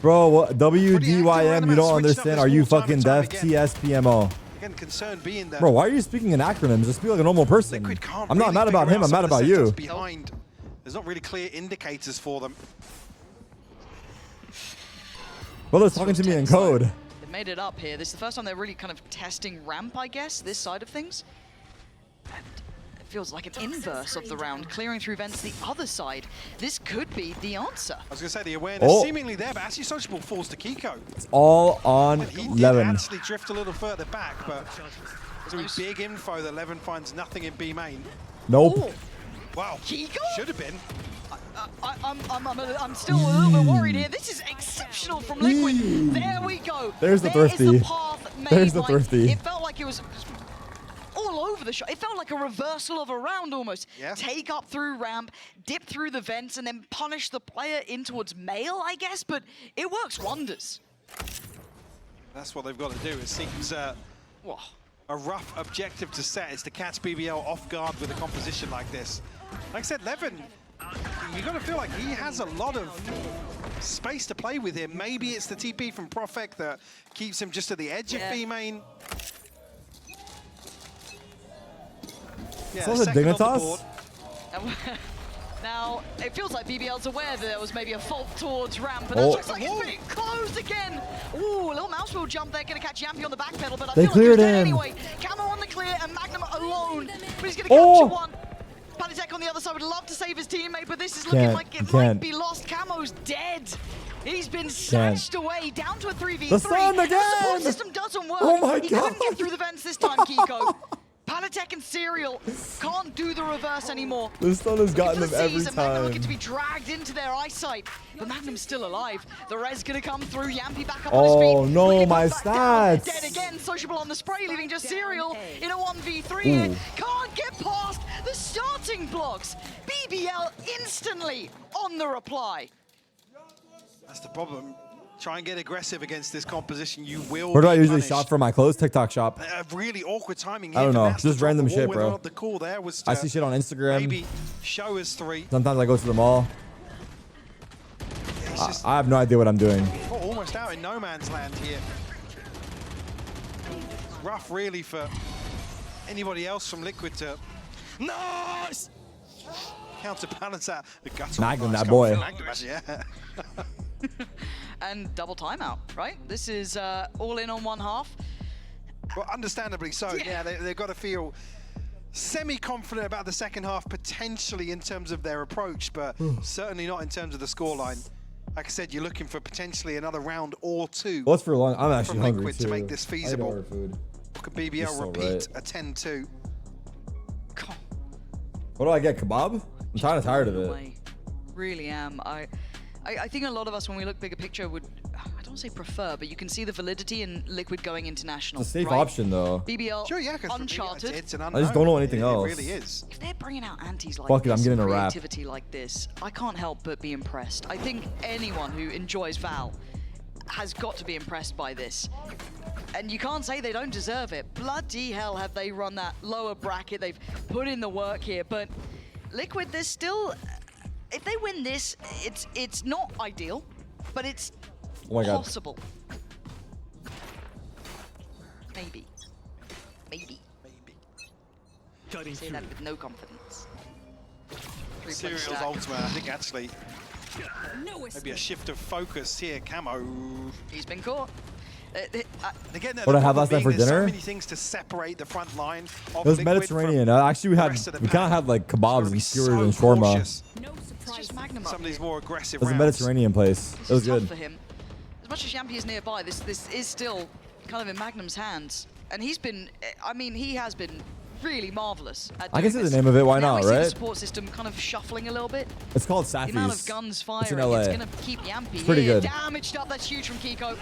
Bro, what, WDYM, you don't switching up understand. this Are you ball time fucking and time deaf? again. TSPMO. Again, concern being that Bro, why are you speaking in acronyms? Just be like a normal person. Liquid can't I'm not really mad about figure him, out I'm some mad of the about you. setups behind. There's not really clear indicators for them. Brother's talking to me in code. They've made it up here. This is the first time they're really kind of testing ramp, I guess, this side of things. And it feels like an inverse of the round, clearing through vents the other side. This could be the answer. I was going to say the awareness seemingly there, but actually Sociable falls to Kiko. It's all on He did Levin. actually drift a little further back, but through big info that Levin finds nothing in B main. Nope. Wow. Kiko? Should have been. I'm still a little bit worried here. This is exceptional from Liquid. There we go. There's the There is thrifty. the path made. There's the Like, thrifty. it felt like it was all over the shot. It felt like a reversal of a round almost. Yeah. Take up through ramp, dip through the vents, and then punish the player in towards mail, I guess. But it works wonders. That's what they've got to do. It seems a rough objective to set is to catch BBL off guard with a composition like this. Like I said, Levin, you got to feel like he has a lot of space to play with him. Maybe it's the TP from Profek that keeps him just at the edge of B main. Yeah, So the second on the Dignitas? board. Now, it feels like BBL's aware that there was maybe a fault towards ramp, but Oh. that looks like it's pretty close again. Ooh, a little mouse wheel jump there, gonna catch Yampy on the back pedal, but I They feel like cleared he's dead him. anyway. Camo on the clear and Magnum alone, but he's gonna capture one. FNATIC on the other side would love to save his teammate, but this is looking Can't, like it he might can't. be lost. Camo's dead. He's been snatched away, down to a 3v3. The sun The support again! system doesn't work. Oh my he God. couldn't get through the vents this time, Kiko. FNATIC and Serial can't do the reverse anymore. The sun has gotten them Sees every and Magnum looking to time. be dragged into their eyesight, but Magnum's still alive. The res gonna come through. Yampy back up on his feet. Oh no, Quickly my puts back down. stats. Dead again. Sociable on the spray, leaving just Serial in a 1v3 Ooh. here. Can't get past the starting blocks. BBL instantly on the reply. That's the problem. Try and get aggressive against this composition. You will. Where do I be usually punished. shop for my clothes? TikTok shop. Really awkward timing. I here don't for know. Nats to Just drop random the wall, shit, whether or bro. not the call there was I to see shit on Instagram. Maybe show us three. Sometimes I go to the mall. I have no idea what I'm doing. Oh, almost out in no man's land here. Rough, really, for anybody else from Liquid to Nice! counterbalance that. The gutter Magnum, nice that coming boy. from Magnum, actually, yeah. And double timeout, right? This is all in on one half. Well, understandably so. Yeah, they've got to feel semi-confident about the second half, potentially in terms of their approach, but certainly not in terms of the scoreline. Like I said, you're looking for potentially another round or two. What's for long? I'm actually from hungry Liquid too. to make this I need to feasible. order food. Could BBL You're so repeat right. a 10-2? What do I get? Kebab? I'm kind of tired of it. Really am. I think a lot of us, when we look bigger picture, would, I don't want to say prefer, but you can see the validity in Liquid going international. It's a safe right? option though. BBL, Sure, yeah, 'cause for me, Uncharted. it's an I just don't know anything else. It really is. If they're bringing out antis like Fuck it, this, I'm getting a wrap. creativity like this, I can't help but be impressed. I think anyone who enjoys Val has got to be impressed by this. And you can't say they don't deserve it. Bloody hell have they run that lower bracket. They've put in the work here, but Liquid, there's still, if they win this, it's not ideal, but it's Oh my God. possible. Maybe. Maybe. I say that with no confidence. Serial's ultimate, I think actually, maybe a shift of focus here. Camo. He's been caught. Again, What I had last night for there's dinner? so many things to separate the front line of It was Liquid Mediterranean. from Actually, we the had rest of the we kind of pack. had like kebabs and So skewers and shawarma. cautious. It's just Magnum Some of these more aggressive It was a rounds. Mediterranean place. It was tough good. for him. As much as Yampy is nearby, this is still kind of in Magnum's hands. And he's been, I mean, he has been really marvelous at I can doing say the this. name of it. Why Now not, we see right? the support system kind of shuffling a little bit. It's called The amount of Safis. guns It's firing, in LA. it's going to keep Yampy It's pretty here. good. Damaged up, that's huge from Kiko.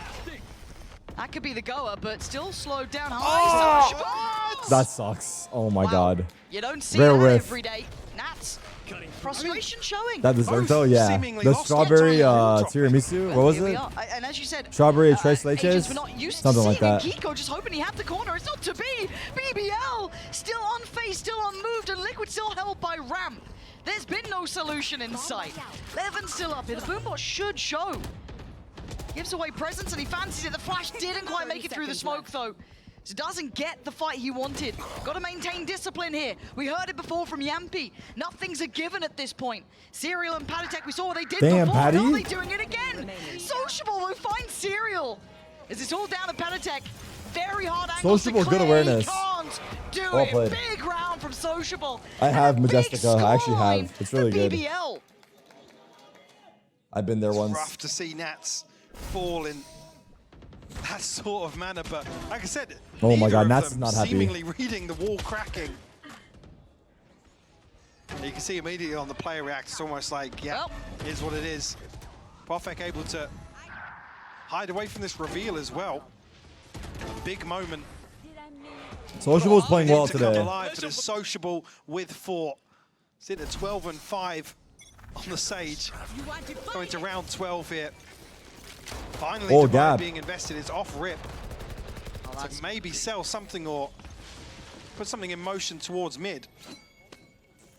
That could be the goer, but still slowed down. Oh! That sucks. Oh my God. You don't see Rare that whiff. every day. Nats, frustration showing. That dessert, yeah. The strawberry tiramisu. What was Here we it? are. And as you said, Strawberry tres agents leches? were not used Something to like seeing that. Kiko just hoping he had the corner. It's not to be. BBL still unfazed, still unmoved, and Liquid still held by ramp. There's been no solution in sight. Levin's still up here. The boombot should show. Gives away presence and he fancies it. The flash didn't quite make it through the smoke though. So doesn't get the fight he wanted. Got to maintain discipline here. We heard it before from Yampy. Nothing's a given at this point. Serial and FNATIC, we saw what they did Damn, before. Patty. Now they're doing it again. Sociable who finds Serial. Is it's all down to FNATIC. Very hard angles Sociable, to good clear. awareness. He can't do Well it. played. Big round from Sociable. I have And a big Majestica. I actually scoreline have. It's for really good. BBL. I've been there once. Rough to see Nats fall in that sort of manner, but like I said, Oh my neither God, of Nats them is not happy. seemingly reading the wall cracking. You can see immediately on the player react, it's almost like, yeah, here's what it is. Profek able to hide away from this reveal as well. A big moment. Sociable's playing well To come today. alive for the Sociable with 4. Sitting at 12 and 5 on the Sage. Going to round 12 here. Finally, Oh, Divide Gab. being invested is off rip. To maybe sell something or put something in motion towards mid.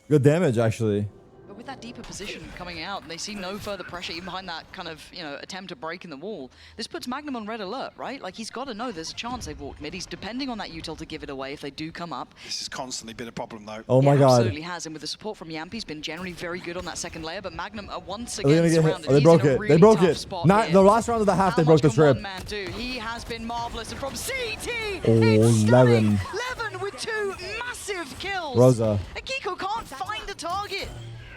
Good damage, actually. But with that deeper position coming out, and they see no further pressure even behind that kind of, attempt to break in the wall. This puts Magnum on red alert, right? Like, he's got to know there's a chance they've walked mid. He's depending on that util to give it away if they do come up. This has constantly been a problem, though. Oh my God. Absolutely has, and with the support from Yampi, he's been generally very good on that second layer, but Magnum are once Are they again gonna get hit? surrounded. Oh, they He's broke in a it. really They broke tough it. spot Not here. the last round of the half. They broke the What can one trip. man do? He has been marvelous, and from CT, Oh, it's stunning. 11. 11 with 2 massive kills. Rosa. And Kiko can't find a target.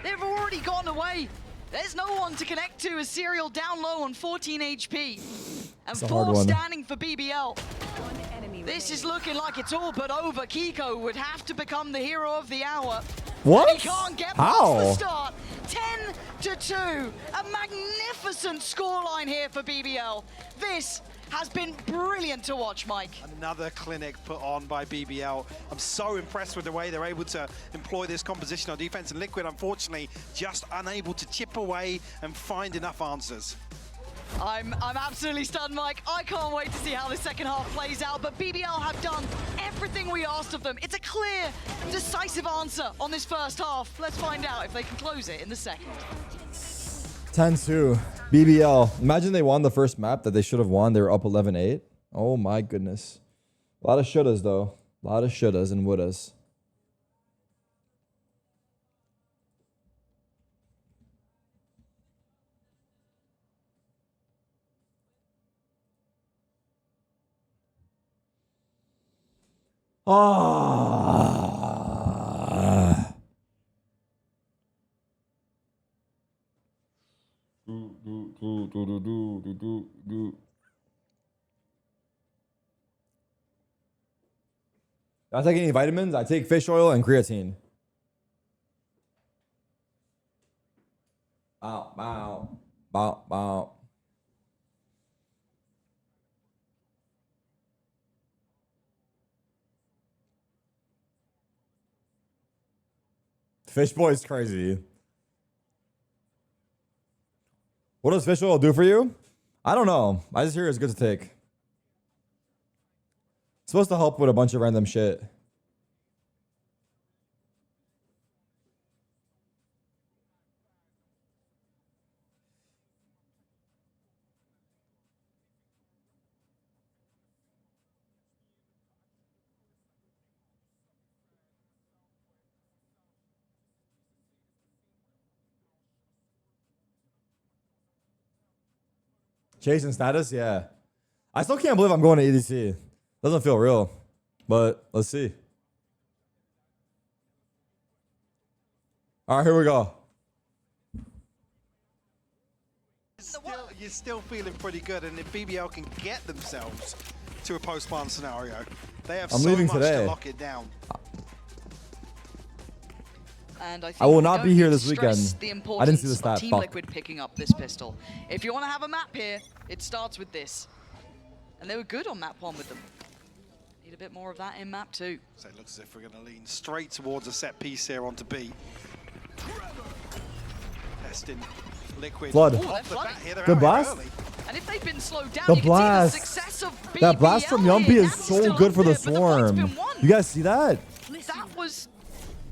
They've already gone away. There's no one to connect to as Serial down low on 14 HP. And It's a hard 4 one. standing for BBL. This is looking like it's all but over. Kiko would have to become the hero of the hour. What? And he can't get How? past the start. 10-2. A magnificent scoreline here for BBL. This has been brilliant to watch, Mike. Another clinic put on by BBL. I'm so impressed with the way they're able to employ this composition on defense, and Liquid, unfortunately, just unable to chip away and find enough answers. I'm absolutely stunned, Mike. I can't wait to see how the second half plays out, but BBL have done everything we asked of them. It's a clear, decisive answer on this first half. Let's find out if they can close it in the second. 10-2. BBL. Imagine they won the first map that they should have won. They were up 11-8. Oh my goodness. A lot of shouldas, though. A lot of shouldas and wouldas. Ah. Do I take any vitamins? I take fish oil and creatine. Bow, bow, bow, bow. Fish boy's crazy. What does fish oil do for you? I don't know. I just hear it's good to take. It's supposed to help with a bunch of random shit. Chasing status? Yeah. I still can't believe I'm going to EDC. Doesn't feel real, but let's see. All right, here we go. You're still feeling pretty good, and if BBL can get themselves to a post-plan scenario, they have I'm so leaving much today. to lock it down. And I, think I will we not don't be here need to this weekend. stress the I didn't importance see the stat. of Team Fuck. Liquid picking up this pistol. If you want to have a map here, it starts with this. And they were good on map 1 with them. Need a bit more of that in map 2. So it looks as if we're going to lean straight towards a set piece here onto B. Testing Liquid. Flood. Off the bat here, they're Good out blast. early. And if they've been slowed down, The you blast. can see the success of BBL That blast from Yumpy here. is That's so still good up for the there, but fight's Swarm. been won. You guys see that? That was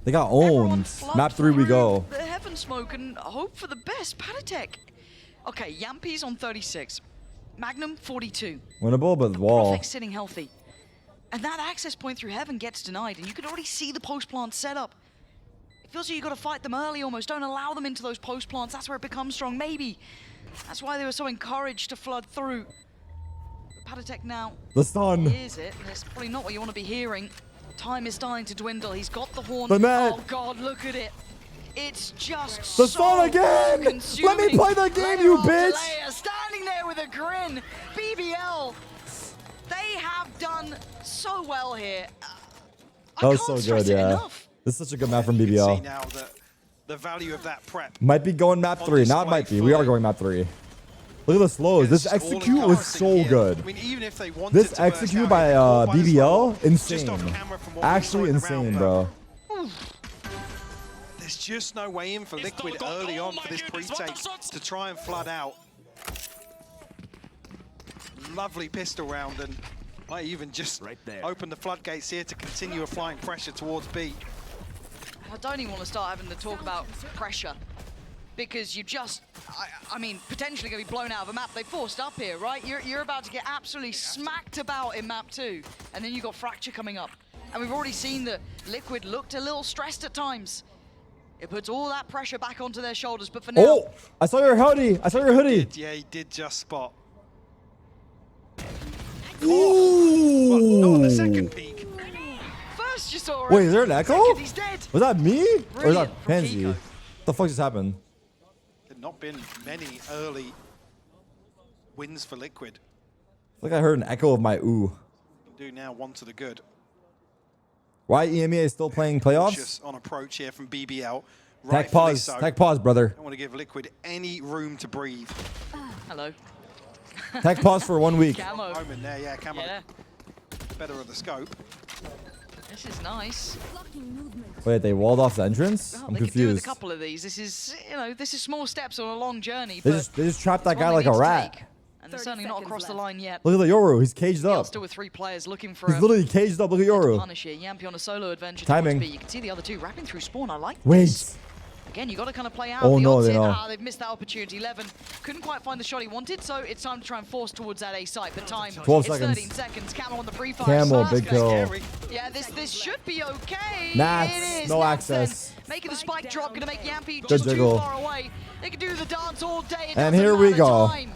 They got owned. flood Map 3 we through go. the heaven smoke and hope for the best. Patatek. Okay, Yampi's on 36. Magnum 42. Winnable, but wall. Profek's sitting healthy. And that access point through heaven gets denied, and you can already see the post plant setup. It feels like you got to fight them early almost. Don't allow them into those post plants. That's where it becomes strong. Maybe. That's why they were so encouraged to flood through. But Patatek now. The stun. Hears it, and it's probably not what you want to be hearing. Time is starting to dwindle. He's got the horn. The net. Oh God, look at it. It's just The so stun again. consuming. Let me play the game, Layer you after bitch. layer, standing there with a grin. BBL. They have done so well here. That was so good, yeah. This is such a good map from You can see BBL. now that the value of that prep. Might be going map 3. Not might be. We are going map 3. Look at the slows. This execute was so good. I mean, even if they wanted This to execute by BBL, insane. Actually insane, bro. There's just no way in for Liquid early on for this pre-take to try and flood out. Lovely pistol round, and might even just open the floodgates here to continue applying pressure towards B. I don't even want to start having to talk about pressure, because you just, I mean, potentially going to be blown out of a map. They forced up here, right? You're about to get absolutely smacked about in map 2, and then you got Fracture coming up. And we've already seen that Liquid looked a little stressed at times. It puts all that pressure back onto their shoulders, but for now... Oh, I saw your hoodie. I saw your hoodie. Yeah, he did just spot. Ooh. Not on the second peek. First you saw Wait, is there an echo? Second, he's dead. Was that me? Or is Brilliant that from Pansy? Kiko. What the fuck just happened? There's not been many early wins for Liquid. I feel like I heard an echo of my ooh. Can do now one to the good. Why EMEA is still playing playoffs? Cautious on approach here from BBL. Tech pause. So. Tech pause, brother. Don't want to give Liquid any room to breathe. Hello. Tech pause for 1 week. Camo. Moment there, yeah, Camo. Yeah. Better of the scope. This is nice. Wait, they walled off the entrance? Well, I'm they could do with confused. a couple of these. This is, you know, this is small steps on a long journey. They but just trapped that it's guy one like they a need to rat. take. And they're certainly not across the line yet. Look at the Yoru. He's caged up. Still with 3 players looking for He's literally caged up. Look at Yoru. punish here. Yampi on a solo adventure. Timing. towards B. You can see the other two wrapping through spawn. I like Wait. this. Again, you got to kind of play out Oh, the no, odds they here. know. They've missed that opportunity. 11 couldn't quite find the shot he wanted, so it's time to try and force towards that A site. But time, 12 it's seconds. 13 seconds. Camo on the pre-fire. Camel, Smash. big kill. Yeah, this should be okay. Nats, It is. no Nats then access. making the spike drop, gonna make Yampi Good just too jiggle. far away. They can do the dance all day. It And doesn't here we matter. go. Time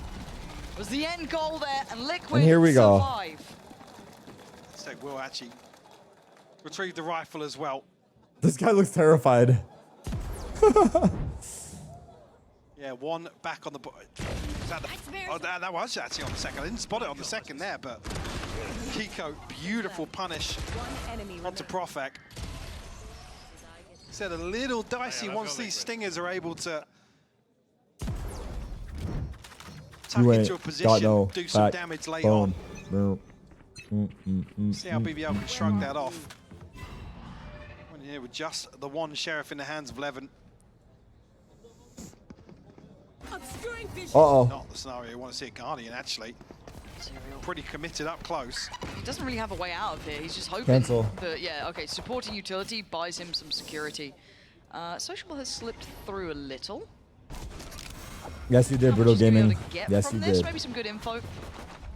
was the end goal there, and Liquid And here we go. survive. So we'll actually retrieve the rifle as well. This guy looks terrified. Yeah, one back on the... that was actually on the second. I didn't spot it on the second there, but Kiko, beautiful punish onto Profek. Said a little dicey once these stingers are able to tuck You into a ain't position, got no do some damage late on. No. See how BBL can shrug that off. Went in here with just the one sheriff in the hands of Levin. Uh-oh. Not the scenario you want to see a Guardian, actually. Pretty committed up close. He doesn't really have a way out of here. He's just hoping Cancel. that, yeah, okay, supporting utility buys him some security. Sociable has slipped through a little. Yes, you did, How much Brutal is he gonna be Gaming. able to get Yes, from you this? did. Maybe some good info.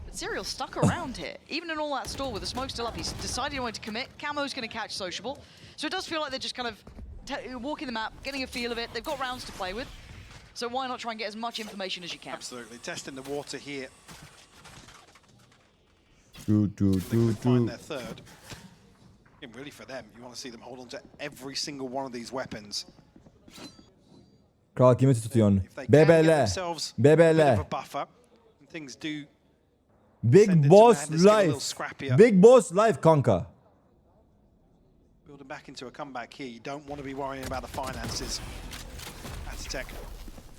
But Serial's stuck around here. Even in all that stall with the smoke still up, he's decided he wanted to commit. Camo's going to catch Sociable. So it does feel like they're just kind of walking the map, getting a feel of it. They've got rounds to play with. So why not try and get as much information as you can? Absolutely. Testing the water here. Do. Find their third. And really for them, you want to see them hold on to every single one of these weapons. Kral, kime tutuyorsun? If they can get BBL. themselves a bit of a BBL. buffer, and things do Big send into Boss madness, get a little Life. scrappier. Big Boss Life, kanka. Building back into a comeback here, you don't want to be worrying about the finances. FNATIC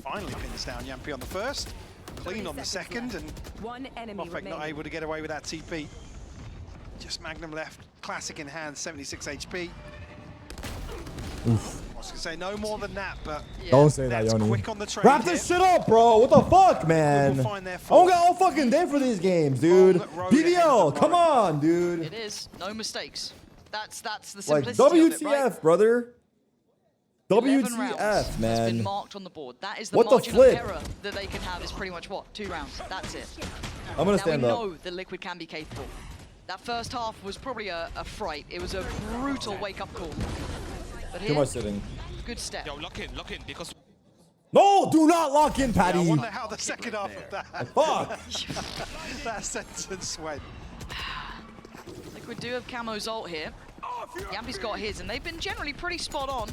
finally pins down Yampi on the first, clean on the second, and Profek not able to get away with that TP. Just Magnum left, classic in hand, 76 HP. Oof. I was going to say no more than that, but Don't say that, that's Yoni. quick on the trade Wrap here. this shit up, bro. What the fuck, man? We'll find their I don't got all fucking day for these games, dude. road BBL, come on, dude. It is. No mistakes. That's the Like, simplicity of it, WTF, right? brother. 11 rounds WTF, has been man. marked on the board. That is the What the margin flip? of error that they can have is pretty much what? 2 rounds. That's it. I'm gonna stand now we up. know that Liquid can be capable. That first half was probably a fright. It was a brutal wake-up call. But Too here, much sitting. good step. Yo, lock in, because... No, do not lock in, Patty. I wonder how the second half of that, Fuck. that sentence went. Liquid do have Camo's ult here. Yampi's got his, and they've been generally pretty spot on.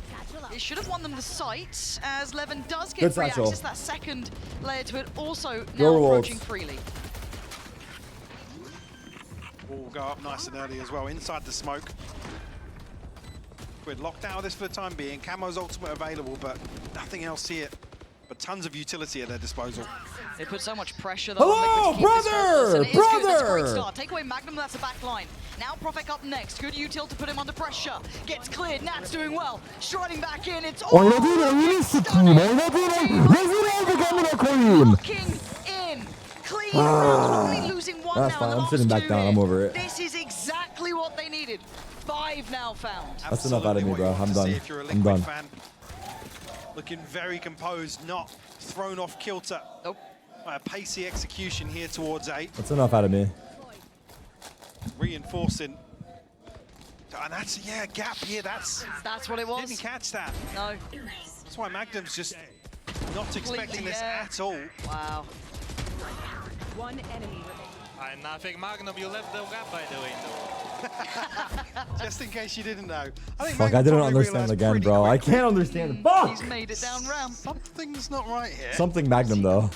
It should have won them the site, as Levin does get Good free satchel. access. That second layer to it also now Your approaching ults. freely. Wall will go up nice and early as well, inside the smoke. Liquid locked out of this for the time being. Camo's ultimate available, but nothing else here. But tons of utility at their disposal. They put so much pressure though. Hello, on Liquid to keep this focus, and it is good. That's a great brother! start. Take away Magnum, that's the back line. Now Profek up next. Good util to put him under pressure. Gets cleared. Nat's doing well. Striding back in. It's all locking in. Clean round. Only losing one That's now. fine. in the I'm last sitting back two down. here. I'm over it. This is exactly what they needed. 5 now found. That's enough out of me, bro. I'm done. If you're a I'm Liquid done. fan, looking very composed, not thrown off kilter. Nope. A pacey execution here towards 8. That's enough out of me. Reinforcing. And that's, yeah, gap here. That's what it was. Didn't catch that. No. That's why Magnum's just not expecting this yeah. at all. Wow. One enemy And I think Magnum, you left the gap by the window. Just in case you didn't know. I think Fuck, I Magnum didn't probably understand realized again, pretty bro. I quickly. can't understand. Fuck! He's made it down ramp. Something's not right here. Something Magnum, though.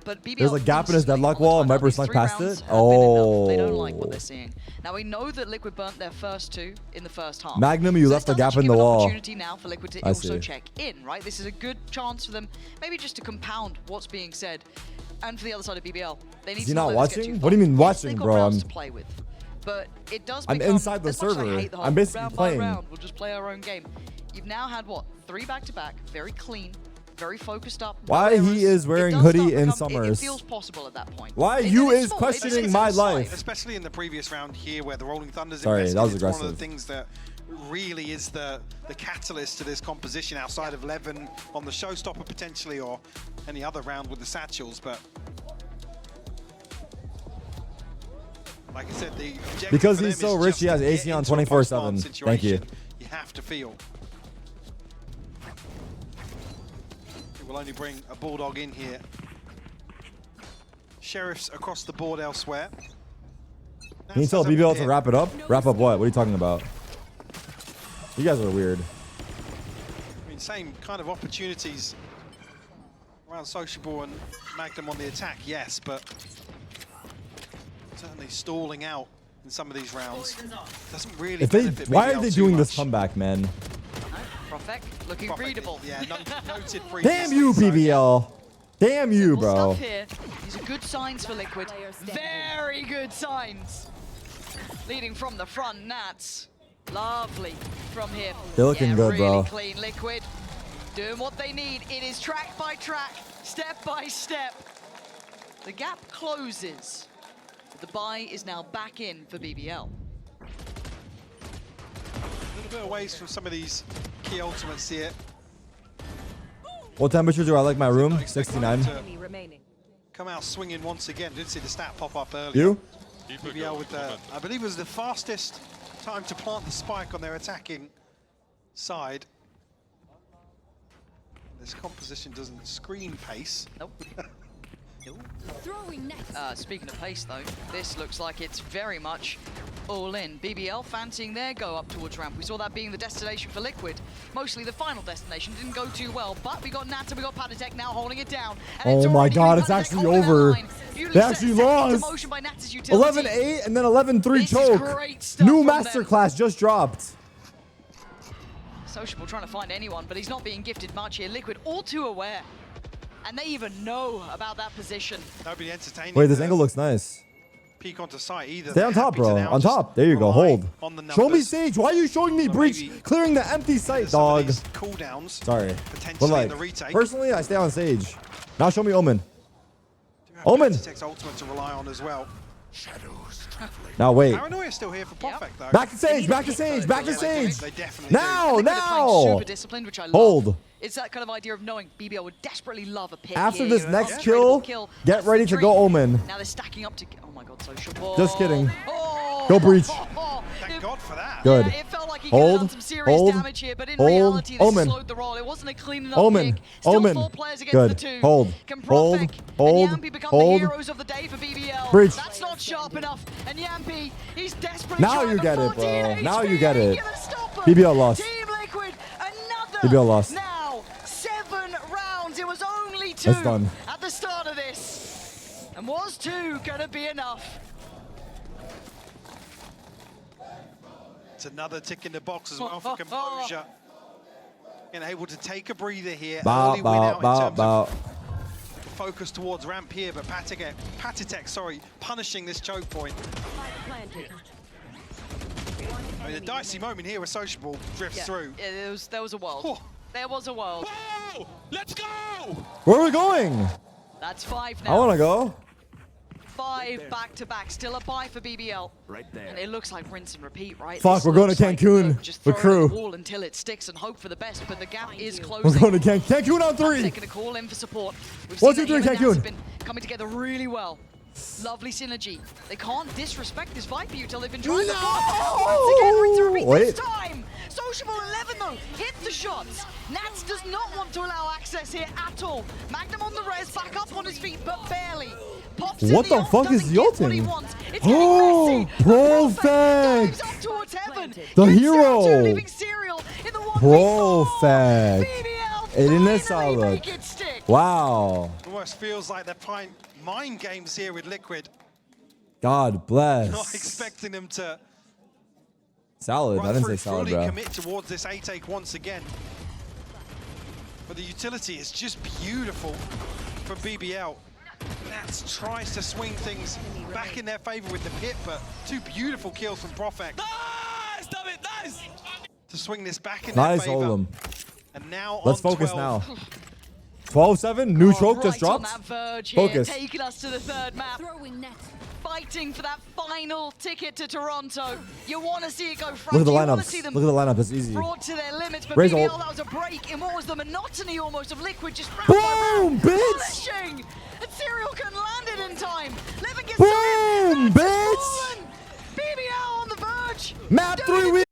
But BBL There's a gap in his deadlock wall and Viper snuck past it. They don't like what they're seeing. Now we know that Liquid burnt their first 2 in the first half. Magnum, you So left this a gap does in the give an wall. Opportunity now for Liquid to I also see. check in, right? This is a good chance for them, maybe just to compound what's being said. And for the other side of BBL, they need Is he to not not let this get watching? too What do you far. mean Yes, watching, they've got bro? rounds I'm- to play with, but it does I'm become, inside the as much as I server. hate the I'm whole basically round by playing. round, we'll just play our own game. You've now had what, 3 back-to-back, very clean, very focused up. no Why errors. he is It wearing does hoodie start in become- summers? It feels possible at that point. Why And you then it's is small, questioning it's my inside. life? Especially in the previous round here where the Rolling Thunder's Sorry, invested. that was It's one aggressive. of the things that really is the catalyst to this composition outside of Levin on the showstopper potentially or any other round with the satchels, but like I said, the objective Because for them he's so is rich, just he has to AC get on into a 24/7. post-plant Thank you. situation. You have to feel. It will only bring a Bulldog in here. Sheriffs across the board elsewhere. Can you tell BBL to wrap it up? Wrap up what? What are you talking about? You guys are weird. I mean, same kind of opportunities around Sociable and Magnum on the attack, yes, but certainly stalling out in some of these rounds doesn't really If they, benefit why BBL are they too doing much. this comeback, man? Profek looking Profek, readable. Yeah, noted previously. Damn you, BBL. Damn you, bro. Stuff here. These are good signs for Liquid. Very good signs. Leading from the front, Nats. Lovely from here. They're looking yeah, good, really bro. Clean Liquid. Doing what they need. It is track by track, step by step. The gap closes. The buy is now back in for BBL. A little bit away from some of these key ultimates here. What temperature do I like my room? 69. Come out swinging once again. Didn't see the stat pop up earlier. You? BBL with the, I believe it was the fastest time to plant the spike on their attacking side. This composition doesn't scream pace. Nope. Speaking of pace, though, this looks like it's very much all in. BBL fancying their go up towards ramp. We saw that being the destination for Liquid. Mostly the final destination. Didn't go too well, but we got Nats and we got Patatek now holding it down. And Oh my god, it's actually over. They actually lost. 11-8 and then 11-3 choke. New masterclass just dropped. Sociable trying to find anyone, but he's not being gifted much here. Liquid all too aware. And they even know about that position. Nobody entertaining. Wait, this angle looks nice. Peek onto site either. Stay on top, bro. On top. There you go. Hold. Show me Sage. Why are you showing me breach? Clearing the empty site, dog. Cooldowns. Sorry. Potentially But like, in the retake. personally, I stay on Sage. Now show me Omen. Omen. Patatek's ultimate to rely on as well. Now wait. Paranoia still here for Profek though. Back to Sage. Back to Sage. Back to Sage. They definitely Now. Liquid are playing Now. super disciplined, which I love. Hold. It's that kind of idea of knowing BBL would desperately love a pick After here, this you know, next a kill, kill. get That's the ready to go dream. Omen. Now they're stacking up to. Oh my god, Sociable. Just kidding. Oh. Go breach. Thank God for that. Good. Yeah, it felt like he could have done Hold. some serious Hold. damage here, but in Hold. reality, this Omen. slowed the roll. It wasn't a clean enough Omen. pick. Still Omen. 4 players against Good. the 2. Hold. Can Hold. Profek Hold. and Yampy become Hold. the heroes of the day for BBL? Breach. That's not sharp enough. And Yampy, he's desperately Now trying you to get it, 14 bro. HP. Now you get it. Gonna stop 'em. BBL lost. Team Liquid, another. BBL lost. Now 7 rounds. It was only 2 It's done. at the start of this. And was 2 gonna be enough? It's another tick in the box as well for composure. And able to take a breather here. Bow, Early win out bow, in terms bow. of focus towards ramp here, but Patitek, sorry, punishing this choke point. I mean, a dicey moment here where Sociable drifts through. Yeah, there was a world. There was a world. Whoa! Let's go! Where are we going? That's 5 now. I want to go. 5 back-to-back. Still a bye for BBL. Right there. And it looks like rinse and repeat, right? Fuck, This we're going to looks like, Cancun look, just with throw it at crew. the wall until it sticks and hope for the best, but the gap is closing. We're going to Cancun on 3. Taking a call in for support. We've 1, seen 2, 3, that him and Nats Cancun. have been coming together really well. Lovely synergy. They can't disrespect this fight for you till they've been trying to block. Once again, rinse and repeat this time. Sociable 11 though, hit the shots. Nats does not want to allow access here at all. Magnum on the res, back up on his feet, but barely. Pops in What the ult, fuck is doesn't the get what he ulting? wants. It's getting messy. Perfect. Dives up towards heaven. The Gets hero. down to leaving Serial in the 1v4. Perfect. Eline sağlık. Make it stick. Wow. Almost feels like they're playing mind games here with Liquid. God bless. Not expecting them to Salad. I run didn't through, say salad, fully bro. commit towards this A-take once again. But the utility is just beautiful for BBL. Nats tries to swing things back in their favor with the pit, but 2 beautiful kills from Profek. Nice, David, nice! To swing this back in Nice, their favor. Olam. And now Let's on focus 12. now. 12-7. New choke just Right on dropped. that verge here, Focus. taking us to the 3rd map. Fighting for that final ticket to Toronto. You want to see it go front. Look at the You wanna lineups. see them Look at the lineup. It's easy. brought to their limits, but Raise BBL, ult. that was a break in what was the monotony almost of Liquid just round Boom, by round. bitch! Polishing! And Serial can land it in time. Levin gets Boom, the bitch! BBL on the verge. Map 3 wins.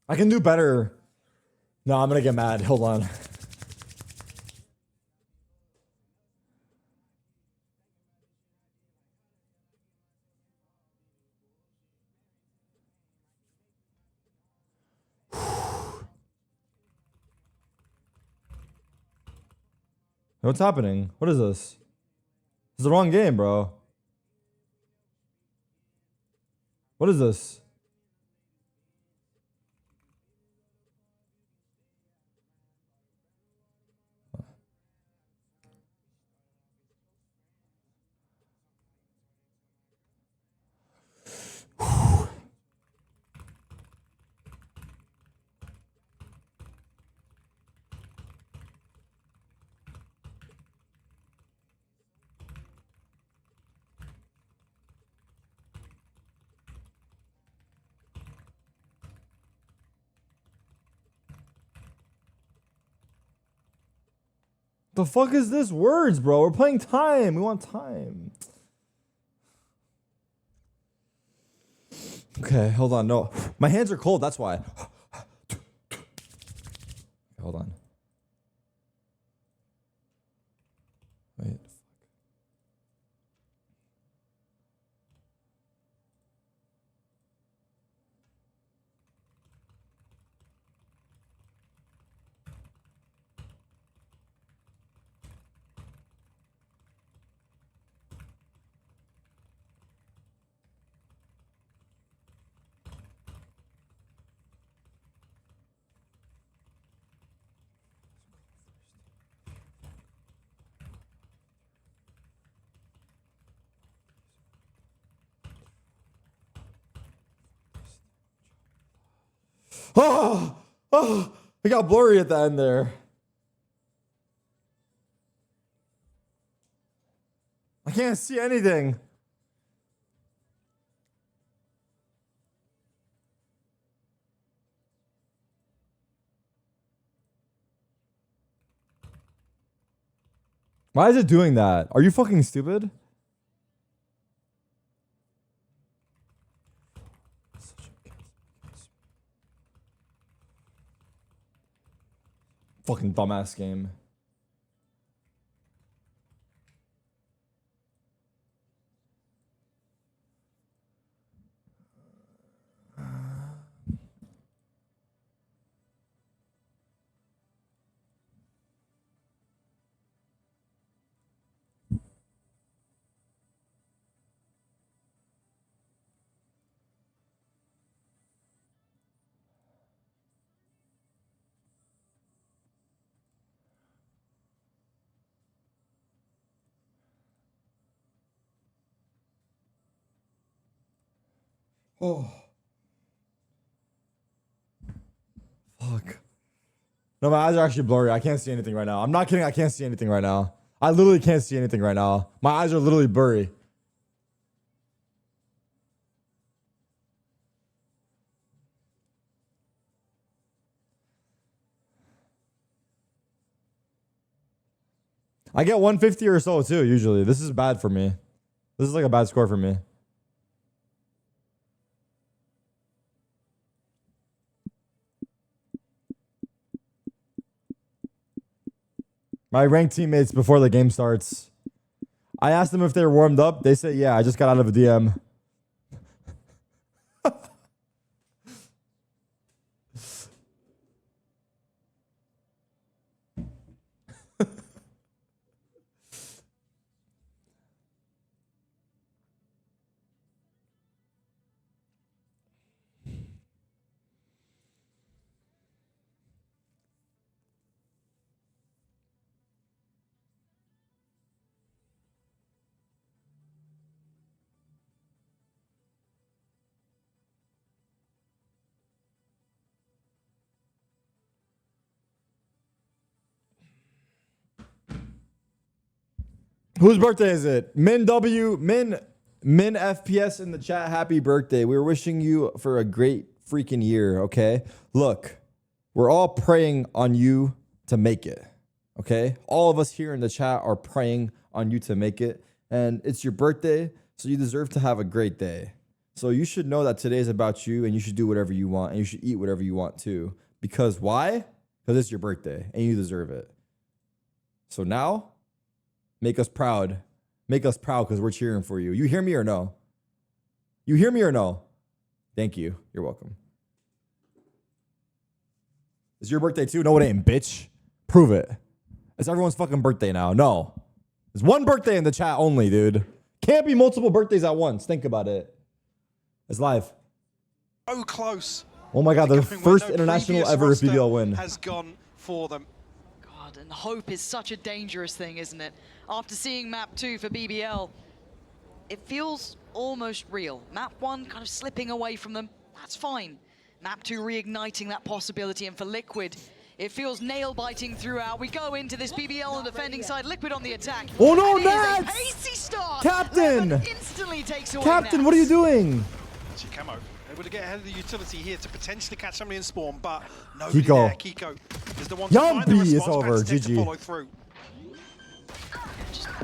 I can do better. No, I'm gonna get mad. Hold on. What's happening? What is this? This is the wrong game, bro. What is this? The fuck is this words, bro? We're playing time. We want time. Okay, hold on. No, my hands are cold. That's why. Hold on. Wait. Oh, it got blurry at the end there. I can't see anything. Why is it doing that? Are you fucking stupid? Fucking dumbass game. Oh. Fuck. No, my eyes are actually blurry. I can't see anything right now. I'm not kidding. I can't see anything right now. I literally can't see anything right now. My eyes are literally blurry. I get 150 or so too, usually. This is bad for me. This is like a bad score for me. My ranked teammates before the game starts. I asked them if they were warmed up. They said, yeah, I just got out of a DM. Whose birthday is it? Min W, Min FPS in the chat. Happy birthday. We're wishing you for a great freaking year, okay? Look, we're all praying on you to make it, okay? All of us here in the chat are praying on you to make it. And it's your birthday, so you deserve to have a great day. So you should know that today is about you and you should do whatever you want and you should eat whatever you want too. Because why? Because it's your birthday and you deserve it. So now, make us proud. Make us proud because we're cheering for you. You hear me or no? You hear me or no? Thank you. You're welcome. It's your birthday too? No, it ain't, bitch. Prove it. It's everyone's fucking birthday now. No. There's one birthday in the chat only, dude. Can't be multiple birthdays at once. Think about it. It's live. So close. Oh my God, the first international ever BBL win. Has gone for them. God, and hope is such a dangerous thing, isn't it? After seeing map 2 for BBL, it feels almost real. Map 1 kind of slipping away from them. That's fine. Map 2 reigniting that possibility, and for Liquid, it feels nail-biting throughout. We go into this BBL on the defending side, Liquid on the attack. Oh no, Nats! Pacey start. Captain! Instantly takes away Captain, Nats. what are you doing? Camo able to get ahead of the utility here to potentially catch somebody in spawn, but no. Kiko. Kiko is the one to find the Yumby is response. over. Patsy to follow GG. through.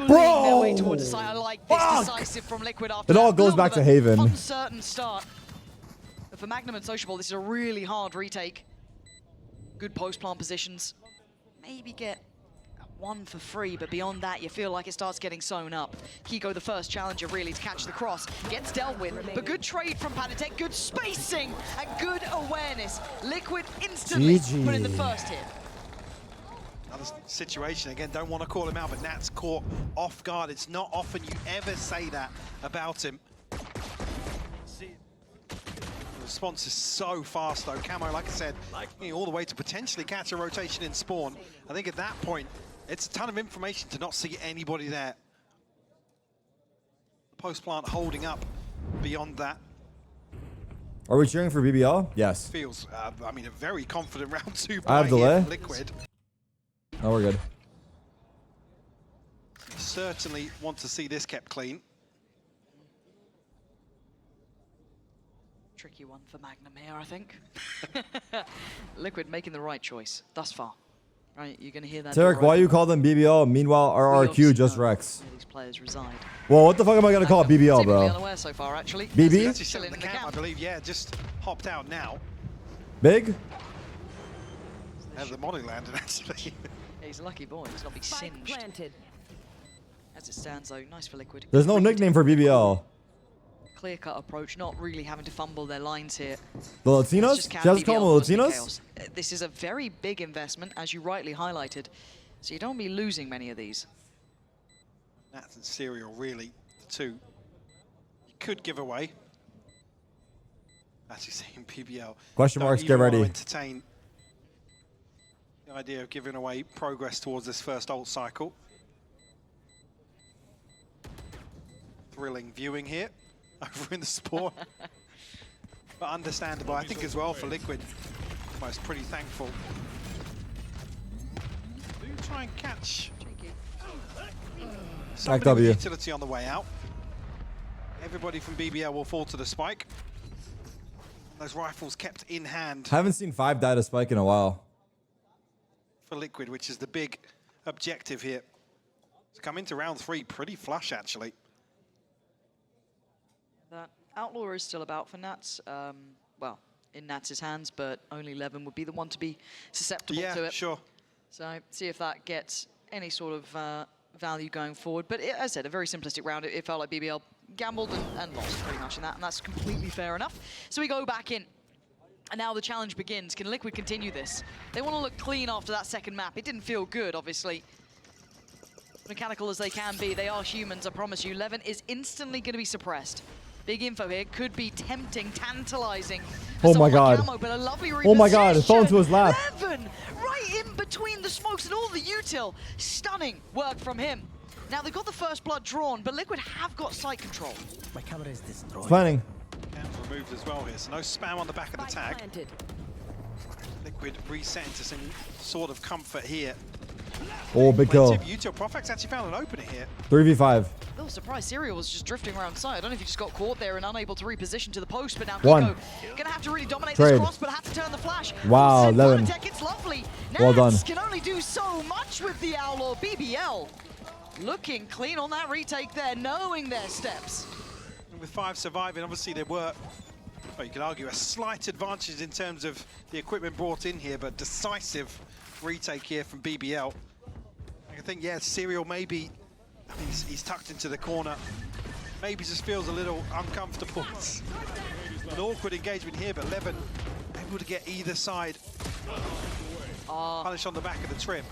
Bullying their way towards the side. I like this decisive from Liquid after It all that goes little back bit to of Haven. Uncertain start. But for Magnum and Sociable, this is a really hard retake. Good post-plant positions. Maybe get one for free, but beyond that, you feel like it starts getting sewn up. Kiko, the first challenger, really, to catch the cross. Gets dealt with, but good trade from Panatek, good spacing, and good awareness. Liquid instantly put in the first hit. Another situation, again, don't want to call him out, but Nat's caught off guard. It's not often you ever say that about him. The response is so fast, though. Camo, like I said, all the way to potentially catch a rotation in spawn. I think at that point, it's a ton of information to not see anybody there. Post plant holding up beyond that. Are we cheering for BBL? Yes. Feels, I mean, a very confident round 2 I have by delay. Liquid. Oh, we're good. Certainly want to see this kept clean. Tricky one for Magnum here, I think. Liquid making the right choice thus far. Right, you're going to hear that. Tarik, why you call them BBL? Meanwhile, RRQ just Rex. Where these players reside. Well, what the fuck am I going to call BBL, bro? Unaware so far, actually. BB? Actually still in the camp, I believe. Yeah, just hopped out now. Big? The model landed, actually. Yeah, he's a lucky boy. He's not be singed. As it stands, though, nice for Liquid. There's no nickname for BBL. Clear-cut approach, not really having to fumble their lines here. The Latinos? Just call them Latinos? This is a very big investment, as you rightly highlighted, so you don't be losing many of these. Nats and Serial, really, the two you could give away. Actually saying PBL. Question marks, get ready. Entertain the idea of giving away progress towards this first ult cycle. Thrilling viewing here. Over in the spawn. But understandable, I think, as well for Liquid. Almost pretty thankful. Do try and catch somebody with utility on the way out. Everybody from BBL will fall to the spike. Those rifles kept in hand. Haven't seen 5 die to spike in a while. For Liquid, which is the big objective here. To come into round 3 pretty flush, actually. That Outlaw is still about for Nats. Well, in Nats' hands, but only Levin would be the one to be susceptible to it. Yeah, sure. So see if that gets any sort of value going forward. But as I said, a very simplistic round. It felt like BBL gambled and lost pretty much in that, and that's completely fair enough. So we go back in. And now the challenge begins. Can Liquid continue this? They want to look clean after that second map. It didn't feel good, obviously. Mechanical as they can be, they are humans, I promise you. Levin is instantly going to be suppressed. Big info here, could be tempting, tantalizing. Oh my god. Camo, but a lovely oh my god, it fell into his lap. Levin, right in between the smokes and all the util. Stunning work from him. Now they've got the first blood drawn, but Liquid have got site control. My camera is destroyed. Planning. Cam's removed as well here, so no spam on the back of the tag. Liquid reset into some sort of comfort here. Oh, big kill. Util Profex actually found an opening here. 3v5. A little surprised Serial was just drifting around side. I don't know if he just got caught there and unable to reposition to the post, but now One. Kiko gonna have to really dominate Trade. this cross, but have to turn the flash. Wow, Levin. It's lovely. Well done. Nats can only do so much with the Outlaw. BBL looking clean on that retake there, knowing their steps. with 5 surviving, obviously there were, well, you could argue, a slight advantage in terms of the equipment brought in here, but decisive retake here from BBL. I think, yeah, Serial maybe, I mean, he's tucked into the corner. Maybe just feels a little uncomfortable. It's an awkward engagement here, but Levin able to get either side punished on the back of the trip.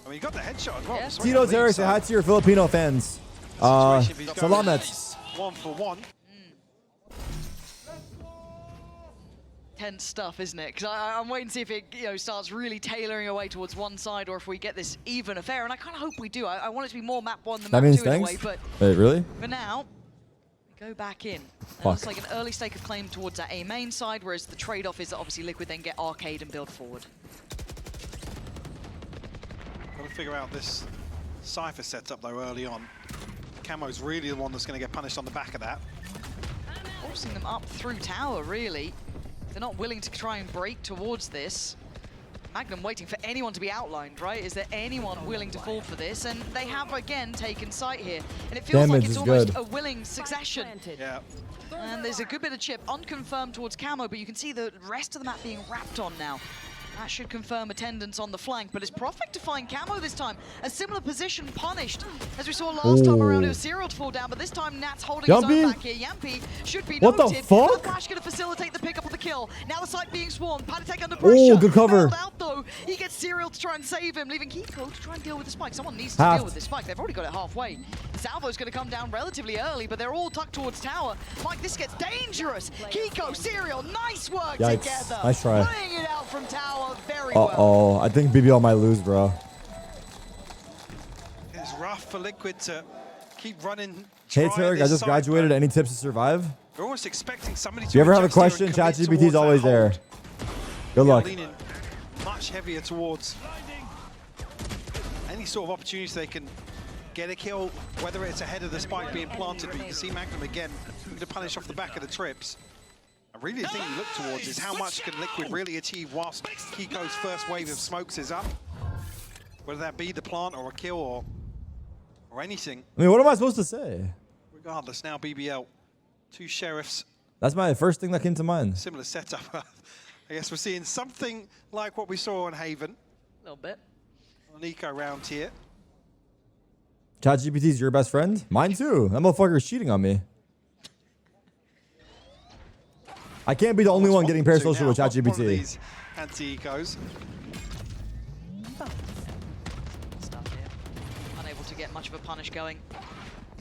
I mean, he got the headshot as well. Yeah. Tito Tarik, say hi to your Filipino fans. Salamat. 1 for 1. Tense stuff, isn't it? Because I'm waiting to see if it starts really tailoring away towards one side, or if we get this even affair. And I kind of hope we do. I want it to be more map 1 than That map means 2 in a way. thanks? But Wait, really? for now, we go back in. Fuck. Looks like an early stake of claim towards that A main side, whereas the trade-off is that obviously Liquid then get Arcade and build forward. Got to figure out this Cypher setup though early on. Camo's really the one that's going to get punished on the back of that. Forcing them up through tower, really. They're not willing to try and break towards this. Magnum waiting for anyone to be outlined, right? Is there anyone willing to fall for this? And they have, again, taken sight here. And it feels like it's almost a willing succession. Yeah. And there's a good bit of chip, unconfirmed towards Camo, but you can see the rest of the map being wrapped on now. That should confirm attendance on the flank, but it's perfect to find Camo this time. A similar position punished, as we saw last time around. It was Serial to fall down, but this time Nat's holding his own back here. Yampy should be noted. What the fuck? Flash going to facilitate the pickup of the kill. Now the site being swarmed. Panitek under pressure. Oh, good cover. Bailed out though. He gets Serial to try and save him, leaving Kiko to try and deal with the spike. Someone needs to deal with this spike. They've already got it halfway. Salvo's going to come down relatively early, but they're all tucked towards tower. Mike, this gets dangerous. Kiko, Serial, nice work together. Nice try. Playing it out from tower very well. Uh-oh, I think BBL might lose, bro. It's rough for Liquid to keep running. Hey, Tarik, I just graduated. Any tips to survive? We're almost expecting somebody to. If you ever have a adjust here question, and commit ChatGPT is towards always that there. hold. Good luck. Leaning much heavier towards any sort of opportunities they can get a kill, whether it's ahead of the spike being planted. But you can see Magnum again to punish off the back of the trips. I really think you look towards is how much can Liquid really achieve whilst Kiko's first wave of smokes is up. Whether that be the plant or a kill or anything. I mean, what am I supposed to say? Regardless, now BBL, 2 sheriffs. That's my first thing that came to mind. Similar setup. I guess we're seeing something like what we saw on Haven. A little bit. On Eco round here. ChatGPT's your best friend? Mine too. That motherfucker's cheating on me. I can't be the only one getting parasocial with ChatGPT. Anti-ecos. Stuff here. Unable to get much of a punish going.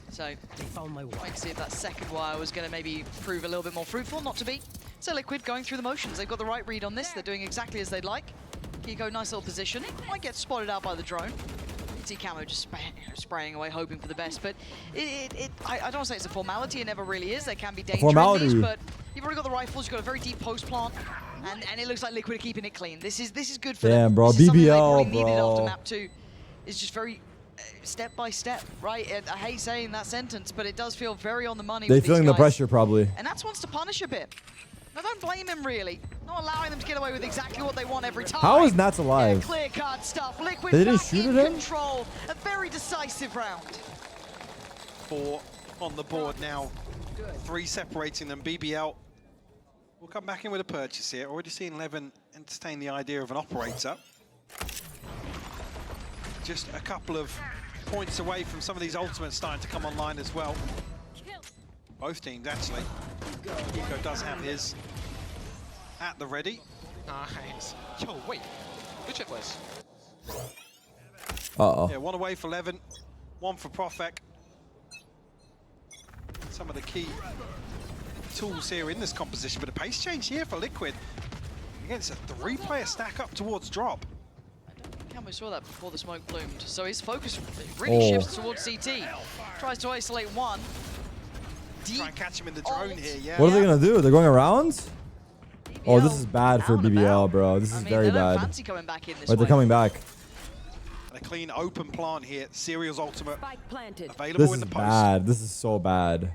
So, wait to see if that second wire was going to maybe prove a little bit more fruitful. Not to be. So Liquid going through the motions. They've got the right read on this. They're doing exactly as they'd like. Kiko, nice little position. Might get spotted out by the drone. You can see Camo just spraying away, hoping for the best. But I don't want to say it's a formality. It never really is. There can be danger in these, but you've already got the rifles. You've got a very deep post plant, and it looks like Liquid are keeping it clean. This is good for them. Damn, bro. This is something they BBL, probably needed after bro. map 2. It's just very step by step, right? I hate saying that sentence, but it does feel very on the money. They're with these feeling the guys. pressure, probably. And Nats wants to punish a bit. I don't blame him, really. Not allowing them to get away with exactly what they want every time. How is Nats alive? Yeah, clear-cut stuff. Liquid They didn't back shoot in at him? control. A very decisive round. 4 on the board now. 3 separating them. BBL will come back in with a purchase here. Already seeing Levin entertain the idea of an operator. Just a couple of points away from some of these ultimates starting to come online as well. Both teams, actually. Kiko does have his at the ready. Nice. Yo, wait. Good shit, Liz. Uh-oh. Yeah, 1 away for Levin, 1 for Profek. Some of the key tools here in this composition, but a pace change here for Liquid. Again, it's a 3-player stack up towards drop. Camo saw that before the smoke bloomed, so his focus really shifts towards CT. Tries to isolate one. Try and catch him in the drone here, yeah. What are they going to do? They're going around? Oh, this is bad for BBL, bro. This is very bad. Fancy coming back in this But they're coming back. And a clean open plant here. Serial's ultimate available This in is the post. bad. This is so bad.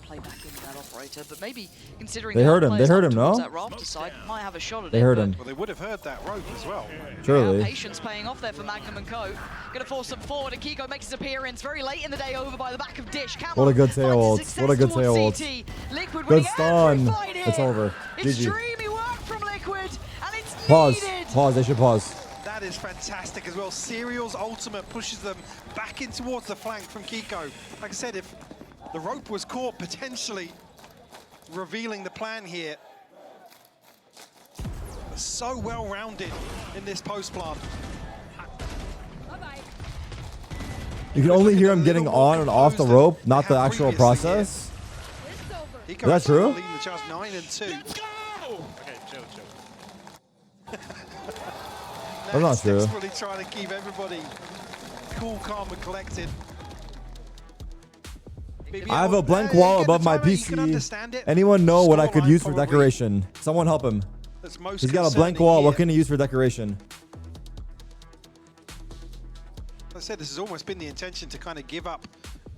play back into that operator, but maybe considering They heard him. players They heard up him, towards no? that rafter side, might have a shot at They it. heard but him. Well, they would have heard that rope as well. Surely. Yeah, patience paying off there for Magnum and Co. Gonna force them forward, and Kiko makes his appearance very late in the day over by the back of Dish. Camo What a good tail ult. finds What a good success tail towards ult. CT. Liquid Good winning stun. every fight It's here. over. It's GG. dreamy work from Liquid, and it's Pause. needed. Pause. They should pause. That is fantastic as well. Serial's ultimate pushes them back in towards the flank from Kiko. Like I said, if the rope was caught, potentially revealing the plan here. So well-rounded in this post plant. You can only hear him getting on and off the rope, not the actual process. Is that true? Leading the charge 9-2. Okay, chill. That's not true. Desperately trying to keep everybody cool, calm, and collected. I have a blank wall above my PC. Anyone know what I could use for decoration? Someone help him. He's got a blank wall. What can he use for decoration? I said this has almost been the intention to kind of give up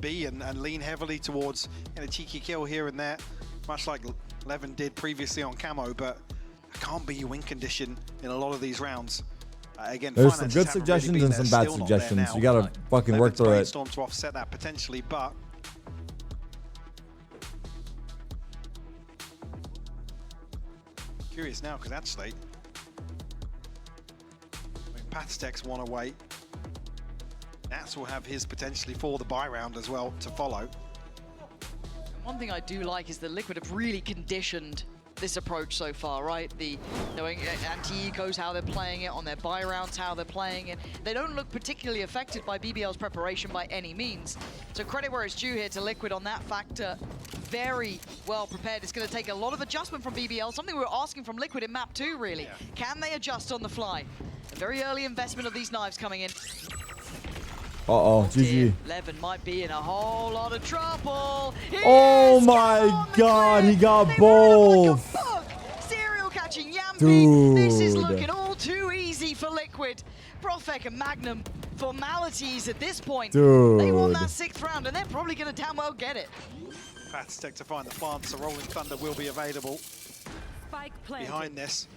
B and lean heavily towards a cheeky kill here and there, much like Levin did previously on Camo, but it can't be your win condition in a lot of these rounds. Again, There's some finances good haven't suggestions really been and there, some bad still not there suggestions. now. You gotta fucking work Levin's through it. brainstorm to offset that potentially, but curious now because actually, Pathstek's one away. Nats will have his potentially for the buy round as well to follow. One thing I do like is that Liquid have really conditioned this approach so far, right? The knowing anti-ecos, how they're playing it, on their buy rounds, how they're playing it. They don't look particularly affected by BBL's preparation by any means. So credit where it's due here to Liquid on that factor. Very well prepared. It's going to take a lot of adjustment from BBL, something we were asking from Liquid in map 2, really. Yeah. Can they adjust on the fly? A very early investment of these knives coming in. Uh-oh, GG. Levin might be in a whole lot of trouble. Oh my god, he got both. Serial catching Yampi. Dude. This is looking all too easy for Liquid. Profek and Magnum, formalities at this point. Dude. They won that 6th round, and they're probably going to damn well get it. Pathstek to find the plant, so Rolling Thunder will be available behind this.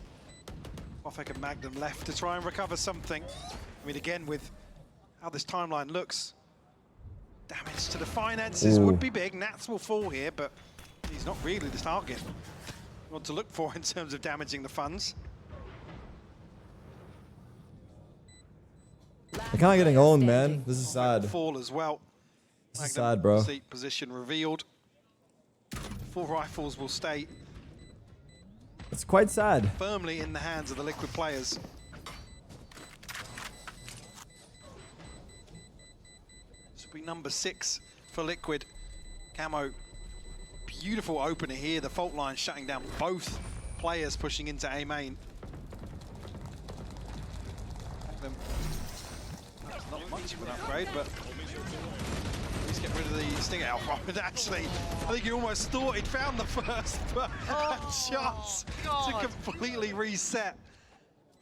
Profek and Magnum left to try and recover something. I mean, again, with how this timeline looks, damage to the finances would be big. Nats will fall here, but he's not really the target you want to look for in terms of damaging the funds. They're kind of getting owned, man. This is sad. Fall as well. This is sad, bro. Seat position revealed. 4 rifles will stay It's quite sad. firmly in the hands of the Liquid players. This will be number 6 for Liquid. Camo, beautiful opener here. The fault line shutting down both players pushing into A main. Not much of an upgrade, but at least get rid of the Stinger Alpha. But actually, I think he almost thought he'd found the first, but a chance to completely reset.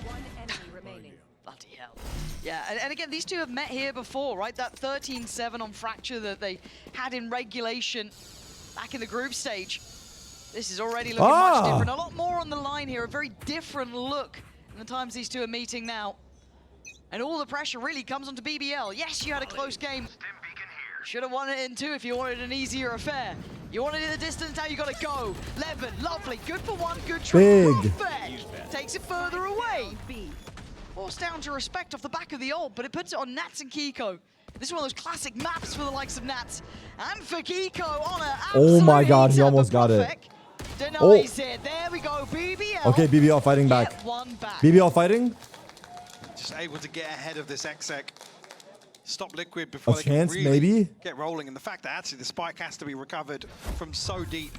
One enemy remaining. Bloody hell. Yeah, and again, these two have met here before, right? That 13-7 on Fracture that they had in regulation back in the group stage. This is already looking much different. A lot more on the line here, a very different look in the times these two are meeting now. And all the pressure really comes onto BBL. Yes, you had a close game. Should have won it in 2 if you wanted an easier affair. You wanted it the distance, now you got to go. Levin, lovely, good for 1, good try. Big. Takes it further away. Forced down to respect off the back of the ult, but it puts it on Nats and Kiko. This is one of those classic maps for the likes of Nats. And for Kiko on a Oh my god, he almost got it. Denies it. There we go, BBL. Okay, BBL fighting back. Get one back. BBL fighting? Just able to get ahead of this exec. Stop Liquid before they chance, can really maybe? get rolling. And the fact that actually the spike has to be recovered from so deep.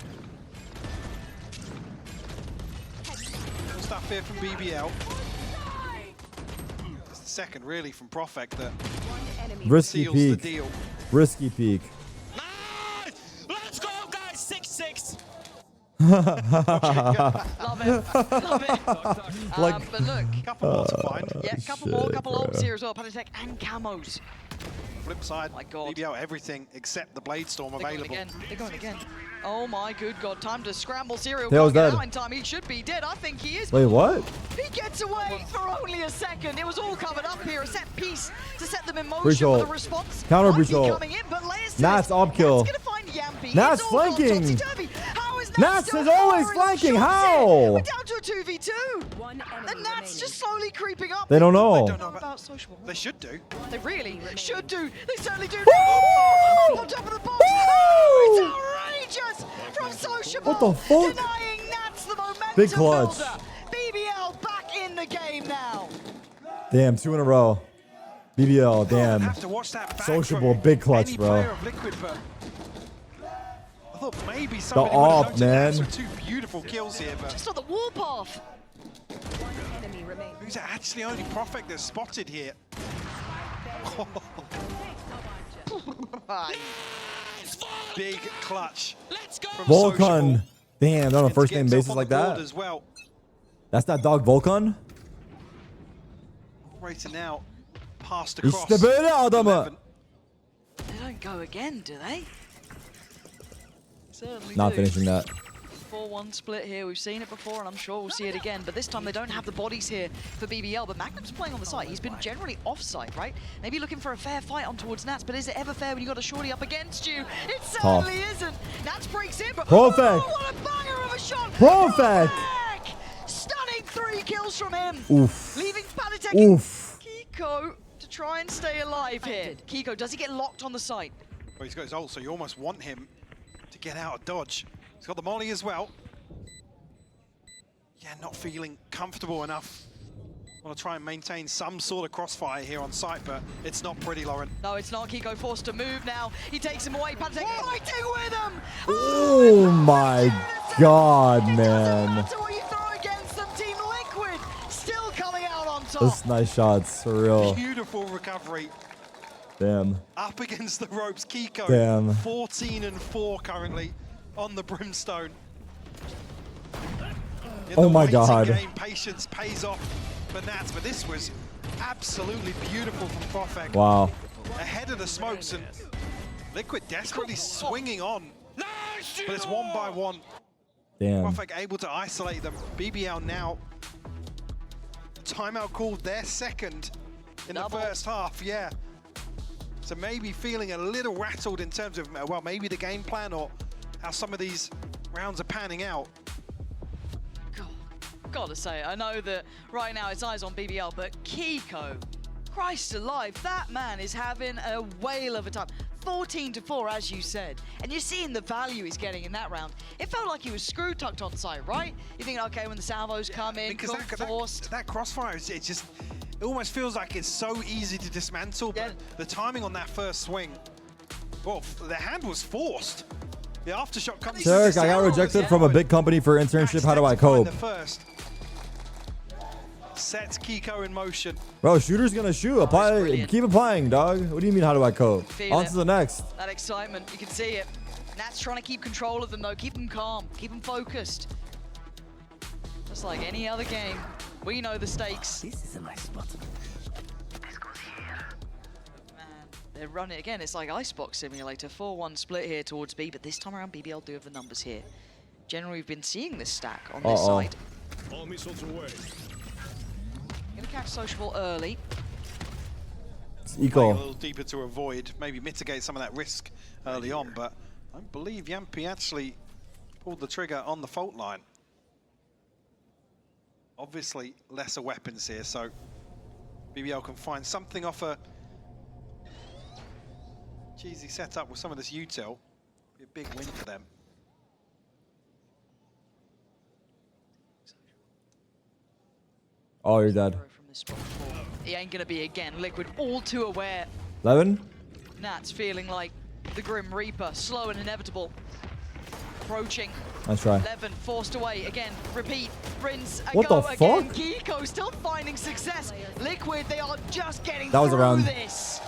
Good stuff here from BBL. It's the second really from Profek that Risky seals the peek. deal. Risky peek. Let's go, guys! 6-6. Love it, love it. But look, couple more to find. Yeah, couple more, couple ults here as well. FNATIC and camos. Flip side, My God. BBL everything except the Blade Storm available. They're going again. Oh my good God, time to scramble. Serial Tail's can't get dead. out in time. He should be dead. I think he is. Wait, what? He gets away for only a second. It was all covered up here. A set piece to set them in motion Breach with ult. a response. Counter Might breach be ult. coming in, but layers to Nats this. up kill. Nats gonna find Yampy. Nats It's all gone flanking. topsy-turvy. How is Nats Nats still is always firing flanking. shots How? here? We're down to a 2v2. The Nats just slowly creeping up. They don't know. They don't know about Sociable. They should do. They really should do. They certainly do. Woo! On top of the box. Oh, it's outrageous from Sociable. What the fuck? Denying Nats the momentum Big clutch. builder. BBL back in the game now. Damn, 2 in a row. BBL, damn. Have to watch that back Sociable, from big clutch, any bro. player of Liquid, but I thought maybe somebody would off, have noted man. Nats with 2 beautiful kills here, but Just on the warpath. who's actually only Profek that's spotted here? Big clutch. From Volkan. Sociable. Damn, on a And first to get name himself basis on like the board that. as well. That's that dog Volkan? Operator now passed across. İşte böyle adamı. They don't go again, do they? Certainly Not do. finishing that. 4-1 split here. We've seen it before, and I'm sure we'll see it again. But this time they don't have the bodies here for BBL. But Magnum's playing on the site. He's been generally off-site, right? Maybe looking for a fair fight on towards Nats. But is it ever fair when you got a shorty up against you? It certainly isn't. Nats breaks in, but Profek. oh, what a banger of a shot! Profek. Stunning 3 kills from him. Oof. Leaving Panatek Oof. Kiko to try and stay alive here. Kiko, does he get locked on the site? Well, he's got his ult, so you almost want him to get out of dodge. He's got the molly as well. Yeah, not feeling comfortable enough. Want to try and maintain some sort of crossfire here on site, but it's not pretty, Lauren. No, it's not. Kiko forced to move now. He takes him away. Panatek fighting with him. Oh my god, man. That's what you throw against them. Team Liquid still coming out on top. Those nice shots, for real. Beautiful recovery. Damn. Up against the ropes, Kiko. Damn. 14-4 currently on the Brimstone. In Oh the my waiting god. Game, patience pays off for Nats, but this was absolutely beautiful from Profek. Wow. Ahead of the smokes, and Liquid desperately swinging on. But it's 1 by 1. Damn. Profek able to isolate them. BBL now. Timeout called their second in the first half, yeah. So maybe feeling a little rattled in terms of, well, maybe the game plan or how some of these rounds are panning out. Gotta say, I know that right now it's eyes on BBL, but Kiko, Christ alive, that man is having a whale of a time. 14-4, as you said, and you're seeing the value he's getting in that round. It felt like he was screw tucked on site, right? You think, okay, when the salvos come in, Because forced. that crossfire, it almost feels like it's so easy to dismantle, but the timing on that first swing, well, the hand was forced. The aftershock comes. Tarik, I got rejected from a big company for internship. How do I cope? The first sets Kiko in motion. Bro, shooter's gonna shoot. Apply, keep applying, dog. What do you mean, how do I cope? Feel On it. to the next. That excitement, you can see it. Nats trying to keep control of them though, keep them calm, keep them focused. Just like any other game, we know the stakes. This is a nice spot. Man, they're running again, it's like Icebox Simulator. 4-1 split here towards B, but this time around BBL do have the numbers here. Generally, we've been seeing this stack on this side. All missiles away. Gonna catch Sociable early. It's Playing a equal. little deeper to avoid, maybe mitigate some of that risk early on, but I don't believe Yampy actually pulled the trigger on the fault line. Obviously, lesser weapons here, so BBL can find something off a cheesy setup with some of this util. Be a big win for them. Oh, you're dead. He ain't gonna be again. Liquid all too aware. 11? Nats feeling like the Grim Reaper, slow and inevitable. Approaching. Nice try. 11 forced away again. Repeat. Rinse. What go the again. fuck? Kiko still finding success. Liquid, they are just getting That was through around. this.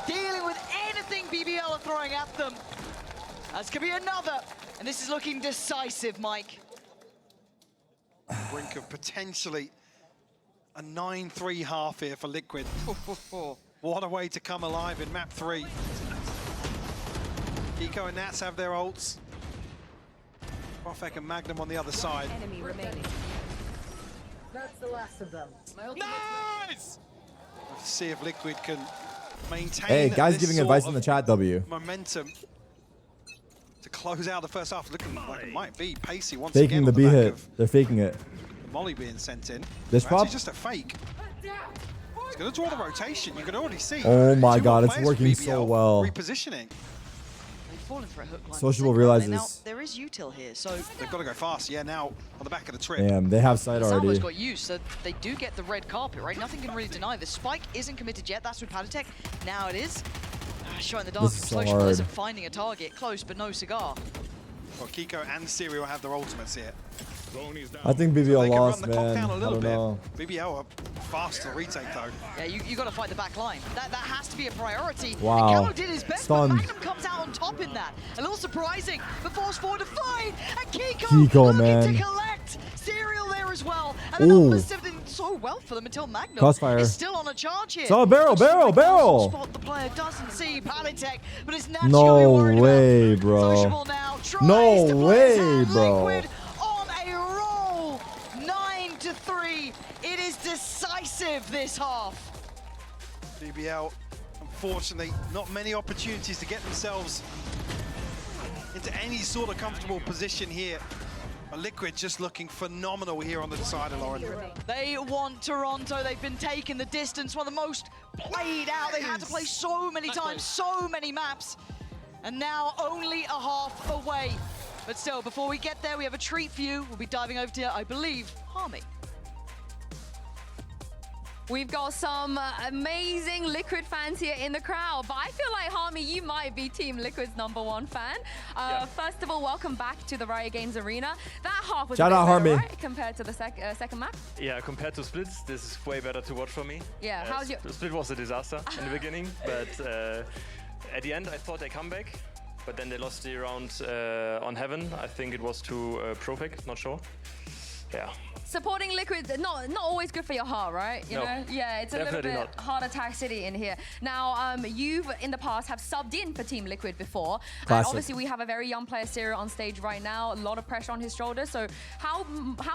Dealing with anything BBL are throwing at them. That's gonna be another. And this is looking decisive, Mike. Brink of potentially a 9-3 half here for Liquid. What a way to come alive in map 3. Kiko and Nats have their ults. Profek and Magnum on the other side. Enemy remaining. That's the last of them. Nice! Let's see if Liquid can maintain. Hey, guys this giving sort advice in of the chat, W. Momentum to close out the first half. Looking like it might be pacey once Faking again. the On B the back hit. of They're faking it. the molly being sent in. This Actually, pop? just a fake. It's going to draw the rotation. You can already see. Oh my two God, more it's players for working so BBL well. Repositioning. They've fallen for a hook line. Sociable Now, realizes. there is util here, so They've got to go fast. Yeah, now on the back of the trip. Damn, they have sight Salvo's already. got used, so they do get the red carpet, right? Nothing can really deny this. Spike isn't committed yet. That's with Padatech. Now it is. Shot in the dark. This is so Sociable hard. isn't finding a target. Close, but no cigar. Well, Kiko and Serial have their ultimates here. I think So BBL they can lost, run the clock man. down a I little don't know. bit. BBL are fast to retake though. Yeah, you got to fight the back line. That has to be a priority. Wow. And Gallo did his best, Stunned. but Magnum comes out on top in that. A little surprising, but forced forward to fight. And Kiko, looking man. to collect. Serial there as well. And then Ooh. almost did so well for them until Magnum Crossfire. is still on a charge here. So barrel. Spot the player doesn't see Padatech, but it's naturally No worried way, about bro. Sociable now tries to No play his way, hand. bro. Liquid on a roll. 9-3. It is decisive this half. BBL, unfortunately, not many opportunities to get themselves into any sort of comfortable position here. But Liquid just looking phenomenal here on the decider, Lauren. They want Toronto. They've been taking the distance. One of the most played out. They had to play so many times, so many maps. And now only a half away. But still, before we get there, we have a treat for you. We'll be diving over to, I believe, Harmy. We've got some amazing Liquid fans here in the crowd, but I feel like, Harmy, you might be Team Liquid's #1 fan. First of all, welcome back to the Riot Games Arena. That half was Shout a bit out, better, Harmy. right, compared to the second map? Yeah, compared to Splits, this is way better to watch for me. Yeah, how's your... Split was a disaster in the beginning, but at the end I thought they come back, but then they lost the round on Heaven. I think it was to Profek, not sure. Yeah. Supporting Liquid, not always good for your heart, right? You No, know? Yeah, it's a little definitely bit not. heart attack city in here. Now, you've in the past have subbed in for Team Liquid before. And Classic. obviously we have a very young player, Serial, on stage right now. A lot of pressure on his shoulders. So how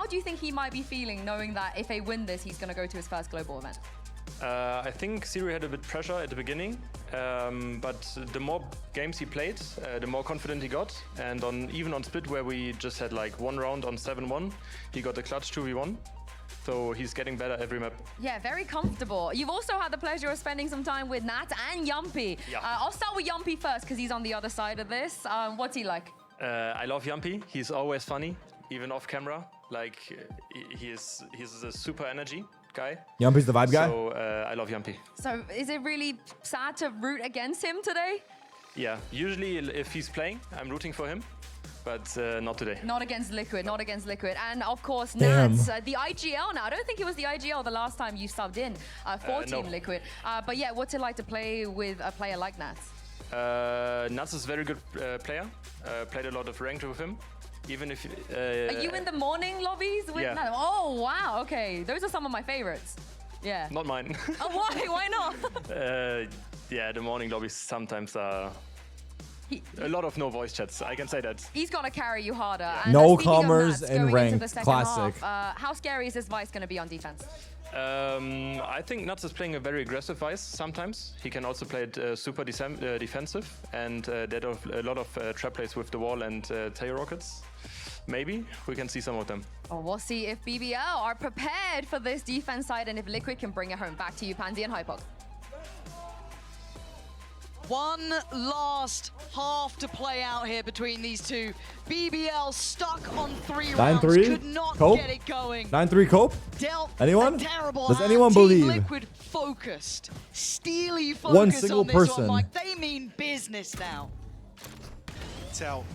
do you think he might be feeling knowing that if they win this, he's going to go to his first global event? I think Siri had a bit pressure at the beginning, but the more games he played, the more confident he got. And even on Split, where we just had like one round on 7-1, he got the clutch 2v1. So he's getting better every map. Yeah, very comfortable. You've also had the pleasure of spending some time with Nat and Yumpy. Yeah. I'll start with Yumpy first because he's on the other side of this. What's he like? I love Yumpy. He's always funny, even off camera. Like he's a super energy guy. Yumpy's the vibe guy? So I love Yumpy. So is it really sad to root against him today? Yeah, usually if he's playing, I'm rooting for him, but not today. Not against Liquid, not against Liquid. And of course, Damn. Nats, the IGL now. I don't think it was the IGL the last time you subbed in for No. Team Liquid. But yeah, what's it like to play with a player like Nats? Nats is a very good player. Played a lot of ranked with him. Even if... Are you in the morning lobbies with yeah. Nats? Oh, wow, okay. Those are some of my favorites. Yeah. Not mine. Oh, why? Why not? Yeah, the morning lobbies sometimes are... a lot of no voice chats, I can say that. He's got to carry you harder. And No speaking of comers Nats, and going into ranked. the second Classic. half, how scary is this Vice going to be on defense? I think Nuts is playing a very aggressive Vice sometimes. He can also play it super defensive, and there are a lot of trap plays with the wall and tail rockets. Maybe we can see some of them. Well, we'll see if BBL are prepared for this defense side and if Liquid can bring it home. Back to you, Pansy and Hypok. One last half to play out here between these two. BBL stuck on 3 rounds, 9-3? could not Cope? get it going. 9-3 Cope? Dealt Anyone? a terrible Does hand. anyone Team believe? Liquid focused. Steely focus One single on this person. one, Mike. They mean business now. Tell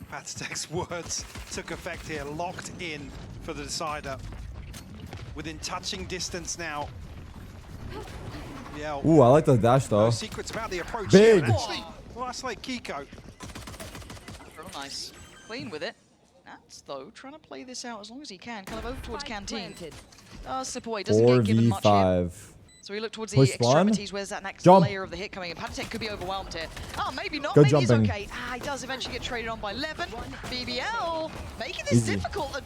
Patatech's words took effect here, locked in for the decider. Within touching distance now. Yeah. Ooh, I like the dash though. No secrets about the approach Big. here. And actually, last like Kiko. Real nice. Clean with it. Nats, though, trying to play this out as long as he can. Kind of over towards Canteen. Slip away. Doesn't get given much here. 4v5. So we look towards the Push spawn. extremities. Where's that next Jump. layer of the hit coming in? FNATIC could be overwhelmed here. Oh, maybe not. Good Maybe jumping. he's okay. He does eventually get traded on by Levin. BBL making this Easy. difficult.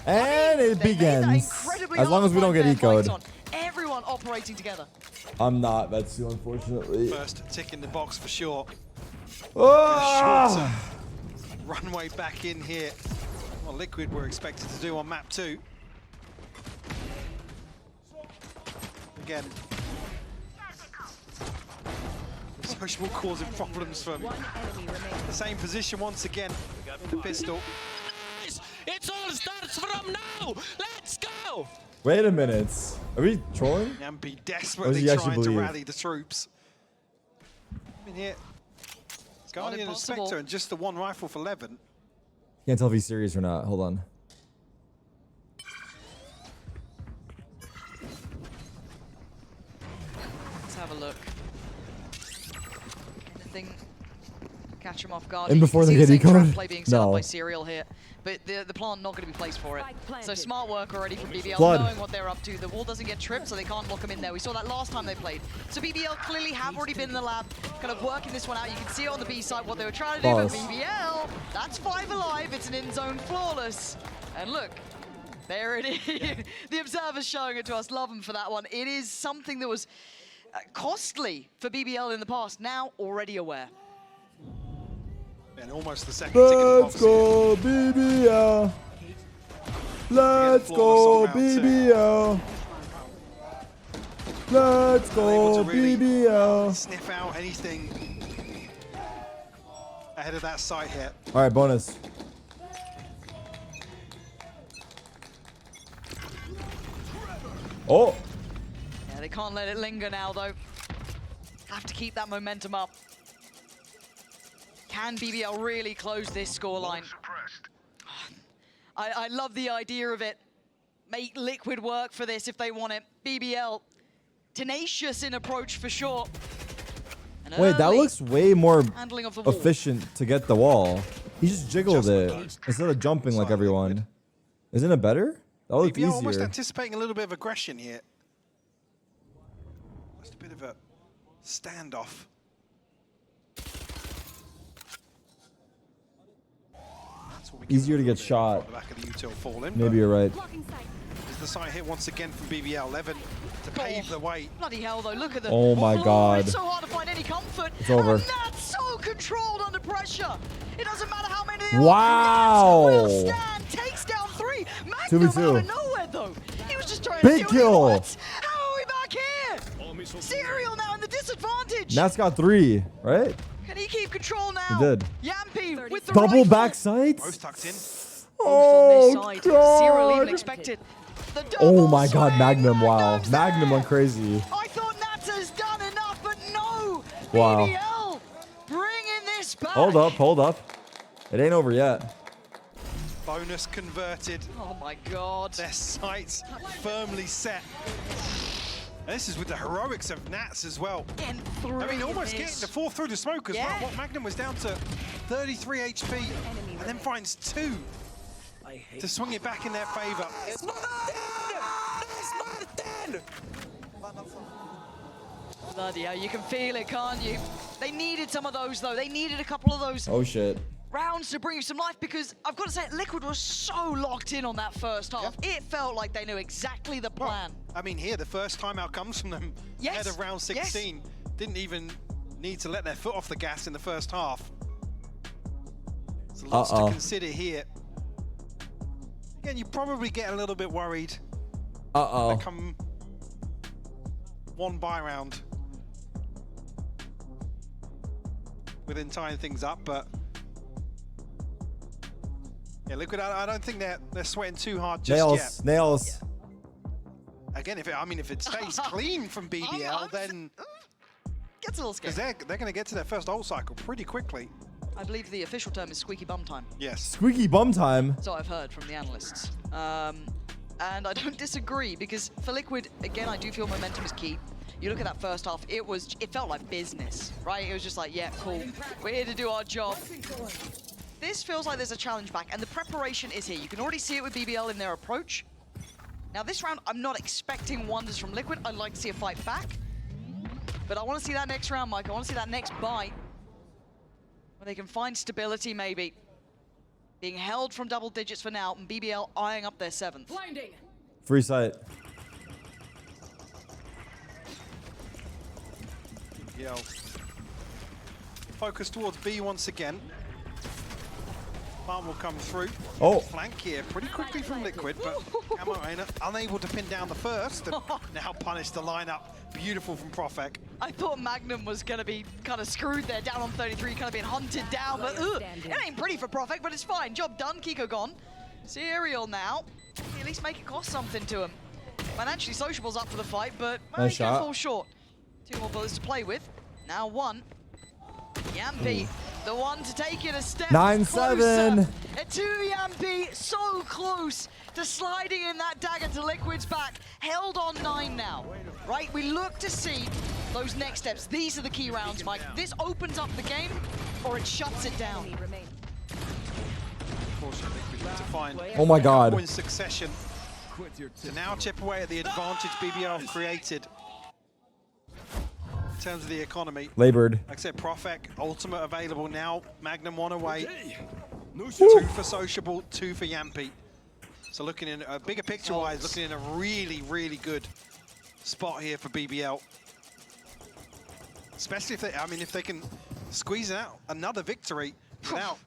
And it begins. As long as we don't get eco'd. Everyone operating together. I'm not, Betsu, unfortunately. First tick in the box for sure. Oh! Runway back in here. What Liquid were expected to do on map 2. Again, Social causing problems from the same position once again. The pistol. It all starts from now. Let's go. Wait a minute. Are we trolling? Yampi Or does desperately he actually trying to believe? rally the troops. In here, Guardian and Spectre, and just the one rifle for Levin. Can't tell if he's serious or not. Hold on. Let's have a look. Anything catch him off guard? And You before can they see get the same trap eco'd? play being set up No. by Serial here, but the plant not going to be placed for it. So smart work already from BBL, Flood. knowing what they're up to. The wall doesn't get tripped, so they can't lock him in there. We saw that last time they played. So BBL clearly have already been in the lab, kind of working this one out. You can see it on the B side what they were trying to do, but Balls. BBL, that's 5 alive. It's an in-zone flawless. And look, there it is. The observer's showing it to us. Love them for that one. It is something that was costly for BBL in the past, now already aware. And almost the second tick in the box. Let's go, BBL. Let's go, BBL. Let's go, BBL. Sniff out anything ahead of that site here. All right, bonus. Oh. Yeah, they can't let it linger now, though. Have to keep that momentum up. Can BBL really close this scoreline? I love the idea of it. Make Liquid work for this if they want it. BBL, tenacious in approach for sure. And Wait, that early looks way more handling of the wall. efficient to get the wall. He just jiggled it instead of jumping like everyone. Isn't it better? That looks BBL almost easier. anticipating a little bit of aggression here. Just a bit of a standoff. Easier to get shot. The back of the util fall in, Maybe you're right. Is the side hit once again from BBL. Levin to pave the way. Bloody hell, though. Look at the... Oh my God. It's so hard to find any comfort. It's over. And that's so controlled under pressure. It doesn't matter how many... Wow. Will stand, takes down 3. Magnum 2v2. out of nowhere, though. He was just trying Big to... kill. What? How are we back here? Serial now in the disadvantage. Nat's got 3, right? Can he keep control now? He did. Yampi with the Double rifle. back sights? Both tucked in. Oh, on this side. Serial even God. expected. The Oh double my God, swing. Magnum, wow. Magnum went crazy. I thought Nata's done enough, but no. Wow. BBL bringing this back. Hold up, hold up. It ain't over yet. Bonus converted. Oh my God. Their sights firmly set. And this is with the heroics of Nats as well. I mean, almost getting the 4 through the smoke as well. What Magnum was down to 33 HP and then finds 2 to swing it back in their favor. It's not dead. Bloody hell, you can feel it, can't you? They needed some of those, though. They needed a couple of those Oh shit. rounds to bring you some life, because I've got to say, Liquid was so locked in on that first half. It felt like they knew exactly the plan. I mean, here, the first timeout comes from them ahead of round 16. Didn't even need to let their foot off the gas in the first half. So lots to consider here. Again, you probably get a little bit worried. They come one buy round within tying things up, but yeah, Liquid, I don't think they're sweating too hard just yet. Nails. Again, if it stays clean from BBL, then gets a little scary. Because they're going to get to their first ult cycle pretty quickly. I believe the official term is squeaky bum time. Yes. Squeaky bum time. So I've heard from the analysts. And I don't disagree, because for Liquid, again, I do feel momentum is key. You look at that first half, it felt like business, right? It was just like, yeah, cool. We're here to do our job. This feels like there's a challenge back, and the preparation is here. You can already see it with BBL in their approach. Now this round, I'm not expecting wonders from Liquid. I'd like to see a fight back. But I want to see that next round, Mike. I want to see that next buy. Where they can find stability, maybe. Being held from double digits for now, and BBL eyeing up their 7th. Blinding. Free sight. Yo. Focus towards B once again. Bomb will come through. Oh. Flank here pretty quickly from Liquid, but Camo unable to pin down the first, and now punish the lineup. Beautiful from Profek. I thought Magnum was going to be kind of screwed there, down on 33, kind of being hunted down, but it ain't pretty for Profek, but it's fine. Job done, Kiko gone. Serial now. At least make it cost something to him. Financially, Sociable's up for the fight, but Nice he's going to shot. fall short. 2 more bullets to play with. Now 1. Yampy, the one to take it a step 9-7. closer. To Yampy, so close to sliding in that dagger to Liquid's back. Held on 9 now, right? We look to see those next steps. These are the key rounds, Mike. This opens up the game, or it shuts it down. Unfortunately, Liquid need to find Oh my God. in succession to now chip away at the advantage BBL have created. In terms of the economy. Labored. Like I said, Profek, ultimate available now. Magnum 1 away. 2 for Sociable, 2 for Yampy. So looking in a bigger picture-wise, looking in a really, really good spot here for BBL. Especially if they, I mean, if they can squeeze out another victory without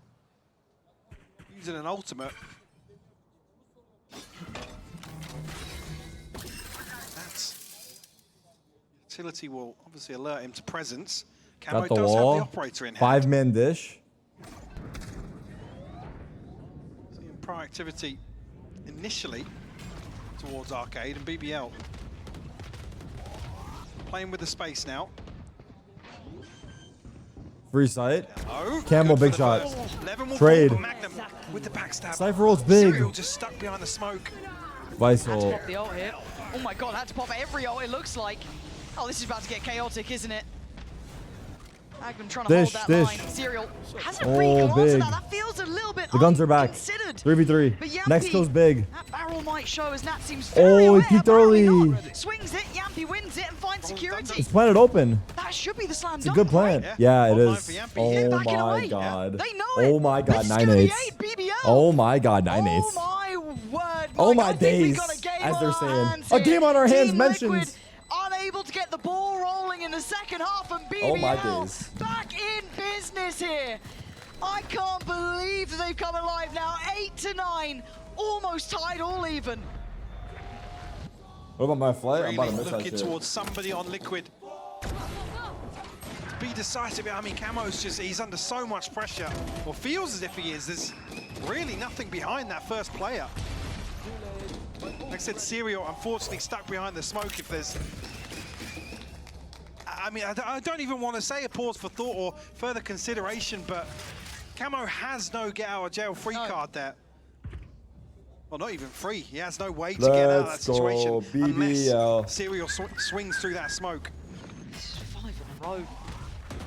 using an ultimate. Utility will obviously alert him to presence. Camo Got the does wall. have the operator in hand. 5-man dish. Seeing proactivity initially towards Arcade and BBL. Playing with the space now. Free sight. Oh, Campbell, good big for the shot. first. 11 will Trade. fall for Magnum with the backstab. Cypher rolls big. Serial just stuck behind the smoke. Vice Had to ult. pop the ult here. Oh my God, had to pop every ult, it looks like. Oh, this is about to get chaotic, isn't it? Magnum trying to hold that line. Serial hasn't really gone to big. that feels a little bit The guns are back. unconsidered. 3v3. But Yampy, Next goes big. That barrel might show as Nat seems very Oh, aware, he peeked apparently early. not. Swings it, Yampy wins it and finds security. It's planted open. That should be the slam It's a dunk, good plan. right? Yeah, it is. They're Oh backing my away. God. They know Oh it. my God, This is 9 gonna be 8. 8, BBL. Oh my God, 9 8. Oh my word. Oh Mike, my I think we days, got a game as on they're our saying. hands A here. game on our hands Team mentions. Liquid unable to get the ball rolling in the second half, and BBL Oh my days. back in business here. I can't believe that they've come alive now. 8-9, almost tied all even. What about my flight? I'm about Really to miss that looking shit. towards somebody on Liquid. To be decisive, I mean, Camo's just, he's under so much pressure. Or feels as if he is. There's really nothing behind that first player. Like I said, Serial unfortunately stuck behind the smoke. If there's, I mean, I don't even want to say a pause for thought or further consideration, but Camo has no get out of jail free card there. Well, not even free. He has no way to get out of that Let's situation go, BBL. unless Serial swings through that smoke. 5 in a row.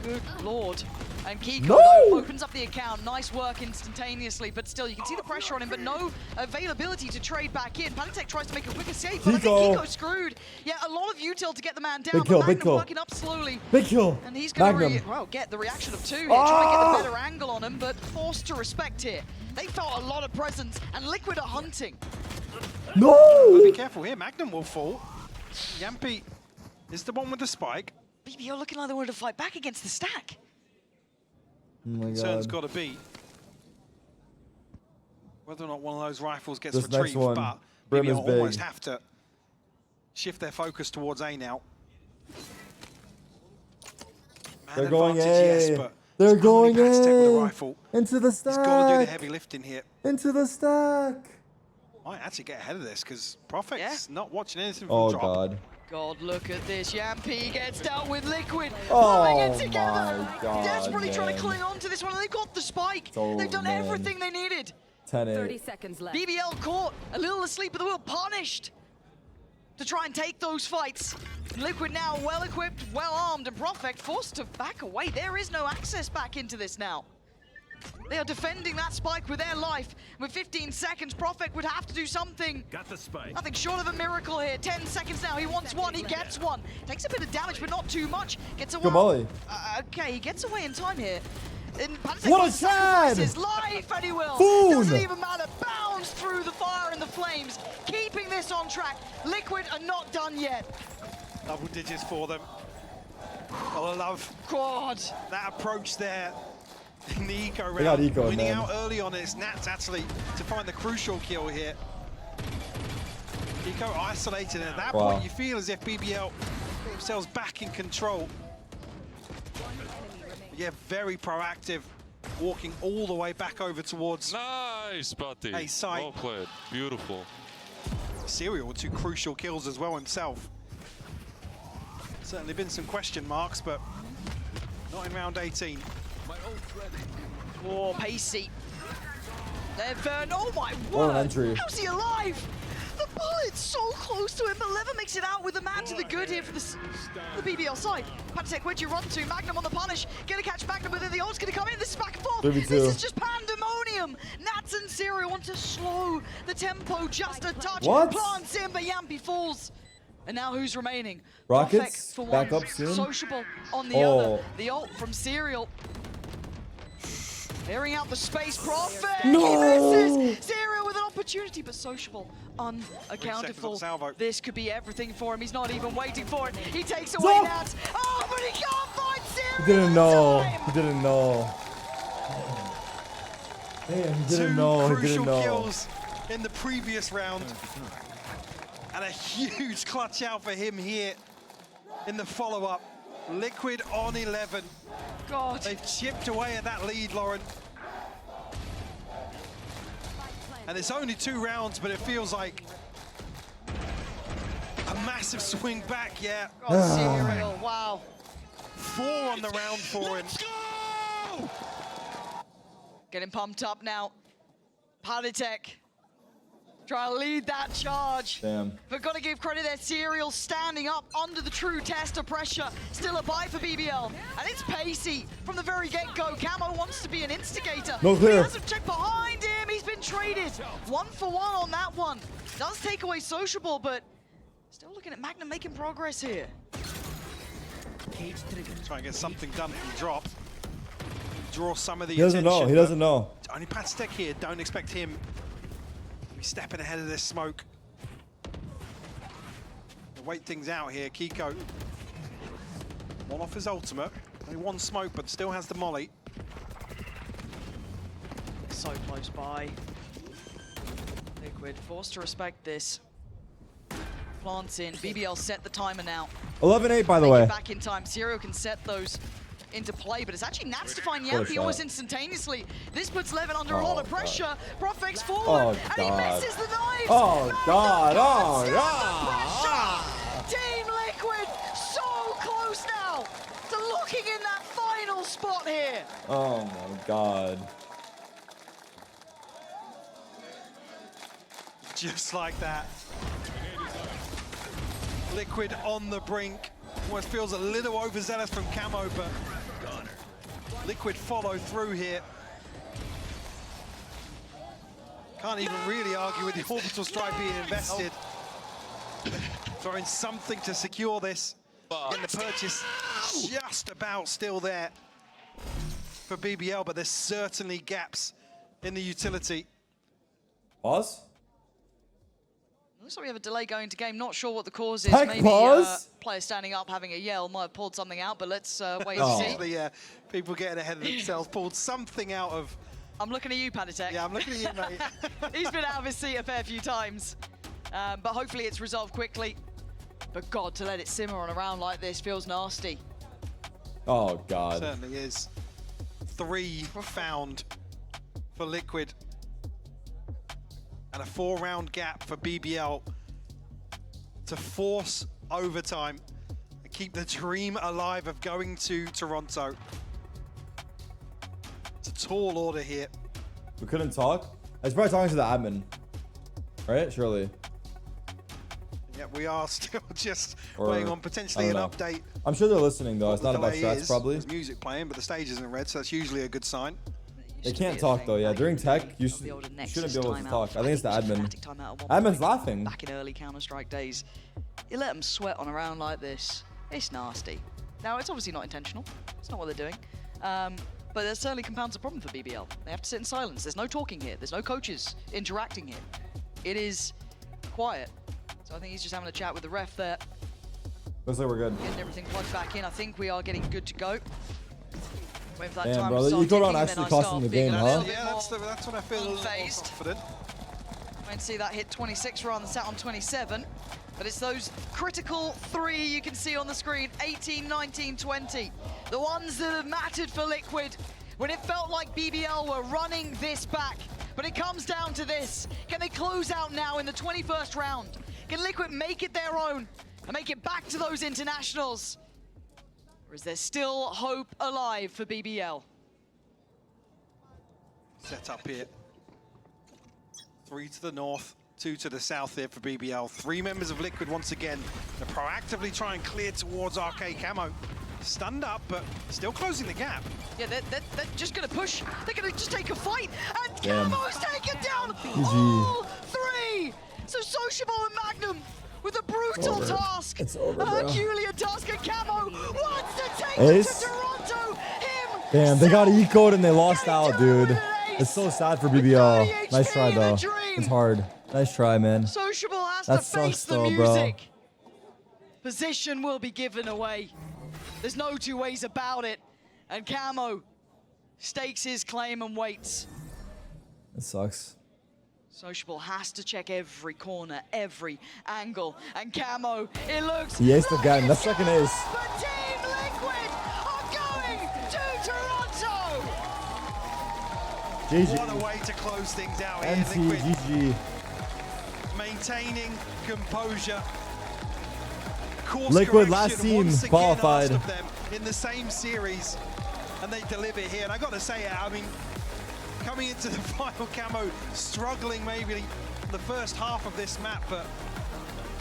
Good lord. And Kiko No! though, opens up the account. Nice work instantaneously, but still, you can see the pressure on him, but no availability to trade back in. Panic tries to make a quick escape, but I think Kiko. Kiko's screwed. Yeah, a lot of util to get the man down, Big but kill, Magnum big kill. working up slowly. Big kill. And he's going Magnum. to get the reaction of 2 here, try and get the better angle on him, but forced to respect here. They felt a lot of presence, and Liquid are hunting. No! Be careful here, Magnum will fall. Yampy is the one with the spike. BBL looking like they wanted to fight back against the stack. Oh my Concern's God. got to be whether or not one of those rifles gets This next retrieved, one, but Brim BBL is big. almost have to shift their focus towards A now. Man They're going advantage, A. yes, but They're it's only going Aztec with the A. rifle. Into the stack. He's got to do the heavy lifting here. Into the stack. Might actually get ahead of this because Profek's not watching anything from Oh drop. God. God, look at this. Yampy gets dealt with Liquid. Oh Pulling it together. my God, Desperately trying man. to cling on to this one. And they've got the spike. Oh, They've done man. everything they needed. 10-8. seconds left. BBL caught, a little asleep at the wheel, punished to try and take those fights. Liquid now well equipped, well armed, and Profek forced to back away. There is no access back into this now. They are defending that spike with their life. With 15 seconds, Profek would have to do something. Got the spike. Nothing short of a miracle here. 10 seconds now. He wants one. He gets one. Takes a bit of damage, but not too much. Gets away. Good molly. Okay, he gets away in time here. What a shot! His life, and he will. Boom! Doesn't even matter. Bounds through the fire and the flames, keeping this on track. Liquid are not done yet. Double digits for them. I love God that approach there. In the eco They got round, eco, winning man. out early on, it's Nats actually to find the crucial kill here. Eco isolated, and at that Wow. point you feel as if BBL get themselves back in control. Yeah, very proactive, walking all the way back over towards Nice, buddy. a site. Well played. Beautiful. Serial with 2 crucial kills as well himself. Certainly been some question marks, but not in round 18. Oh, Pacey. Levin, oh my What an word! entry. How's he alive? The bullet's so close to him, but Levin makes it out with a man to the good here for the BBL side. FNATIC, where'd you run to? Magnum on the punish. Gonna catch Magnum, but then the ult's gonna come in. This is back and forth. 32. This is just pandemonium. Nats and Serial want to slow the tempo just a touch. What? Plants in, but Yampi falls. And now who's remaining? Rockets, Profek for back one. up soon. Sociable on the Oh. other. The ult from Serial. Clearing out the space, Profek! No! He misses! Serial with an opportunity, but Sociable unaccounted for. salvo. This could be everything for him. He's not even waiting for it. He takes away that. Oh, but he can't find Serial! He didn't in know. time! He didn't know. Damn, he didn't 2 know. He crucial didn't know. kills in the previous round. And a huge clutch out for him here in the follow-up. Liquid on 11. God. They've chipped away at that lead, Lauren. And it's only 2 rounds, but it feels like a massive swing back, yeah. God, Serial, wow. 4 on the round for him. Getting pumped up now. FNATIC. Try to lead that charge. Damn. But gotta give credit there, Serial standing up under the true test of pressure. Still a buy for BBL. And it's Pacey from the very get-go. Camo wants to be an instigator. No But he clear. hasn't checked behind him. He's been traded. 1 for 1 on that one. Does take away Sociable, but still looking at Magnum making progress here. Try and get something done from drop. Draw some of the He doesn't know. attention, He but doesn't know. Only FNATIC here. Don't expect him to be stepping ahead of this smoke. They'll wait things out here. Kiko. One off his ultimate. Only 1 smoke, but still has the molly. So close by. Liquid forced to respect this. Plants in. BBL set the timer now. 11-8, by the Make it way. back in time. Serial can set those into play, but it's actually Nats to find What a Yampi shot. almost instantaneously. This puts Levin under a Oh, lot of God. pressure. Profek's forward, Oh, and he God. misses the knives. Oh, God. Oh, Still God. under pressure. Team Liquid so close now to looking in that final spot here. Oh, my God. Just like that. Liquid on the brink. Almost feels a little overzealous from Camo, but Liquid follow through here. Can't even really argue with the orbital strike being invested. Throwing something to secure this. And the purchase just about still there for BBL, but there's certainly gaps in the utility. Pause? Looks like we have a delay going to game. Not sure what the cause is. Heck, Maybe pause? player standing up having a yell might have pulled something out, but let's wait Oh. and see. Yeah, people getting ahead of themselves, pulled something out of... I'm looking at you, FNATIC. Yeah, I'm looking at you, mate. He's been out of his seat a fair few times. But hopefully it's resolved quickly. But God, to let it simmer on a round like this feels nasty. Oh, God. Certainly is. 3 found for Liquid. And a 4-round gap for BBL to force overtime and keep the dream alive of going to Toronto. It's a tall order here. We couldn't talk? I was probably talking to the admin. Right? Surely. Yeah, we are still just Or- waiting on I potentially an don't know. update. I'm sure they're listening, though. It's not about Delay stats, is, probably. There's music playing, but the stage isn't red, so that's usually a good sign. They can't talk though. Yeah, during tech, you shouldn't be able to talk. I think it's the admin. Admin's laughing. Back in early Counter-Strike days, you let them sweat on a round like this. It's nasty. Now, it's obviously not intentional. It's not what they're doing. But it certainly compounds a problem for BBL. They have to sit in silence. There's no talking here. There's no coaches interacting here. It is quiet. So I think he's just having a chat with the ref there. Looks like we're good. Getting everything plugged back in. I think we are getting good to go. Waiting for that Damn, time bro, to the start eco round ticking, actually then I cost start him the being game, a huh? little bit Yeah, more that's when I feel a little more unfazed. confident. Wait to see that hit 26 rather than sat on 27. But it's those critical 3 you can see on the screen, 18, 19, 20. The ones that have mattered for Liquid when it felt like BBL were running this back. But it comes down to this. Can they close out now in the 21st round? Can Liquid make it their own and make it back to those internationals? Or is there still hope alive for BBL? Set up here. 3 to the north, 2 to the south here for BBL. 3 members of Liquid once again. They proactively try and clear towards Arcade Camo. Stunned up, but still closing the gap. Yeah, they're just going to push. They're going to just take a fight. And Damn. Camo's taken down GG. all 3. So Sociable and Magnum with a brutal over. task. It's over, A bro. Herculean task, and Camo wants to take Ace? it to Toronto. Him. Damn, they got eco'd and they lost out, dude. It's so sad for BBL. Nice try though. It's hard. Nice try, man. Sociable has That to face sucks the though, bro. music. Position will be given away. There's no two ways about it. And Camo stakes his claim and waits. It sucks. Sociable has to check every corner, every angle. And Camo, it looks He aced like again. That's it's second go, ace. But Team Liquid are going to Toronto! GG. What a way to close things out here. NT, Liquid GG. maintaining composure. Course Liquid correction last team once again qualified. asked of them in the same series, and they deliver here. And I got to say, I mean, coming into the final, Camo struggling maybe the first half of this map, but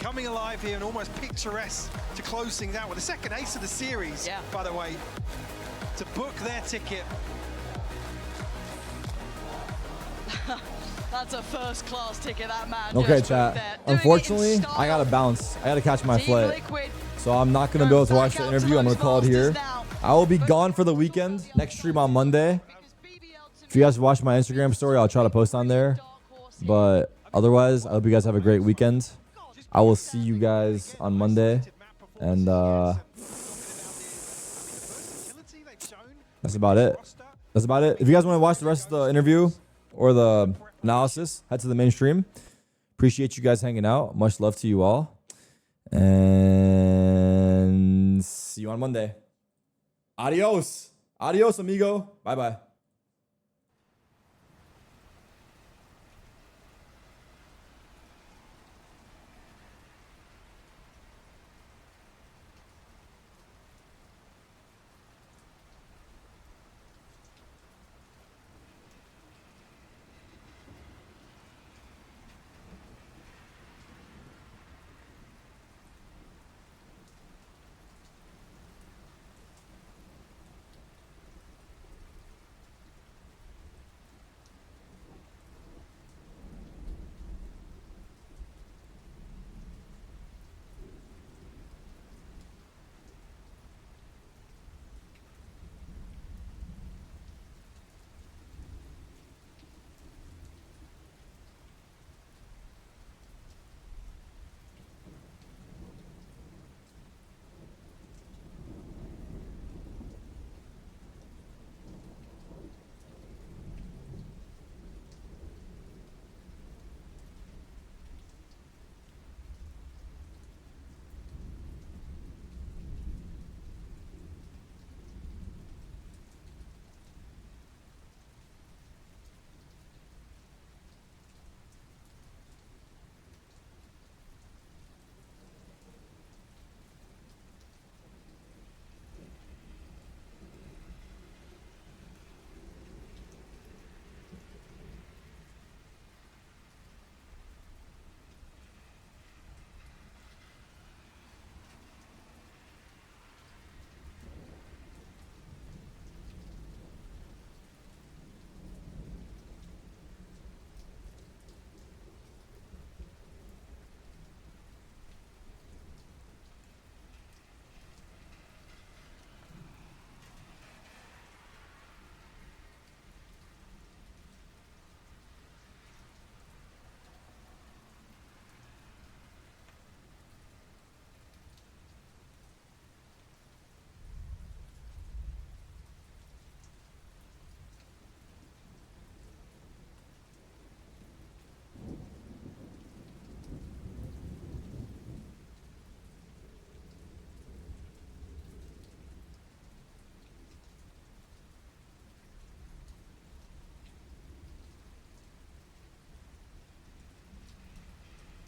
coming alive here and almost picturesque to close things out with the second ace of the series, by the way, to book their ticket. That's a first-class ticket, that man. Okay, just proved chat. there. Doing it in Unfortunately, style. I gotta bounce. I gotta catch my Team flight. Liquid So I'm not gonna be able to watch the interview. I'm gonna call it here. I will be gone for the weekend. Next stream on Monday. If you guys watch my Instagram story, I'll try to post on there. But otherwise, I hope you guys have a great weekend. I will see you guys on Monday. And that's about it. That's about it. If you guys want to watch the rest of the interview or the analysis, head to the main stream. Appreciate you guys hanging out. Much love to you all. And see you on Monday. Adios. Adios, amigo. Bye-bye.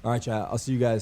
All right, chat. I'll see you guys.